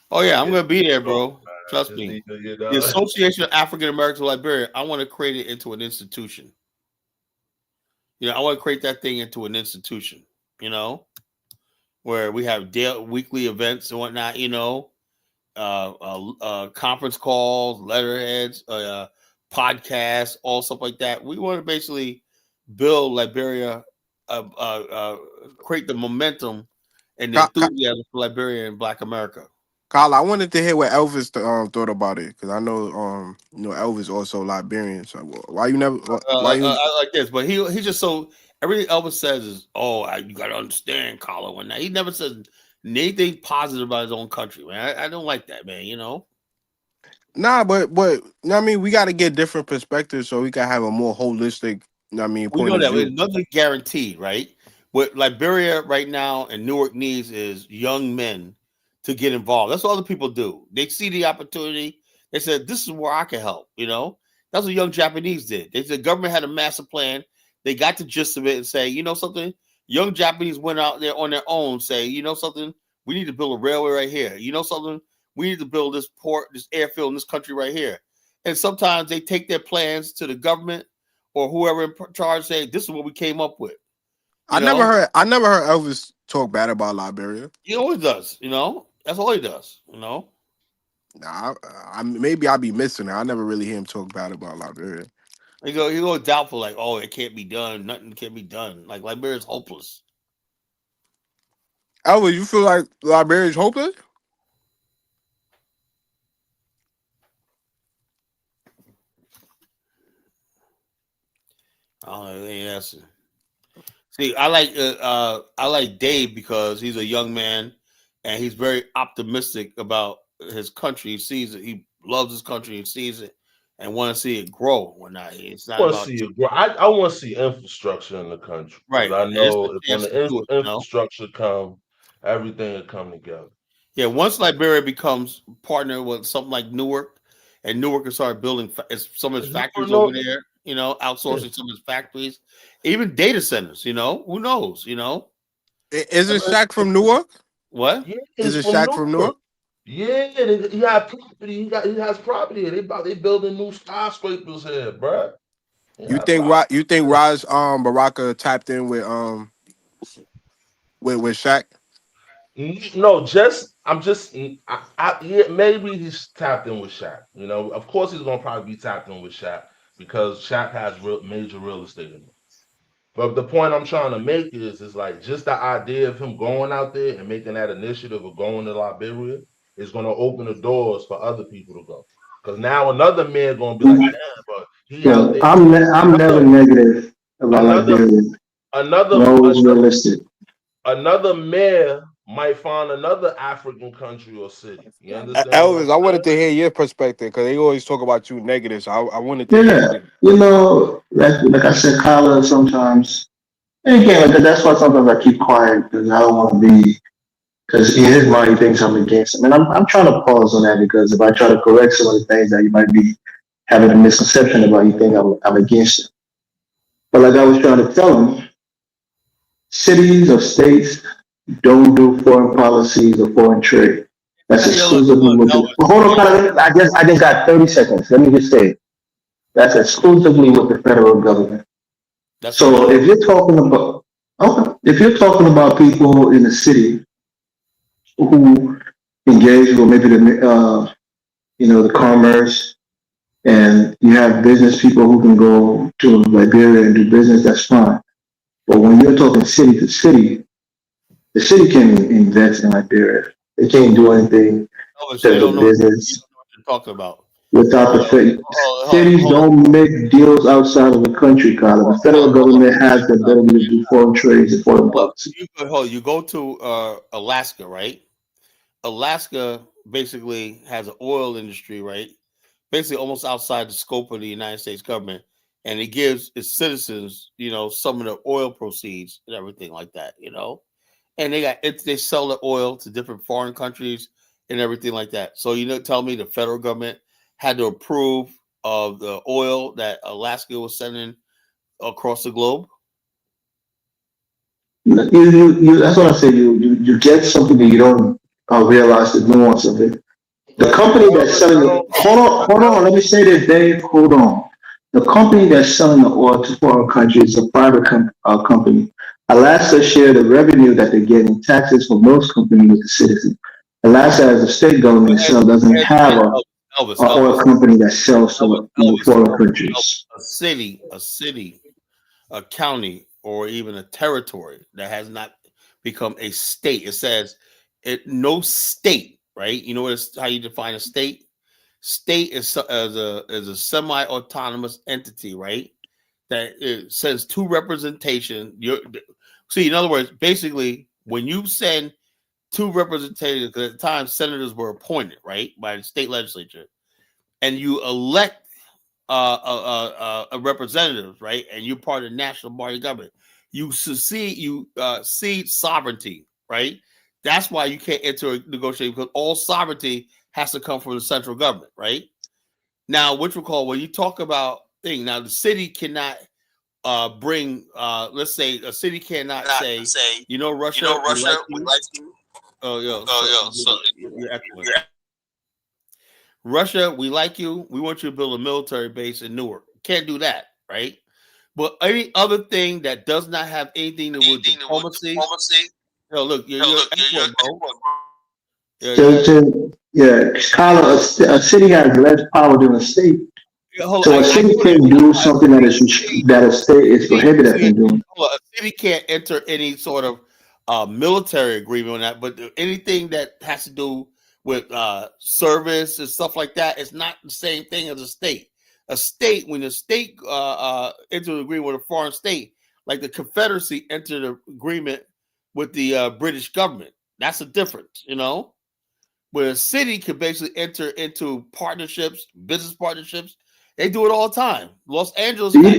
Oh yeah, I'm gonna be there, Going, bro. Trust just me. need to, The Association of African Americans of Liberia, I want to create it into an institution. I want to create that thing into an institution, where we have weekly events and whatnot, conference calls, letterheads, podcasts, all stuff like that. We want to basically build Liberia, create the momentum and the enthusiasm for Liberia and Black America. Kyle, I wanted to hear what Elvis thought about it because I know Elvis also Liberian. So why you never? Why you? I like this, but he's just so everything Elvis says is, you got to understand, Carlo. And he never says anything positive about his own country, man. I don't like that, man. Nah, but I mean, we got to get different perspectives so we can have a more holistic. We point know of that view. nothing guaranteed, right? What Liberia right now and Newark needs is young men to get involved. That's what other people do. They see the opportunity. They said, "This is where I can help." That's what young Japanese did. They said the government had a master plan. They got the gist of it and say, something. Young Japanese went out there on their own. Say, something. We need to build a railway right here. Something. We need to build this port, this airfield in this country right here. And sometimes they take their plans to the government. or whoever in charge say, "This is what we came up with." I never heard Elvis talk bad about Liberia. He always does. That's all he does. Nah, maybe I'll be missing it. I never really hear him talk bad about Liberia. He go doubtful, like, "Oh, it can't be done. Nothing can be done. Like Liberia's hopeless." Elvis, you feel like Liberia's hopeless? I don't know. Yes. See, I like Dave because he's a young man and he's very optimistic about his country. He sees it. He loves his country. He sees it and want to see it grow. It's not I want to about see it grow. I want to see infrastructure in the country. right. I And it's know a if when chance to the do it. infrastructure come, everything will come together. Yeah, once Liberia becomes partner with something like Newark, and Newark can start building some of his factories over there, outsourcing some of his factories, even data centers, who knows, Is it Shaq from Newark? What? Yeah, Is he's it from Shaq from Newark? Yeah, he had property. He has property. They building new skyscrapers here, bro. You think Ras Baraka tapped in with Shaq? No, yeah, maybe he's tapped in with Shaq. Of course he's gonna probably be tapped in with Shaq because Shaq has major real estate in it. But the point I'm trying to make is like just the idea of him going out there and making that initiative of going to Liberia is gonna open the doors for other people to go. Because now another man gonna be like, damn, but he out So there. I'm never negative about Another Liberia. another I'm always realistic. another mayor might find another African country or city. You understand what I'm Elvis, I wanted saying? to hear your perspective because they always talk about you negative. So I wanted to hear. Yeah, like I said, Kyla, sometimes, and again, that's why sometimes I keep quiet because I don't want to be, because in his mind he thinks I'm against him. And I'm trying to pause on that because if I try to correct some of the things that you might be having a misconception about, you think I'm against him. But like I was trying to tell him, cities or states don't do foreign policies or foreign trade. That's exclusively with the. Hold on, Kyla, I just got 30 seconds. Let me just say it. That's exclusively with the federal government. So if you're talking about people in the city who engage with maybe the commerce, and you have business people who can go to Liberia and do business, that's fine. But when you're talking city to city, the city can't invest in Liberia. They can't do anything in terms of business what you're talking about. without the federal. Cities don't make deals outside of the country, Carla. The federal government has the ability to do foreign trades and foreign policy. You go to Alaska, right? Alaska basically has an oil industry, right? Basically almost outside the scope of the United States government. And it gives its citizens, some of the oil proceeds and everything like that, And they sell the oil to different foreign countries and everything like that. So tell me the federal government had to approve of the oil that Alaska was sending across the globe. That's what I say. You get something that you don't realize the nuance of it. The company that's selling the hold on. Let me say this, Dave. Hold on. The company that's selling the oil to foreign countries is a private company. Alaska share the revenue that they get in taxes for most companies with the citizens. Alaska, as a state government itself, doesn't have an oil company that sells to foreign countries. A city, a county, or even a territory that has not become a state. It says no state, right? You know how you define a state? State is a semi-autonomous entity, right? That it says two representation. See, in other words, basically, when you send two representatives, because at the time senators were appointed, right, by the state legislature, and you elect a representative, right, and you're part of the national body government, you cede sovereignty, right? That's why you can't enter a negotiation, because all sovereignty has to come from the central government, right? Now, what you call when you talk about thing, now the city cannot bring let's say a city cannot say, Russia, we like you. Oh, you're echoing. Russia, we like you. We want you to build a military base in Newark. Can't do that, right? But any other thing that does not have anything to do with diplomacy, look, you're export, bro. Yeah, Carla, a city has less power than a state. Hold So on, a I city know can that. do something that a state is prohibited from doing. A city can't enter any sort of military agreement on that, but anything that has to do with service and stuff like that, it's not the same thing as a state. A state, when a state enters an agreement with a foreign state, like the Confederacy entered an agreement with the British government, that's a difference, Where a city could basically enter into partnerships, business partnerships. They do it all the time. Los Angeles. Do you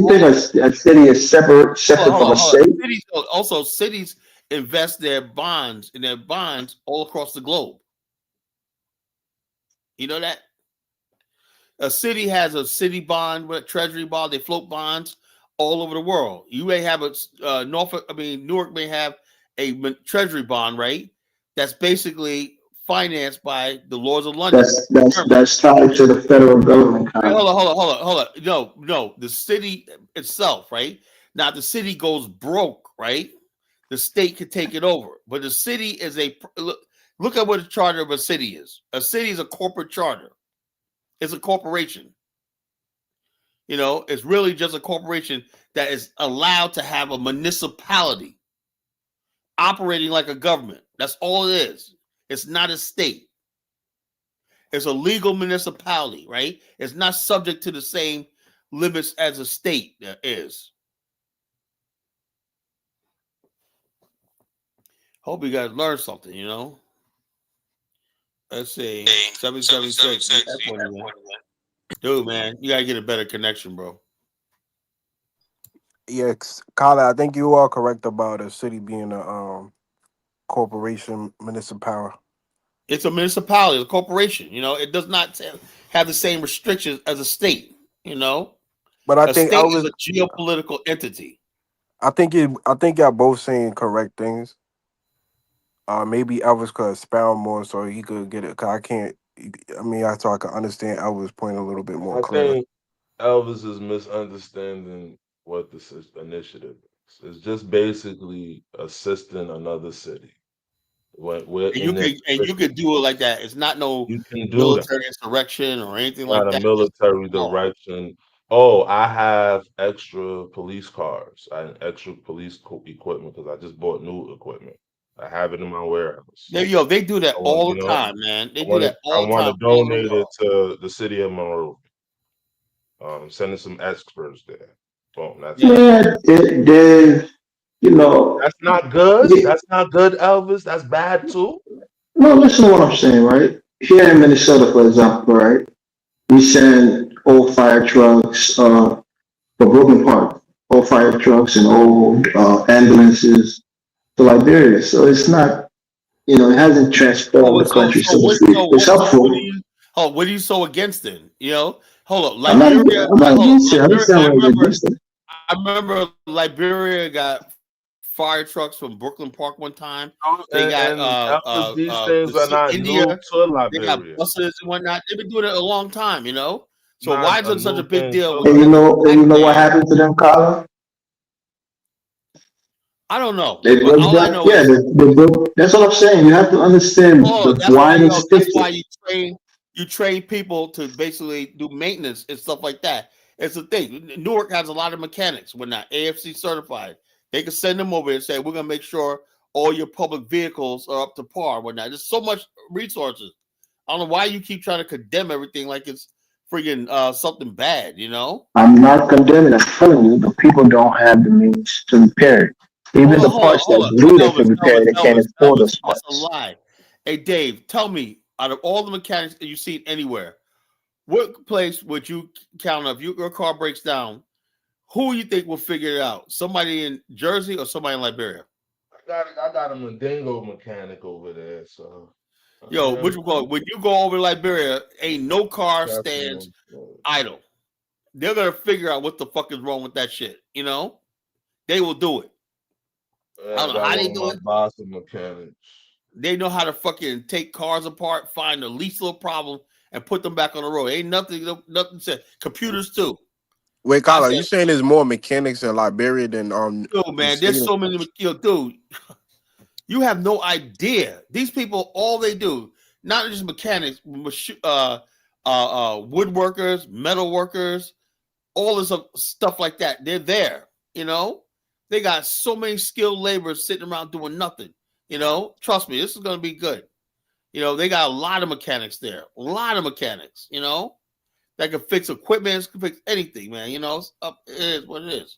think a city is separate from a state? Cities invest their bonds all across the globe. You know that? A city has a city bond, with a treasury bond. They float bonds all over the world. You may have a Newark may have a treasury bond, right? That's basically financed by the Lords of London. That's tied to the federal government. Hey, hold on. No. The city itself, right? Now the city goes broke, right? The state can take it over, but the city is look at what a charter of a city is. A city is a corporate charter. It's a corporation. It's really just a corporation that is allowed to have a municipality operating like a government. That's all it is. It's not a state. It's a legal municipality, right? It's not subject to the same limits as a state is. Hope you guys learned something, Let's see. 776. Dude, man, you gotta get a better connection, bro. Yeah, Kyle, I think you are correct about a city being a corporation, municipality. It's a municipality, it's a corporation. It does not have the same restrictions as a state. But I a think state is a geopolitical entity. I think y'all both saying correct things. Maybe Elvis could expound more so he could get it. Cause I can't. So I can understand Elvis' point a little bit more I clearly. think Elvis is misunderstanding what this initiative is. It's just basically assisting another city. You can do it like that. It's not no you can do military insurrection or anything like not that. a military direction. Oh, I have extra police cars and extra police equipment because I just bought new equipment. I have it in my warehouse. They do that all the time, man. They do that all the time. I want to donate it to the city of Monrovia. Sending some experts there. Boom. That's That's not good. That's not good, Elvis. That's bad too. No, listen to what I'm saying, right? Here in Minnesota, for example, right? We send old fire trucks for Brooklyn Park, old fire trucks and old ambulances to Liberia. So it's not, it hasn't transformed the country, so to speak. It's helpful. What are you so against then? Hold up, Liberia. I'm not against it. I understand why you're against it. I remember Liberia got fire trucks from Brooklyn Park one time. They got these things are not India. new to Liberia. They got buses and whatnot. They've been doing it a long time, So why is it such a big deal? And you know what happened to them, Carla? I don't know. They broke down. Yeah, they broke. That's what I'm saying. You have to understand the wider That's why you train people to basically do maintenance and stuff like that. It's the thing. Newark has a lot of mechanics. We're not AFC certified. They can send them over and say, we're going to make sure all your public vehicles are up to par. Whatnot. There's so much resources. I don't know why you keep trying to condemn everything like it's freaking something bad, I'm not condemning. I'm telling you, the people don't have the means to repair it. Even the parts that needed to repair it, they can't afford those parts. That's a lie. Hey, Dave, tell me, out of all the mechanics that you've seen anywhere, what place would you count if your car breaks down? Who you think will figure it out? Somebody in Jersey or somebody in Liberia? I got a Mandingo mechanic over there. So, which when you go over to Liberia, ain't no car stands idle. They're gonna figure out what the fuck is wrong with that shit. They will do it. I don't know how they do it. Boss of mechanics. They know how to fucking take cars apart, find the least little problem, and put them back on the road. Ain't nothing said. Computers too. Wait, Carla, you saying there's more mechanics in Liberia than Dude, man, there's so many. Dude, you have no idea. These people, all they do, not just mechanics, woodworkers, metal workers, all this stuff like that. They're there. You know, they got so many skilled laborers sitting around doing nothing. You know, trust me, this is going to be good. You know, they got a lot of mechanics there. A lot of mechanics. You know, that can fix equipment, can fix anything, man. You know, it is what it is.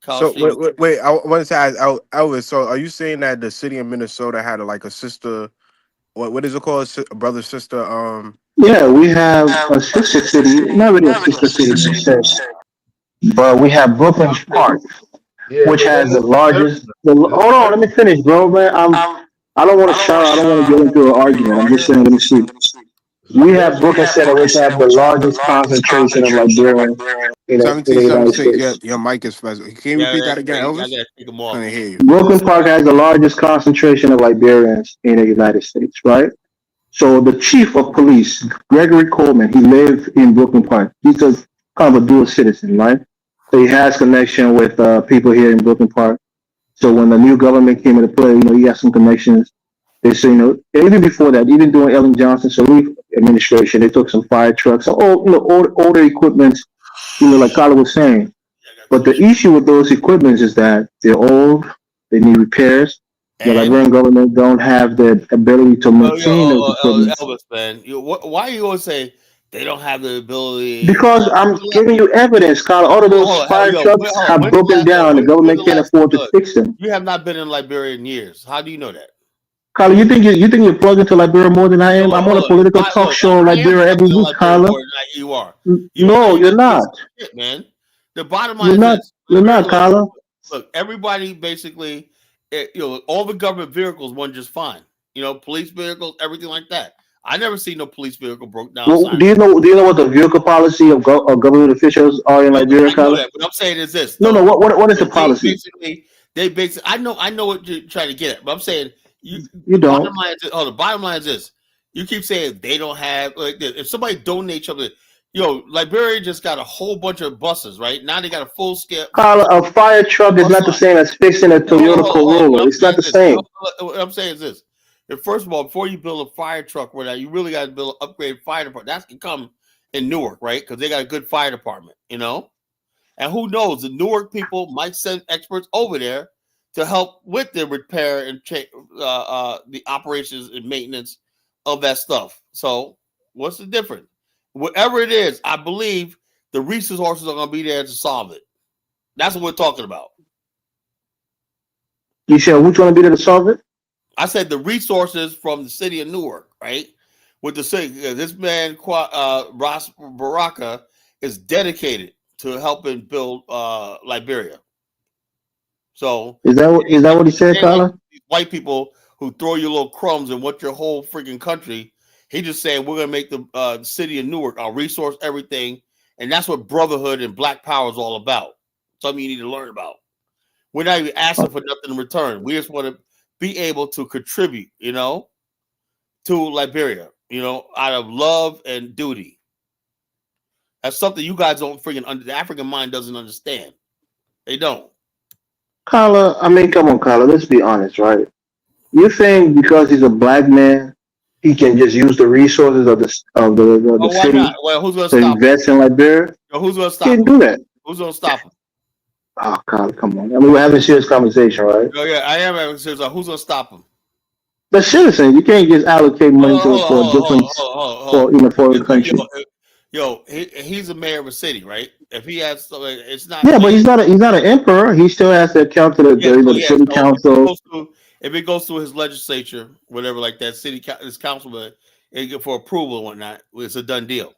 So wait, I want to say, Elvis. So are you saying that the city of Minnesota had a sister? What is it called? A brother, sister. Yeah, we have a sister city, not really a sister city per se, but we have Brooklyn Park, Yeah, which but has the then largest. there's Hold on, let me finish, bro. Man, I don't want to shout. I don't want to get into an argument. I'm just saying, let me see. We have Brooklyn Center, which have the largest concentration of Liberians in the United 1776. States. Your mic is fuzzy. Can you repeat that again, Elvis? I gotta take them off. I hear you. Brooklyn Park has the largest concentration of Liberians in the United States, right? So the chief of police, Gregory Coleman, he lived in Brooklyn Park. He's a kind of a dual citizen, right? So he has connection with people here in Brooklyn Park. So when the new government came into play, he has some connections. They say, even before that, even during Ellen Johnson's relief administration, they took some fire trucks, older equipment, like Carla was saying. But the issue with those equipments is that they're old, they need repairs. The Liberian government don't have the ability to maintain those equipment. Elvis, man, why you always say they don't have the ability? Because I'm giving you evidence, Carla. All of those fire trucks have broken down. The government can't afford to fix them. You have not been in Liberia in years. How do you know that? Carla, you think you're plugged into Liberia more than I am? I'm on a political talk show in Liberia every week, Carla. You are. No, you're not. Shit, man. The bottom line is you're not, Carla. Look, everybody basically, all the government vehicles went just fine. Police vehicles, everything like that. I never seen no police vehicle broke down. Well, do you know what the vehicle policy of government officials are in Liberia, Carla? What I'm saying is this. No. What is the policy? They basically. I know what you're trying to get at, but I'm saying you don't. The bottom line is this. You keep saying they don't have like this. If somebody donates something, Liberia just got a whole bunch of buses, right? Now they got a full scale. Carla, a fire truck is not the same as fixing a Toyota Corolla. It's not the same. What I'm saying is this. First of all, before you build a fire truck, you really got to build an upgraded fire department. That's can come in Newark, right? Because they got a good fire department, And who knows? The Newark people might send experts over there to help with the repair and the operations and maintenance of that stuff. So, what's the difference? Whatever it is, I believe the resources are going to be there to solve it. That's what we're talking about. You said who's going to be there to solve it? I said the resources from the city of Newark, right? With the city, this man, Ras Baraka, is dedicated to helping build Liberia. So is that what he said, Carla? White people who throw you little crumbs and what your whole freaking country. He just saying we're gonna make the city of Newark our resource everything, and that's what brotherhood and Black Power is all about. Something you need to learn about. We're not even asking for nothing in return. We just want to be able to contribute, to Liberia, out of love and duty. That's something you guys don't freaking the African mind doesn't understand. They don't. Carla, come on, Carla. Let's be honest, right? You think because he's a Black man, he can just use the resources of the city to invest in Liberia? Who's going to stop him? Can't do that. Who's going to stop him? Oh, Carla, come on. We're having a serious conversation, right? Oh, yeah, I am having a serious. Who's going to stop him? The citizens. You can't just allocate money for the country. He's a mayor of a city, right? If he has, it's not. Yeah, but he's not an emperor. He still has to account to the city council. If it goes through his legislature, whatever, like that, his council, for approval and whatnot, it's a done deal.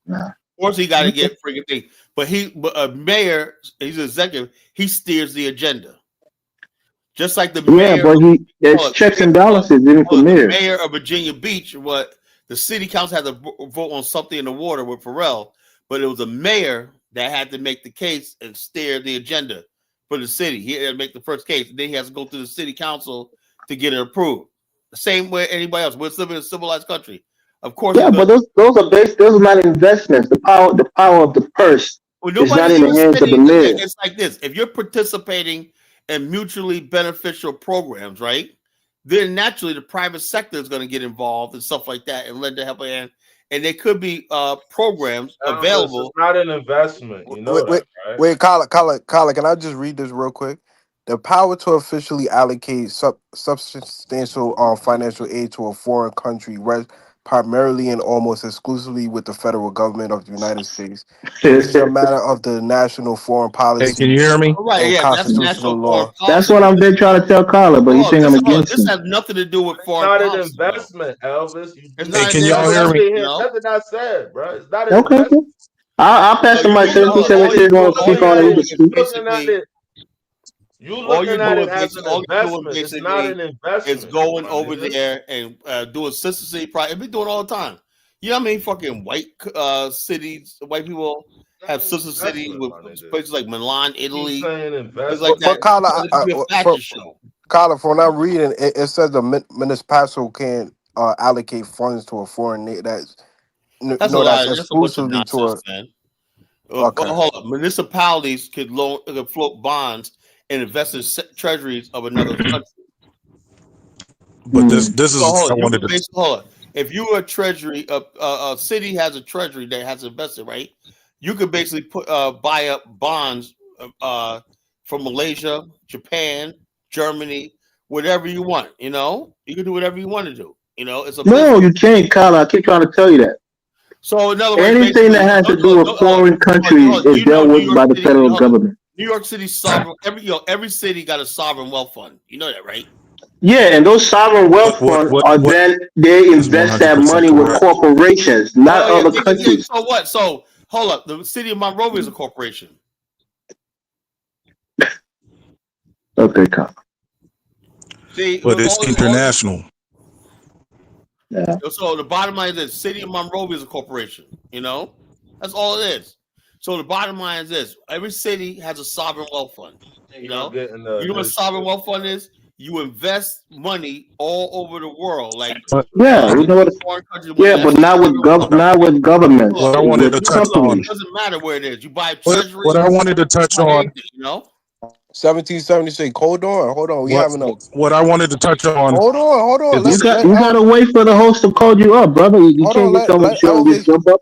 Nah. Of course, he got to get freaking thing. But a mayor, he's an executive. He steers the agenda. Just like the mayor. Yeah, but there's checks and balances even for mayor. The mayor of Virginia Beach, the city council had to vote on something in the water with Pharrell, but it was a mayor that had to make the case and steer the agenda for the city. He had to make the first case, and then he has to go through the city council to get it approved. The same way anybody else. We're living in a civilized country. Of course, Yeah, he's but gonna. those are based. Those are not investments. The power of the purse Well, is not nobody's in the even hands of the saying mayor. it's like this. If you're participating in mutually beneficial programs, right? Then naturally the private sector is going to get involved and stuff like that and lend a helping hand. And there could be programs Elvis, it's available. not an investment. You know Wait, wait, that, right? wait, Carla, can I just read this real quick? The power to officially allocate substantial financial aid to a foreign country rests primarily and almost exclusively with the federal government of the United States. This is a matter of the national foreign Hey, can policy you hear me? All right, and yeah, that's constitutional national foreign law. That's policy. what But I've been trying to tell Carla, but he's hold on, saying I'm this against him. has nothing to do with It's foreign not an policy, bro. investment, Elvis. It's Hey, not an can y'all Nothing hear I me? investment, did you here, know. nothing I said, bro. It's not an Okay, investment. okay. I'll pass So the you mic. do know all you're 1776 doing, want to all speak you're on it. He doing can is speak. basically You all you're looking at it doing as an all you're doing investment. It's not basically an is investment, going my over nigga. there and doing consistency. Probably be doing all the time. You know how many fucking white cities, white people have sister cities Investment, with my nigga. places like Milan, You keep Italy, saying places like investment. that. But Carla, It could be a fashion show. Carla, from what I'm reading, it says the municipal can allocate funds to a foreign that's That's a that's lie. That's a bunch of exclusively to nonsense, a. man. Okay. Hold up. Municipalities could float bonds and invest in treasuries of another country. But this So is hold I on. You wanted could to. basically hold on. If you're a treasury, a city has a treasury that has invested, right? You could basically buy up bonds from Malaysia, Japan, Germany, whatever you want. You know, you can do whatever you want to do. You know, it's a No, business. you can't, Carla. I keep trying to tell you that. So in other words, Anything that basically, has to do with foreign countries is you know dealt New with York by the City. federal government. New York City sovereign. Every city got a sovereign wealth fund. You know that, right? Yeah, and those sovereign wealth funds are What then they is invest that 100% money with correct? corporations, not Well, yeah, other yeah. countries. So what? So hold up. The city of Monrovia is a corporation. Okay, Carla. See, But it's international. Yeah. so the bottom line is this: city of Monrovia is a corporation. You know, that's all it is. So the bottom line is this: every city has a sovereign wealth fund. You know, you know what a sovereign wealth fund is? You invest money all over the world, like Yeah, we know what. foreign countries. When Yeah, that's but a sovereign wealth fund. not with governments, What I wanted with to touch It on. companies. doesn't matter where it is. You buy What I treasuries, wanted to touch you buy on. anything, you know. 1776. Hold on. We What having a. what I wanted to touch on Hold on. is You gotta wait for the host to call you up, brother. You hold can't on. just come on the Let show and just Elvis. jump up.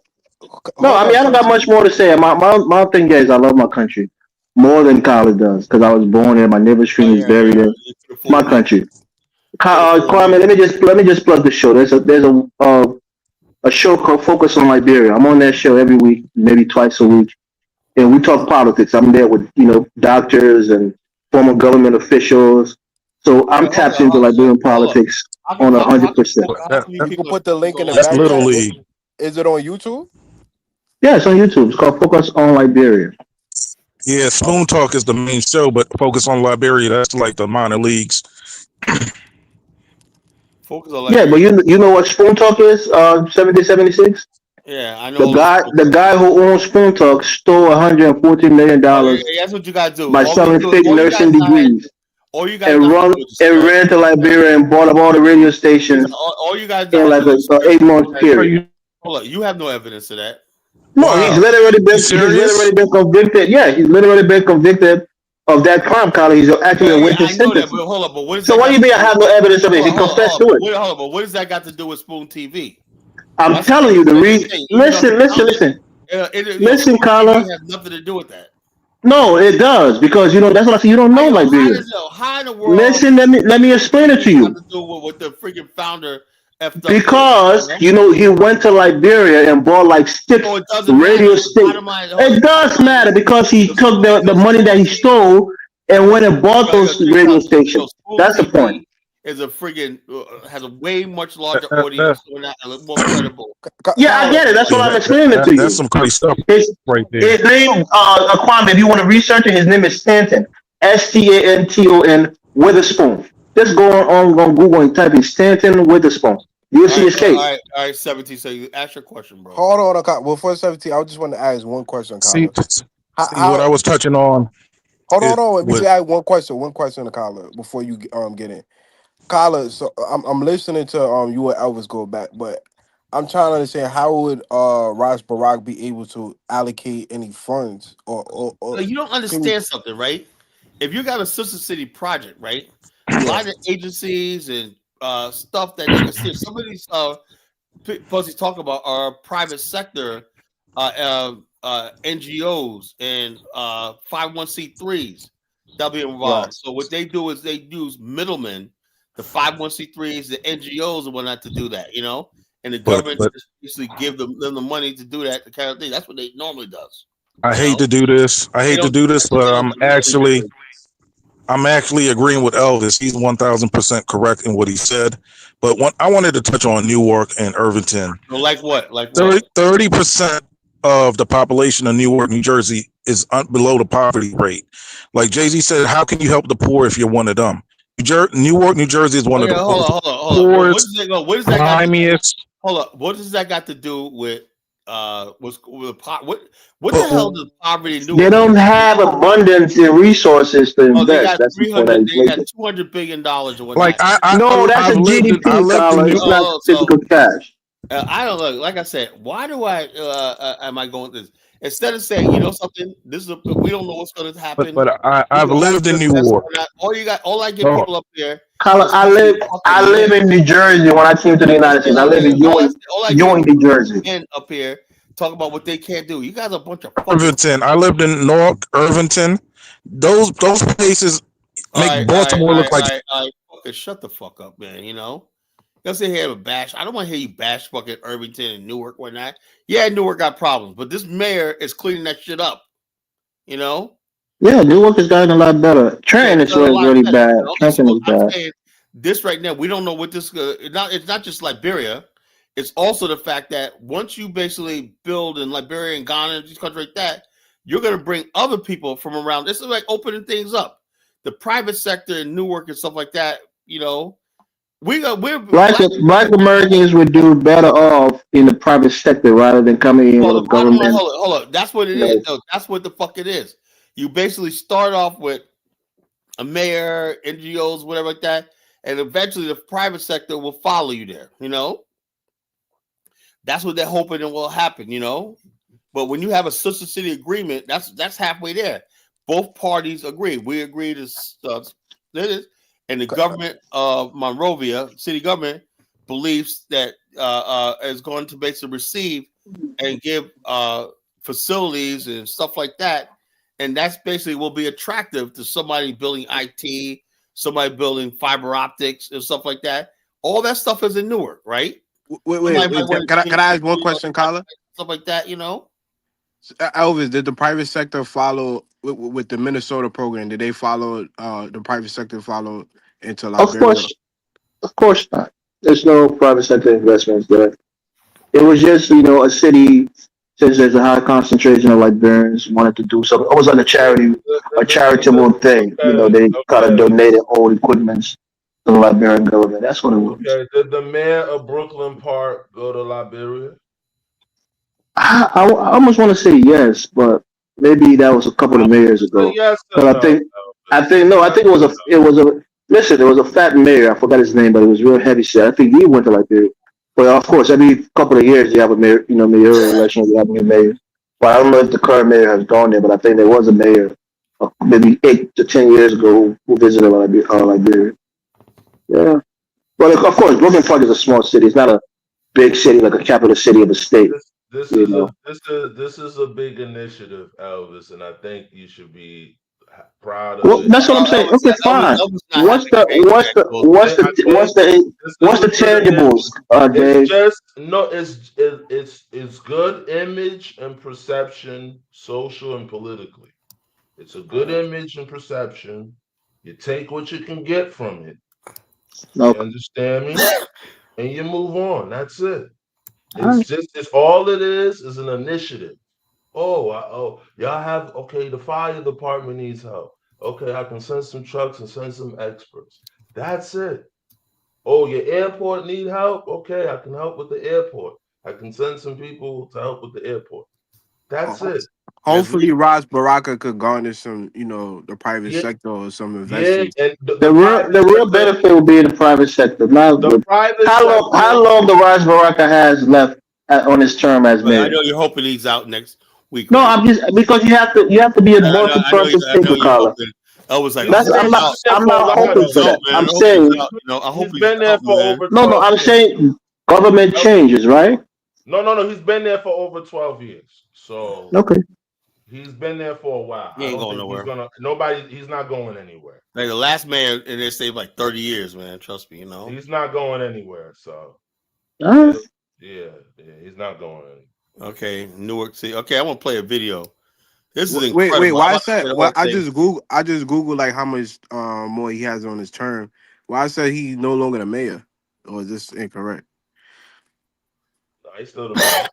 No, Hold I mean on, I don't got 17. much more to say. My thing is I love my country more than college does because I was born there. My neighbor's Oh stream is yeah, buried yeah. there. You could My afford me. country. You could afford me. Kwame, let me just plug the show. There's a show called Focus on Liberia. I'm on that show every week, maybe twice a week, and we talk politics. I'm there with doctors and former government officials. So I'm Wait, hold tapped on, into hold on, Liberian hold on. politics on How come 100%. how come you You can people put the focus link in on the that's back Liberia? Little chat. League. Is it on YouTube? Yeah, it's on YouTube. It's called Focus on Liberia. Yeah, Spoon Talk is the main show, but Focus on Liberia, that's like the minor leagues. Focus on Yeah, but Liberia. you know what Spoon Talk is? 7076. Yeah, I know The all the guy sports. the guy who owns Spoon Talk stole Oh, yeah, $114 million that's what you gotta do. by selling fake nursing degrees All you guys and not run do is and ran to Liberia and bought up all the radio stations all you guys in not like do a, is a 8 month Are period. you hold on. You have no evidence of that. No, wow? You he's serious? literally been convicted. Yeah, he's literally been convicted of that crime, Carly. He's actually Yeah, yeah, awaiting I know that, sentencing. but hold on. But what does So that why do got you to think I do? have no evidence of it? He Hold confessed on. to it. Hold on. But what does that got to do with Spoon TV? I'm That's the telling you the same reason. thing. Even though he Listen, found it, listen, listen, Spoon TV Carla. has nothing to do with that. No, it does because that's what I said. You don't know Liberia. How in the world Listen, let me Spoon explain it TV to have you. to do with what the freaking founder effed up did? Because he went to Liberia and bought like So six it doesn't matter. radio The stations. bottom line, It does matter because he took the money that he stole and went and bought those check this radio out. stations. Spoon That's the point. TV is a friggin' has a way much larger audience and more credible. Yeah, I get it. That's Yeah, what I'm explaining to that's you. some crazy stuff His right there. his name, Kwame, if you want to research it, his name is Stanton. Stanton Witherspoon. Just go on Google and type in Stanton Witherspoon. You'll see his case. All right, 17. So you ask your question, bro. Hold on. Well, for 17, I just want to ask one question, See, Carla. what I How? was touching on Hold on. Let me was just ask one question to Carla before you get in. Carla, so I'm listening to you and Elvis go back, but I'm trying to understand how would Ras Baraka be able to allocate any funds or You don't understand something, right? If you got a sister city project, right? A lot of agencies and stuff that they can see. Some of these folks he's talking about are private sector NGOs and 501c3s that'll be involved. Right. So what they do is they use middlemen, the 501c3s, the NGOs and whatnot to do that, and the government But just basically give them the money to do that, the kind of thing. That's what they normally does. I hate to do this. I They hate to don't do this, they but don't do nothing different. I'm actually agreeing with Elvis. He's 1,000% correct in what he said. But I wanted to touch on Newark and Irvington. So like what? Like what? 30% of the population of Newark, New Jersey is below the poverty rate. Like Jay-Z said, how can you help the poor if you're one of them? Newark, New Jersey is one of the Hold on. What poorest, does that go? What does that got to do? Hold up. What does that got to do with what the hell does poverty in They Newark? don't have abundance in resources to Oh, they invest. got That's the point 300. I They got make. $200 billion or Like whatnot. No, that's a GDP, Carla. It's not physical cash. I don't know. Like I said, why do I am I going this? Instead of saying, something, we don't know what's going to happen. But I've lived in Newark. All I get people up there. Carla, I live in New Jersey when I came to the United States. I live in Ewing, New Jersey. Men up here talk about what they can't do. You guys are a bunch of Irvington. I lived in Newark, Irvington. Those places make Baltimore look like. Shut the fuck up, man. Let's say here a bash. I don't want to hear you bash fucking Irvington and Newark, whatnot. Yeah, Newark got problems, but this mayor is cleaning that shit up. Yeah, Newark has gotten a lot better. Trenton is really bad. Trenton is I'm bad. saying this right now, we don't know what this. It's not just Liberia. It's also the fact that once you basically build in Liberia and Ghana and these countries like that, you're going to bring other people from around. This is like opening things up. The private sector in Newark and stuff like that. We're Black Americans would do better off in the private sector rather than coming in with a government. Hold on. That's what it is. No, that's what the fuck it is. You basically start off with a mayor, NGOs, whatever like that, and eventually the private sector will follow you there. That's what they're hoping it will happen. But when you have a sister city agreement, that's halfway there. Both parties agree. We agree to this, and the government of Monrovia, city government, believes that is going to basically receive and give facilities and stuff like that. And that's basically will be attractive to somebody building IT, somebody building fiber optics and stuff like that. All that stuff is in Newark, right? Wait. Can I ask one question, Carla? Stuff like that, Elvis, did the private sector follow with the Minnesota program? Did they follow the private sector follow into Liberia? Of course not. There's no private sector investments there. It was just a city. Since there's a high concentration of Liberians wanted to do something, it was like a charitable thing. They kind of donated old equipments to the Liberian government. That's what it was. Okay, did the mayor of Brooklyn Park go to Liberia? I almost want to say yes, but maybe that was a couple of mayors ago. Yes, but I think it was a fat mayor. I forgot his name, but it was real heavy set. I think he went to Liberia. But of course, every couple of years you have a mayor, mayoral election, you have a new mayor. But I don't know if the current mayor has gone there, but I think there was a mayor maybe 8 to 10 years ago who visited Liberia. Yeah. Well, of course, Brooklyn Park is a small city. It's not a big city like a capital city of a state. This is a big initiative, Elvis, and I think you should be proud of it. That's what I'm saying. Okay, fine. What's the tangibles, Dave? It's good image and perception, social and politically. It's a good image and perception. You take what you can get from it. You understand me? And you move on. That's it. It's all it is an initiative. Y'all have the fire department needs help. Okay, I can send some trucks and send some experts. That's it. Your airport need help? Okay, I can help with the airport. I can send some people to help with the airport. That's it. Hopefully, Ras Baraka could garner some, the private Yeah, sector or some yeah, investors. and The real benefit will be in the private sector. Now, the private how sector. long the Raj Baraka has left on his term as I mayor? know you're hoping he's out next week, No, right? I'm just because you have to be a multi-purpose I know thinker, you're Carla. hoping. I was like, I That's hope he's out. I'm For a not I hope while hoping he's for though. out, that. man. I'm I hope he's saying out. I hope He's he's been there out, for man. over no. 12 I'm years. saying government changes, right? No. He's been there for over 12 years. So Okay. he's been there for a while. He I ain't don't going think nowhere. he's not going anywhere. Like the last man in there stayed like 30 years, man. Trust me, He's not going anywhere. So All right. yeah, he's not going anywhere. Okay, Newark City. Okay, I want to play a video. This is Wait. incredible. I'm Why about is to play that? the Well, whole I thing. just Googled like how much more he has on his term. Why I said he's no longer the mayor, or is this incorrect? No, he's still the man.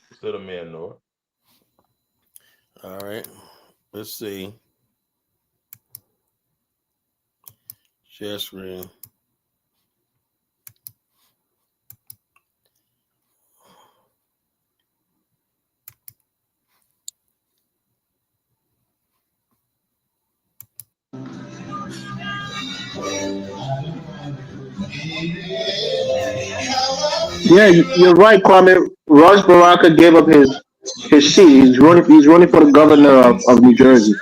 He's still the man, Noah. All right, let's see. Share screen. Yeah, you're right, Kwame. Raj Baraka gave up his seat. He's running for the governor of New Jersey.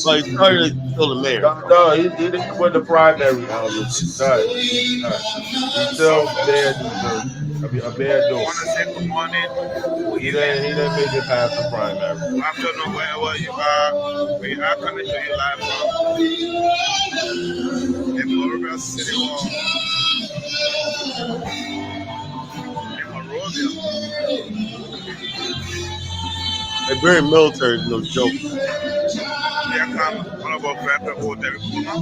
Well, he's currently still the mayor. No, he didn't win the primary, Elder. He's done. He's still mayor of New Jersey. I mean, a mayor Newark. He didn't make it past the primary. Good afternoon, wherever you are. We are coming to you live from the Monrovia City Hall in Monrovia. Liberian military is no joke. Here come one of our friends from Hotel Puma.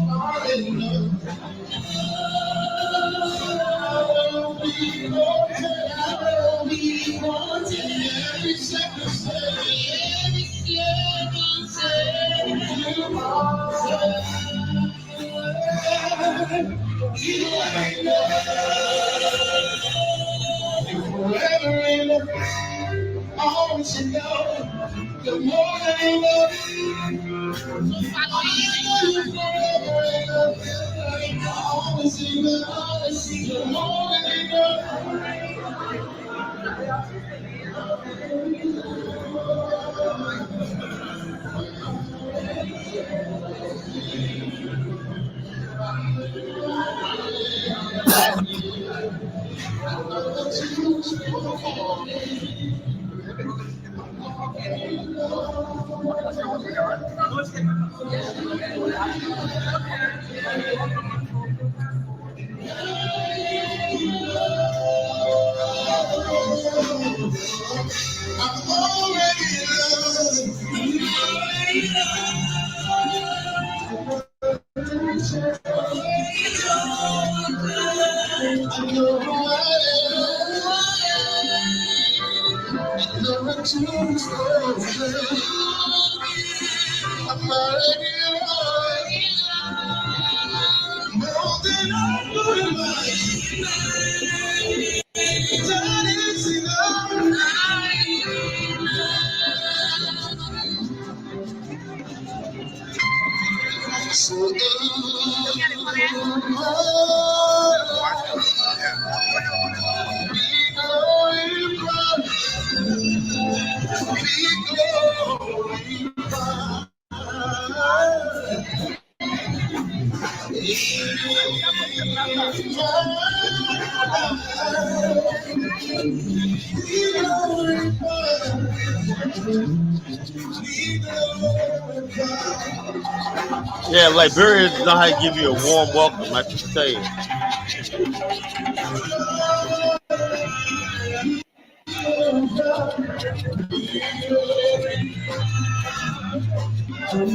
Yeah, Liberia does not how to give you a warm welcome. I tell you.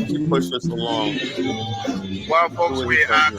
He pushed us along. Well, folks, we are.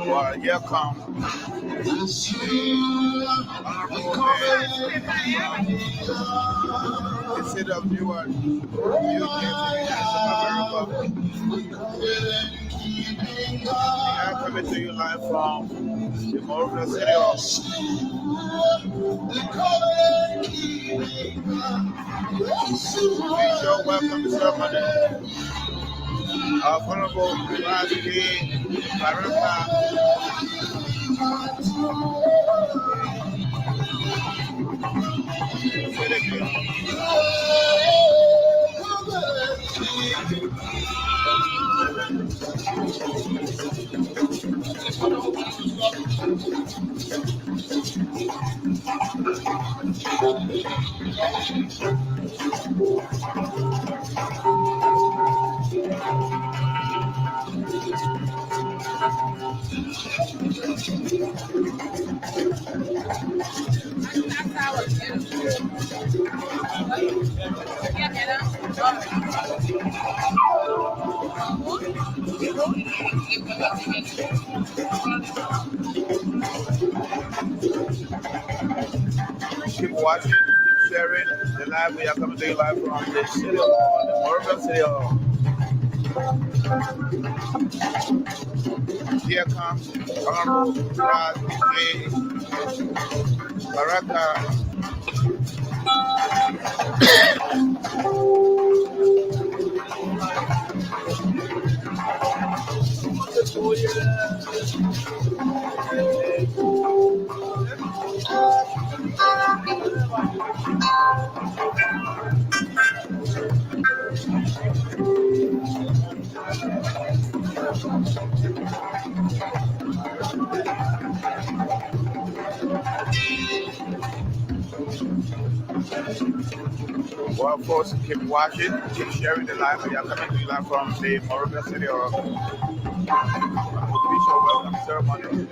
Well, here come the city of Newark, I'm coming to you live from the Monrovia City Hall. Official welcome ceremony of Honorable Ras Baraka. Keep watching, keep sharing the live. We are coming to you live from the City Hall, the Monrovia City Hall. Here comes Honorable Ras Baraka. Well, of course, keep watching, keep sharing the live. We are coming to you live from the Monrovia City Hall. Official welcome ceremony.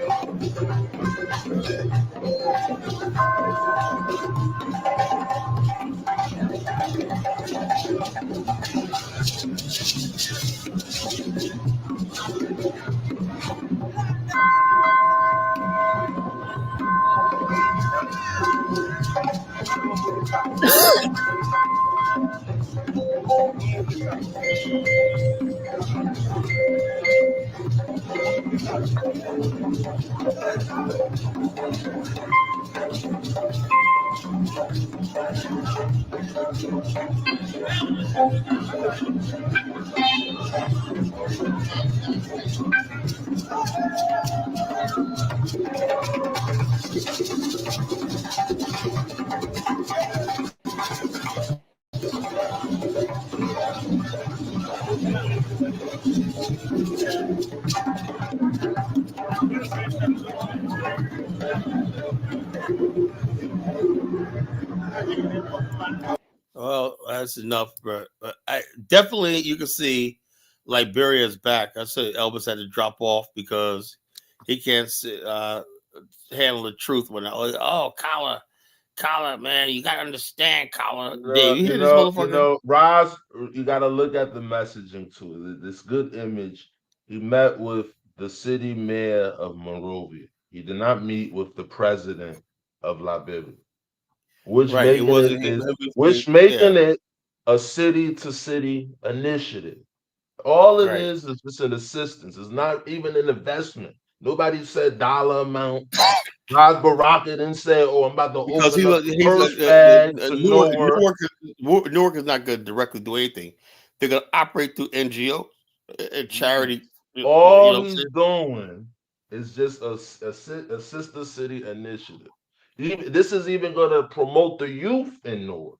Well, that's enough, bro. But I definitely, you can see Liberia's back. I said Elvis had to drop off because he can't handle the truth when Collar, man, you gotta understand, Collar. Dave, you hear this motherfucker? Ras, you gotta look at the messaging to it. This good image. He met with the city mayor of Monrovia. He did not meet with the president of Liberia, which Right, making it a city to city initiative. All it Right. is just an assistance. It's not even an investment. Nobody said dollar amount. Ras Baraka didn't say, "Oh, I'm about to Because open up the purse bag to Newark, nowhere." Newark is not going to directly do anything. They're going to operate through NGO and charity. You know what All I'm he's saying? doing is just a sister city initiative. This is even going to promote the youth in Newark.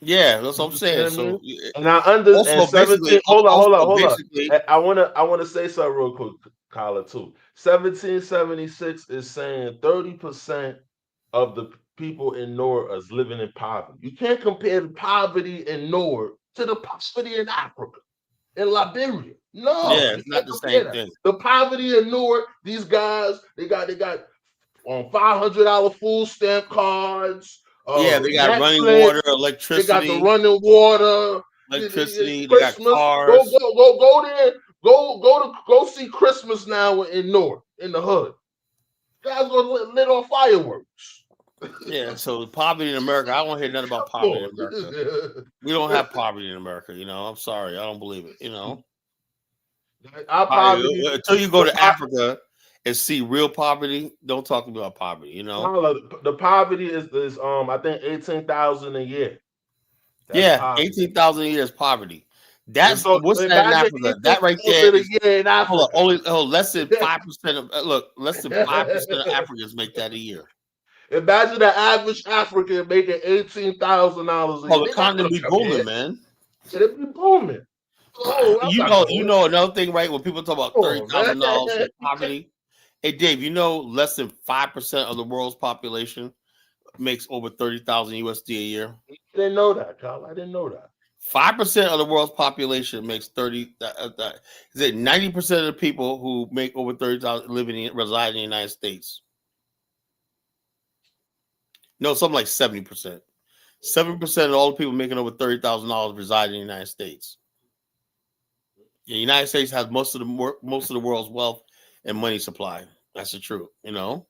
Yeah, that's what You I'm saying. understand So me? And I and also 17. basically, Hold on. basically, I wanna say something real quick, Kyla, too. 1776 is saying 30% of the people in Newark is living in poverty. You can't compare the poverty in Newark to the poverty in Africa, in Liberia. No, yeah, you it's not can't the compare same that. thing. The poverty in Newark, these guys, they got on $500 food stamp cards, Yeah, they got running Netflix. water, They got the electricity, running water. It's They got Christmas. cars. Go there. Go see Christmas now in North in the hood. Guys gonna lit on fireworks. Yeah, so poverty in America, I don't hear nothing about Come poverty in on. America. We don't have poverty in America, I'm sorry, I don't believe it, Our poverty, Until you go the, to Africa and see real poverty, don't talk to me about poverty. the poverty is I think 18,000 a year. That's Yeah, poverty. 18,000 a year is poverty. And That's so what's that in imagine Africa? That right there 18,000 a is year in hold on, Africa. less than 5% of less than 5% of Africans make that a year. Imagine the average African making $18,000 a Oh, year. the They're not economy gonna be come here. booming, man. It'll be booming. Oh, I'm not going. Another thing, right? When people talk about Come on, $30,000 man. for poverty, hey Dave, less than 5% of the world's population makes over 30,000 USD a year. I didn't know that, Kyle. I didn't know that. 5% of the world's population makes 30. Is it 90% of the people who make over 30,000 reside in the United States? No, something like 70%. 7% of all the people making over $30,000 reside in the United States. The United States has most of the world's wealth and money supply. That's the truth, So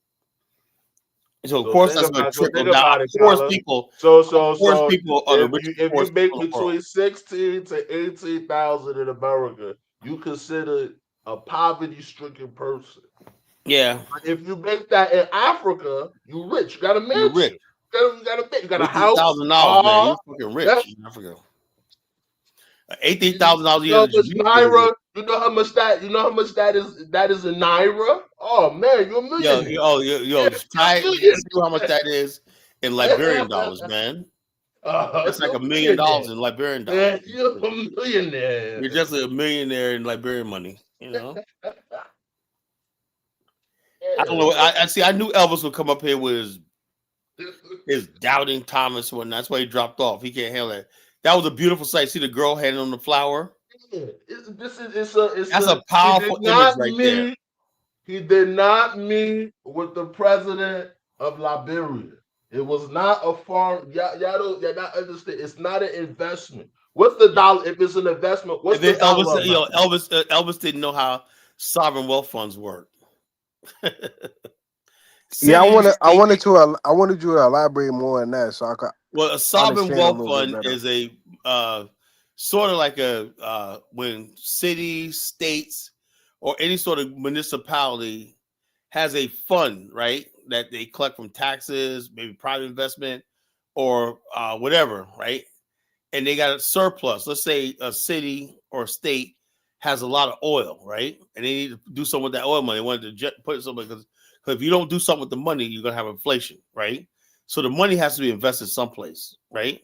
of course that's going to trickle Think down. about it, Poorest Kyle. people, So poorest people are the richest, if you poorest make people in the world. between 16 to 18,000 in America, you consider a poverty-stricken person. Yeah. But if you make that in Africa, you rich. You got a You're mansion. rich. You got a house, $18,000, man. car. You're fucking rich That's in Africa. $18,000 a year how to much Jamaica. naira. You know how much that is. That is in naira. Oh man, you're a millionaire. Ty, You're see how much that is in Liberian dollars, man. That's like you're a $1 million millionaire. in Liberian Man, dollars. you're a millionaire. You're just a millionaire in Liberian money, I don't know. I see. I knew Elvis would come up here with his doubting Thomas and whatnot. That's why he dropped off. He can't handle that. That was a beautiful sight. See the girl handing him the flower. Yeah, That's a powerful image right there. He did not meet with the president of Liberia. It was not a foreign. Y'all not understand. It's not an investment. What's the dollar? If it's an investment, what's the dollar amount? Elvis didn't know how sovereign wealth funds work. Yeah, I wanted you to elaborate more on that, so I could. Well, a sovereign Understand a wealth little bit fund better. is a sort of like when cities, states, or any sort of municipality has a fund, right, that they collect from taxes, maybe private investment, or whatever, right, and they got a surplus. Let's say a city or state has a lot of oil, right, and they need to do something with that oil money. They wanted to put it somewhere because if you don't do something with the money, you're gonna have inflation, right? So the money has to be invested someplace, right?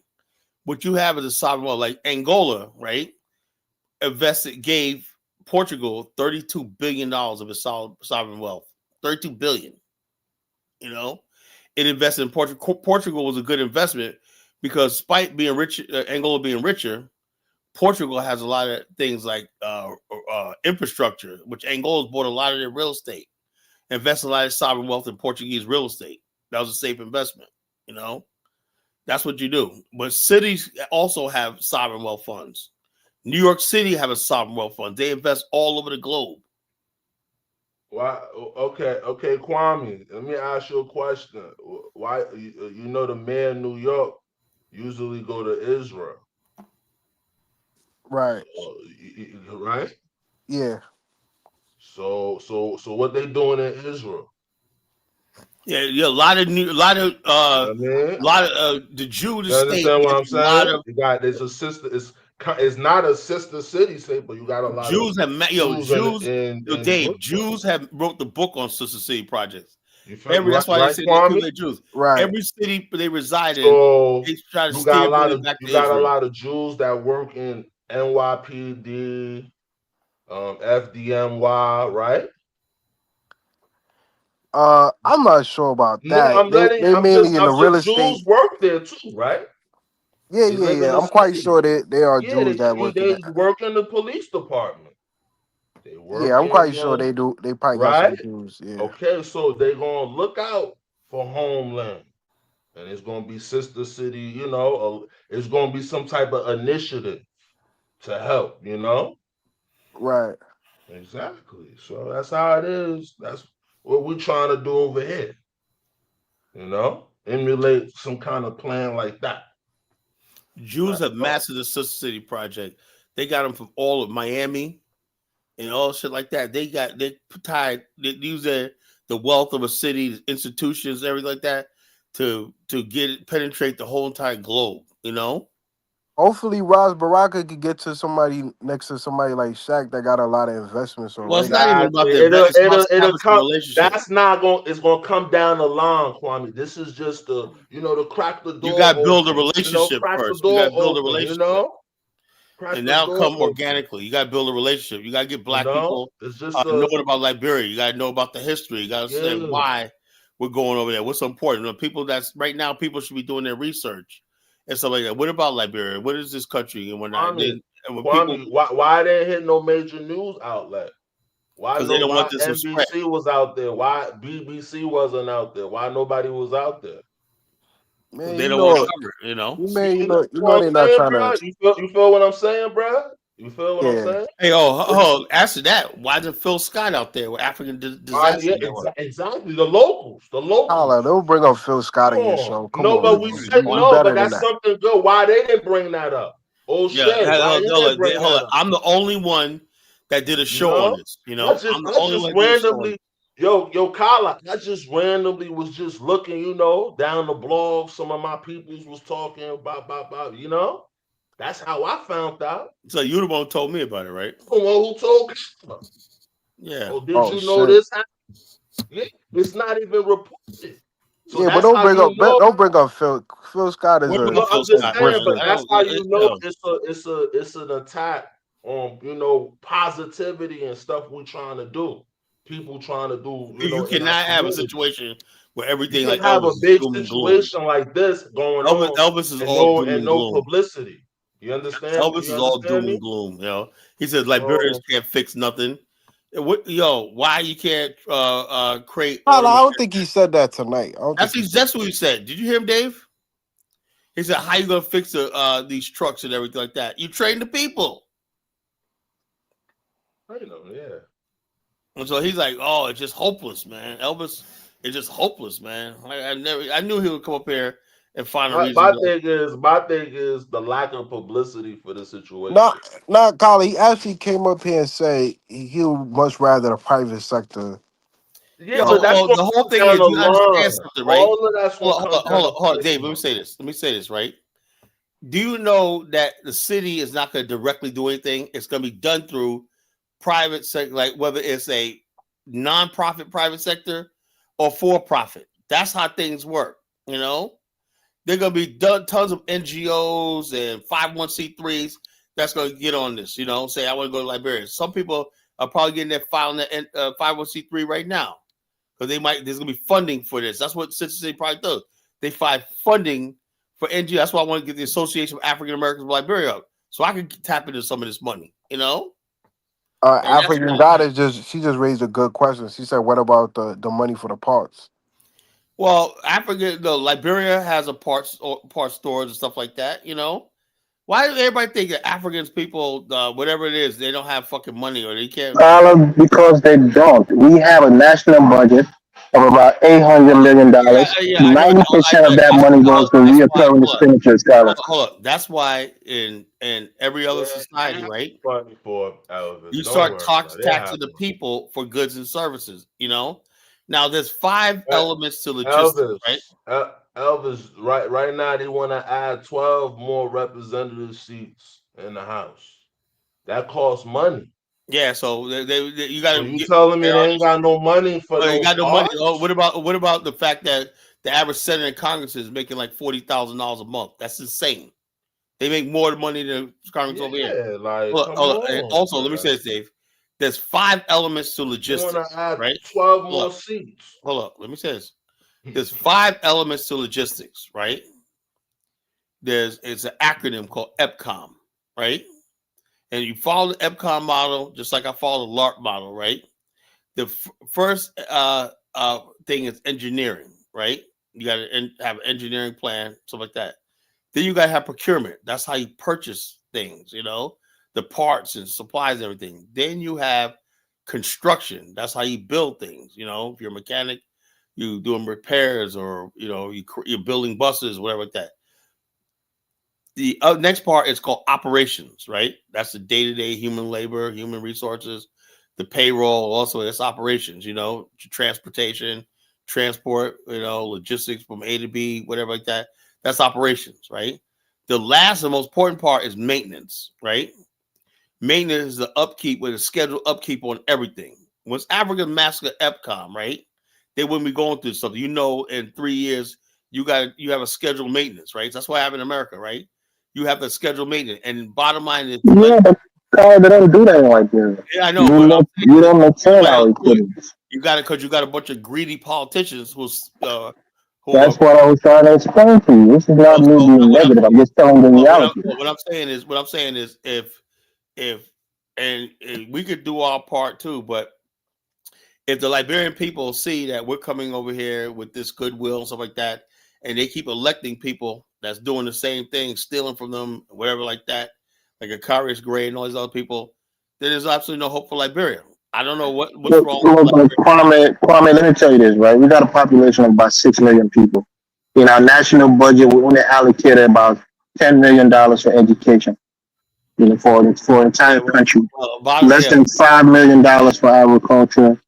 What you have is a sovereign wealth, like Angola, right? Gave Portugal $32 billion of its sovereign wealth. 32 billion. It invested in Portugal. Portugal was a good investment because, despite being rich, Angola being richer, Portugal has a lot of things like infrastructure, which Angola's bought a lot of their real estate, invested a lot of sovereign wealth in Portuguese real estate. That was a safe investment. That's what you do. But cities also have sovereign wealth funds. New York City have a sovereign wealth fund. They invest all over the globe. Why? Okay, Kwame. Let me ask you a question. Why? The mayor of New York usually go to Israel. Right. Right. Yeah. So what they doing in Israel? Yeah, a lot of I mean, the Jewish you state understand what gets I'm a lot saying? of You got there's a sister. It's not a sister city state, but you got a lot of Jews have Jews. in Dave, Brooklyn. Jews have wrote the book on Sister City projects. You feel That's why they right, say they kill Kwame? their Jews. Right. Every city they reside in, So they try to you steer got money back you to got a Israel. lot of Jews that work in NYPD, FDNY, right? I'm not sure about No, that. They mainly in I'm the real just estate. Jews work there too, right? Yeah, They yeah, live in yeah. the I'm quite city. sure they are Yeah, Jews that work in they that. work in the police department. They Yeah, work I'm in quite sure they do. They probably got right? some Jews. Yeah. Okay, so they gonna look out for Homeland. And it's gonna be Sister City, it's gonna be some type of initiative to help, Right. Exactly. So that's how it is. That's what we're trying to do over here. Emulate some kind of plan like that. Jews have mastered the Sister City project. They got them from all of Miami and all shit like that. They use the wealth of a city, institutions, everything like that to penetrate the whole entire globe. Hopefully, Ras Baraka could get to somebody next to somebody like Shaq that got a lot of investments already. Well, it's not even about the It'll, it's about it'll establishing come. relationship. That's not going. It's going to come down the line, Kwame. This is just to crack the door. You got to build a open, relationship crack first. the You got door to build a open. relationship. Crack And the now door come open. organically. You got to build a relationship. You got to get black people It's just knowing about Liberia. You got to know about the history. You got to say why we're going over there. What's so important? People that's right now, people should be doing their research and stuff like that. What about Liberia? What is this country and whatnot? Kwame, why they didn't hit no major news outlet? Why they don't want this to NBC spread. was out there? Why BBC wasn't out there? Why nobody was out there? Man, they don't want to cover it, Man, what they're not trying bro? to. You feel what I'm saying, bro? You feel what I'm saying? Hey, after that, why isn't Phil Scott out there with African disaster? Exactly. The locals. Holla, don't bring up Phil Scott in your show. Come on, but we said no, but that's something good. Why they didn't bring that up? Oh shit! Why they didn't bring that up? I'm the only one that did a show on this. I'm the only one randomly. Yo, Kala, I just randomly was just looking, down the blog. Some of my peoples was talking about. That's how I found out. So you the one who told me about it, right? The one who told me. Yeah. Oh, did you know this? Yeah, it's not even reported. So yeah, but don't bring up Phil. Phil Scott is I'm just saying, but that's how you know it's an attack on positivity and stuff we're trying to do. People trying to do. You cannot have a situation where everything you like have Elvis a big doom and situation like this going on. Elvis is all doom and no gloom. publicity. You understand? Elvis is all doom and gloom. He says Liberians can't fix nothing. Why you can't create? I don't think he said that tonight. That's what he said. Did you hear him, Dave? He said, "How you gonna fix these trucks and everything like that? You train the people." I know, yeah. And so he's like, "Oh, it's just hopeless, man. Elvis, it's just hopeless, man. I knew he would come up here and find a reason." My thing is the lack of publicity for the situation. Not Collie. He actually came up here and said he would much rather the private sector. Yeah, but that's the whole thing is you understand something, right? All of that's hold on, Dave. Let me say this, right? Do you know that the city is not going to directly do anything? It's going to be done through private sector, like whether it's a non-profit private sector or for-profit. That's how things work. They're going to be done tons of NGOs and 501c3s that's going to get on this. Say I want to go to Liberia. Some people are probably getting their filing that 501c3 right now because there's going to be funding for this. That's what Sister City probably does. They find funding for NGO. That's why I want to get the Association of African Americans of Liberia up so I can tap into some of this money. African Goddess she just raised a good question. She said, "What about the money for the parts?" Well, Liberia has a parts stores and stuff like that. Why does everybody think that Africans people, whatever it is, they don't have fucking money or they can't? Because they don't. We have a national budget. of about $800 million. I know. 90% of that money goes to That's why. reoccurring expenditures, Carlos. Hold up. That's why in every other society, right? Funny for Elvis. You Don't start worry about it. It taxing the happens. people for goods and services. Now there's 5 elements to logistics, Elvis, right? Elvis, right now they want to add 12 more representative seats in the House. That costs money. Yeah, so you got So to. you telling me they ain't got no money for You those got no money. parts? Oh, what about the fact that the average senator in Congress is making like $40,000 a month? That's insane. They make more money than Congress over here. Yeah, like Hold come on. And on, also, let me say bro. this, Dave. There's 5 elements to They want logistics, to add right? 12 Hold more up. seats. Hold up. Let me say this. There's 5 elements to logistics, right? It's an acronym called EPCOM, right? And you follow the EPCOM model just like I follow the LARP model, right? The first thing is engineering, right? You got to have an engineering plan, stuff like that. Then you got to have procurement. That's how you purchase things, the parts and supplies and everything. Then you have construction. That's how you build things. If you're a mechanic, you doing repairs or, you're building buses, whatever like that. The next part is called operations, right? That's the day-to-day human labor, human resources, the payroll. Also, it's operations, transportation, transport, logistics from A to B, whatever like that. That's operations, right? The last and most important part is maintenance, right? Maintenance is the upkeep with a scheduled upkeep on everything. Once Africa master EPCOM, right? They wouldn't be going through something. In 3 years, you have a scheduled maintenance, right? That's what I have in America, right? You have the scheduled maintenance, and bottom line is, Yeah, but Carl, they don't do that in Liberia. yeah, I know, but I'm You don't maintain saying our equipment. you got it because you got a bunch of greedy politicians who That's what I was trying to explain to you. This is not me being negative. I'm just telling the reality. What I'm saying is if and we could do our part too, but if the Liberian people see that we're coming over here with this goodwill and stuff like that, and they keep electing people that's doing the same thing, stealing from them, whatever like that, like Akarius Gray and all these other people, then there's absolutely no hope for Liberia. I don't know what's wrong with Liberia. Kwame, let me tell you this, right? We got a population of about 6 million people. In our national budget, we only allocated about $10 million for education. For the entire country. Less than $5 million for agriculture.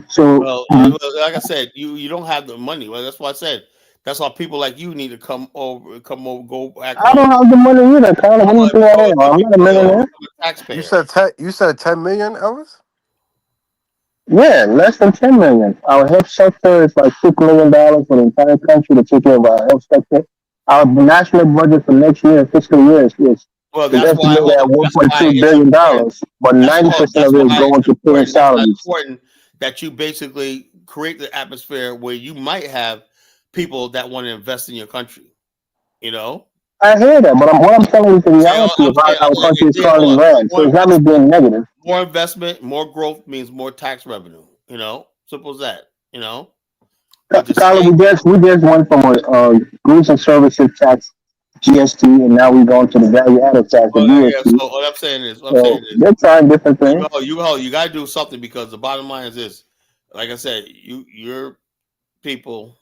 So like I said, you don't have the money. Well, that's why I said that's why people like you need to come over, go back I don't have the money either, Carla. What do you think I am? I'm not a millionaire. Taxpayer. You said 10 million, Elvis? Yeah, less than 10 million. Our health sector is like $6 million for the entire country to take care of our health sector. Our national budget for next year, fiscal year, is estimated at $1.2 billion, but 90% of it is going to paying salaries. It's important that you basically create the atmosphere where you might have people that want to invest in your country. I hear that, but what I'm telling you is the reality of how our country is currently ran. So it's not me being negative. More investment, more growth means more tax revenue. Simple as that. Tyler, we just went from a goods and services tax, GST, and now we're going to the value added tax, the VST. So what I'm saying is, they're trying different things. You got to do something because the bottom line is this. Like I said, your people,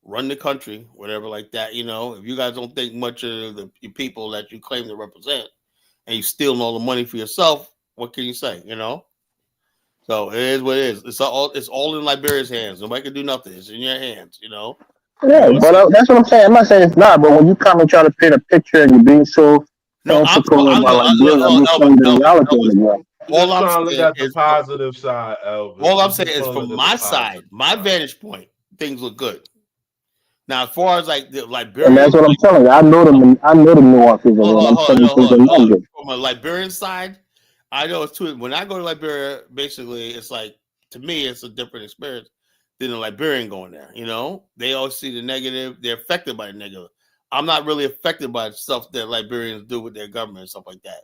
run the country, whatever like that. If you guys don't think much of the people that you claim to represent, and you stealing all the money for yourself, what can you say? So it is what it is. It's all in Liberia's hands. Nobody can do nothing. It's in your hands. Yeah, but that's what I'm saying. I'm not saying it's not, but when you come and try to paint a picture and you're being so fanciful about Liberia, I'm just telling you the reality of it. All I'm trying to saying look at the is positive side, Elvis. All I'm saying is from my side, my vantage point, things look good. Now, as far as like the Liberian, and that's what I'm telling you. I know the nuances of it. From a Liberian side, I know it's too. When I go to Liberia, basically, it's like to me, it's a different experience than a Liberian going there. They always see the negative. They're affected by the negative. I'm not really affected by the stuff that Liberians do with their government and stuff like that.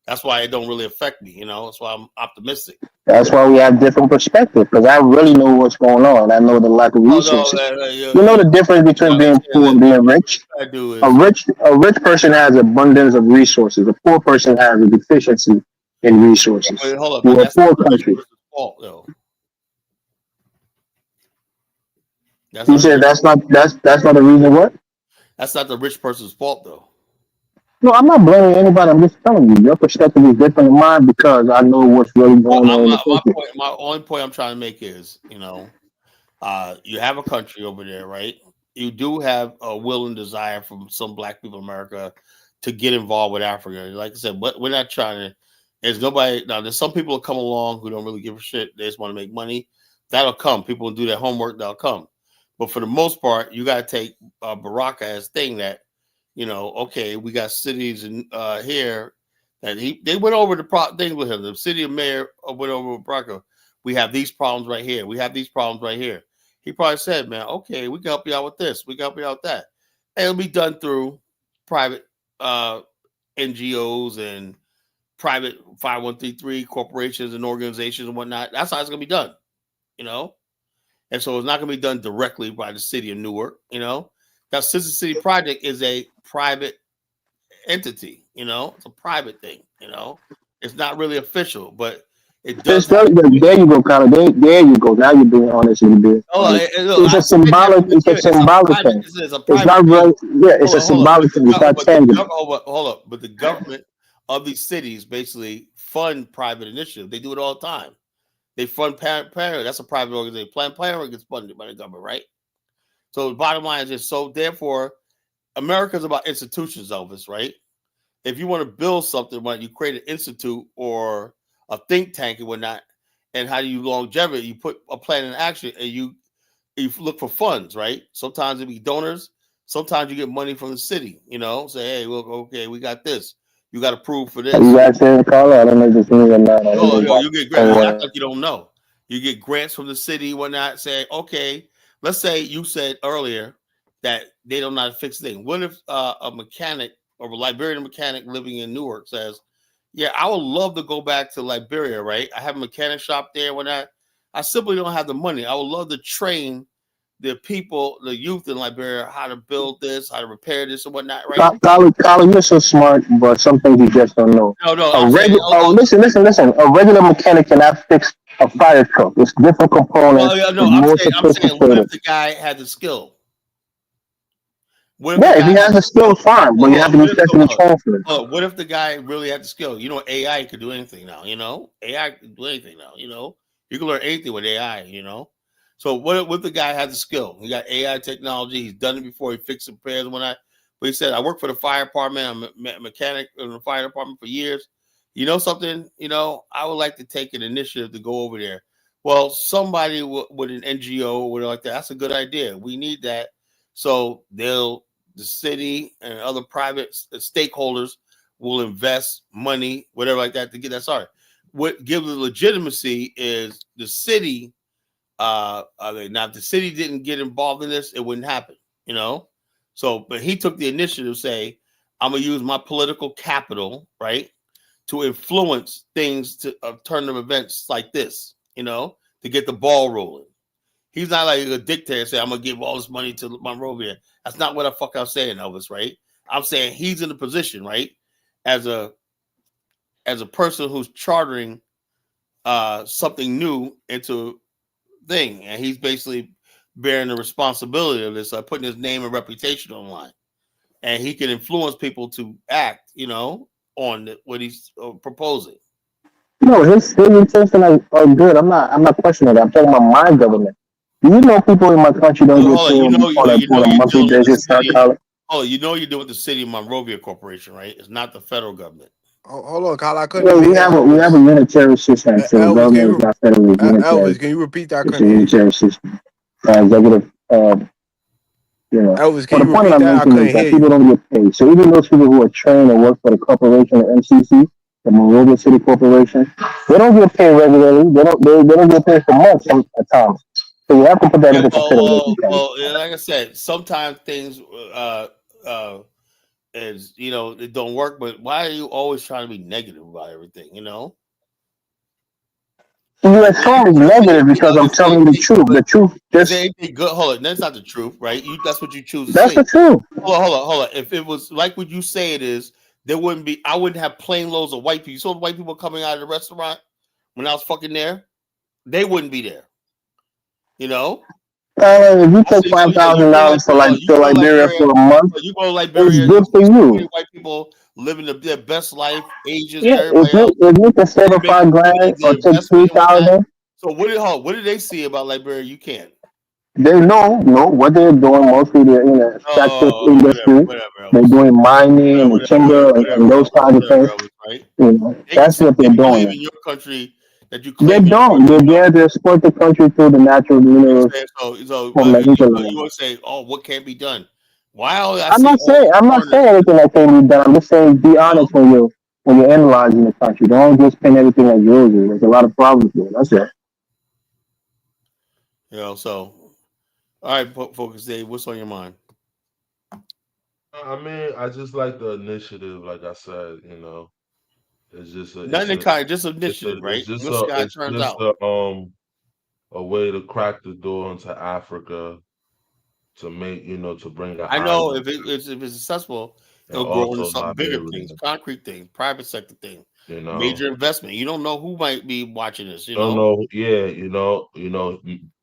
That's why it don't really affect me. That's why I'm optimistic. That's why we have different perspectives, because I really know what's going on. I know the lack of resources. You know the difference between being poor and being rich? A rich person has abundance of resources. A poor person has a deficiency in resources. Hold up, We're a poor country. Fault, though. That's You not the said rich. that's not the reason what? That's not the rich person's fault, though. No, I'm not blaming anybody. I'm just telling you your perspective is different than mine because I know what's really Well, going on in the country. my only point I'm trying to make is, you have a country over there, right? You do have a will and desire from some black people in America to get involved with Africa. Like I said, but we're not trying to. There's nobody now. There's some people that come along who don't really give a shit. They just want to make money. That'll come. People will do their homework. They'll come. But for the most part, you got to take Baraka as thing that, okay, we got cities in here that they went over the things with him. The city of Mayor went over with Baraka. We have these problems right here. We have these problems right here. He probably said, man, okay, we can help you out with this. We can help you out with that. And it'll be done through private NGOs and private 5133 corporations and organizations and whatnot. That's how it's going to be done, And so it's not going to be done directly by the city of Newark, That Sister City Project is a private entity, It's a private thing, It's not really official, but it does have. There you go, Connor. There you go. Now you're being honest and you're being honest. Look, It's a symbolic thing. It's a It's private not thing. right. Yeah, it's a Hold on. symbolic thing. It's not tangible. Hold up. But the government of these cities basically fund private initiatives. They do it all the time. They fund Parenthood. That's a private organization. Planned Parenthood gets funded by the government, right? So the bottom line is just so therefore, America's about institutions, Elvis, right? If you want to build something, when you create an institute or a think tank and whatnot, and how do you longevity? You put a plan in action, and you look for funds, right? Sometimes it be donors. Sometimes you get money from the city. Say, hey, look, okay, we got this. You got approved for this. You guys saying, Carla? I don't know if it's me or not. No, you get grants. Act like you don't know. You get grants from the city, whatnot. Say, okay, let's say you said earlier that they don't know how to fix things. What if a mechanic or a Liberian mechanic living in Newark says, yeah, I would love to go back to Liberia, right? I have a mechanic shop there. I simply don't have the money. I would love to train the people, the youth in Liberia, how to build this, how to repair this and whatnot, right? Carla, you're so smart, but some things you just don't know. No, I'm saying, listen. A regular mechanic cannot fix a fire truck. It's different components. I'm saying, what if the guy had the skill? If he has the skill, fine, but you have to be specially trained for it. What if the guy really had the skill? AI could do anything now. AI can do anything now. You can learn anything with AI. So what if the guy has the skill? He got AI technology. He's done it before. He fixed repairs and whatnot. But he said, I work for the fire department. I'm a mechanic in the fire department for years. You know something? I would like to take an initiative to go over there. Well, somebody with an NGO or whatever like that, that's a good idea. We need that. So the city and other private stakeholders will invest money, whatever like that, to get that started. What gives the legitimacy is the city. Now, if the city didn't get involved in this, it wouldn't happen. So, but he took the initiative to say, I'm gonna use my political capital, right, to influence things to alternative events like this, to get the ball rolling. He's not like a dictator saying, I'm gonna give all this money to Monrovia. That's not what the fuck I'm saying, Elvis, right? I'm saying he's in a position, right, as a person who's chartering something new into thing, and he's basically bearing the responsibility of this, putting his name and reputation online, and he can influence people to act, on what he's proposing. No, his intentions are good. I'm not questioning that. I'm talking about my government. Do you know people in my country don't get paid on a monthly basis? You know you're doing with the city of Monrovia Corporation, right? It's not the federal government. Hold on, Kyle. I couldn't. Well, we have a unitary system, so the government is not federally unitary. Elvis, can you repeat that? It's a unitary system. Executive, Elvis, can the you point repeat I'm that? I making couldn't is that hear people you. don't get paid. So even those people who are trained and work for the corporation, the MCC, the Monrovia City Corporation, they don't get paid regularly. They don't get paid for months at times. So you have to put that into consideration. Well, like I said, sometimes things is it don't work. But why are you always trying to be negative about everything? You assume it's negative because I'm telling you the truth. The truth is anything good? Hold on, that's not the truth, right? That's what you choose to that's say. the truth. Hold on. If it was like what you say it is, there wouldn't be. I wouldn't have plane loads of white people. You saw the white people coming out of the restaurant when I was fucking there. They wouldn't be there. If you take So you go $5,000 to Liberia Liberia. for a month, So you go to it's Liberia. good for You see you. white people living their best life, Asians, Yeah, everybody else. if you can save They up making 5 grand or the take investment three and whatnot. thousand, So what did they see about Liberia? You can't. they know what they're doing. Mostly they're in the extractive Oh, industry. whatever, They're Elvis. doing mining and the timber and those kinds of Whatever, things. Elvis. Right? They can That's sit what there they're and claim doing. in your country that you They claim in your don't. country. They're there to exploit the country through the natural minerals from the You hinterland. want to say, oh, what can't be done? Why all I I'm see not all saying these I'm not foreigners? saying anything that can be done. I'm just saying be honest when you're analyzing the country. Don't just paint everything as rosy. There's a lot of problems there. That's it. So all right, Focus Dave, what's on your mind? I mean, I just like the initiative. Like I said, it's just Nothing in kind, just initiative, right? We'll see how it it's turns just out. a way to crack the door into Africa to make to bring an I know island if it's successful, and it'll grow into also something bigger things, Liberia. concrete things, private sector thing, You know, major investment. You don't know who might be watching this. don't know. Yeah, At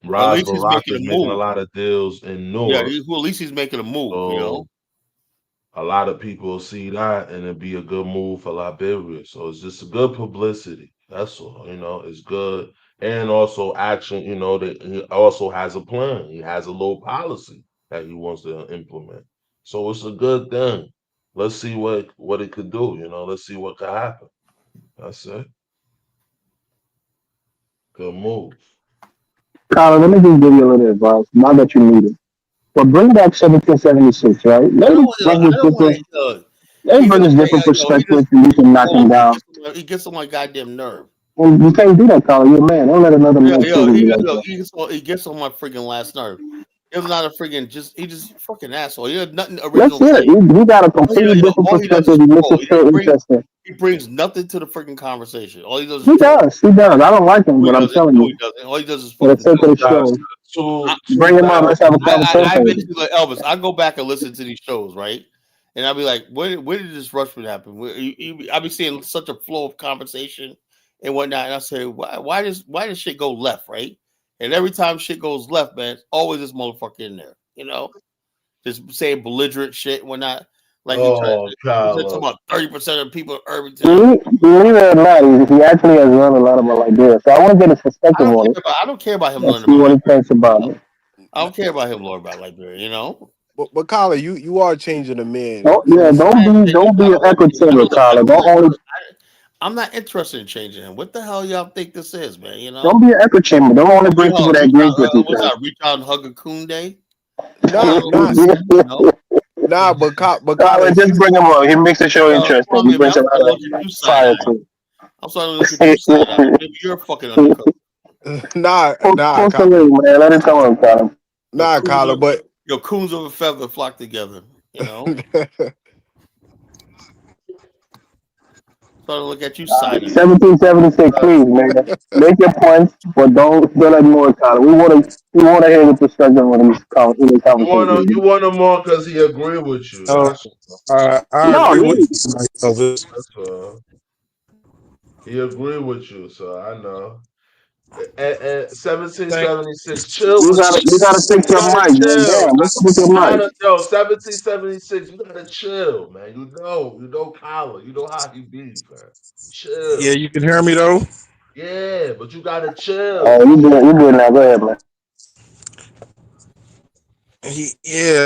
Ras least he's Baraka making a is making a move. lot of deals in Yeah, Newark, at least he's making a move. so a lot of people see that and it'd be a good move for Liberia. So it's just a good publicity. That's all. It's good. And also action, that he also has a plan. He has a little policy that he wants to implement. So it's a good thing. Let's see what it could do, let's see what could happen. That's it. Good move. Colin, let me just give you a little advice. Not that you need it. But bring back 1776, right? I don't Different. want to. Let me He's bring gonna this say, different he perspective just and you can knock him down. he gets on my goddamn nerve. Well, you can't do that, Colin. You're a man. Don't let another man trigger you like that. He gets on my freaking last nerve. He's not a freaking he just fucking asshole. He has nothing Let's original to hear say. it. He got a completely different All he does perspective. is He makes troll. it feel interesting. He brings nothing to the freaking conversation. All he does is He troll. does. He does. I don't like him, No, he but I'm doesn't. telling No, you, he doesn't. All he does is for the fucking sake of the troll. show, Two bring him up. Let's have a I bet conversation. you, like Elvis, I go back and listen to these shows, right? And I'll be like, where did this rushment happen? I'll be seeing such a flow of conversation and whatnot. And I say, why does shit go left, right? And every time shit goes left, man, it's always this motherfucker in there, just saying belligerent shit and whatnot. Like he said Carla. about 30% of people in Irvington. Believe it or not, he actually has learned a lot about Liberia. So I want to get his perspective on it. I don't care about him Let's learning see about what he Liberia. thinks about it. I don't care about him learning about Liberia. But Colin, you are changing the man. Don't be an echo chamber, Colin. I'm not interested in changing him. What the hell y'all think this is, man? Don't be an echo chamber. Don't only bring people that agree with you. What's that? Reach out and hug a coon day? Nah, but Colin, just bring him on. He makes the show interesting. He brings a lot of fire to it. I'm starting to look at you side eye. Maybe you're fucking undercover. Post the link, man. Let him come on, Colin. Nah, Colin, but coons of a feather flock together. Starting to look at you side eye. 1776, please, man. Make your points, but don't ignore Colin. We want to hear the perspective on this conversation. You want him more because he agree with you. I agree with you, Elvis. That's all. He agree with you, so I know. And 1776, chill. You gotta fix your mic, man. Damn, let's fix your mic. 1776, you gotta chill, man. You know Colin. You know how he be, man. Chill. Yeah, you can hear me though. Yeah, but you gotta chill. Oh, you good now. Go ahead, man.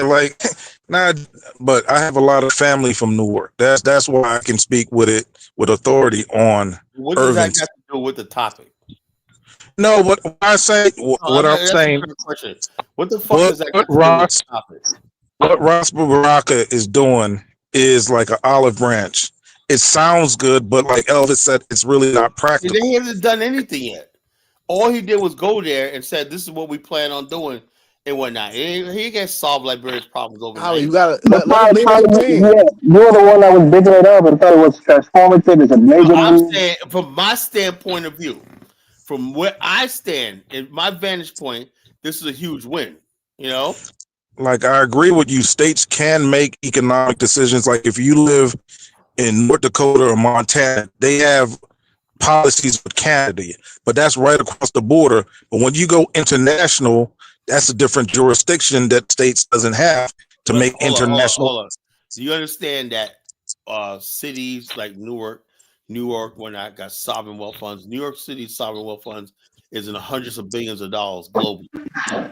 Like not, but I have a lot of family from Newark. That's why I can speak with it with authority on what does that Irvington. got to do with the topic? No, what I say, what I'm saying. What the fuck does that got to do with the topic? What Ras Baraka is doing is like an olive branch. It sounds good, but like Elvis said, it's really not practical. They haven't done anything yet. All he did was go there and said, "This is what we plan on doing." And whatnot. He can't solve Liberia's problems overnight. You gotta you're the one that was digging it up and thought it was transformative. It's a major move. Saying, from my standpoint of view, from where I stand, in my vantage point, this is a huge win. Like I agree with you. States can make economic decisions. Like if you live in North Dakota or Montana, they have policies with Canada, but that's right across the border. But when you go international, that's a different jurisdiction that states doesn't have to make international. Hold on. Do you understand that cities like Newark, whatnot, got sovereign wealth funds? New York City's sovereign wealth funds is in the hundreds of billions of dollars globally.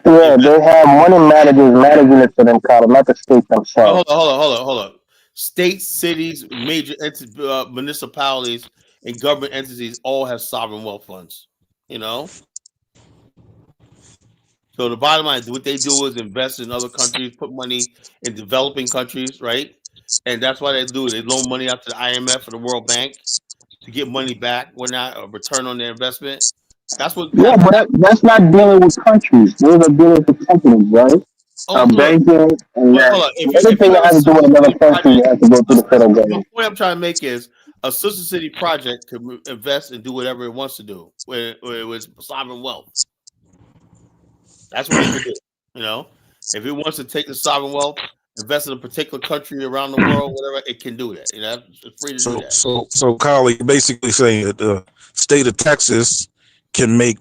Yeah, they have money managers managing it for them, Carter, not the states themselves. Hold on. States, cities, major municipalities, and government entities all have sovereign wealth funds. You know. So the bottom line, what they do is invest in other countries, put money in developing countries, right? And that's why they do it. They loan money out to the IMF or the World Bank to get money back, whatnot, a return on their investment. That's what Yeah, happens. but that's not dealing with countries. Those are dealing with companies, right? Banking and Hold on. If everything you that have a has to do with Sister another City country, you project, have to go through the federal the government. point I'm trying to make is a Sister City project can invest and do whatever it wants to do with sovereign wealth. That's what it can do. You know, if it wants to take the sovereign wealth, invest in a particular country around the world, whatever, it can do that. You know, it's free to do that. So Kyle, you're basically saying that the state of Texas can make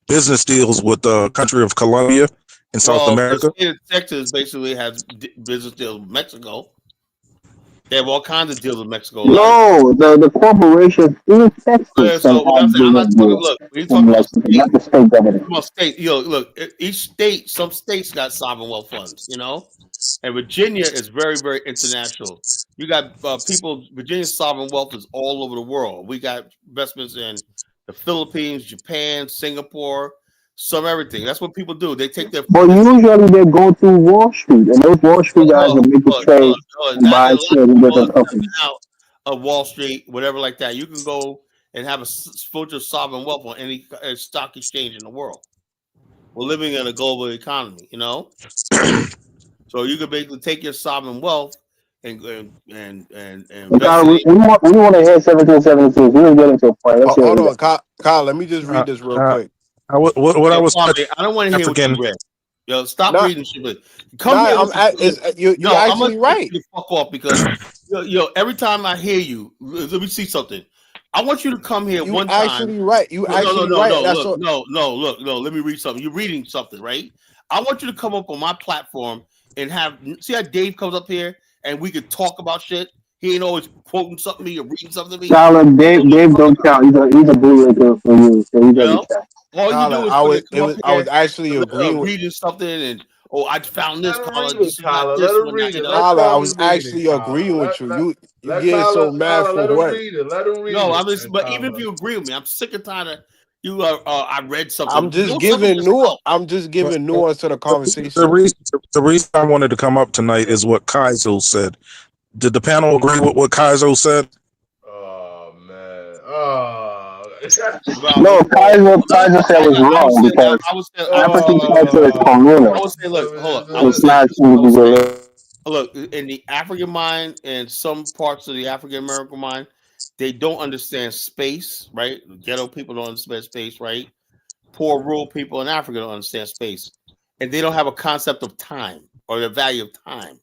business deals with the country of Colombia in South America. The state of Texas basically has business deals with Mexico. They have all kinds of deals with Mexico. No, the corporations in Texas So what I'm saying, I'm not talking. deals Look, when you with talk about Mexico, state, not the state government. come on, state. Look, each state, some states got sovereign wealth funds. You know, and Virginia is very, very international. You got people. Virginia's sovereign wealth is all over the world. We got investments in the Philippines, Japan, Singapore, some everything. That's what people do. They take their. But usually they go through Wall Street, and those Wall Street guys will make a trade and buy shares in different companies. Out of Wall Street, whatever like that. You can go and have a future sovereign wealth on any stock exchange in the world. We're living in a global economy, you know. So you can basically take your sovereign wealth and invest We want to hear 1776. We didn't get into a point. Let's Hold on, Kyle. Let me just read this real quick. What I was Kwame, I don't want to hear what you read. Yo, stop reading shit. Come here. You're actually right. You fuck off because every time I hear you, let me see something. I want you to come here one time. Actually right. You actually right. No. Let me read something. You're reading something, right? I want you to come up on my platform and see how Dave comes up here and we could talk about shit. He ain't always quoting something to me or reading something to me. Dave don't count. He's a bootlegger for you. So he doesn't count. All you do is I was actually agreeing with reading something and I found this. Let him read it. I was actually agreeing with you. You get so mad for what? Let him read it. No, but even if you agree with me, I'm sick and tired of you. I read something. I'm just giving nuance. I'm just giving nuance to the conversation. The reason I wanted to come up tonight is what Kaizo said. Did the panel agree with what Kaizo said? Oh man. No, Kaiser said it was wrong because African culture is communal. I would say, look, hold on. It's not individual. Look, in the African mind and some parts of the African American mind, they don't understand space, right? Ghetto people don't understand space, right? Poor rural people in Africa don't understand space, and they don't have a concept of time or the value of time.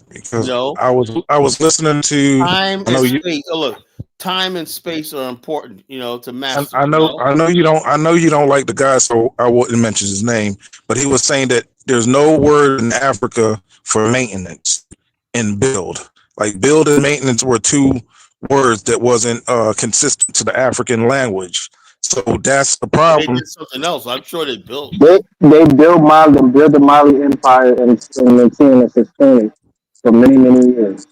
Because I was listening to time and space. Look, time and space are important, to master. I know you don't like the guy, so I wouldn't mention his name. But he was saying that there's no word in Africa for maintenance and build. Like build and maintenance were two words that wasn't consistent to the African language. So that's the problem. They did something else. I'm sure they built. They built the Mali Empire and maintain and sustain it for many, many years.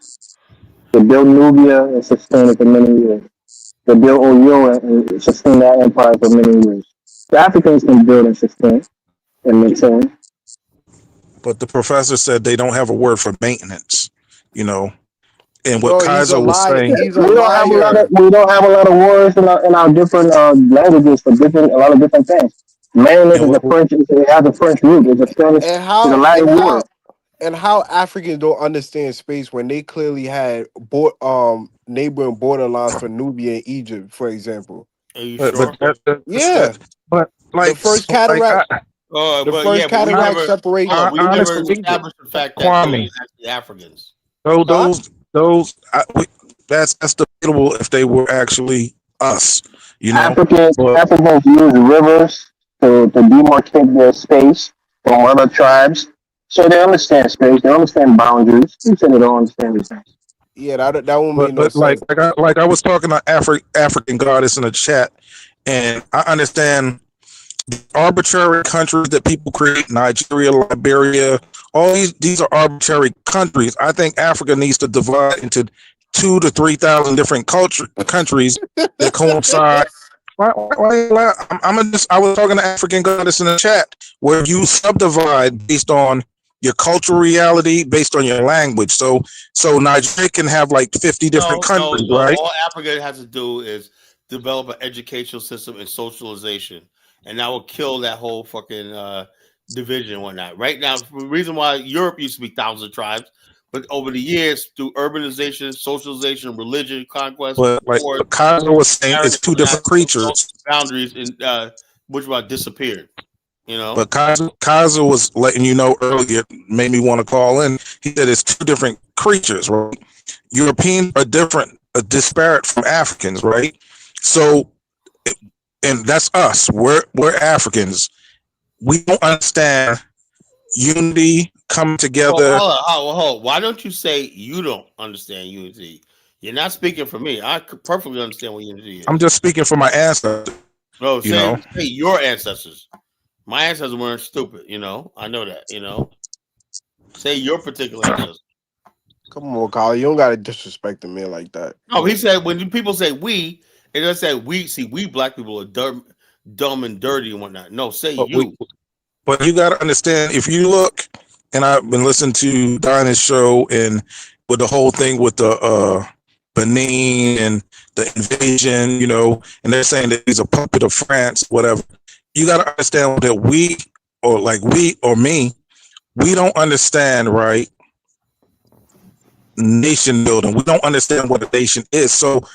They built Nubia and sustained it for many years. They built Oyo and sustained that empire for many years. The Africans can build and sustain and maintain. But the professor said they don't have a word for maintenance, And what Kaiser was saying, we don't have a lot of words in our different languages for a lot of different things. Maintenance is a French. It has a French root. It's a Spanish. It's a Latin word. And how Africans don't understand space when they clearly had neighboring borderlines for Nubia and Egypt, for example. Are you sure? But like the first cataract. Cataract separation. We never established the fact that they were actually Africans. So that's debatable if they were actually us. Africans use rivers to demarcate their space from other tribes. So they understand space, they understand boundaries. Who said they don't understand these things? Yeah, that won't make no But sense. like I was talking to African goddess in the chat, and I understand the arbitrary countries that people create, Nigeria, Liberia, all these are arbitrary countries. I think Africa needs to divide into 2,000 to 3,000 different countries that coincide. I was talking to African goddess in the chat where you subdivide based on your cultural reality, based on your language. So Nigeria can have like 50 different countries, right? All Africa has to do is develop an educational system and socialization, and that will kill that whole fucking division and whatnot. Right now, the reason why Europe used to be thousands of tribes, but over the years, through urbanization, socialization, religion, conquest, But like war, Kaza was saying, it's two different creatures. boundaries and which one disappeared. You know, But Kaza was letting you know earlier, made me want to call in. He said it's two different creatures, right? Europeans are different, disparate from Africans, right? So, and that's us. We're Africans. We don't understand unity coming together. Hold on. Why don't you say you don't understand unity? You're not speaking for me. I could perfectly understand what unity is. I'm just speaking for my ancestors. No, say your ancestors. My ancestors weren't stupid, you know. I know that, you know. Say your particular ancestors. Come on, Kyle. You don't gotta disrespect the man like that. No, he said when people say we, it doesn't say we. See, we black people are dumb and dirty and whatnot. No, say you. But you got to understand, if you look, and I've been listening to Dinah's show, and with the whole thing with the Benin and the invasion, you know, and they're saying that he's a puppet of France, whatever. You got to understand that we or me, we don't understand, right? Nation building. We don't understand what a nation is. So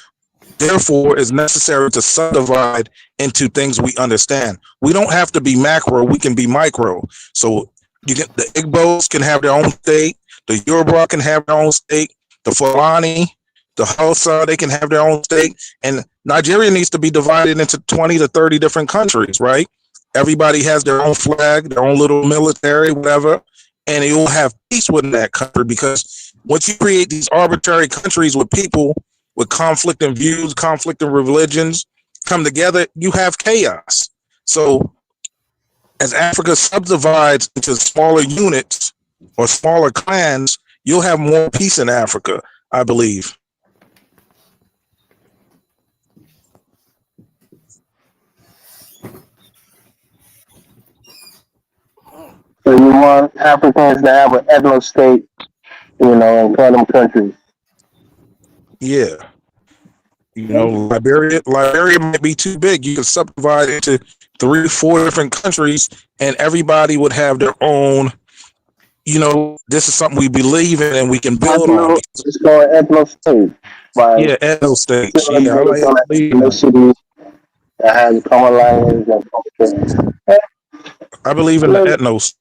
therefore, it's necessary to subdivide into things we understand. We don't have to be macro, we can be micro. So the Igbos can have their own state, the Yoruba can have their own state, the Fulani, the Hausa, they can have their own state, and Nigeria needs to be divided into 20 to 30 different countries, right? Everybody has their own flag, their own little military, whatever, and they will have peace within that country, because once you create these arbitrary countries with people with conflicting views, conflicting religions come together, you have chaos. So as Africa subdivides into smaller units or smaller clans, you'll have more peace in Africa, I believe. So you want Africans to have an ethno state, you know, and call them countries. Yeah. You know, Liberia might be too big. You could subdivide into 3 or 4 different countries, and everybody would have their own, you know, this is something we believe in and we can build on. It's called ethno state. Yeah, ethno states. Yeah, I like ethnicity that has common language and culture. I believe in the ethnos.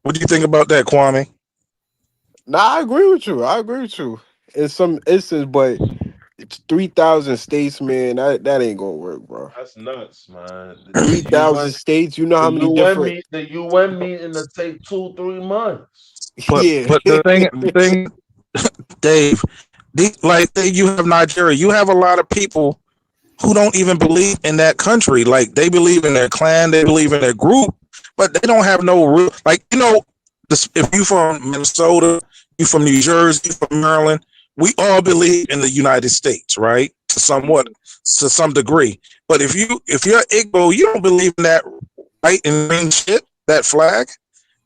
What do you think about that, Kwame? Nah, I agree with you. In some instance, but it's 3,000 states, man. That ain't gonna work, bro. That's nuts, man. 3,000 states. You know how many different? The UN meeting to take 2-3 months. But the thing, Dave, you have Nigeria. You have a lot of people who don't even believe in that country. Like, they believe in their clan, they believe in their group, but they don't have no real, like, you know, if you from Minnesota, you from New Jersey, you from Maryland, we all believe in the United States, right? To some degree. But if you're Igbo, you don't believe in that white and green shit, that flag.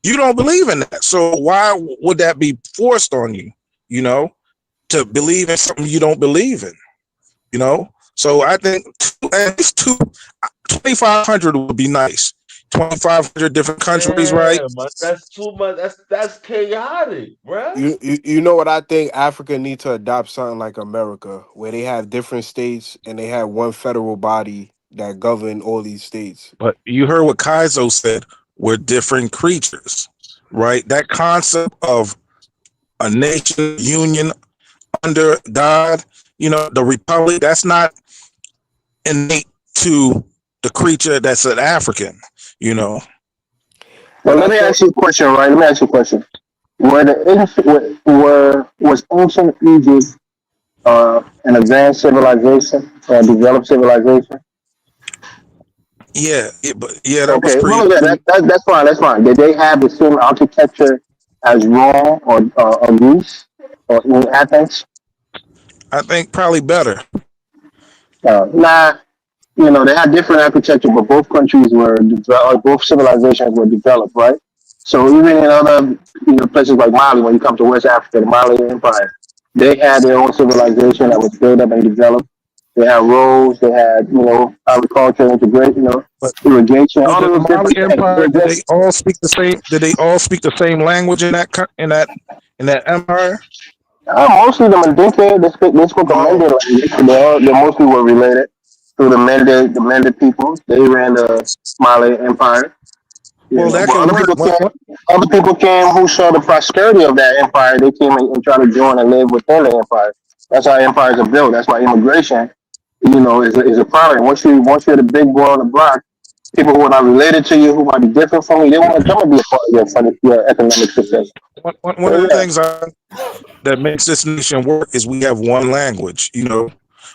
You don't believe in that. So why would that be forced on you, you know, to believe in something you don't believe in, you know? So I think at least 2,500 would be nice. 2,500 different countries, right? Man, that's too much. That's chaotic, bro. You know what I think? Africa needs to adopt something like America, where they have different states and they have one federal body that govern all these states. But you heard what Kaizo said. We're different creatures. right? That concept of a nation union under God, the republic, that's not innate to the creature that's an African, Well, But let I me thought, ask you a question, right? Let me ask you a question. Was ancient Egypt an advanced civilization or developed civilization? that was Okay, well, yeah, pretty. that's fine. That's fine. Did they have the same architecture as Rome or Greece or in Athens? I think probably better. Nah, they had different architecture, but both countries were both civilizations were developed, right? So even in other places like Mali, when you come to West Africa, the Mali Empire, they had their own civilization that was built up and developed. They had roads, they had agriculture, But irrigation, all did the those Mali different things. Empire? Did they all speak the same? Did they all speak the same language in that empire? Mostly the Mandinka, they spoke a Oh, Mende language. They mostly were related to the Mende people. They ran the Mali Empire. well, that But can work. other people came who saw the prosperity of that empire. They came and tried to join and live within the empire. That's how empires are built. That's why immigration, is a problem. Once you're the big boy on the block, people who are not related to you, who might be different from you, they want to come and be a part of your economic success. One of So the yeah. things that makes this nation work is we have one language.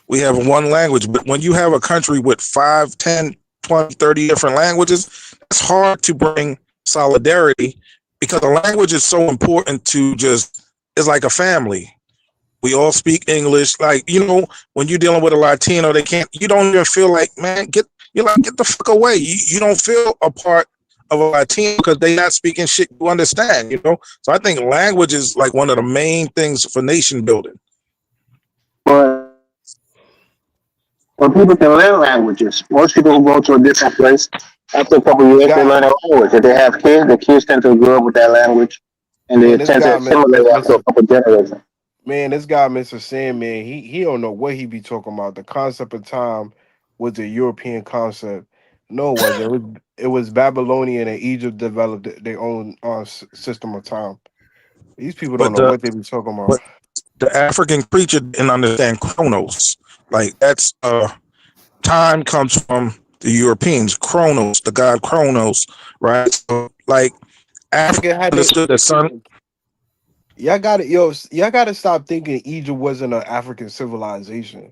We have one language, but when you have a country with 5, 10, 20, 30 different languages, it's hard to bring solidarity because the language is so important to it's like a family. We all speak English. Like, when you're dealing with a Latino, you don't even feel like, man, you're like, get the fuck away. You don't feel a part of a Latino because they're not speaking shit you understand. So I think language is like one of the main things for nation building. But people can learn languages. Most people who go to a different place, after a couple of years, they learn a language. If they have kids, the kids tend to grow up with that language, and they Man, this tend to guy, assimilate after a Mr. couple of generations. Man, this guy, Mr. Sandman, he don't know what he be talking about. The concept of time was a European concept. No, it wasn't. It was Babylonian and Egypt developed their own system of time. These people don't But know the what they be talking about. but the African creature didn't understand chronos. Like that's time comes from the Europeans, chronos, the god chronos, right? So like Africa Africa had they understood the sun. y'all gotta stop thinking Egypt wasn't an African civilization.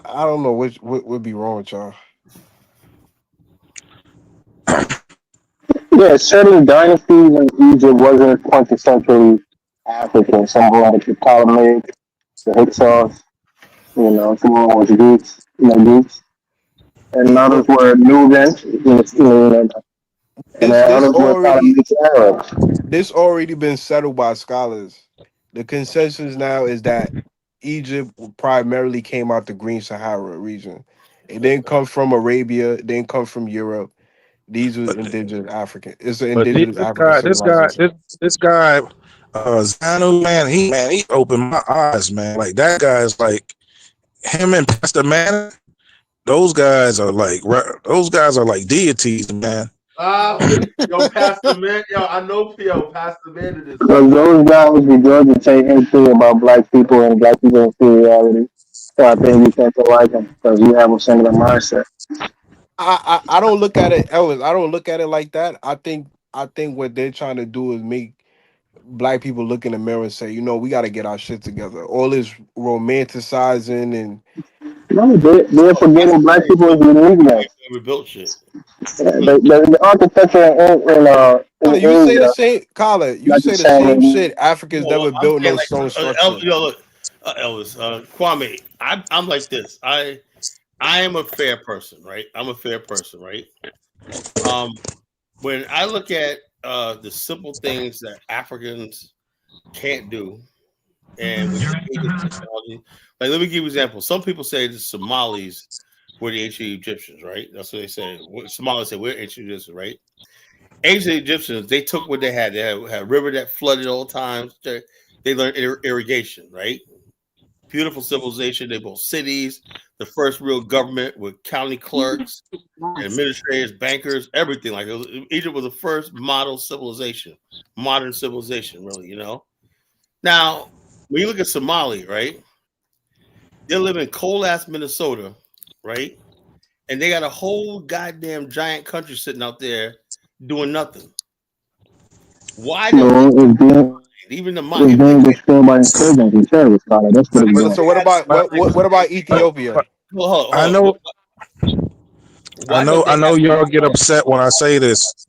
I don't know what would be wrong with y'all. Yeah, certain dynasties in Egypt wasn't quintessentially African. Some of them were the Ptolemaic, the Hyksos, some of them was Greeks, Greeks, and others Look, were Nubans, and this others were already Ptolemaic Arabs. this already been settled by scholars. The consensus now is that Egypt primarily came out the Green Sahara region. It didn't come from Arabia. It didn't come from Europe. These was But indigenous African. It's an but indigenous this African guy, this guy, civilization. this guy, Zanu, he opened my eyes, man. Like that guy's like him and Pastor Man. Those guys are like deities, man. Yo, Pastor Man, I know Pastor Man is Because those guys regurgitate anything about black people and black people's inferiority. So I think we tend to like them because we have a similar mindset. I don't look at it, Elvis. I don't look at it like that. I think what they're trying to do is make black people look in the mirror and say, we got to get our shit together. All this romanticizing and No, they're forgetting black people is uniqueness. We built shit. The architecture in Colin, you say the Asia, same. Colin, you not the say the same. same shit. Africans Well, never I'm built saying no like, stone structure. look, Elvis, Kwame. I'm like this. I am a fair person, right? I'm a fair person, right? When I look at the simple things that Africans can't do, and with the age of technology, like let me give you an example. Some people say the Somalis were the ancient Egyptians, right? That's what they say. Somalis say we're ancient Egyptians, right? Ancient Egyptians, they took what they had. They had a river that flooded all times. They learned irrigation, right? Beautiful civilization. They built cities. The first real government with county clerks. administrators, bankers, everything. Like Egypt was the first model civilization, modern civilization, really. Now, when you look at Somali, right? They live in cold ass Minnesota, right? And they got a whole goddamn giant country sitting out there doing nothing. Why don't even the It's being destroyed by insurgents and terrorists, Carla. That's what it's doing. So what about Ethiopia? I know. I know y'all get upset when I say this.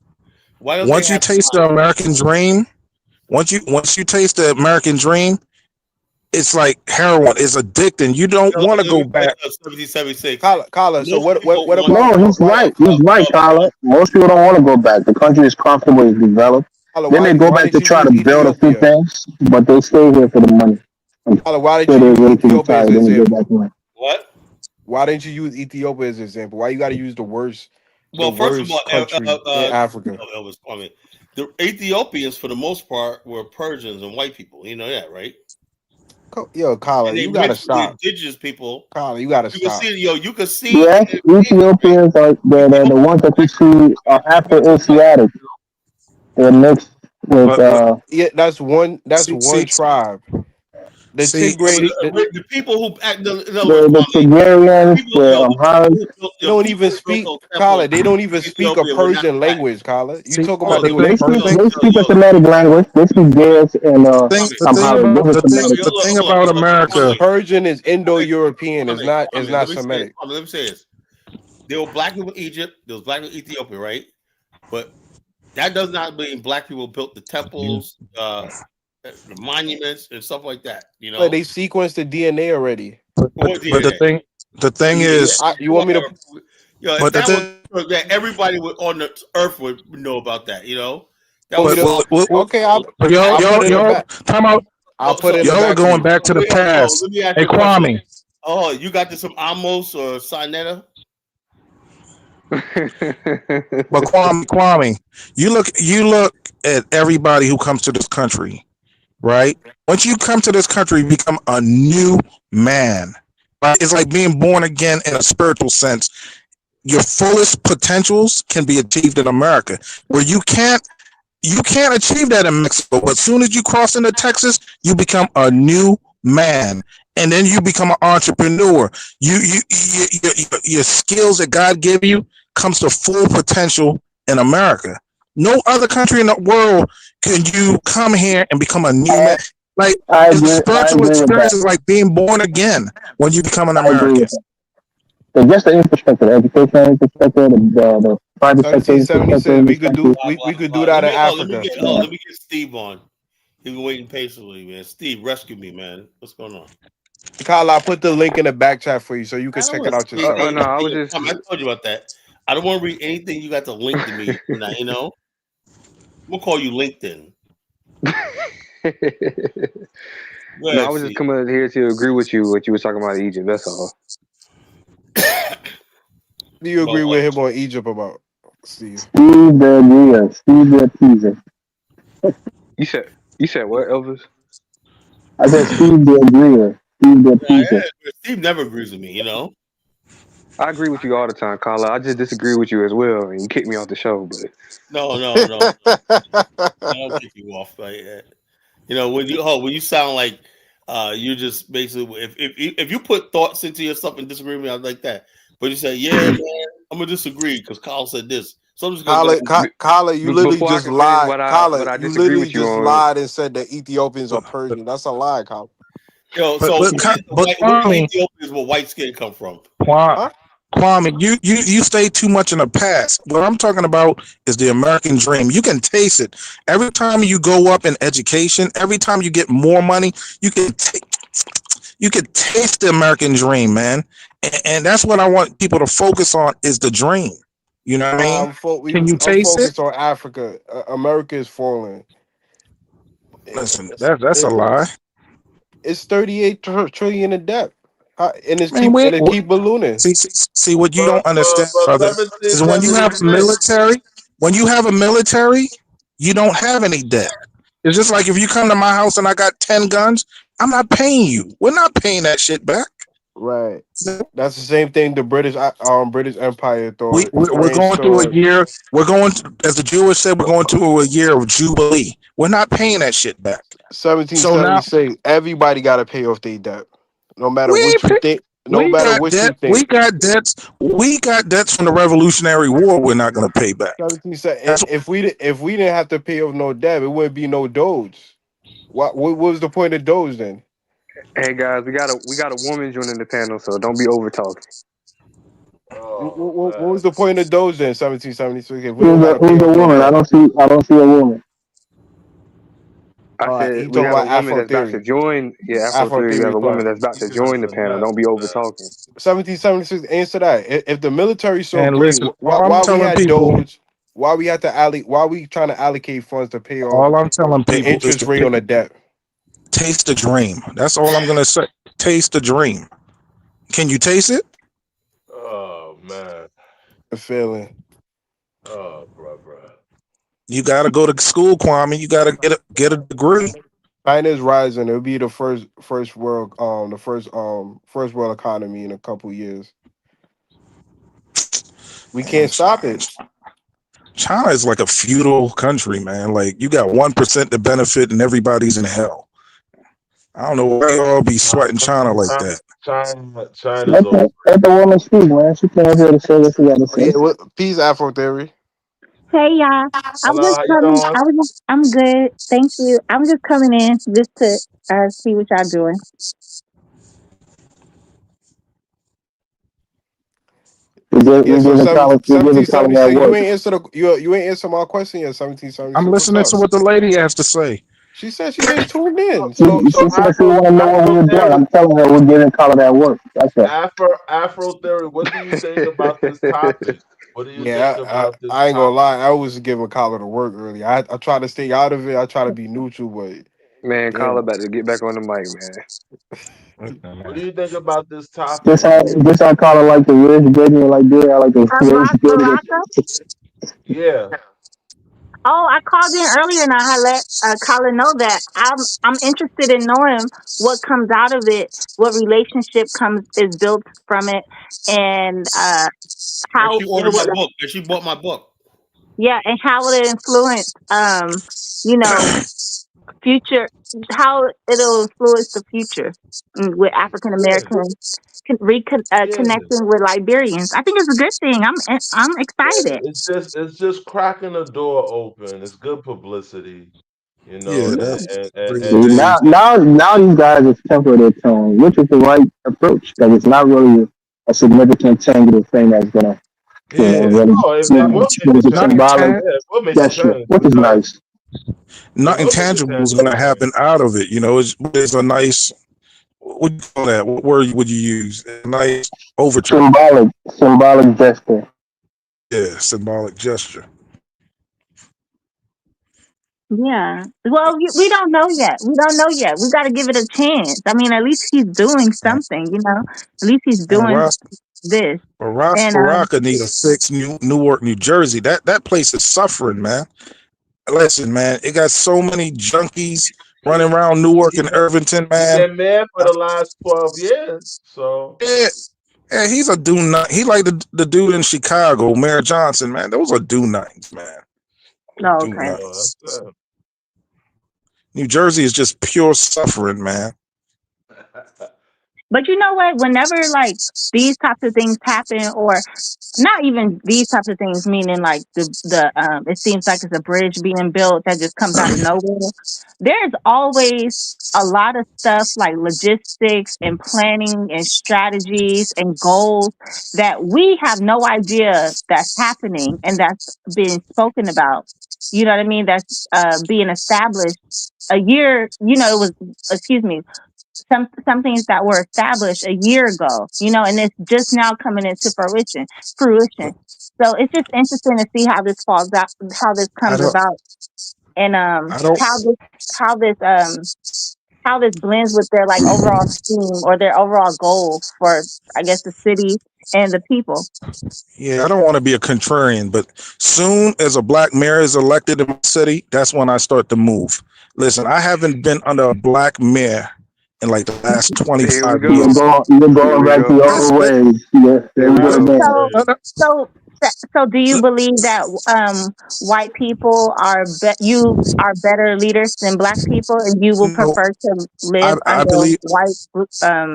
Once you taste the American dream, once you taste the American dream, it's like heroin. It's addicting. You don't want to go back. 1776. Kala, so what about? No, he's right. He's right, Carla. Most people don't want to go back. The country is comfortable, it's developed. They may go back to try to build a few things, but they stay here for the money. Why did you use Ethiopia as an example? What? Why didn't you use Ethiopia as an example? Why you got to use the worst? Well, first of all, country in Africa. The Ethiopians, for the most part, were Persians and white people. You know that, right? Yo, Kala, you gotta stop. Indigenous people. Kala, you gotta stop. You can see. Yes, Ethiopians are the ones that you see are Afro-Asiatic. They're mixed with. Yeah, that's one tribe. The people who act the Tigerians, the Amharics. They don't even speak, Kala. They don't even speak a Persian language, Kala. You talk about they speak a Semitic language. They speak theirs and Amharic. The thing about America, Persian is Indo-European. It's not Semitic. Let me say this: there were black people in Egypt. There was black people in Ethiopia, right? But that does not mean black people built the temples, the monuments, and stuff like that. But they sequenced the DNA already. But the thing is, you want me to? But that everybody on the earth would know about that. Okay, time out. I'll put it. Y'all are going back to the past. Hey, Kwame. Oh, you got this from Amos or Sinetta? But Kwame, you look at everybody who comes to this country, right? Once you come to this country, you become a new man. Right? It's like being born again in a spiritual sense. Your fullest potentials can be achieved in America, where you can't achieve that in Mexico. But as soon as you cross into Texas, you become a new man. And then you become an entrepreneur. Your skills that God gave you comes to full potential in America. No other country in the world can you come here and become a new man. Like the spiritual experience is like being born again when you become an American. So just the infrastructure, the educational infrastructure, the private sector infrastructure. We could do that in Africa. Let me get Steve on. He's been waiting patiently, man. Steve, rescue me, man. What's going on? Kyle, I'll put the link in the back chat for you so you can check it out yourself. I told you about that. I don't want to read anything you got to link to me. Now, I'm gonna call you LinkedIn. No, I was just coming here to agree with you what you were talking about Egypt. That's all. Do you agree with him on Egypt about Steve? Steve the teaser. You said what, Elvis? I said Steve the agreeer. Steve the teaser. Steve never agrees with me, I agree with you all the time, Carla. I just disagree with you as well, and you kicked me off the show. But no. I don't kick you off like that. When you sound like you just basically if you put thoughts into yourself and disagree with me, I like that. But you say, yeah, man, I'm gonna disagree because Kyle said this. So I'm just gonna Kyle, you literally just lied. Kyle, you literally just lied and said that Ethiopians are Persian. That's a lie, Kyle. Where Ethiopians where white skin come from? Kwame, you stay too much in the past. What I'm talking about is the American dream. You can taste it. Every time you go up in education, every time you get more money, you can taste the American dream, man. And that's what I want people to focus on is the dream. You know what I mean? Can you taste it? On Africa, America is falling. Listen, that's a lie. It's 38 trillion in debt. And it keep ballooning. See what you don't understand, brother, is when you have a military, you don't have any debt. It's just like if you come to my house and I got 10 guns, I'm not paying you. We're not paying that shit back. Right. That's the same thing the British Empire thought. We're French going through a thought. year. We're going to, as the Jewish said, we're going through a year of jubilee. We're not paying that shit back. So now 1776. Everybody got to pay off their debt, no matter we ain't what you pay, think. No we matter got what you debt. We think. got debts. We got debts from the Revolutionary War. We're not going to pay back. 17. That's If we didn't have to pay off no debt, it wouldn't be no Doge. What was the point of Doge then? Hey guys, we got a woman joining the panel, so don't be over talking. What was the point of Doge then? 1776. If we don't Who's got the to pay off no woman? debt. I don't see a woman. I All right, said he we talking have a about woman Afro that's about to theory. join. Yeah, Afro Afro Theory. We have theory a woman question. that's about to You guys join the are panel. Don't nuts, be over man. talking. 1776. Answer that. If the military so and great, listen. why we had Doge? Why we had to why we trying to allocate funds to pay off All I'm telling the people is interest rate on the debt? taste the dream. That's all I'm going to say. Taste the dream. Can you taste it? Oh man. The feeling. Oh, bro. You got to go to school, Kwame. You got to get a degree. China's rising. It'll be the first world first world economy in a couple years. We can't stop it. China is like a feudal country, man. Like you got 1% to benefit, and everybody's in hell. I don't know why y'all be sweating China like that. China's over. Let the woman speak, man. She came here to say what she got to say. Yeah, peace, Afro theory. Hey y'all, I'm Hello, just how you coming. doing? I'm good, thank you. I'm just coming in just to see what y'all doing. Yeah, so We giving Colin that 1776. You work. ain't answer you ain't answer my question yet. I'm 1776. What's listening up? to what the lady has to say. She said she just tuned in. She So said she want to know what we were doing. I'm telling her we're giving Colin that work. That's it. Afro theory. What do you think about this topic? What do you think yeah, about this I ain't gonna topic? lie. I was giving Colin to work earlier. I try to stay out of it. I try to be neutral, but Man, damn. Carla about to get back on the mic, man. What do you think about this This topic? how Colin like the rich, baby, like that. I like the Ras rich, baby. Baraka. Yeah. Oh, I called in earlier and I had let Colin know that I'm interested in knowing what comes out of it, what relationship comes is built from it, and And how she it ordered my would, book. And she bought my book. yeah, and how would it influence, you know, future, how it'll influence the future with African Yeah. Americans Yeah. connecting with Liberians. I think it's a good thing. I'm excited. It's just cracking the door open. It's good publicity, you know, Yeah, and that's and and, pretty and, See, and now these guys are tempering their tone, which is the right approach because it's not really a significant tangible thing that's gonna, yeah. really, No, it will make it's a a change. nothing. symbolic Yeah, it will make a gesture, change. which is nice. It Nothing will make a tangible is tangible going to change. happen out of it. You know, it's a nice, what do you call that? What word would you use? A nice overture. Symbolic gesture. Yeah, symbolic gesture. Yeah. Well, we don't know yet. We don't know yet. We got to give it a chance. I mean, at least he's doing something, you know. At least he's And doing this. Ras And Baraka need a fix. Newark, New Jersey. That place is suffering, man. Listen, man, it got so many junkies running around Newark and Irvington, He man. been mayor for the last 12 years. So Yeah, he's a do nut. He like the dude in Chicago, Mayor Johnson, man. Those are do nuts, man. oh, Do okay. nuts. New Jersey is just pure suffering, man. But you know what? Whenever like these types of things happen, or not even these types of things, meaning like the it seems like it's a bridge being built that just comes out of nowhere. There's always a lot of stuff like logistics and planning and strategies and goals that we have no idea that's happening and that's being spoken about. You know what I mean? That's being established a year. You know, it was, excuse me, some things that were established a year ago, you know, and it's just now coming into fruition. So it's just interesting to see how this falls out, how this I comes don't. about, and I don't. how this how this blends with their like overall scheme or their overall goal for, I guess, the city and the people. Yeah, I don't want to be a contrarian, but soon as a black mayor is elected in my city, that's when I start to move. Listen, I haven't been under a black mayor in like the last Here we 25 go. years. You're Here going we back go. to your That's old been, ways. Yeah, there Here we we go go. again. So do you believe that white people are you are better leaders than black people, and you will no, prefer to I, live I under believe white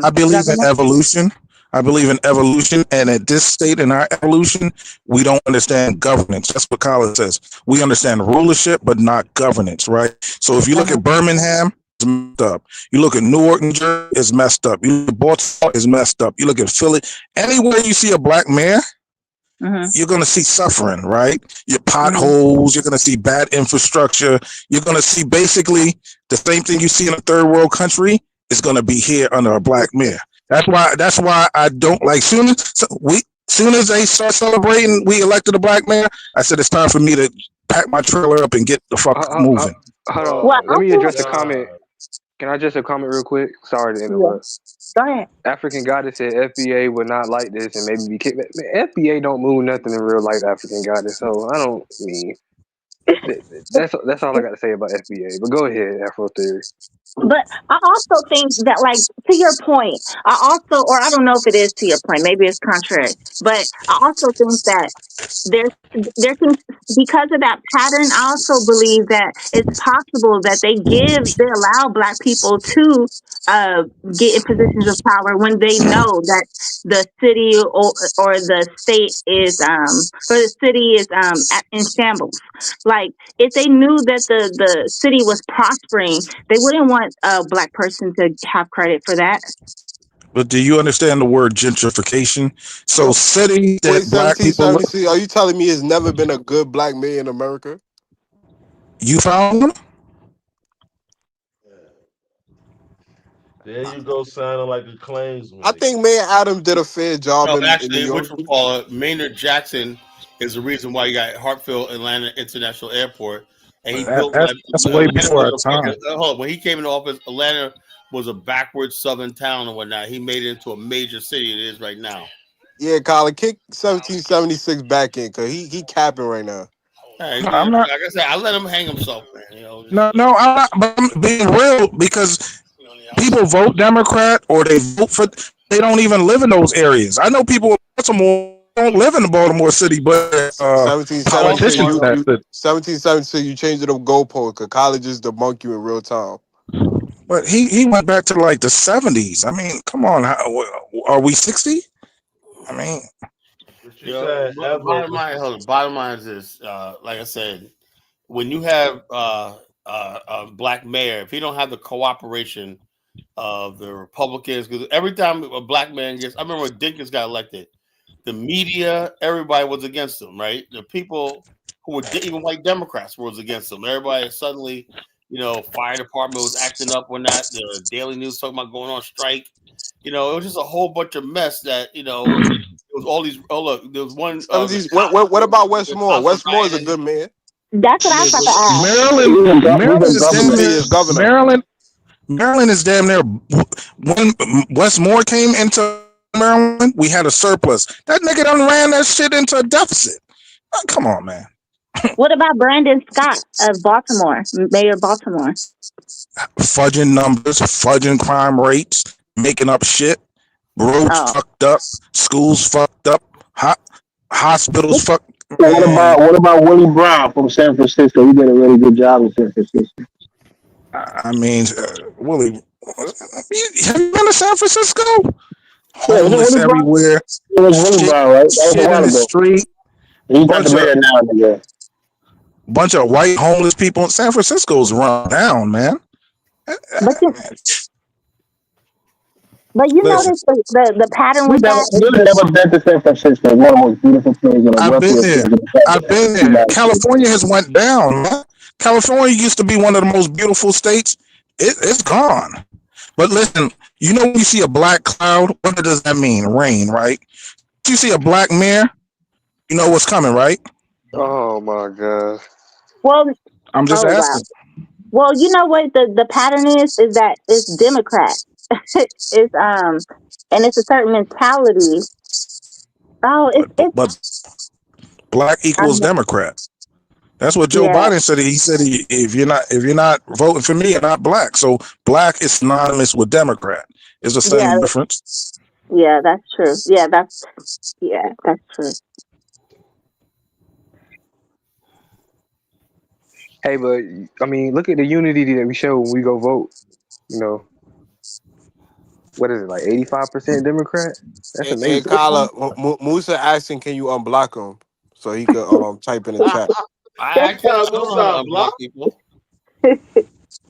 I believe in government? evolution. I believe in evolution, and at this state in our evolution, we don't understand governance. That's what Colin says. We understand rulership, but not governance, right? So if you look Uh-huh. at Birmingham, it's messed up. You look at Newark, New Jersey, it's messed up. You look at Baltimore, it's messed up. You look at Philly, anywhere you see a black mayor, Mm-hmm. you're going to see suffering, right? Your Mm-hmm. potholes, you're going to see bad infrastructure. You're going to see basically the same thing you see in a third world country is going to be here under a black mayor. That's why I don't like soon as they start celebrating we elected a black mayor, I said it's time for me to pack my trailer up and get the fuck moving. Hold on. Well, I Let me feel address a comment. Can I address a comment real quick? Sorry to yeah. interrupt. Go ahead. African Goddess said FBA would not like this and maybe be kicked. Man, FBA don't move nothing in real life, African Goddess. So I don't mean that's all I got to say about FBA. But go ahead, Afro Theory. But I also think that, like, to your point, or I don't know if it is to your point, maybe it's contrary, but I also think that there seems, because of that pattern, I also believe that it's possible that they allow black people to get in positions of power when they know that the city or the state is in shambles. Like, if they knew that the city was prospering, they wouldn't want a black person to have credit for that. But do you understand the word gentrification? So Yo, cities wait, that black people 1776. Are you telling me it's never been a good black man in America? you found them? There you go, sounding like a claims I man. think Mayor Adams did a fair job No, in New actually, York. Maynard Jackson is the reason why you got Hartfield Atlanta International Airport, and he built That's way Atlanta before our was time. hold on, when he came into office, Atlanta was a backward southern town and whatnot. He made it into a major city it is right now. Yeah, Colin, kick 1776 back in because he capping right now. Right, No, I'm like not. I said, I let him hang himself, man. No, I'm not. But I'm being real because people vote Democrat or they vote for. They don't even live in those areas. I know people in Baltimore don't live in the Baltimore city, but 1776, politicians that. 1776, you changed it up goalpost because colleges debunk you in real time. But he went back to like the 70s. I mean, come on, are we 60? I mean, Bottom line is this. Like I said, when you have a black mayor, if he don't have the cooperation of the Republicans, because every time a black man gets, I remember when Dinkins got elected, the media, everybody was against him, right? The people who were even white Democrats was against him. Everybody suddenly, fire department was acting up when that the Daily News talking about going on strike. It was just a whole bunch of mess that it was all these. Oh look, there was one. What about Westmore? Westmore is a good man. That's what I was about to ask. Maryland is damn near. When Westmore came into Maryland, we had a surplus. That nigga done ran that shit into a deficit. Come on, man. What about Brandon Scott of Baltimore, Mayor of Baltimore? Fudging numbers, fudging crime rates, making up shit. Roads fucked up, schools fucked up, hospitals fucked. So what about Willie Brown from San Francisco? He did a really good job in San Francisco. I mean, Willie, have you been to San Francisco? Homeless everywhere. It was Willie Brown, right? That was Shit a while in the ago. street. He's not the mayor now, nigga. Bunch of white homeless people in San Francisco's run down, man. But you notice the pattern with that. You've never been to San Francisco. One of the most beautiful places. I've been there. California has went down, man. California used to be one of the most beautiful states. It's gone. But listen, when you see a black cloud, what does that mean? Rain, right? If you see a black mayor, you know what's coming, right? Oh my god. Well, I'm just asking. Wow. Well, you know what the pattern is that it's Democrat. It's and it's a certain mentality. Oh, But black equals Democrat. That's what Joe Biden said. He said if you're not voting for me, you're not black. So black is synonymous with Democrat. It's the same difference. Yeah, that's true. That's true. Hey, but I mean, look at the unity that we show when we go vote. You know, what is it, like 85% Democrat? That's Hey, amazing. Kyla, Musa asking, can you unblock him so he could type in the chat? I don't know how to unblock people.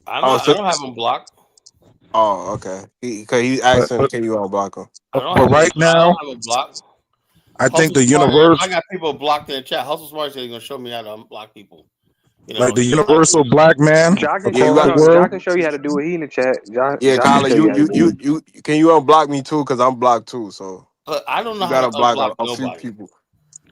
I don't have them blocked. Oh, okay. He's asking, can you unblock him? I don't But right I now, don't have them blocked. I think Hustle the Smart, universe, I got people blocked in the chat. Hustle Smart said he's gonna show me how to unblock people. You like know, the universal black man Jock can Yeah, show you across got. the no, Jock world. can show you how to do it. He in the chat. Jock Yeah, can Kyla, show you how to do it. you can you unblock me too? Because I'm blocked too. So I don't know you how got to to block unblock a few nobody. people.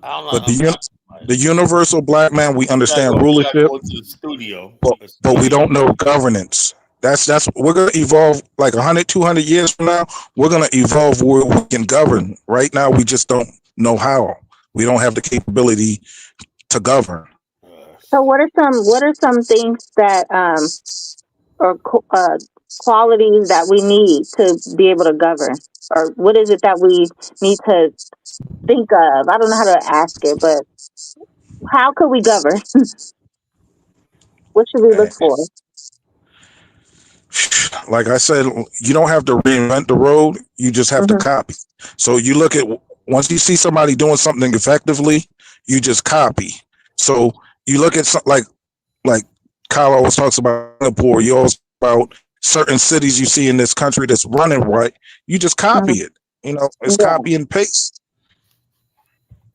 I don't know But how to unblock nobody. the universal black man, we You gotta understand go rulership, into the studio. but we don't know governance. That's we're gonna evolve like 100, 200 years from now. We're gonna evolve where we can govern. Right now, we just don't know how. We don't have the capability to govern. So what are some things that or qualities that we need to be able to govern? Or what is it that we need to think of? I don't know how to ask it, but how could we govern? What should we look for? Like I said, you don't have to reinvent the road. You just have to copy. So you look at once you see somebody doing something effectively, you just copy. So you look at like Kyle always talks about Singapore. You always about certain cities you see in this country that's running right. You just copy it. You know, it's copy and paste.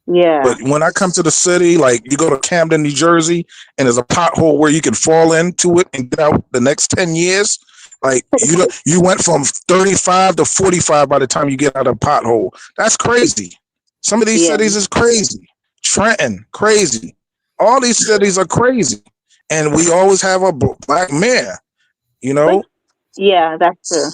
Yeah. But when I come to the city, like you go to Camden, New Jersey, and there's a pothole where you can fall into it and get out the next 10 years. Like you went from 35 to 45 by the time you get out of a pothole. That's crazy. Some of these cities is crazy. Trenton, crazy. All these cities are crazy. And we always have a black mayor, you know? Yeah, that's true.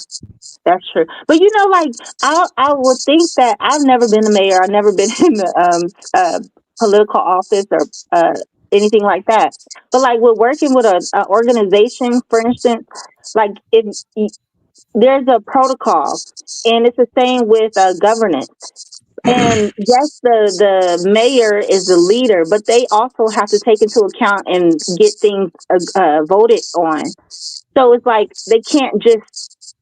That's true. But like I would think that I've never been a mayor. I've never been in the political office or anything like that. But like we're working with a organization, for instance, like if there's a protocol, and it's the same with governance. And yes, the mayor is the leader, but they also have to take into account and get things voted on. So it's like they can't just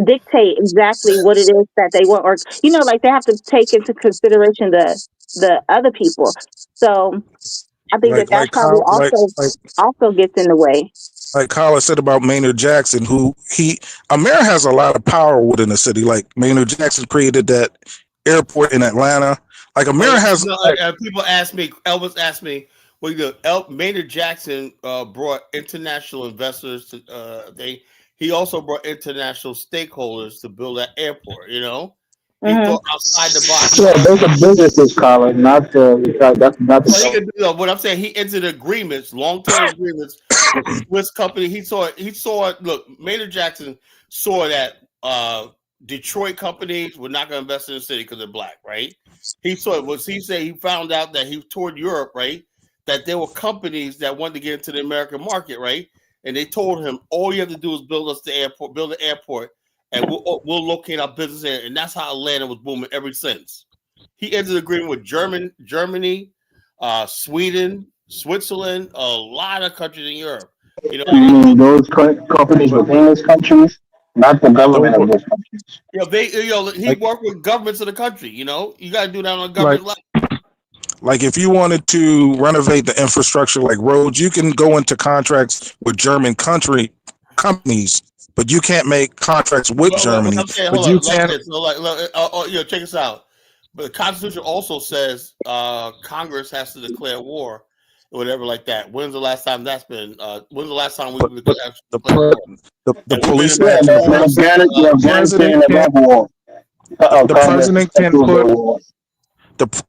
dictate exactly what it is that they want, or like they have to take into consideration the other people. So I think that that's Like probably also gets in the way. like Carla said about Maynard Jackson, who America has a lot of power within the city. Like Maynard Jackson created that airport in Atlanta. Like America has. People ask me. Elvis asked me, "Well, Maynard Jackson brought international investors to. He also brought international stakeholders to build that airport. You know, he thought outside the box. Yeah, those are businesses, Colin, not that's not the. What I'm saying, he entered agreements, long-term agreements with Swiss company. He saw. Look, Maynard Jackson saw that Detroit companies were not going to invest in the city because they're black, right? He saw it. He said he found out that he toured Europe, right? That there were companies that wanted to get into the American market, right? And they told him, all you have to do is build us the airport, build the airport, and we'll locate our business there. And that's how Atlanta was booming ever since. He entered agreement with Germany, Sweden, Switzerland, a lot of countries in Europe. Those companies within those countries, not the government of those countries. He worked with governments of the country. You got to do that on a government level. Like if you wanted to renovate the infrastructure like roads, you can go into contracts with German companies, but you can't make contracts with Germany. Check this out. But the Constitution also says Congress has to declare war or whatever like that. When's the last time that's been? When's the last time we declared war? The police, the president can put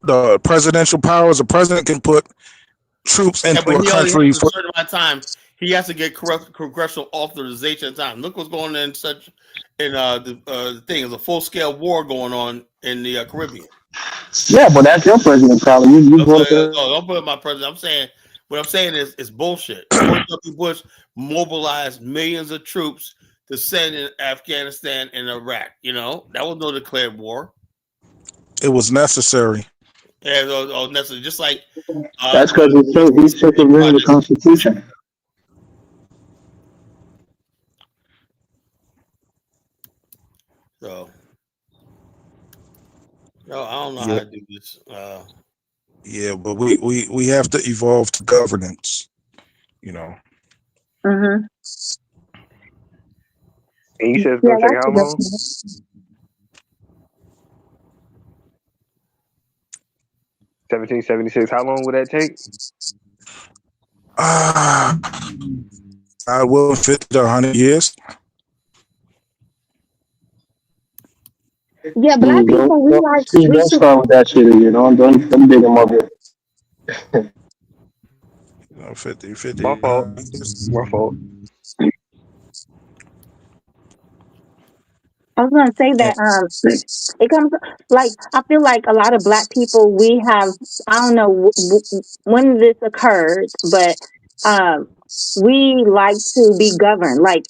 the presidential powers. The president can put troops into a country for a certain amount of time. He has to get congressional authorization at time. Look what's going on the thing. There's a full scale war going on in the Caribbean. Yeah, but that's your president, probably. You I'm voted saying, for. oh, don't put my president. I'm saying what I'm saying is it's bullshit. George W. Bush mobilized millions of troops to send in Afghanistan and Iraq. You know, that was no declared war. It was necessary. And necessarily just like That's because he's circumventing the Constitution. so. No, I don't know how Yeah, to do this. yeah, but we have to evolve to governance. You know. Mhm. And you said it's Yeah, gonna take that's how a good long? point. 1776. How long would that take? I will fit to 100 years. Yeah, black people, Steve, we don't should. start with that shit. Don't dig him up here. You know, 50 My fault. years. My fault. I was gonna say And, that it comes like I feel like a lot of black people we have I don't know when this occurred, but um we like to be governed. Like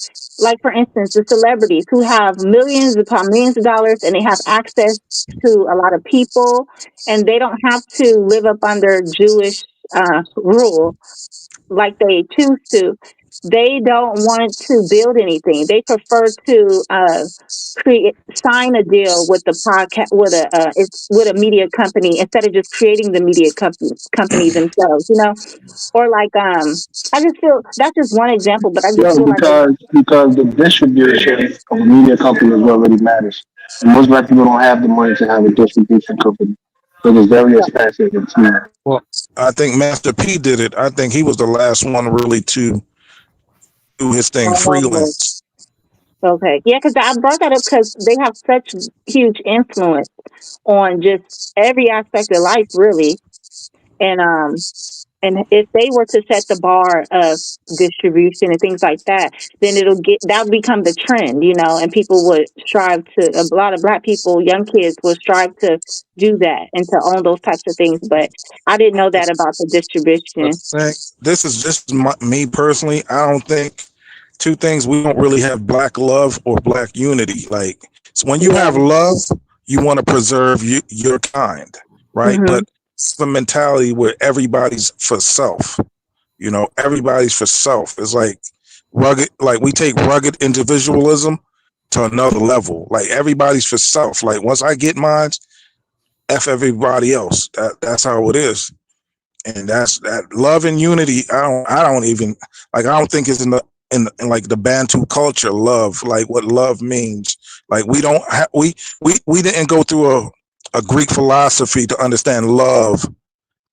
for instance, the celebrities who have millions upon millions of dollars and they have access to a lot of people and they don't have to live up under Jewish rule like they choose to. They don't want to build anything. They prefer to create sign a deal with the podcast with a media company instead of just creating the media company themselves. Or like I just feel that's just one example, but I just Yo, feel like because the distribution of a media company is what really matters. And most black people don't have the money to have a distribution company. So it's very expensive. well, I think Master P did it. I think he was the last one really to do his thing oh, freelance. okay, yeah, because I brought that up because they have such huge influence on just every aspect of life, really, and if they were to set the bar of distribution and things like that, then that'll become the trend, and people would strive to, a lot of black people, young kids would strive to do that and to own those types of things. But I didn't know that about the But distribution. this is just me personally. I don't think two things. We don't really have black love or black unity. Like so when you Yeah. have love, you want to preserve your kind, right? Hmm. But it's the mentality where everybody's for self. You know, everybody's for self. It's like rugged. Like we take rugged individualism to another level. Like everybody's for self. Like once I get mine, f everybody else. That's how it is. And that's that love and unity. I don't even like. I don't think it's in like the Bantu culture. Love, like what love means. Like we don't we didn't go through a Greek philosophy to understand love,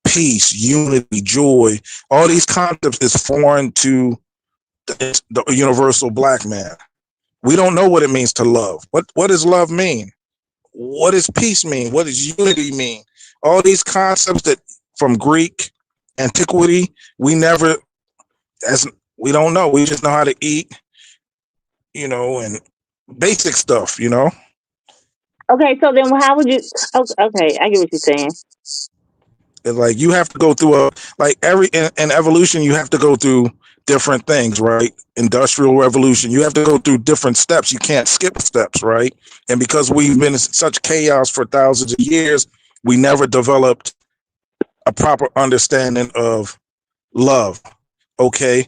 peace, unity, joy. All these concepts is foreign to the universal black man. We don't know what it means to love. What does love mean? What does peace mean? What does unity mean? All these concepts that from Greek antiquity, we never as we don't know. We just know how to eat, and basic stuff. Okay, so then how would you? Okay, I get what you're saying. It's like you have to go through like every in evolution, you have to go through different things, right? Industrial revolution, you have to go through different steps. You can't skip steps, right? And because we've been in such chaos for thousands of years, we never developed a proper understanding of love. Okay,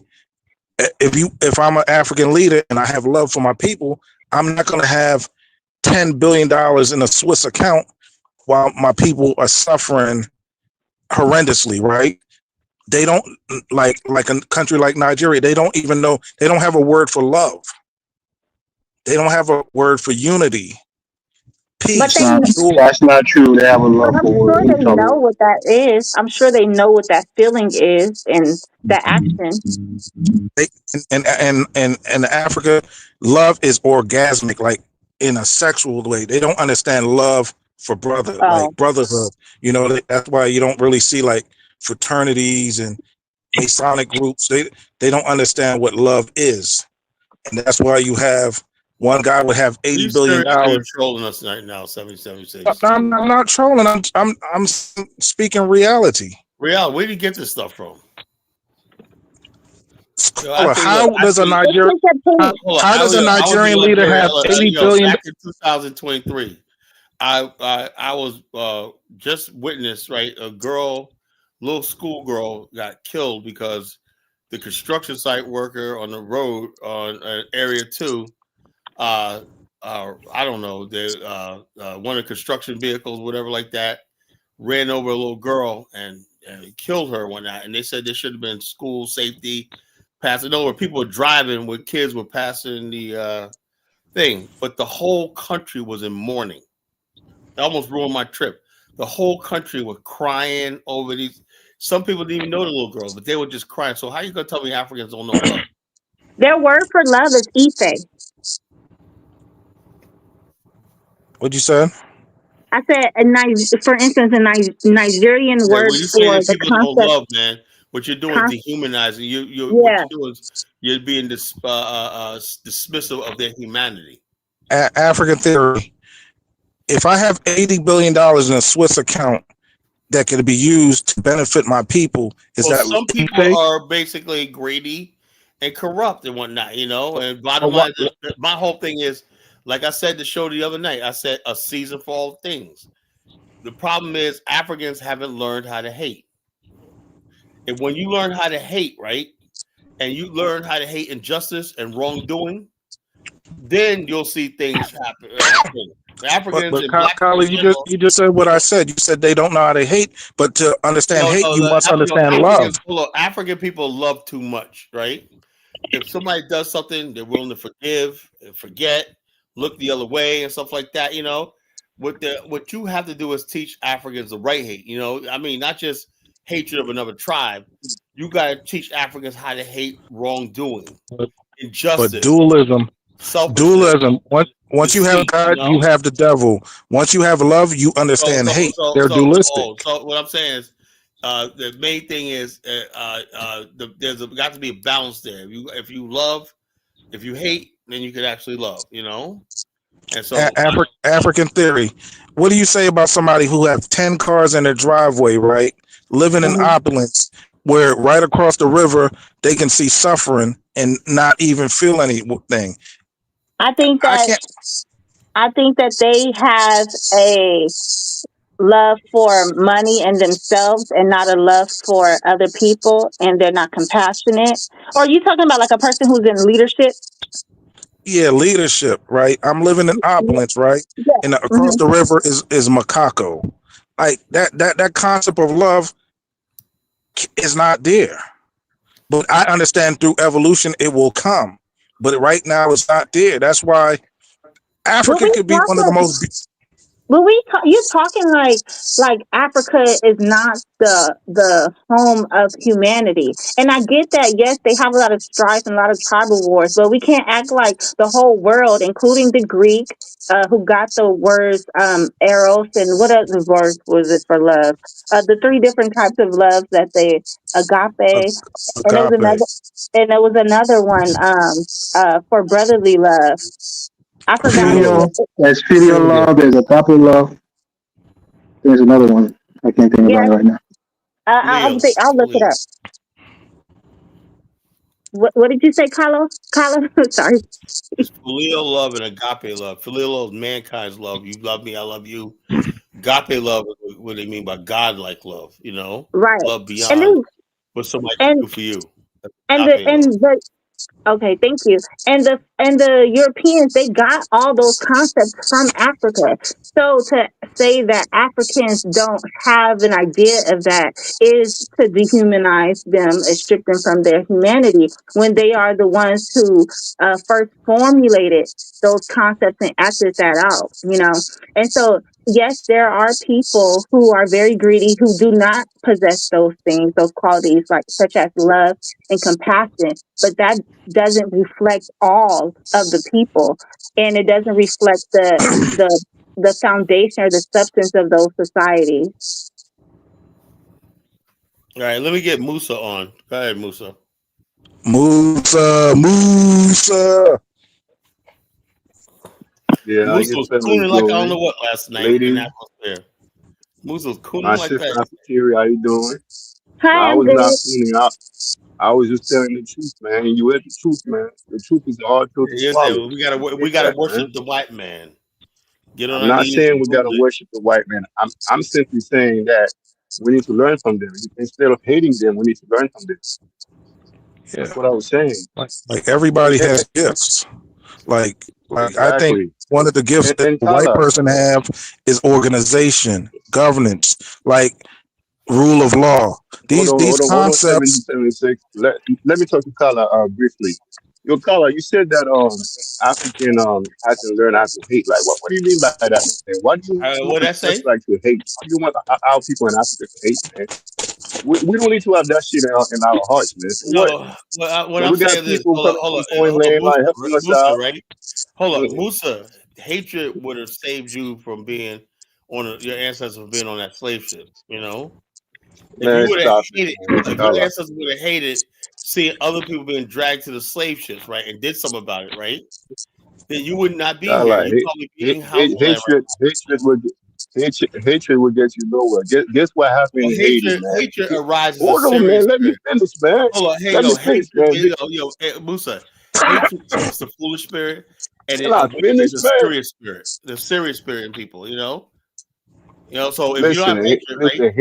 if I'm an African leader and I have love for my people, I'm not going to have $10 billion in a Swiss account while my people are suffering horrendously, right? They don't like a country like Nigeria. They don't even know. They don't have a word for love. They don't have a word for unity, But peace. That's not true. They have a but love I'm for what sure are you they talking know about? what that is. I'm sure they know what that feeling is and that action. They, and Africa, love is orgasmic, like in a sexual way. They don't understand love for Oh. like brotherhood. That's why you don't really see like fraternities and Masonic groups. They don't understand what love is, and that's why you have One guy would have $80 You billion. seriously are trolling us right now, 776. I'm not trolling. I'm speaking reality. Real, where do you get this stuff from? Scholar, how does a Nigerian leader have $80 billion? Back in 2023, I was just witnessed, right? A girl, little schoolgirl, got killed because the construction site worker on the road on area 2, I don't know, one of the construction vehicles, whatever like that, ran over a little girl and killed her one night. And they said there should have been school safety passing over. People were driving with kids were passing the thing, but the whole country was in mourning. It almost ruined my trip. The whole country was crying over these. Some people didn't even know the little girls, but they were just crying. So how you gonna tell me Africans don't know love? Their word for love is Ife. What'd you say? I said, for instance, a Nigerian word When you say for that the people don't concept. love, man, what you're doing is dehumanizing. What you're doing is you're being dismissive of their humanity. African theory. If I have $80 billion in a Swiss account that could be used to benefit my people, Some people are basically greedy and corrupt and whatnot, and bottom line, my whole thing is, like I said the show the other night, I said a season for all things. The problem is Africans haven't learned how to hate. And when you learn how to hate, right, and you learn how to hate injustice and wrongdoing, then you'll see things happen. Africans and black Kylie, you just said what I said. You said they don't know how to hate, but to understand hate, you must understand love. African people love too much, right? If somebody does something, they're willing to forgive and forget, look the other way and stuff like that. What you have to do is teach Africans the right hate. I mean, not just hatred of another tribe. You got to teach Africans how to hate wrongdoing, injustice, but dualism. Once you have God, you have the devil. Once you have love, you understand hate. They're dualistic. So what I'm saying is, the main thing is there's got to be a balance there. If you love, if you hate, then you could actually love. And so African theory. What do you say about somebody who have 10 cars in their driveway, right? Living in opulence, where right across the river they can see suffering and not even feel anything. I think that they have a love for money and themselves and not a love for other people, and they're not compassionate. Or are you talking about like a person who's in leadership? Yeah, leadership, right? I'm living in opulence, right? Yeah. And across the river is Macaco. Like that concept of love is not there. But I understand through evolution it will come. But right now it's not there. That's why Africa could be one of the most. But you're talking like Africa is not the home of humanity, and I get that. Yes, they have a lot of strife and a lot of tribal wars, but we can't act like the whole world, including the Greek, who got the words eros and what other words was it for love? The 3 different types of love that they agape, and there was another one for brotherly love. I forgot Filial, there's filial love, there's agape love. There's another one I can't think about it right now. I'll look it up. What did you say, Carlo? Sorry. It's filial love and agape love. Filial love is mankind's love. You love me, I love you. Agape love is what they mean by God-like love. Right. Love beyond what somebody can do for you. Okay, thank you. And the Europeans, they got all those concepts from Africa. So to say that Africans don't have an idea of that is to dehumanize them and strip them from their humanity when they are the ones who first formulated those concepts and acted that out, And so, yes, there are people who are very greedy who do not possess those things, those qualities, such as love and compassion, but that doesn't reflect all of the people, and it doesn't reflect the foundation or the substance of those societies. All right, let me get Musa on. Go ahead, Musa. Musa. Yeah, how Moose your was feelings cooning like I don't doing, know what last night in ladies? atmosphere. Moose was My cooning like sister that. Afro, how you doing? No, Hi, I I'm was not good. fooling out. I was just telling the truth, man. And you heard the truth, man. The truth is a hard pill to You say swallow. we Get gotta that, worship man. the white man. Get on I'm our not knees saying and we gotta prove it. worship the white man. I'm simply saying that we need to learn from them. Instead of hating them, we need to learn from them. Yeah. That's what I was saying. Like everybody has gifts. Like I think Exactly. one of the gifts that And the white Tyler, person have is organization, governance, like rule of law. These hold on, concepts. 1776. Let me talk to Kala briefly. Yo, Kala, you said that African has to learn how to hate. Like, what do you mean by that, man? Why do you want What us I like say? to hate? Why do you want our people in Africa to hate, man? We don't need to have that shit in our hearts, man. For what? No, what When I'm we got saying is, people coming from foreign land, like helping us Musa, out. right? Hold up, Mm, Musa. Hatred would have saved you from being your ancestors from being on that slave ship. You know, if you Man, would have stop it, hated, man. if your Kala. ancestors would have hated seeing other people being dragged to the slave ships, right, and did something about it, right, then you would not be here. Like You'd probably be in house land right hatred will get you nowhere. Guess what happened now. in Well, Haiti, man? hatred arises a Hold on, serious man. Let me spirit. finish, man. Hold on, hey Let yo, me finish, hatred, man. Musa. Hatred keeps the foolish spirit, and Can it I finish, awakens the man? serious spirit in people. So if you don't have Listen, hatred, right,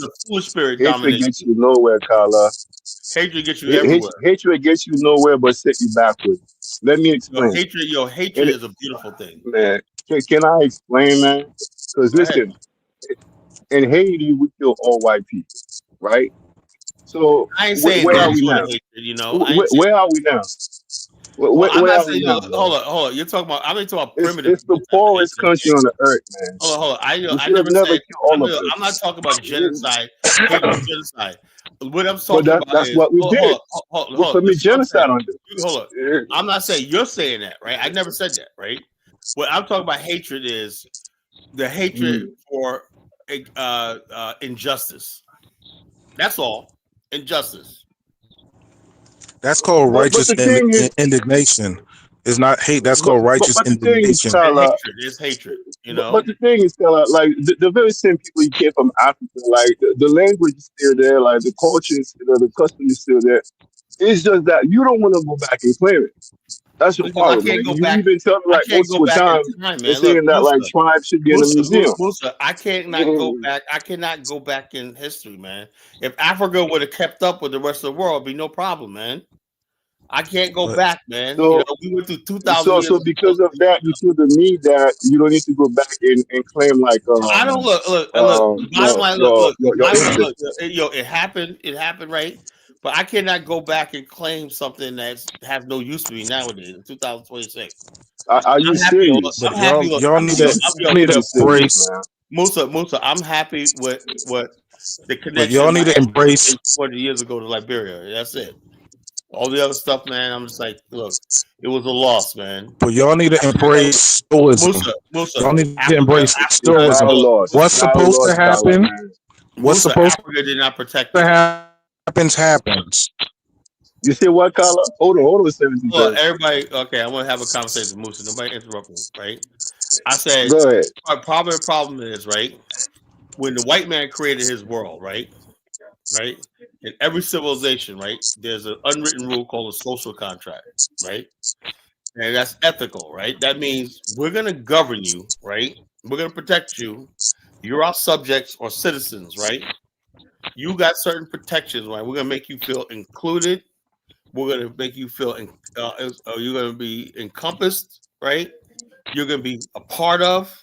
the foolish spirit hatred dominates gets you. you nowhere, Carla. Hatred gets you everywhere. Hatred gets you nowhere, but set you backward. Let me explain. Hatred And is a beautiful thing. man, can I explain, man? Because Go ahead. listen, in Haiti, we kill all white people, right? So I ain't saying where that are we sort of now? hatred. I ain't saying. Where are we now? Well, I'm Where not are we saying. now, bro? Hold on. You're talking about. I'm talking about primitive It's the type of poorest hatred. country on the earth, man. Hold on. We I should have never never said. killed all of I'm not us. talking about genocide, hatred, genocide. What I'm But talking about that's is what we did. We hold on. commit This is what I'm genocide saying. on them. Hold on. I'm not saying you're saying that, right? I never said that, right? What I'm talking about hatred is the hatred Mm. for injustice. That's all. Injustice. That's called But righteous the thing is, indignation. It's not hate. That's called righteous but the thing is, indignation. And Carla. hatred is hatred. But the thing is, like the very same people you came from Africa, like the language is still there, like the culture is still there, the custom is still there. It's just that you don't want to go back and claim it. That's your Because I problem, man. can't go You back. even tell me I like can't go multiple back in times time, and man. Look, saying that like tribes should be in a museum. Musa. I cannot go back. I cannot go back in history, man. If Africa would have kept up with the rest of the world, it'd be no problem, man. I can't go But back, man. So We went through 2,000 years so of because of that, you feel the need that you don't need to go back and claim like I don't look. Bottom line, your bottom line, ancestors. it happened. It happened, right? But I cannot go back and claim something that has no use to me nowadays in 2026. Are you I'm happy. serious? but I'm happy. Look, y'all need to You can't be Yo, serious, embrace. man. Musa. I'm happy with what the Look, y'all connection my need to ancestors embrace. made 20 years ago to Liberia. That's it. All the other stuff, man. I'm just like, look, it was a loss, man. But y'all need to Africa, embrace stoicism. Musa, Y'all need to Africa, embrace Africa. It's stoicism. our Look, loss. What's It's our supposed to loss, Carla, happen? man. What's Musa, supposed Africa did not protect to us. happens. You see what, Carla? Hold on, 17 Look, seconds. everybody. Okay, I want to have a conversation with Musa. Nobody interrupt me, right? I said, Go ahead. our problem is right when the white man created his world, right? Right? In every civilization, right, there's an unwritten rule called a social contract, right? And that's ethical, right? That means we're going to govern you, right? We're going to protect you. You're our subjects or citizens, right? You got certain protections, right? We're going to make you feel included. We're going to make you feel, you're going to be encompassed, right? You're going to be a part of.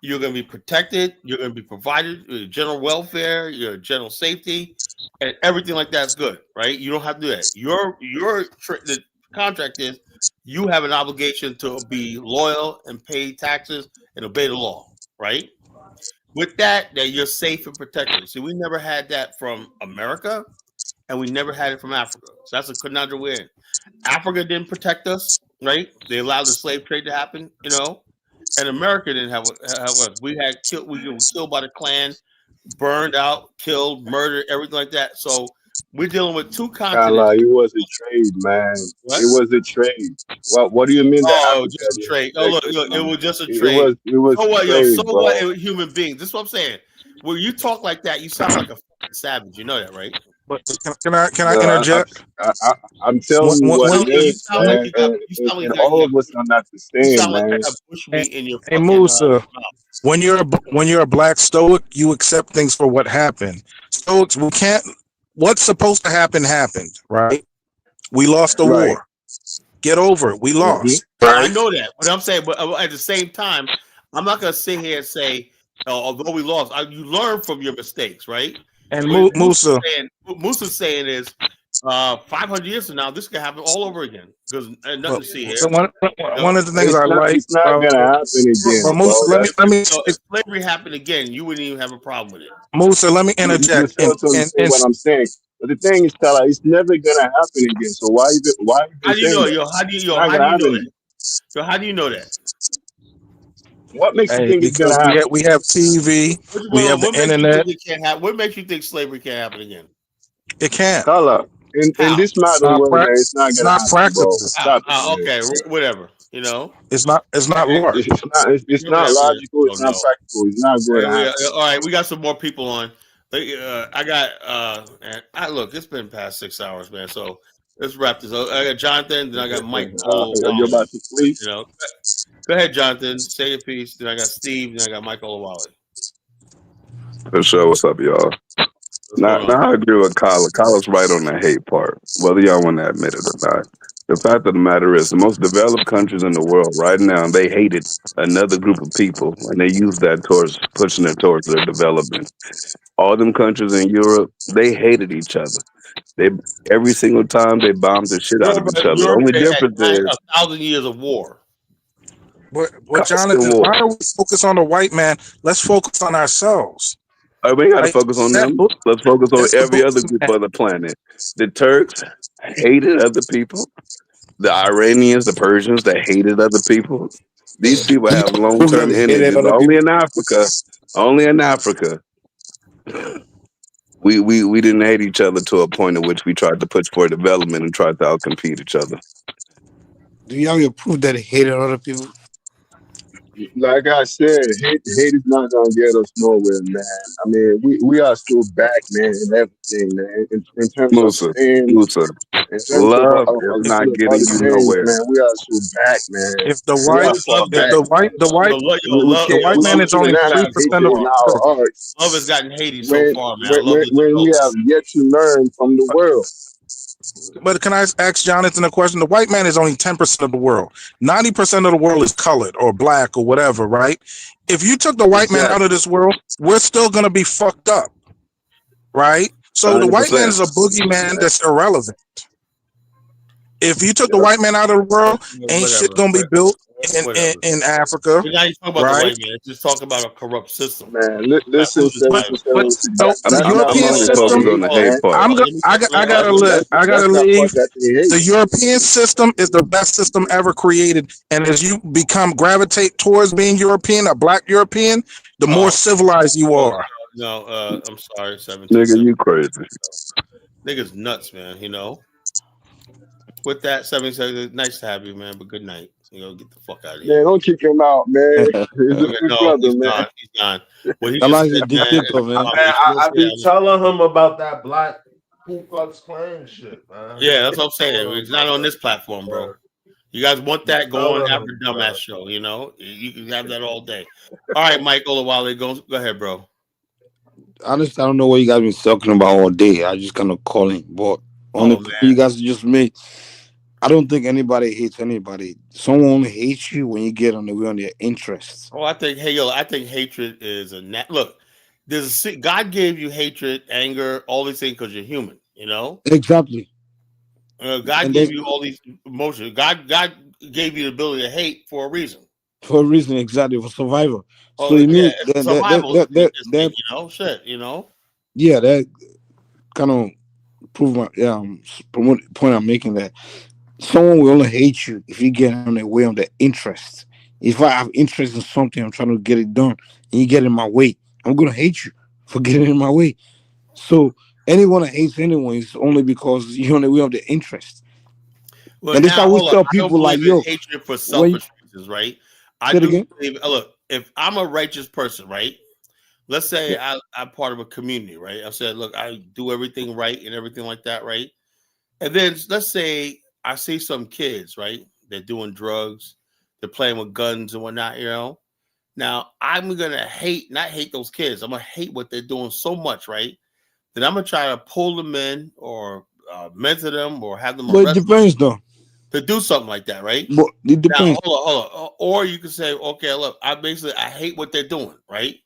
You're going to be protected. You're going to be provided your general welfare, your general safety, and everything like that's good, right? You don't have to do that. The contract is you have an obligation to be loyal and pay taxes and obey the law, right? With that you're safe and protected. See, we never had that from America, and we never had it from Africa. So that's a conundrum we're in. Africa didn't protect us, right? They allowed the slave trade to happen, and America didn't have us. We were killed by the Klan, burned out, killed, murdered, everything like that. So We're dealing with two continents. Kala, it was a trade, man. What? It was a trade. What do you mean that Oh, Africa just a didn't trade. Oh, respect look, us, look, it man? was just a It trade. was it was So what, yo? So trade, what? bro. Human beings. This is what I'm saying. When you talk like that, you sound like a fucking savage. You know that, right? But can I No, interject? I'm telling When, you when, what when it You is, sound like man, you got. You sound like and all you of us are not the same, sound like you man. got bush hey, meat in your hey fucking Musa, mouth. when you're a black stoic, you accept things for what happened. Stoics, we can't. What's supposed to happen happened, right? We lost the Right. war. Get over it. We Hmm. lost, No, I right? know that. But I'm saying, but at the same time, I'm not gonna sit here and say, although we lost, you learn from your mistakes, right? And What Musa, Musa's saying is, 500 years from now, this could happen all over again because nothing but to see here. one of the things It's I not. like It's not about gonna happen but again, Musa, bro. let me If slavery happened again, you wouldn't even have a problem with it. Musa, let me You interject fail to understand what I'm saying. But the thing is, Kala, it's never gonna happen again. So why even How do you saying know, that? yo? It's not How do gonna you know happen that? again. Yo, how do you know that? What makes you hey, think it's because gonna happen? we have TV, we have the What makes you internet. think it can't happen? What makes you think slavery can't happen again? It can't. Kala, in How? this modern world, man, it's not It's gonna not happen, bro. practical. Stop it, man. Okay, whatever. You know. It's not large. It's not Whatever it is. logical. It's Don't not know. practical. It's not going to happen. All right, we got some more people on. I got and look, it's been past 6 hours, man. So let's wrap this up. I got Jonathan, then I got Mike You're Olawale. about to flee. You know, go ahead, Jonathan. Say your piece. Then I got Steve. Then I got Mike Olawale. For sure. What's up, y'all? What's Now, going on? now I agree with Kyla. Kyla's right on the hate part, whether y'all want to admit it or not. The fact of the matter is, the most developed countries in the world right now, they hated another group of people, and they use that towards pushing it towards their development. All them countries in Europe, they hated each other. They every single time they bombed the shit out of each other. The Europe only they had difference is 1,000 years of war. But constant Jonathan, war. why are we focus on the white man? Let's focus on ourselves. We got to Like focus on that them. book, Let's focus on that's the every book, other group on the planet. The Turks hated other people. The Iranians, the Persians that hated other people. These people You have long prove that term they hated energies. other Only people. in Africa. Only in Africa. We didn't hate each other to a point at which we tried to push for development and tried to outcompete each other. Do you have your proof that they hated other people? Like I said, hate is not gonna get us nowhere, man. I mean, we are still back, man, and everything, man. In terms of Musa, fame, Musa, in terms of love is not other getting you things, nowhere. man, we are still back, man. if the We white are Love, far if back, the man. white the white We love, the can't white man we is only cannot have 3% hatred of in the our world. hearts love has gotten Haiti so when far, man. I love this when we show. have yet to learn from the world. But can I ask Jonathan a question? The white man is only 10% of the world. 90% of the world is colored or black or whatever, right? If you took the white man out of Exactly. this world, we're still gonna be fucked up, right? So the white man 100%. is a boogeyman Yeah. that's irrelevant. If you took the white man out of the world, ain't shit Whatever, gonna be built whatever. in Africa, We're not even talking about the right? white man. Just talk about a corrupt system. Man, About listen, who's But 727. so I'm, the That's I'm, not I'm European part only that system, they focused on hate, the hate man. part. I gotta That's not live. part that they hate. The European system is the best system ever created, and as you gravitate towards being European, a black European, the more Oh, civilized you are. no, I'm sorry, Nigga, 727. you crazy. Niggas nuts, man. You know. With that, 727. Nice to have you, man. But good night. Get the fuck out of here. Man, don't kick him out, man. He's a good No, brother, he's man. gone. He's gone. What he That just man's a said, man, is dictator, a man. Man, combination. I be telling him about that black Ku Klux Klan shit, man. Yeah, that's what I'm Telling saying. him It's not about on that. this platform, bro. Word. You guys want Be that? Go on telling after him dumbass that. show. You can have that all day. All right, Mike Olawale, go ahead, bro. Honestly, I don't know what you guys been talking about all day. I just kind of calling, but on the Oh point man. you guys just made, I don't think anybody hates anybody. Someone only hates you when you get on the way on their interests. Oh, I think hatred is look. God gave you hatred, anger, all these things because you're human. Exactly. God And gave then you all these emotions. God gave you the ability to hate for a reason. for a reason, exactly, for survival. So Oh it yeah, means it's a survival instinct. Shit. yeah, that kind of prove my promote point I'm making, that someone will only hate you if you get on their way on their interest. If I have interest in something, I'm trying to get it done, and you get in my way, I'm gonna hate you for getting in my way. So Anyone that hates anyone is only because we have the interest. Well, And that's now why we hold up. tell I don't people believe like, in yo, hatred for when selfish reasons, right? I say it do again. believe. Look, if I'm a righteous person, right? Let's say Yeah. I'm part of a community, right? I said, look, I do everything right and everything like that, right? And then let's say I see some kids, right? They're doing drugs, they're playing with guns and whatnot, you know. Now I'm gonna not hate those kids. I'm gonna hate what they're doing so much, right? Then I'm gonna try to pull them in or mentor them or have them But it arrested depends though. to do something like that, right? But it Now, depends. hold on. Or you can say, okay, look, I hate what they're doing, right?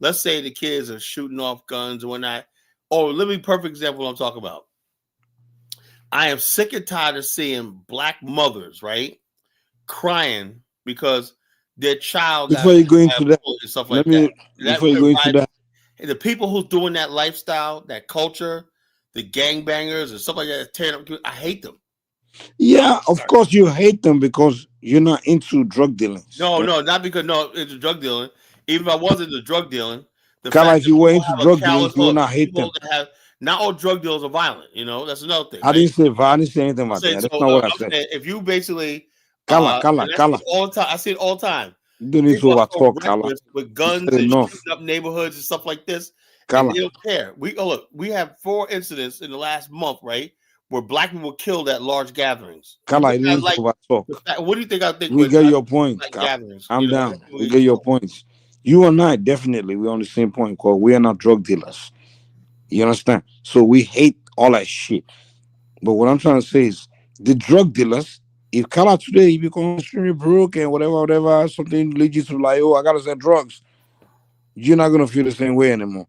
Let's say the kids are shooting off guns and whatnot. Oh, let me perfect example I'm talking about. I am sick and tired of seeing black mothers, right, crying because their child got Before you hit go by a into that, bullet and stuff let like that. me That before you go into provides that. the people who's doing that lifestyle, that culture, the gangbangers and stuff like that, tearing up. I hate them. Yeah, of course you hate them because you're not into drug dealings. No, no, not because no, it's drug dealing. Even if I wasn't into drug dealing, the Kinda fact if that you were people into have a drug dealings, callous you will look, not hate them. people that have not all drug dealers are violent. You know, that's another thing, I right? didn't say I didn't say anything I'm about saying that. so. That's not what I I'm said. saying if you basically, Kala, Kala, and I see Kala. it all the time. I see it all the time. You don't need to People are over so talk, Kala. reckless with You guns said and enough. shooting up neighborhoods and stuff like this, and Kala. they don't care. Look. We have 4 incidents in the last month, right, where black people were killed at large gatherings. You Kala, think you don't I need to like over the talk. fact? What do you think I think We when get I your point. like gatherings? Calm You know, down. when We we get your points. You and I definitely we're on the same point because we are not drug dealers. You understand? So we hate all that shit. But what I'm trying to say is the drug dealers, if Kala today he becomes extremely broke and whatever, something leads you to like, oh, I gotta sell drugs, you're not gonna feel the same way anymore.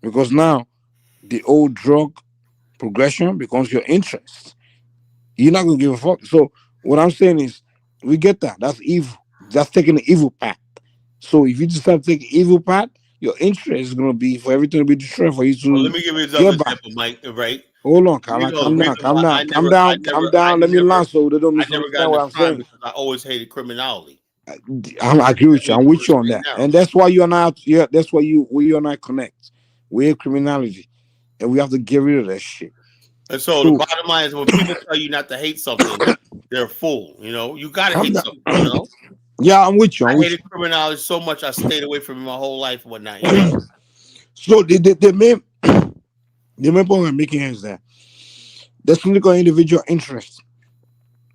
Because now the old drug progression becomes your interest. You're not gonna give a fuck. So what I'm saying is we get that. That's evil. That's taking the evil path. So if you decide to take the evil path, your interest is gonna be for everything to be destroyed for you Well, let to me give you another get back. example, Mike. Right? Hold on, You Kala, know the calm down, reason calm why down, calm down, calm down. Let me land so they don't I never got misunderstand what into I'm crime saying. because I always hated criminality. I agree That with you. makes I'm it with you on very that, narrow. and that's why you and I. Yeah, that's why you and I connect. We hate criminality, and we have to get rid of that shit. And so the So bottom line is when people tell you not to hate something, they're a fool. You know, you got to calm hate down. something. You know, Yeah, I'm with you. I'm I with hated you. criminality so much I stayed away from it my whole life and whatnot. You know, So the main point I'm making is that there's something called individual interest.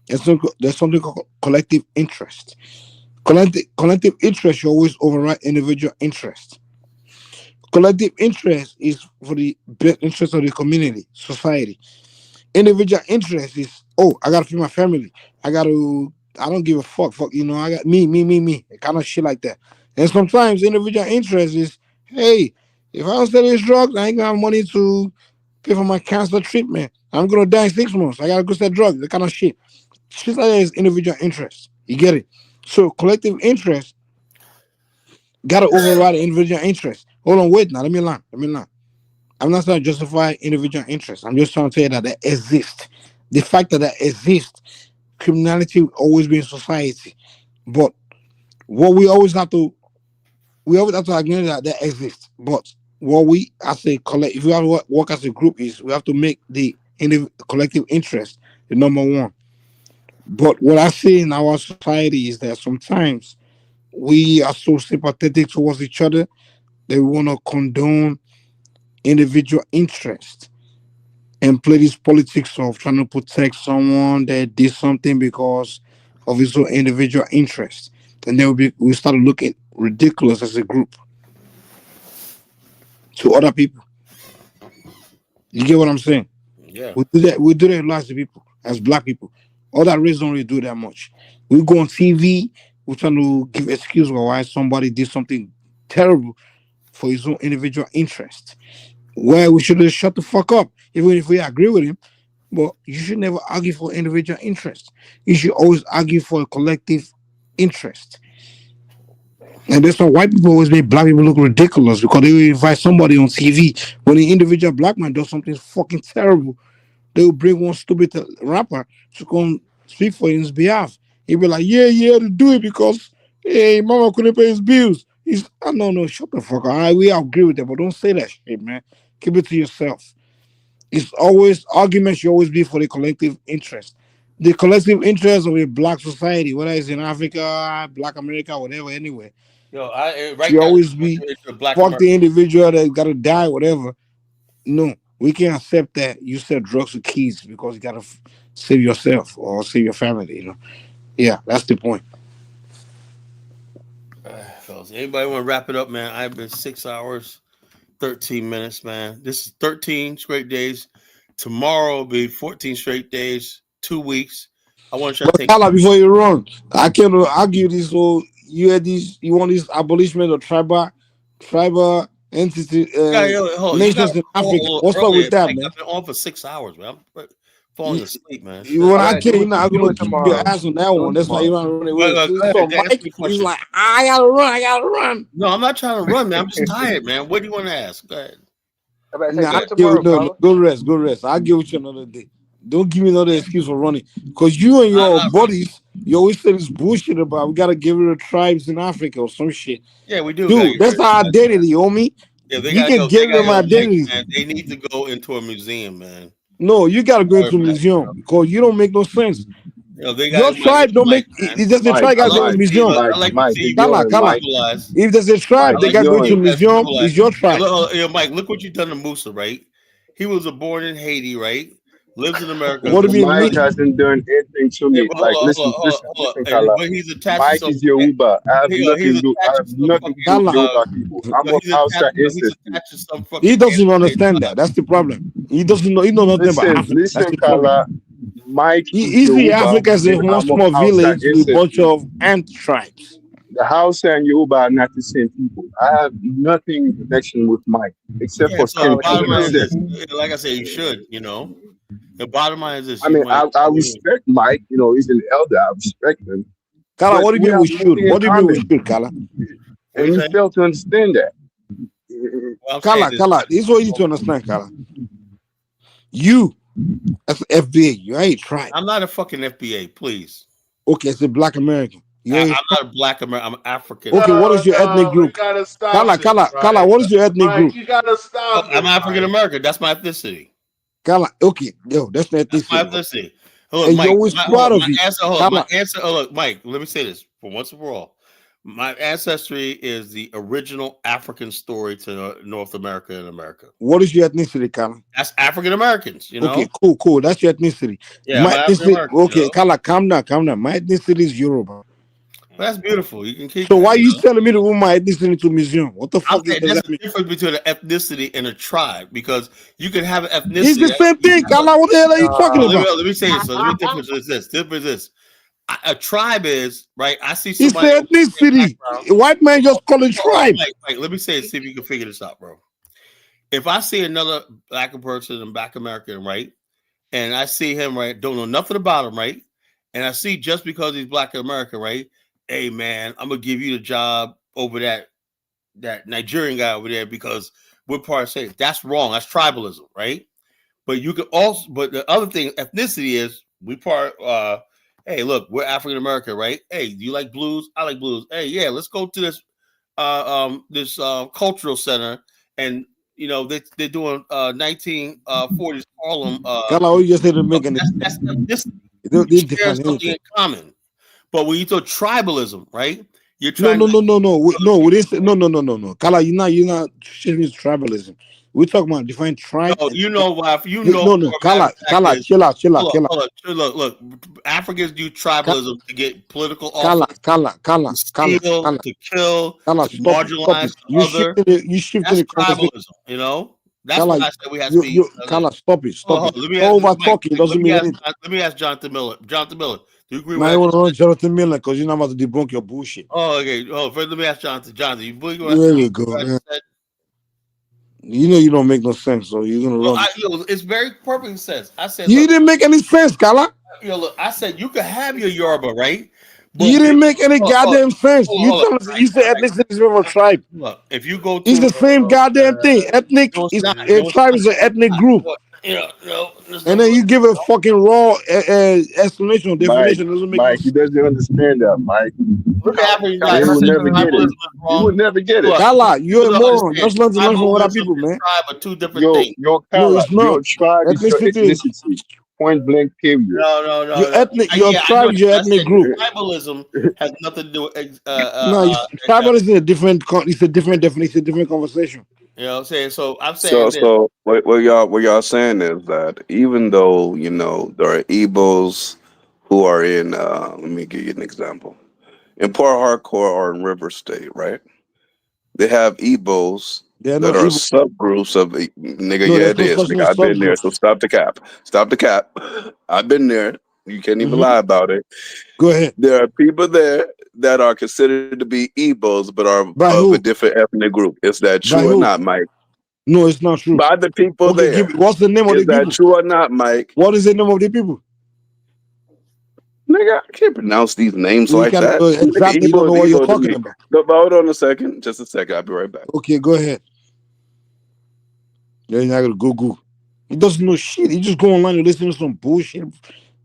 There's something called collective interest. Collective interest should always override individual interest. Collective interest is for the best interest of the community, society. Individual interest is, oh, I gotta feed my family. I don't give a fuck, I got me, kind of shit like that. And sometimes individual interest is, hey, if I don't sell these drugs, I ain't gonna have money to pay for my cancer treatment. I'm gonna die in 6 months. I gotta go sell drugs, that kind of shit. Shit like that is individual interest. You get it? So collective interest gotta override the individual interest. Hold on, wait now. Let me learn. I'm not trying to justify individual interest. I'm just trying to tell you that they exist. The fact that they exist, criminality will always be in society. But what we always have to acknowledge that they exist. But what we as a collect, if we have to work as a group, is we have to make the collective interest the number one. But what I see in our society is that sometimes we are so sympathetic towards each other that we want to condone individual interest and play this politics of trying to protect someone that did something because of his own individual interest. And then we start looking ridiculous as a group to other people. You get what I'm saying? yeah. We do that with lots of people as black people. Other races don't really do that much. We go on TV, we're trying to give excuse for why somebody did something terrible for his own individual interest. Where we should just shut the fuck up, even if we agree with him. But you should never argue for individual interest. You should always argue for a collective interest. And that's why white people always make black people look ridiculous because they will invite somebody on TV when an individual black man does something fucking terrible. They will bring one stupid rapper to come speak for his behalf. He'll be like, yeah, yeah, to do it because hey, mama couldn't pay his bills. No, shut the fuck up. We agree with that, but don't say that shit, man. Keep it to yourself. It's always arguments should always be for the collective interest. The collective interest of a black society, whether it's in Africa, Black America, whatever, anyway, Yo, right should now always be it's a black fuck American. the individual that gotta die, whatever. No, we can't accept that you sell drugs to kids because you gotta save yourself or save your family. Yeah, that's the point. Fellas, anybody want to wrap it up, man? I've been 6 hours, 13 minutes, man. This is 13 straight days. Tomorrow will be 14 straight days, 2 weeks. I want to try to But take. Kala, before you run, I can argue this. So you want this abolishment of tribal entity You got nations a in call a Africa. little What's up earlier. with that, Mike, man? I've been on for 6 hours, man. I'm falling asleep, man. When All I right, came, do you're it. not Do gonna it keep your tomorrow. ass on that Do one. it That's why you're tomorrow. not running Go away. ahead, So answer Mike the is question. like, I gotta run, I gotta run. No, I'm not trying to run, man. I'm just tired, man. What do you want to ask? Go ahead. I better say, Nah, do I it give tomorrow, no, Carla. go rest, go rest. I'll give it you another day. Don't give me another excuse for running. Because you and I'm your not running. buddies, you always say this bullshit about we gotta get rid of tribes in Africa or some shit. Yeah, we do. Dude, that's our identity, homie. Yeah, You can they get rid got of my Mike, identity. man. They need to go into a museum, man. No, you gotta go Sorry, into a Mike. museum because you don't make no sense. They Your got Mike. tribe don't Mike, make man. it. Does the Mike, tribe gotta go to a Mike, museum? Mike, I like to Mike, see ignore Kala, him, Kala. Mike. civilized. If there's a tribe, Mike, I they like to gotta go ignore see into a you him. guys museum. civilized. It's your Hey, tribe. Mike, look what you done to Musa, right? He was born in Haiti, right? Lives in America. What do you mean, Mike me? hasn't done anything to Yeah, me. but Like, listen, listen, hold listen, on. And Kala. but he's attached to Mike some. is Yoruba. He's I attached have to some nothing to do fucking. with Kala. Yoruba people. I'm of He's attached. Hausa He's ancestry. attached to some He fucking doesn't alien understand that. tribe. That's the problem. He doesn't know. He know nothing about Listen, Africa. That's listen, the problem. Kala. Mike is He see Yoruba, Africa as a and one I'm of small Hausa village with a bunch ancestry. of ant tribes. The Hausa and Yoruba are not the same people. I have nothing in connection with Mike except Yeah. for So the skin Oh, color. bottom line That's is it. this. Like I said, you should. The bottom line is this. I You mean, might. I respect Mike. He's an elder. I respect him, Kala, but what do you we mean have we should? nothing in What do you mean we common, should, Kala? What do and you you say? fail to understand that. What I'm saying Kala, is. Kala, this is what you need to understand, Kala. You, as an FBA, you are a tribe. I'm not a fucking FBA, please. Okay, as a black American. You're I'm a not a black American. I'm African okay, American. what is your ethnic No, we group? gotta stop Kala, this, Kala, Kala, Mike. what is your ethnic Mike, group? you gotta stop I'm this, African Mike. American. That's my ethnicity. Kala, okay, yo, that's not That's my ethnicity. ethnicity. Oh, look, And you're Mike. always proud of it. My Kala, answer. Oh, look, Mike. Let me say this for once and for all. My ancestry is the original African story to North America and America. what is your ethnicity, Kala? That's African Americans. Okay, cool. That's your ethnicity. Yeah, I'm My an African ethnicity, American. okay, Kala, calm down. My ethnicity is Yoruba. But that's beautiful. You can keep So that. why you telling me to move my ethnicity to a museum? What the I'm fuck saying does there's that a mean? difference between an ethnicity and a tribe because you can have an It's ethnicity. the same thing, Kala. What the hell are you talking about? Let me say this. So let me difference is this. Difference is a tribe is right. I see It's somebody the with the same ethnicity. background. White man just call it tribe. Mike, let me say it. See if you can figure this out, bro. If I see another black person and black American, right, and I see him, right, don't know nothing about him, right, and I see just because he's black American, right, hey man, I'm gonna give you the job over that Nigerian guy over there because we're part of say that's wrong. That's tribalism, right? But you could also, but the other thing, ethnicity is we part. Hey, look, we're African American, right? Hey, do you like blues? I like blues. Hey, yeah, let's go to this cultural center, and they're doing 1940s Harlem. Kala, all you just said to make any That's ethnicity. they We share define something anything. in common. But when you talk tribalism, right? You're No, trying no, to. no, no, no. No, we didn't say no. Kala, you're not shitting with tribalism. We're talking about define tribe No, and you know why? You hey, know no, no, for a matter Kala, of fact Kala, is chill out. look. Africans do tribalism to get political Kala, office, Kala, to steal, to kill, Kala, to stop marginalize it. the other. You shifting That's the conversation. tribalism. That's why Kala, I said we have to be. Kala, stop it. Hold on. Let me ask Over Mike. talking doesn't mean anything. Let me ask Jonathan Miller. Jonathan Miller, do you agree with Now what I you want just to run said? Jonathan Miller because you're not about to debunk your bullshit. Oh, okay. Oh, first let me ask Jonathan. Jonathan, you believe what There you what go. I Yeah. just said? You know you don't make no sense, so you're gonna run. It's very perfect sense. I said, You look, didn't make any sense, Kala. look. I said you could have your Yoruba, right? You But didn't make any hold on, goddamn sense. You hold on. tell us you said ethnicity is from a tribe. Look, if you go It's to the same goddamn thing. Ethnic no, it's is not. a No, it's tribe not. is an ethnic group. No, just and never then you listened. give a fucking raw explanation or Mike, definition. It doesn't make no Mike, he sense. doesn't understand that, Mike. Look at Africa Kala, United can He I will say States. never something real get it. quick? Tribalism is He wrong. will never get it. Look, Kala, people you're a don't moron. understand. Just learn to learn from other Tribalism people, and man. tribe are two different things. Your No, color, it's not. your tribe is your Ethnicity is ethnicity. Point blank, period. No, no, no, your no. ethnic. Your Yeah, I know tribe what is you your mean. I ethnic said group. tribalism has nothing to do with No, tribalism is a different. It's a different definition. It's a different conversation. you know what I'm saying? So I'm So, saying this. so what y'all saying is that even though there are Igbos who are in, let me give you an example. In Port Harcourt or in River State, right? They have Igbos There are no that are evil. subgroups of nigga. No, Yeah, there's it no is. such thing Nigga, as I've been there. So subgroups. stop the cap. Stop the cap. I've been there. You can't even lie about it. Go ahead. There are people there that are considered to be Igbos, but are By of a who? different ethnic group. Is that By true or who? not, Mike? No, it's not true. By the people Okay, give there. me. What's the name of Is the that people? true or not, Mike? What is the name of the people? Nigga, I can't pronounce these names You like can that. Nigga, exactly. You don't Igbo know is what you're Igbo to talking me. about. No, but hold on a second. Just a second. I'll be right back. Okay, go ahead. Yeah, you're not gonna Google. He doesn't know shit. He just go online and listen to some bullshit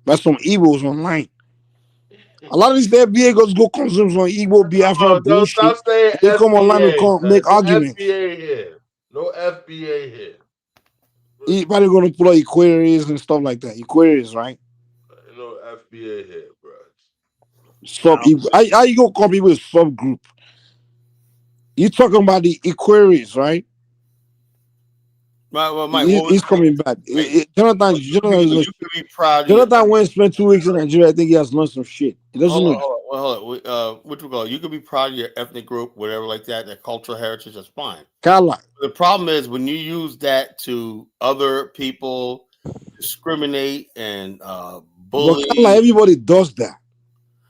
by some Igbos online. A lot of these FBA guys go consume some Igbo Biafra Oh, don't bullshit. stop saying And they come online and FBA, man. make No arguments. FBA here. No FBA here. He probably gonna pull out Equatorials and stuff like that. Equatorials, right? No FBA here, bro. Sub. How you gonna call people a subgroup? You talking about the Equatorials, right? Right, well, Mike, what was He's coming back. Jonathan, you could be proud of your Jonathan went and spent 2 weeks in Nigeria. I think he has learned some shit. He doesn't know. hold on. What you call? You could be proud of your ethnic group, whatever like that. That cultural heritage, that's fine. Kala. The problem is when you use that to other people, discriminate and But bully. Kala, everybody does that.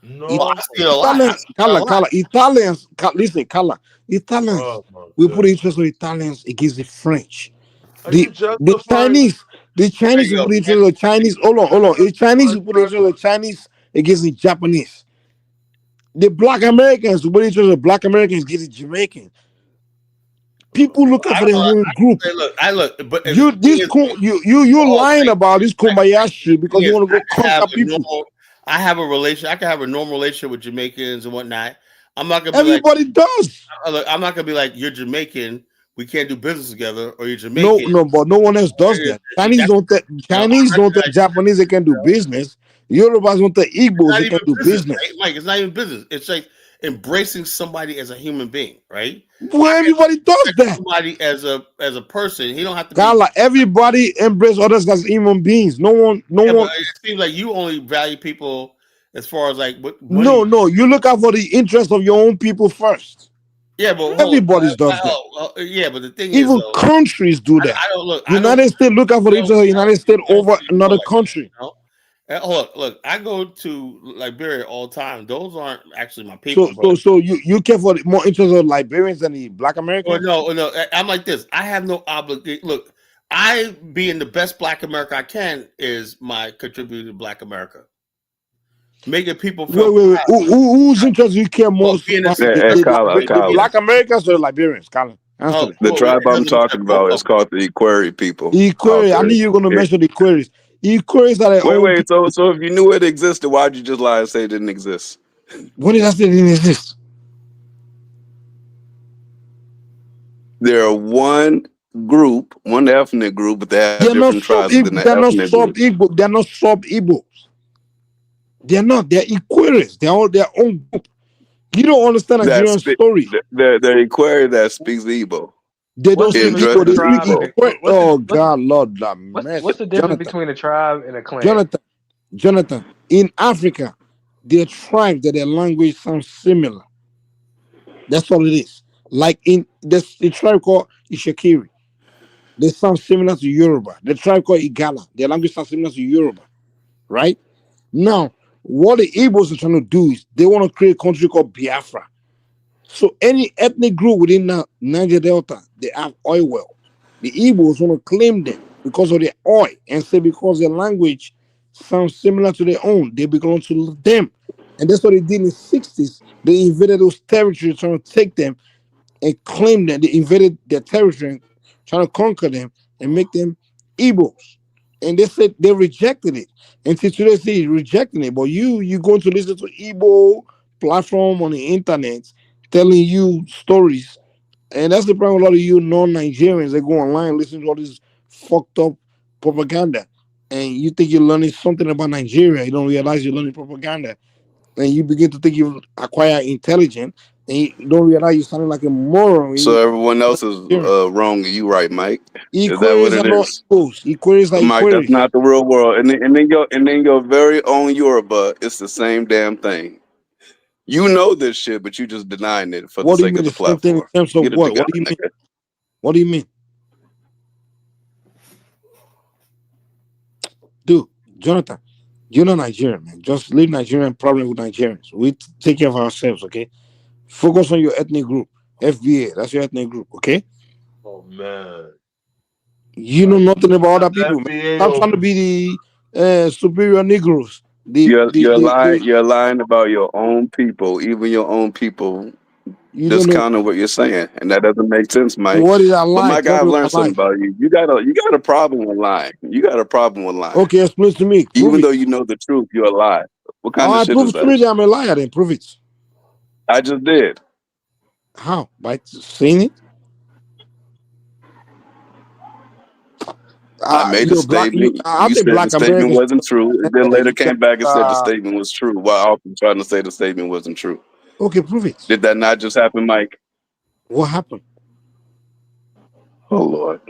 No, I see it a lot. Italians, Kala, Italians, listen, Kala, Italians. Oh my We put God. interest of Italians against the French. Are you The justifying? Chinese will put interest of the Chinese. Hold on. The Chinese will put interest of the Chinese against the Japanese. The Black Americans will put interest of Black Americans against the Jamaicans. People look out for their own group. But You lying about this kumbaya shit because you want to go conquer people. I have a relation. I can have a normal relationship with Jamaicans and whatnot. I'm not gonna be Everybody does. I'm not gonna be like, you're Jamaican, we can't do business together, or you're No, Jamaican. but no one else does that. Chinese don't tell Japanese they can do business. Yorubas don't tell Igbos they can do business. Right? Mike, it's not even business. It's like embracing somebody as a human being, right? Well, everybody does that. Somebody as a person. He don't have to Carla, everybody embrace others as human beings. No one. But it seems like you only value people as far as like what money. No. You look out for the interest of your own people first. Yeah, but everybody does that. Yeah, but the thing even is, though, countries do that. I don't look. United States look out for the interest of the United States over another country. Look, I go to Liberia all the time. Those aren't actually my people. So you care for more interest of Liberians than the Black Americans? No. I'm like this. I have no obligation. Look, I being the best Black America I can is my contribution to Black America. Making people feel. Wait. Whose interest you care most about? The Black Americans or the Liberians? Colin, answer that. The tribe I'm talking about is called the Equerry people. Equerry. I knew you were going to mention the Equerries. Equerries are their own. Wait. So if you knew it existed, why'd you just lie and say it didn't exist? When did I say it didn't exist? They're one group, one ethnic group, but they have different tribes within that ethnic group. They're not sub-Igbos. They're not. They're Equerries. They're all their own group. You don't understand Nigerian story. They're Equerry that speaks Igbo. They don't speak Igbo. They speak Equerry. Oh God, Lord, what's the difference between a tribe and a clan? Jonathan, in Africa, their tribes that their language sounds similar. That's all it is. Like in the tribe called Ishakiri, they sound similar to Yoruba. The tribe called Igala, their language sounds similar to Yoruba. Right? Now, what the Igbos are trying to do is they want to create a country called Biafra. So any ethnic group within the Niger Delta, they have oil wells. The Igbos want to claim them because of their oil and say because their language sounds similar to their own, they belong to them. And that's what they did in the 60s. They invaded those territories, trying to take them and claim them. They invaded their territory, trying to conquer them and make them Igbos. and they said they rejected it. And till today, say rejecting it. But you going to listen to Igbo platform on the internet telling you stories, and that's the problem. A lot of you non-Nigerians, they go online listen to all this fucked up propaganda, and you think you're learning something about Nigeria. You don't realize you're learning propaganda, and you begin to think you acquire intelligence, and you don't realize you're sounding like a moron. So You everyone else is Nigerian. wrong and you right, Mike. Is that what Equaries are it not is? equals. Equaries are Mike, that's equaries. not the real world. And then your very own Yoruba, it's the same damn thing. You know this shit, but you just denying it for the What do you sake mean of the the same thing in platform. terms of Get it what? What together, do you mean? nigga. What do you mean? Dude, Jonathan, you're not Nigerian, man. Just leave Nigerian problem with Nigerians. We take care of ourselves, okay? Focus on your ethnic group. FBA, that's your ethnic group, okay? Oh man, You know like nothing about that's other people, man. FBA Stop trying to over. be the superior Negroes. You're lying. You're lying about your own people. Even your own people You don't know. discounting what you're saying, and that doesn't make sense, Mike. What did I But lie? Mike, Tell I've me what learned I something lie. about you. You got a problem with lying. You got a problem with lying. Okay, explain to me. Prove Even it. though you know the truth, you're a lie. What kind All of right, shit prove is it to that? me that I'm a liar then. Prove it. I just did. How? By saying it? I made a You're black. statement. I'm You the said the black statement Americans. wasn't true. And then later You came got back and said the statement was true while also trying to say the statement wasn't true. okay, prove it. Did that not just happen, Mike? What happened? Oh, Lord.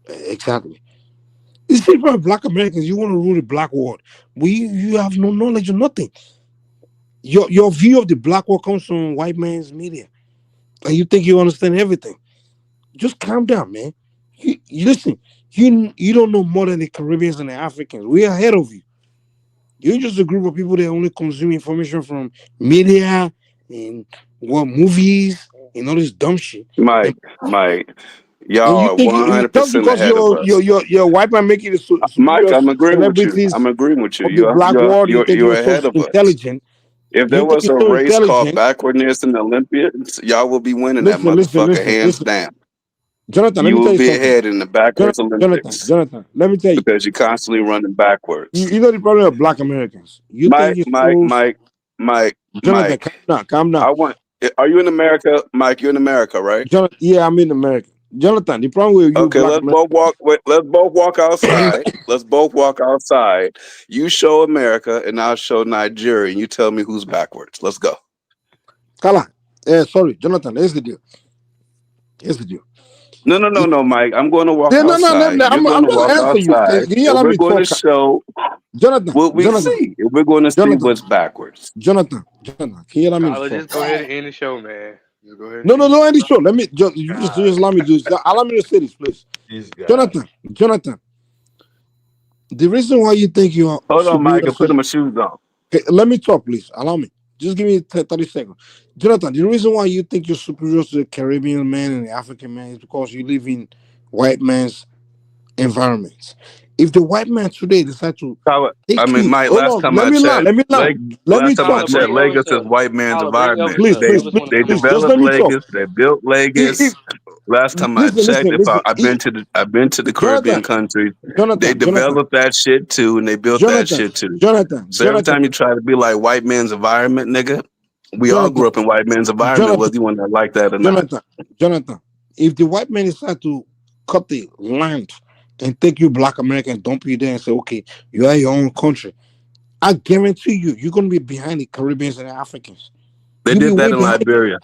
Exactly. You see, for black Americans, you want to rule the black world. You have no knowledge of nothing. Your view of the black world comes from white man's media, and you think you understand everything. Just calm down, man. You listen. You don't know more than the Caribbeans and the Africans. We're ahead of you. You're just a group of people that only consume information from media and what movies and all this dumb shit. Mike, Mike, And y'all you are think just 100% because ahead of us. your white man making the Mike, superior I'm agreeing with you. I'm celebrities agreeing with you. of the You're black you're world, you you're think you're you're so ahead of us. intelligent. If there You think was you're a so race called intelligent. backwardness in the Olympics, y'all will be winning that Listen, listen, motherfucker listen, hands listen. down. Jonathan, let You me will tell you be something. ahead in the backwards Olympics Let me tell you. because you're constantly running backwards. You know the problem of black Americans. You think Mike, you're Mike, so Mike, Mike, Jonathan, Mike. calm down, calm down. I want. Are you in America, Mike? You're in America, right? Jonathan, yeah, I'm in America. Jonathan, the problem with you Okay, black let's both Americans. walk. Wait, let's both walk outside. Let's both walk outside. You show America, and I'll show Nigeria, and you tell me who's backwards. Let's go. Kala, sorry, Jonathan, here's the deal. Here's the deal. No, no, no, no, Mike. I'm going to walk No, no, no, no, outside. no, You're going I'm to just walk answering you. outside, Can you and allow we're me to going to talk? show Jonathan, what we Jonathan, see. And we're going to see Jonathan, what's backwards. Jonathan, can you allow me to Kyler, talk? just go ahead and end the show, man. Just go ahead and No, end no, the no, show. end the show. Let me just allow me to do this. Allow me to say this, please. These guys. Jonathan, the reason why you think you are Hold on, superior Mike. I'm putting my shoes on. okay, let me talk, please. Allow me. Just give me 30 seconds. Jonathan, the reason why you think you're superior to the Caribbean man and the African man is because you live in white man's environments. If the white man today decide to I take mean, you, Mike. hold Last on, time let I me land, checked, let me land, let me last time I talk, Kyler, please. checked, bring Lagos Elvis is up. white man's Kyler, bring environment. Elvis Please, up. They please, Elvis please, want to they come please, off just developed let mic. me talk. Lagos. They built Lagos. Last time I Listen, checked, listen. I've been to the Caribbean Jonathan, countries. They Jonathan, developed that shit too, and they built that Jonathan, shit too. Jonathan, So every Jonathan, time you try to be like white man's environment, nigga, we all Jonathan, grew up in white man's environment, Jonathan, whether you want to like that or not. Jonathan, Jonathan. If the white man decide to cut the land and take you black Americans, dump you there and say, okay, you are your own country, I guarantee you, you're gonna be behind the Caribbeans and the Africans. They You'll be did way that in behind them. Liberia.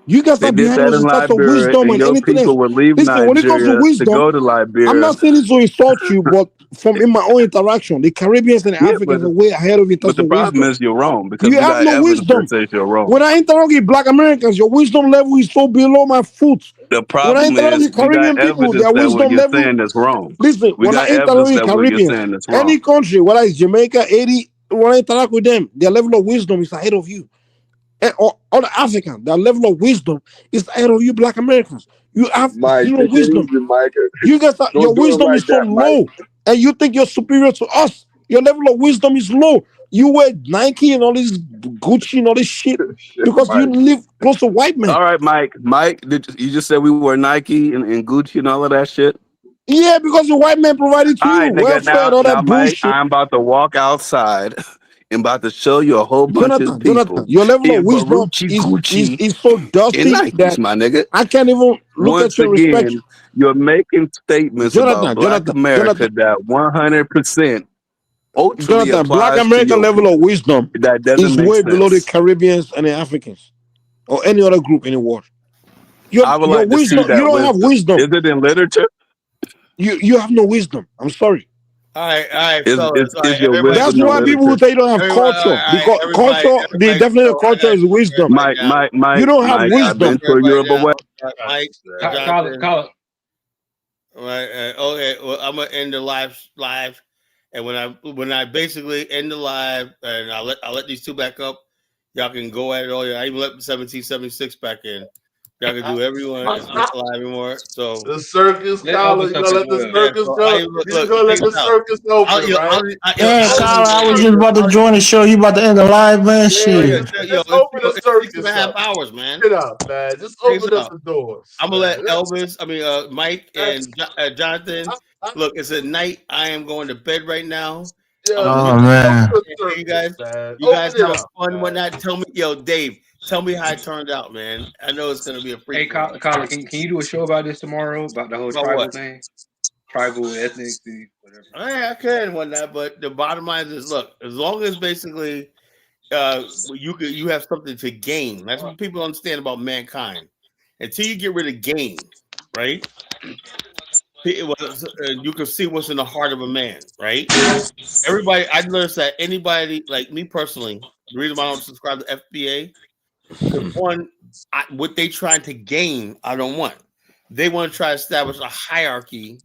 You guys They are did behind that us in in terms of Liberia, wisdom and and your anything people else. would leave Listen, when it comes to Nigeria to wisdom, go to I'm Liberia. not saying it to insult you, but from in my own interaction, the Caribbeans and the Yeah, but Africans are way ahead of you in but terms the of problem wisdom. is you're wrong because You we have got no evidence that wisdom. says you're wrong. When I interact with black Americans, your wisdom level is so below my foot. The When I problem interact is with we got Caribbean people, evidence their that what wisdom you're level. saying is wrong. Listen, We when I got interact evidence with that what you're Caribbeans, saying is any wrong. country, whether it's Jamaica, Haiti, when I interact with them, their level of wisdom is ahead of you. And or other Africans, their level of wisdom is ahead of you, black Americans. You have Mike, zero take it wisdom. easy, Mike. You guys, your Don't do it wisdom like is so that, Mike. low, and you think you're superior to us. Your level of wisdom is low. You wear Nike and all this Gucci and all this shit Shit, because you Mike. live close to white men. All right, Mike. Mike, you just said we were Nike and Gucci and all of that shit? Yeah, because the white man provided to All you right, nigga. welfare and Now, all now, that Mike, bullshit. I'm about to walk outside and about to show you a whole bunch of Jonathan, people your level of in wisdom Baruchi is Gucci so and dusty Nikes, that my nigga. I can't even look at Once you and respect you. again, you're making statements about Black Jonathan, America that 100% ultimately Black applies to American your level of people. wisdom That doesn't is make way below the sense. Caribbeans and the Africans or any other group in the world. I would Your like to see wisdom, you that don't have wisdom. wisdom. Is it in literature? You have no wisdom. I'm sorry. All right, Is fellas. All right, your everybody That's wisdom in why chill. people who literature? say you don't have Everybody, all culture, right, because culture, the everybody definition of chill. I culture got is something for wisdom. everybody Mike, now. Mike, Mike, You don't have Mike. I got I've something wisdom. been for to everybody Europe now. away. Mike, Call Jonathan. it. Right. Okay. Well, I'm gonna end the live, and when I basically end the live, and I'll let these two back up. Y'all can go at it all. I even let 1776 back in. Y'all can do whatever you want. It's not live anymore. So The circus, Let Kyler. Elvis You talk gonna as let the well. yeah. circus So go? You look. gonna let Check the this out. circus open, right? Yeah, Open Kyle, the I was just circus. about to join the show. You about to end the live, man? Yeah, Shit. just open the It's 6.5 circus up. hours, man. Get up, man. Just Check open this us out. the doors, I'm gonna man. let Mike and Jonathan. Look, it's at night. I am going to bed right now. I'm Yeah, gonna Oh mute just myself. open man. the You circus, guys, man. you guys Open it have up, fun and man. whatnot. Tell me, Dave, tell me how it turned out, man. I know it's gonna be a free Hey, for all. Colin, can you do a show about this tomorrow? About the whole About what? tribal thing? Tribal, ethnicity, whatever. I can and whatnot, but the bottom line is, look, as long as basically you have something to gain. That's what people understand about mankind. Until you get rid of gain, right? You can see what's in the heart of a man, right? Everybody, I noticed that anybody like me personally, the reason why I don't subscribe to FBA, because one, what they trying to gain, I don't want. They want to try to establish a hierarchy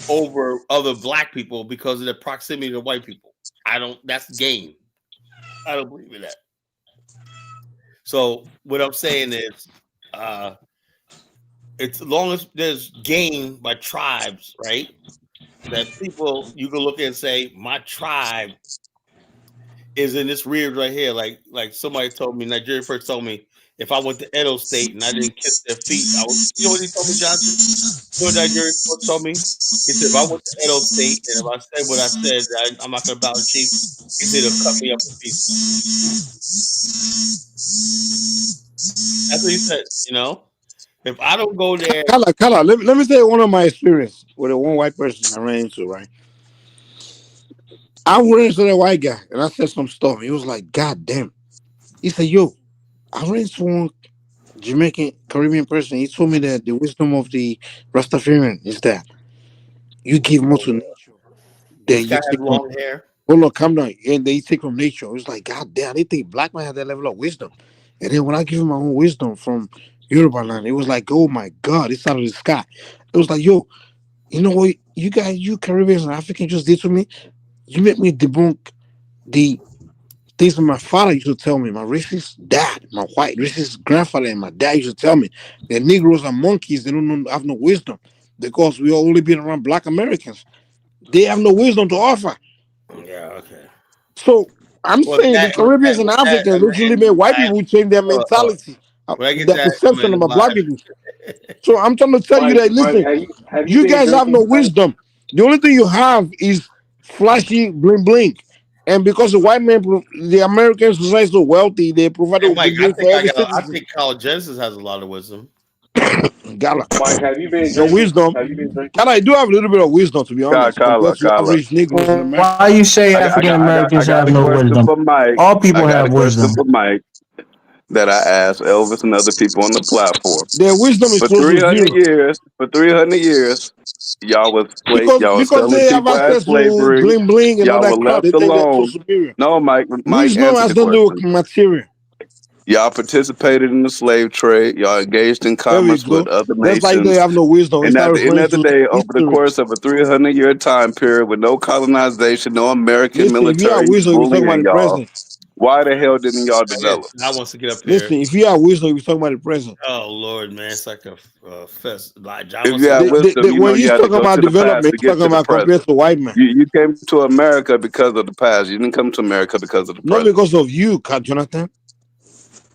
over other black people because of their proximity to white people. I don't. That's gain. I don't believe in that. So what I'm saying is, it's as long as there's gain by tribes, right? That people you can look at and say, my tribe is in this rear right here. Like somebody told me, Nigeria first told me, if I went to Edo State and I didn't kiss their feet, you know what he told me, Johnson? You know what Nigeria first told me? He said, if I went to Edo State and if I said what I said, I'm not going to bow the chief. He said, he'll cut me up in pieces. That's what he said. If I don't go there, Kala, let me tell you one of my experience with a one white person I ran into, right? I ran into that white guy and I said some stuff. He was like, God damn. He said, yo, I ran into one Jamaican Caribbean person. He told me that the wisdom of the Rastafarian is that you give more to nature this than you guy has take from. long hair. Hold on, calm down. And they take from nature. It's like, God damn, they think black man have that level of wisdom. And then when I give him my own wisdom from Yoruba land, it was like, oh my God, it's out of the sky. It was like, yo, you know what? You guys, you Caribbeans and Africans just did to me. You make me debunk the things that my father used to tell me. My racist dad, my white racist grandfather, and my dad used to tell me that Negroes are monkeys. They don't know, have no wisdom because we all only been around black Americans. They have no wisdom to offer. Yeah, okay. So I'm Well, saying the Caribbeans and Africans I'm gonna literally end made the white live. people change their Hold on. mentality, When I get their that, I'm gonna perception end the about black live. people. So I'm trying to tell you Mike, that listen, have you you been guys have drinking no tonight? wisdom. The only thing you have is flashy bling bling. And because the white man, the American society is so wealthy, they provide Hey, Mike, bling bling for every I citizen. think College Genesis has a lot of wisdom. Gala, Mike, have you been your drinking? wisdom. Have you been drinking? Gala, I do have a little bit of wisdom to be honest, compared to Kala. average Negroes in America. Why you say African I Americans got have a no question wisdom? for Mike. All I people got have a question wisdom. for Mike that I asked Elvis and other people on the platform. Their wisdom is For close to 300 zero. years, y'all was Because selling they have people as access to slavery. bling bling and all Y'all were that crap. They left think they're so alone. superior. No, Mike, Wisdom answer has the nothing to do question. with material. Y'all participated in the slave trade. Y'all engaged in There we commerce with go. other That's like they nations. have no wisdom. They And start at the end referring of the to day, over the history. course of a 300-year time period with no colonization, no American Listen, if you have military wisdom, you're talking about bullying the y'all, present. why the hell didn't y'all Yeah, develop? I wants to get up here. Listen, if you have wisdom, you're talking about the present. Oh Lord, man, it's like a fest. Like John If wants you to have get up. wisdom, you know When you he's have to talking go about to the past development, to he's get talking to the about compared present. to white man. You came to America because of the past. You didn't come to America because of the Not present. because of you, Jonathan.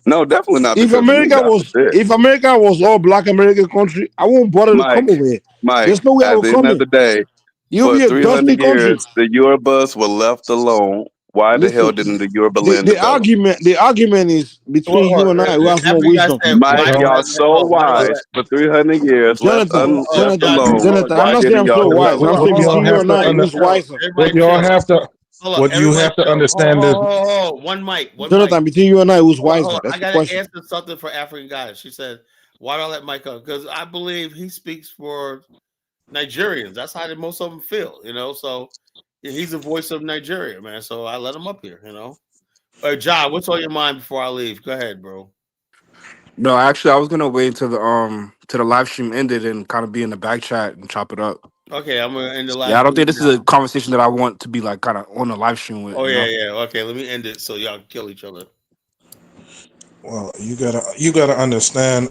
No, definitely not If because of me. America God was forbid. if America was all black American country, I won't bother to come Mike, over here. Mike, There's no way I at will the come end of here. the day, You'll for be a dusty 300 country. years, the Yorubas were left alone. Why the hell Listen, didn't the Yoruba the, land the develop? argument the argument is between you and I who has more After you guys wisdom. said, why Mike, don't y'all let so hold on, why don't I wise let for 300 years, Jonathan, left John, Jonathan, alone. Jonathan, I'm Why not saying didn't I'm y'all so wise. develop? I'm saying What y'all between you have and to I, everybody who's understand. chill. wiser? What Everybody y'all chill. have to. Hold up, What you everybody have to chill. understand is One mic, one mic. Jonathan, between you and I, who's Hold wiser? on. I That's the gotta question. answer something for African guys. She said, why don't I let Mike up? Because I believe he speaks for Nigerians. That's how most of them feel, So he's the voice of Nigeria, man. So I let him up here, John, what's on your mind before I leave? Go ahead, bro. No, actually, I was gonna wait until the live stream ended and kind of be in the back chat and chop it up. Okay, I'm gonna end the live Yeah, I don't stream think this is a now. conversation that I want to be like kind of on the live stream with. Oh You yeah, know. yeah. Okay, let me end it so y'all can kill each other. well, you gotta understand.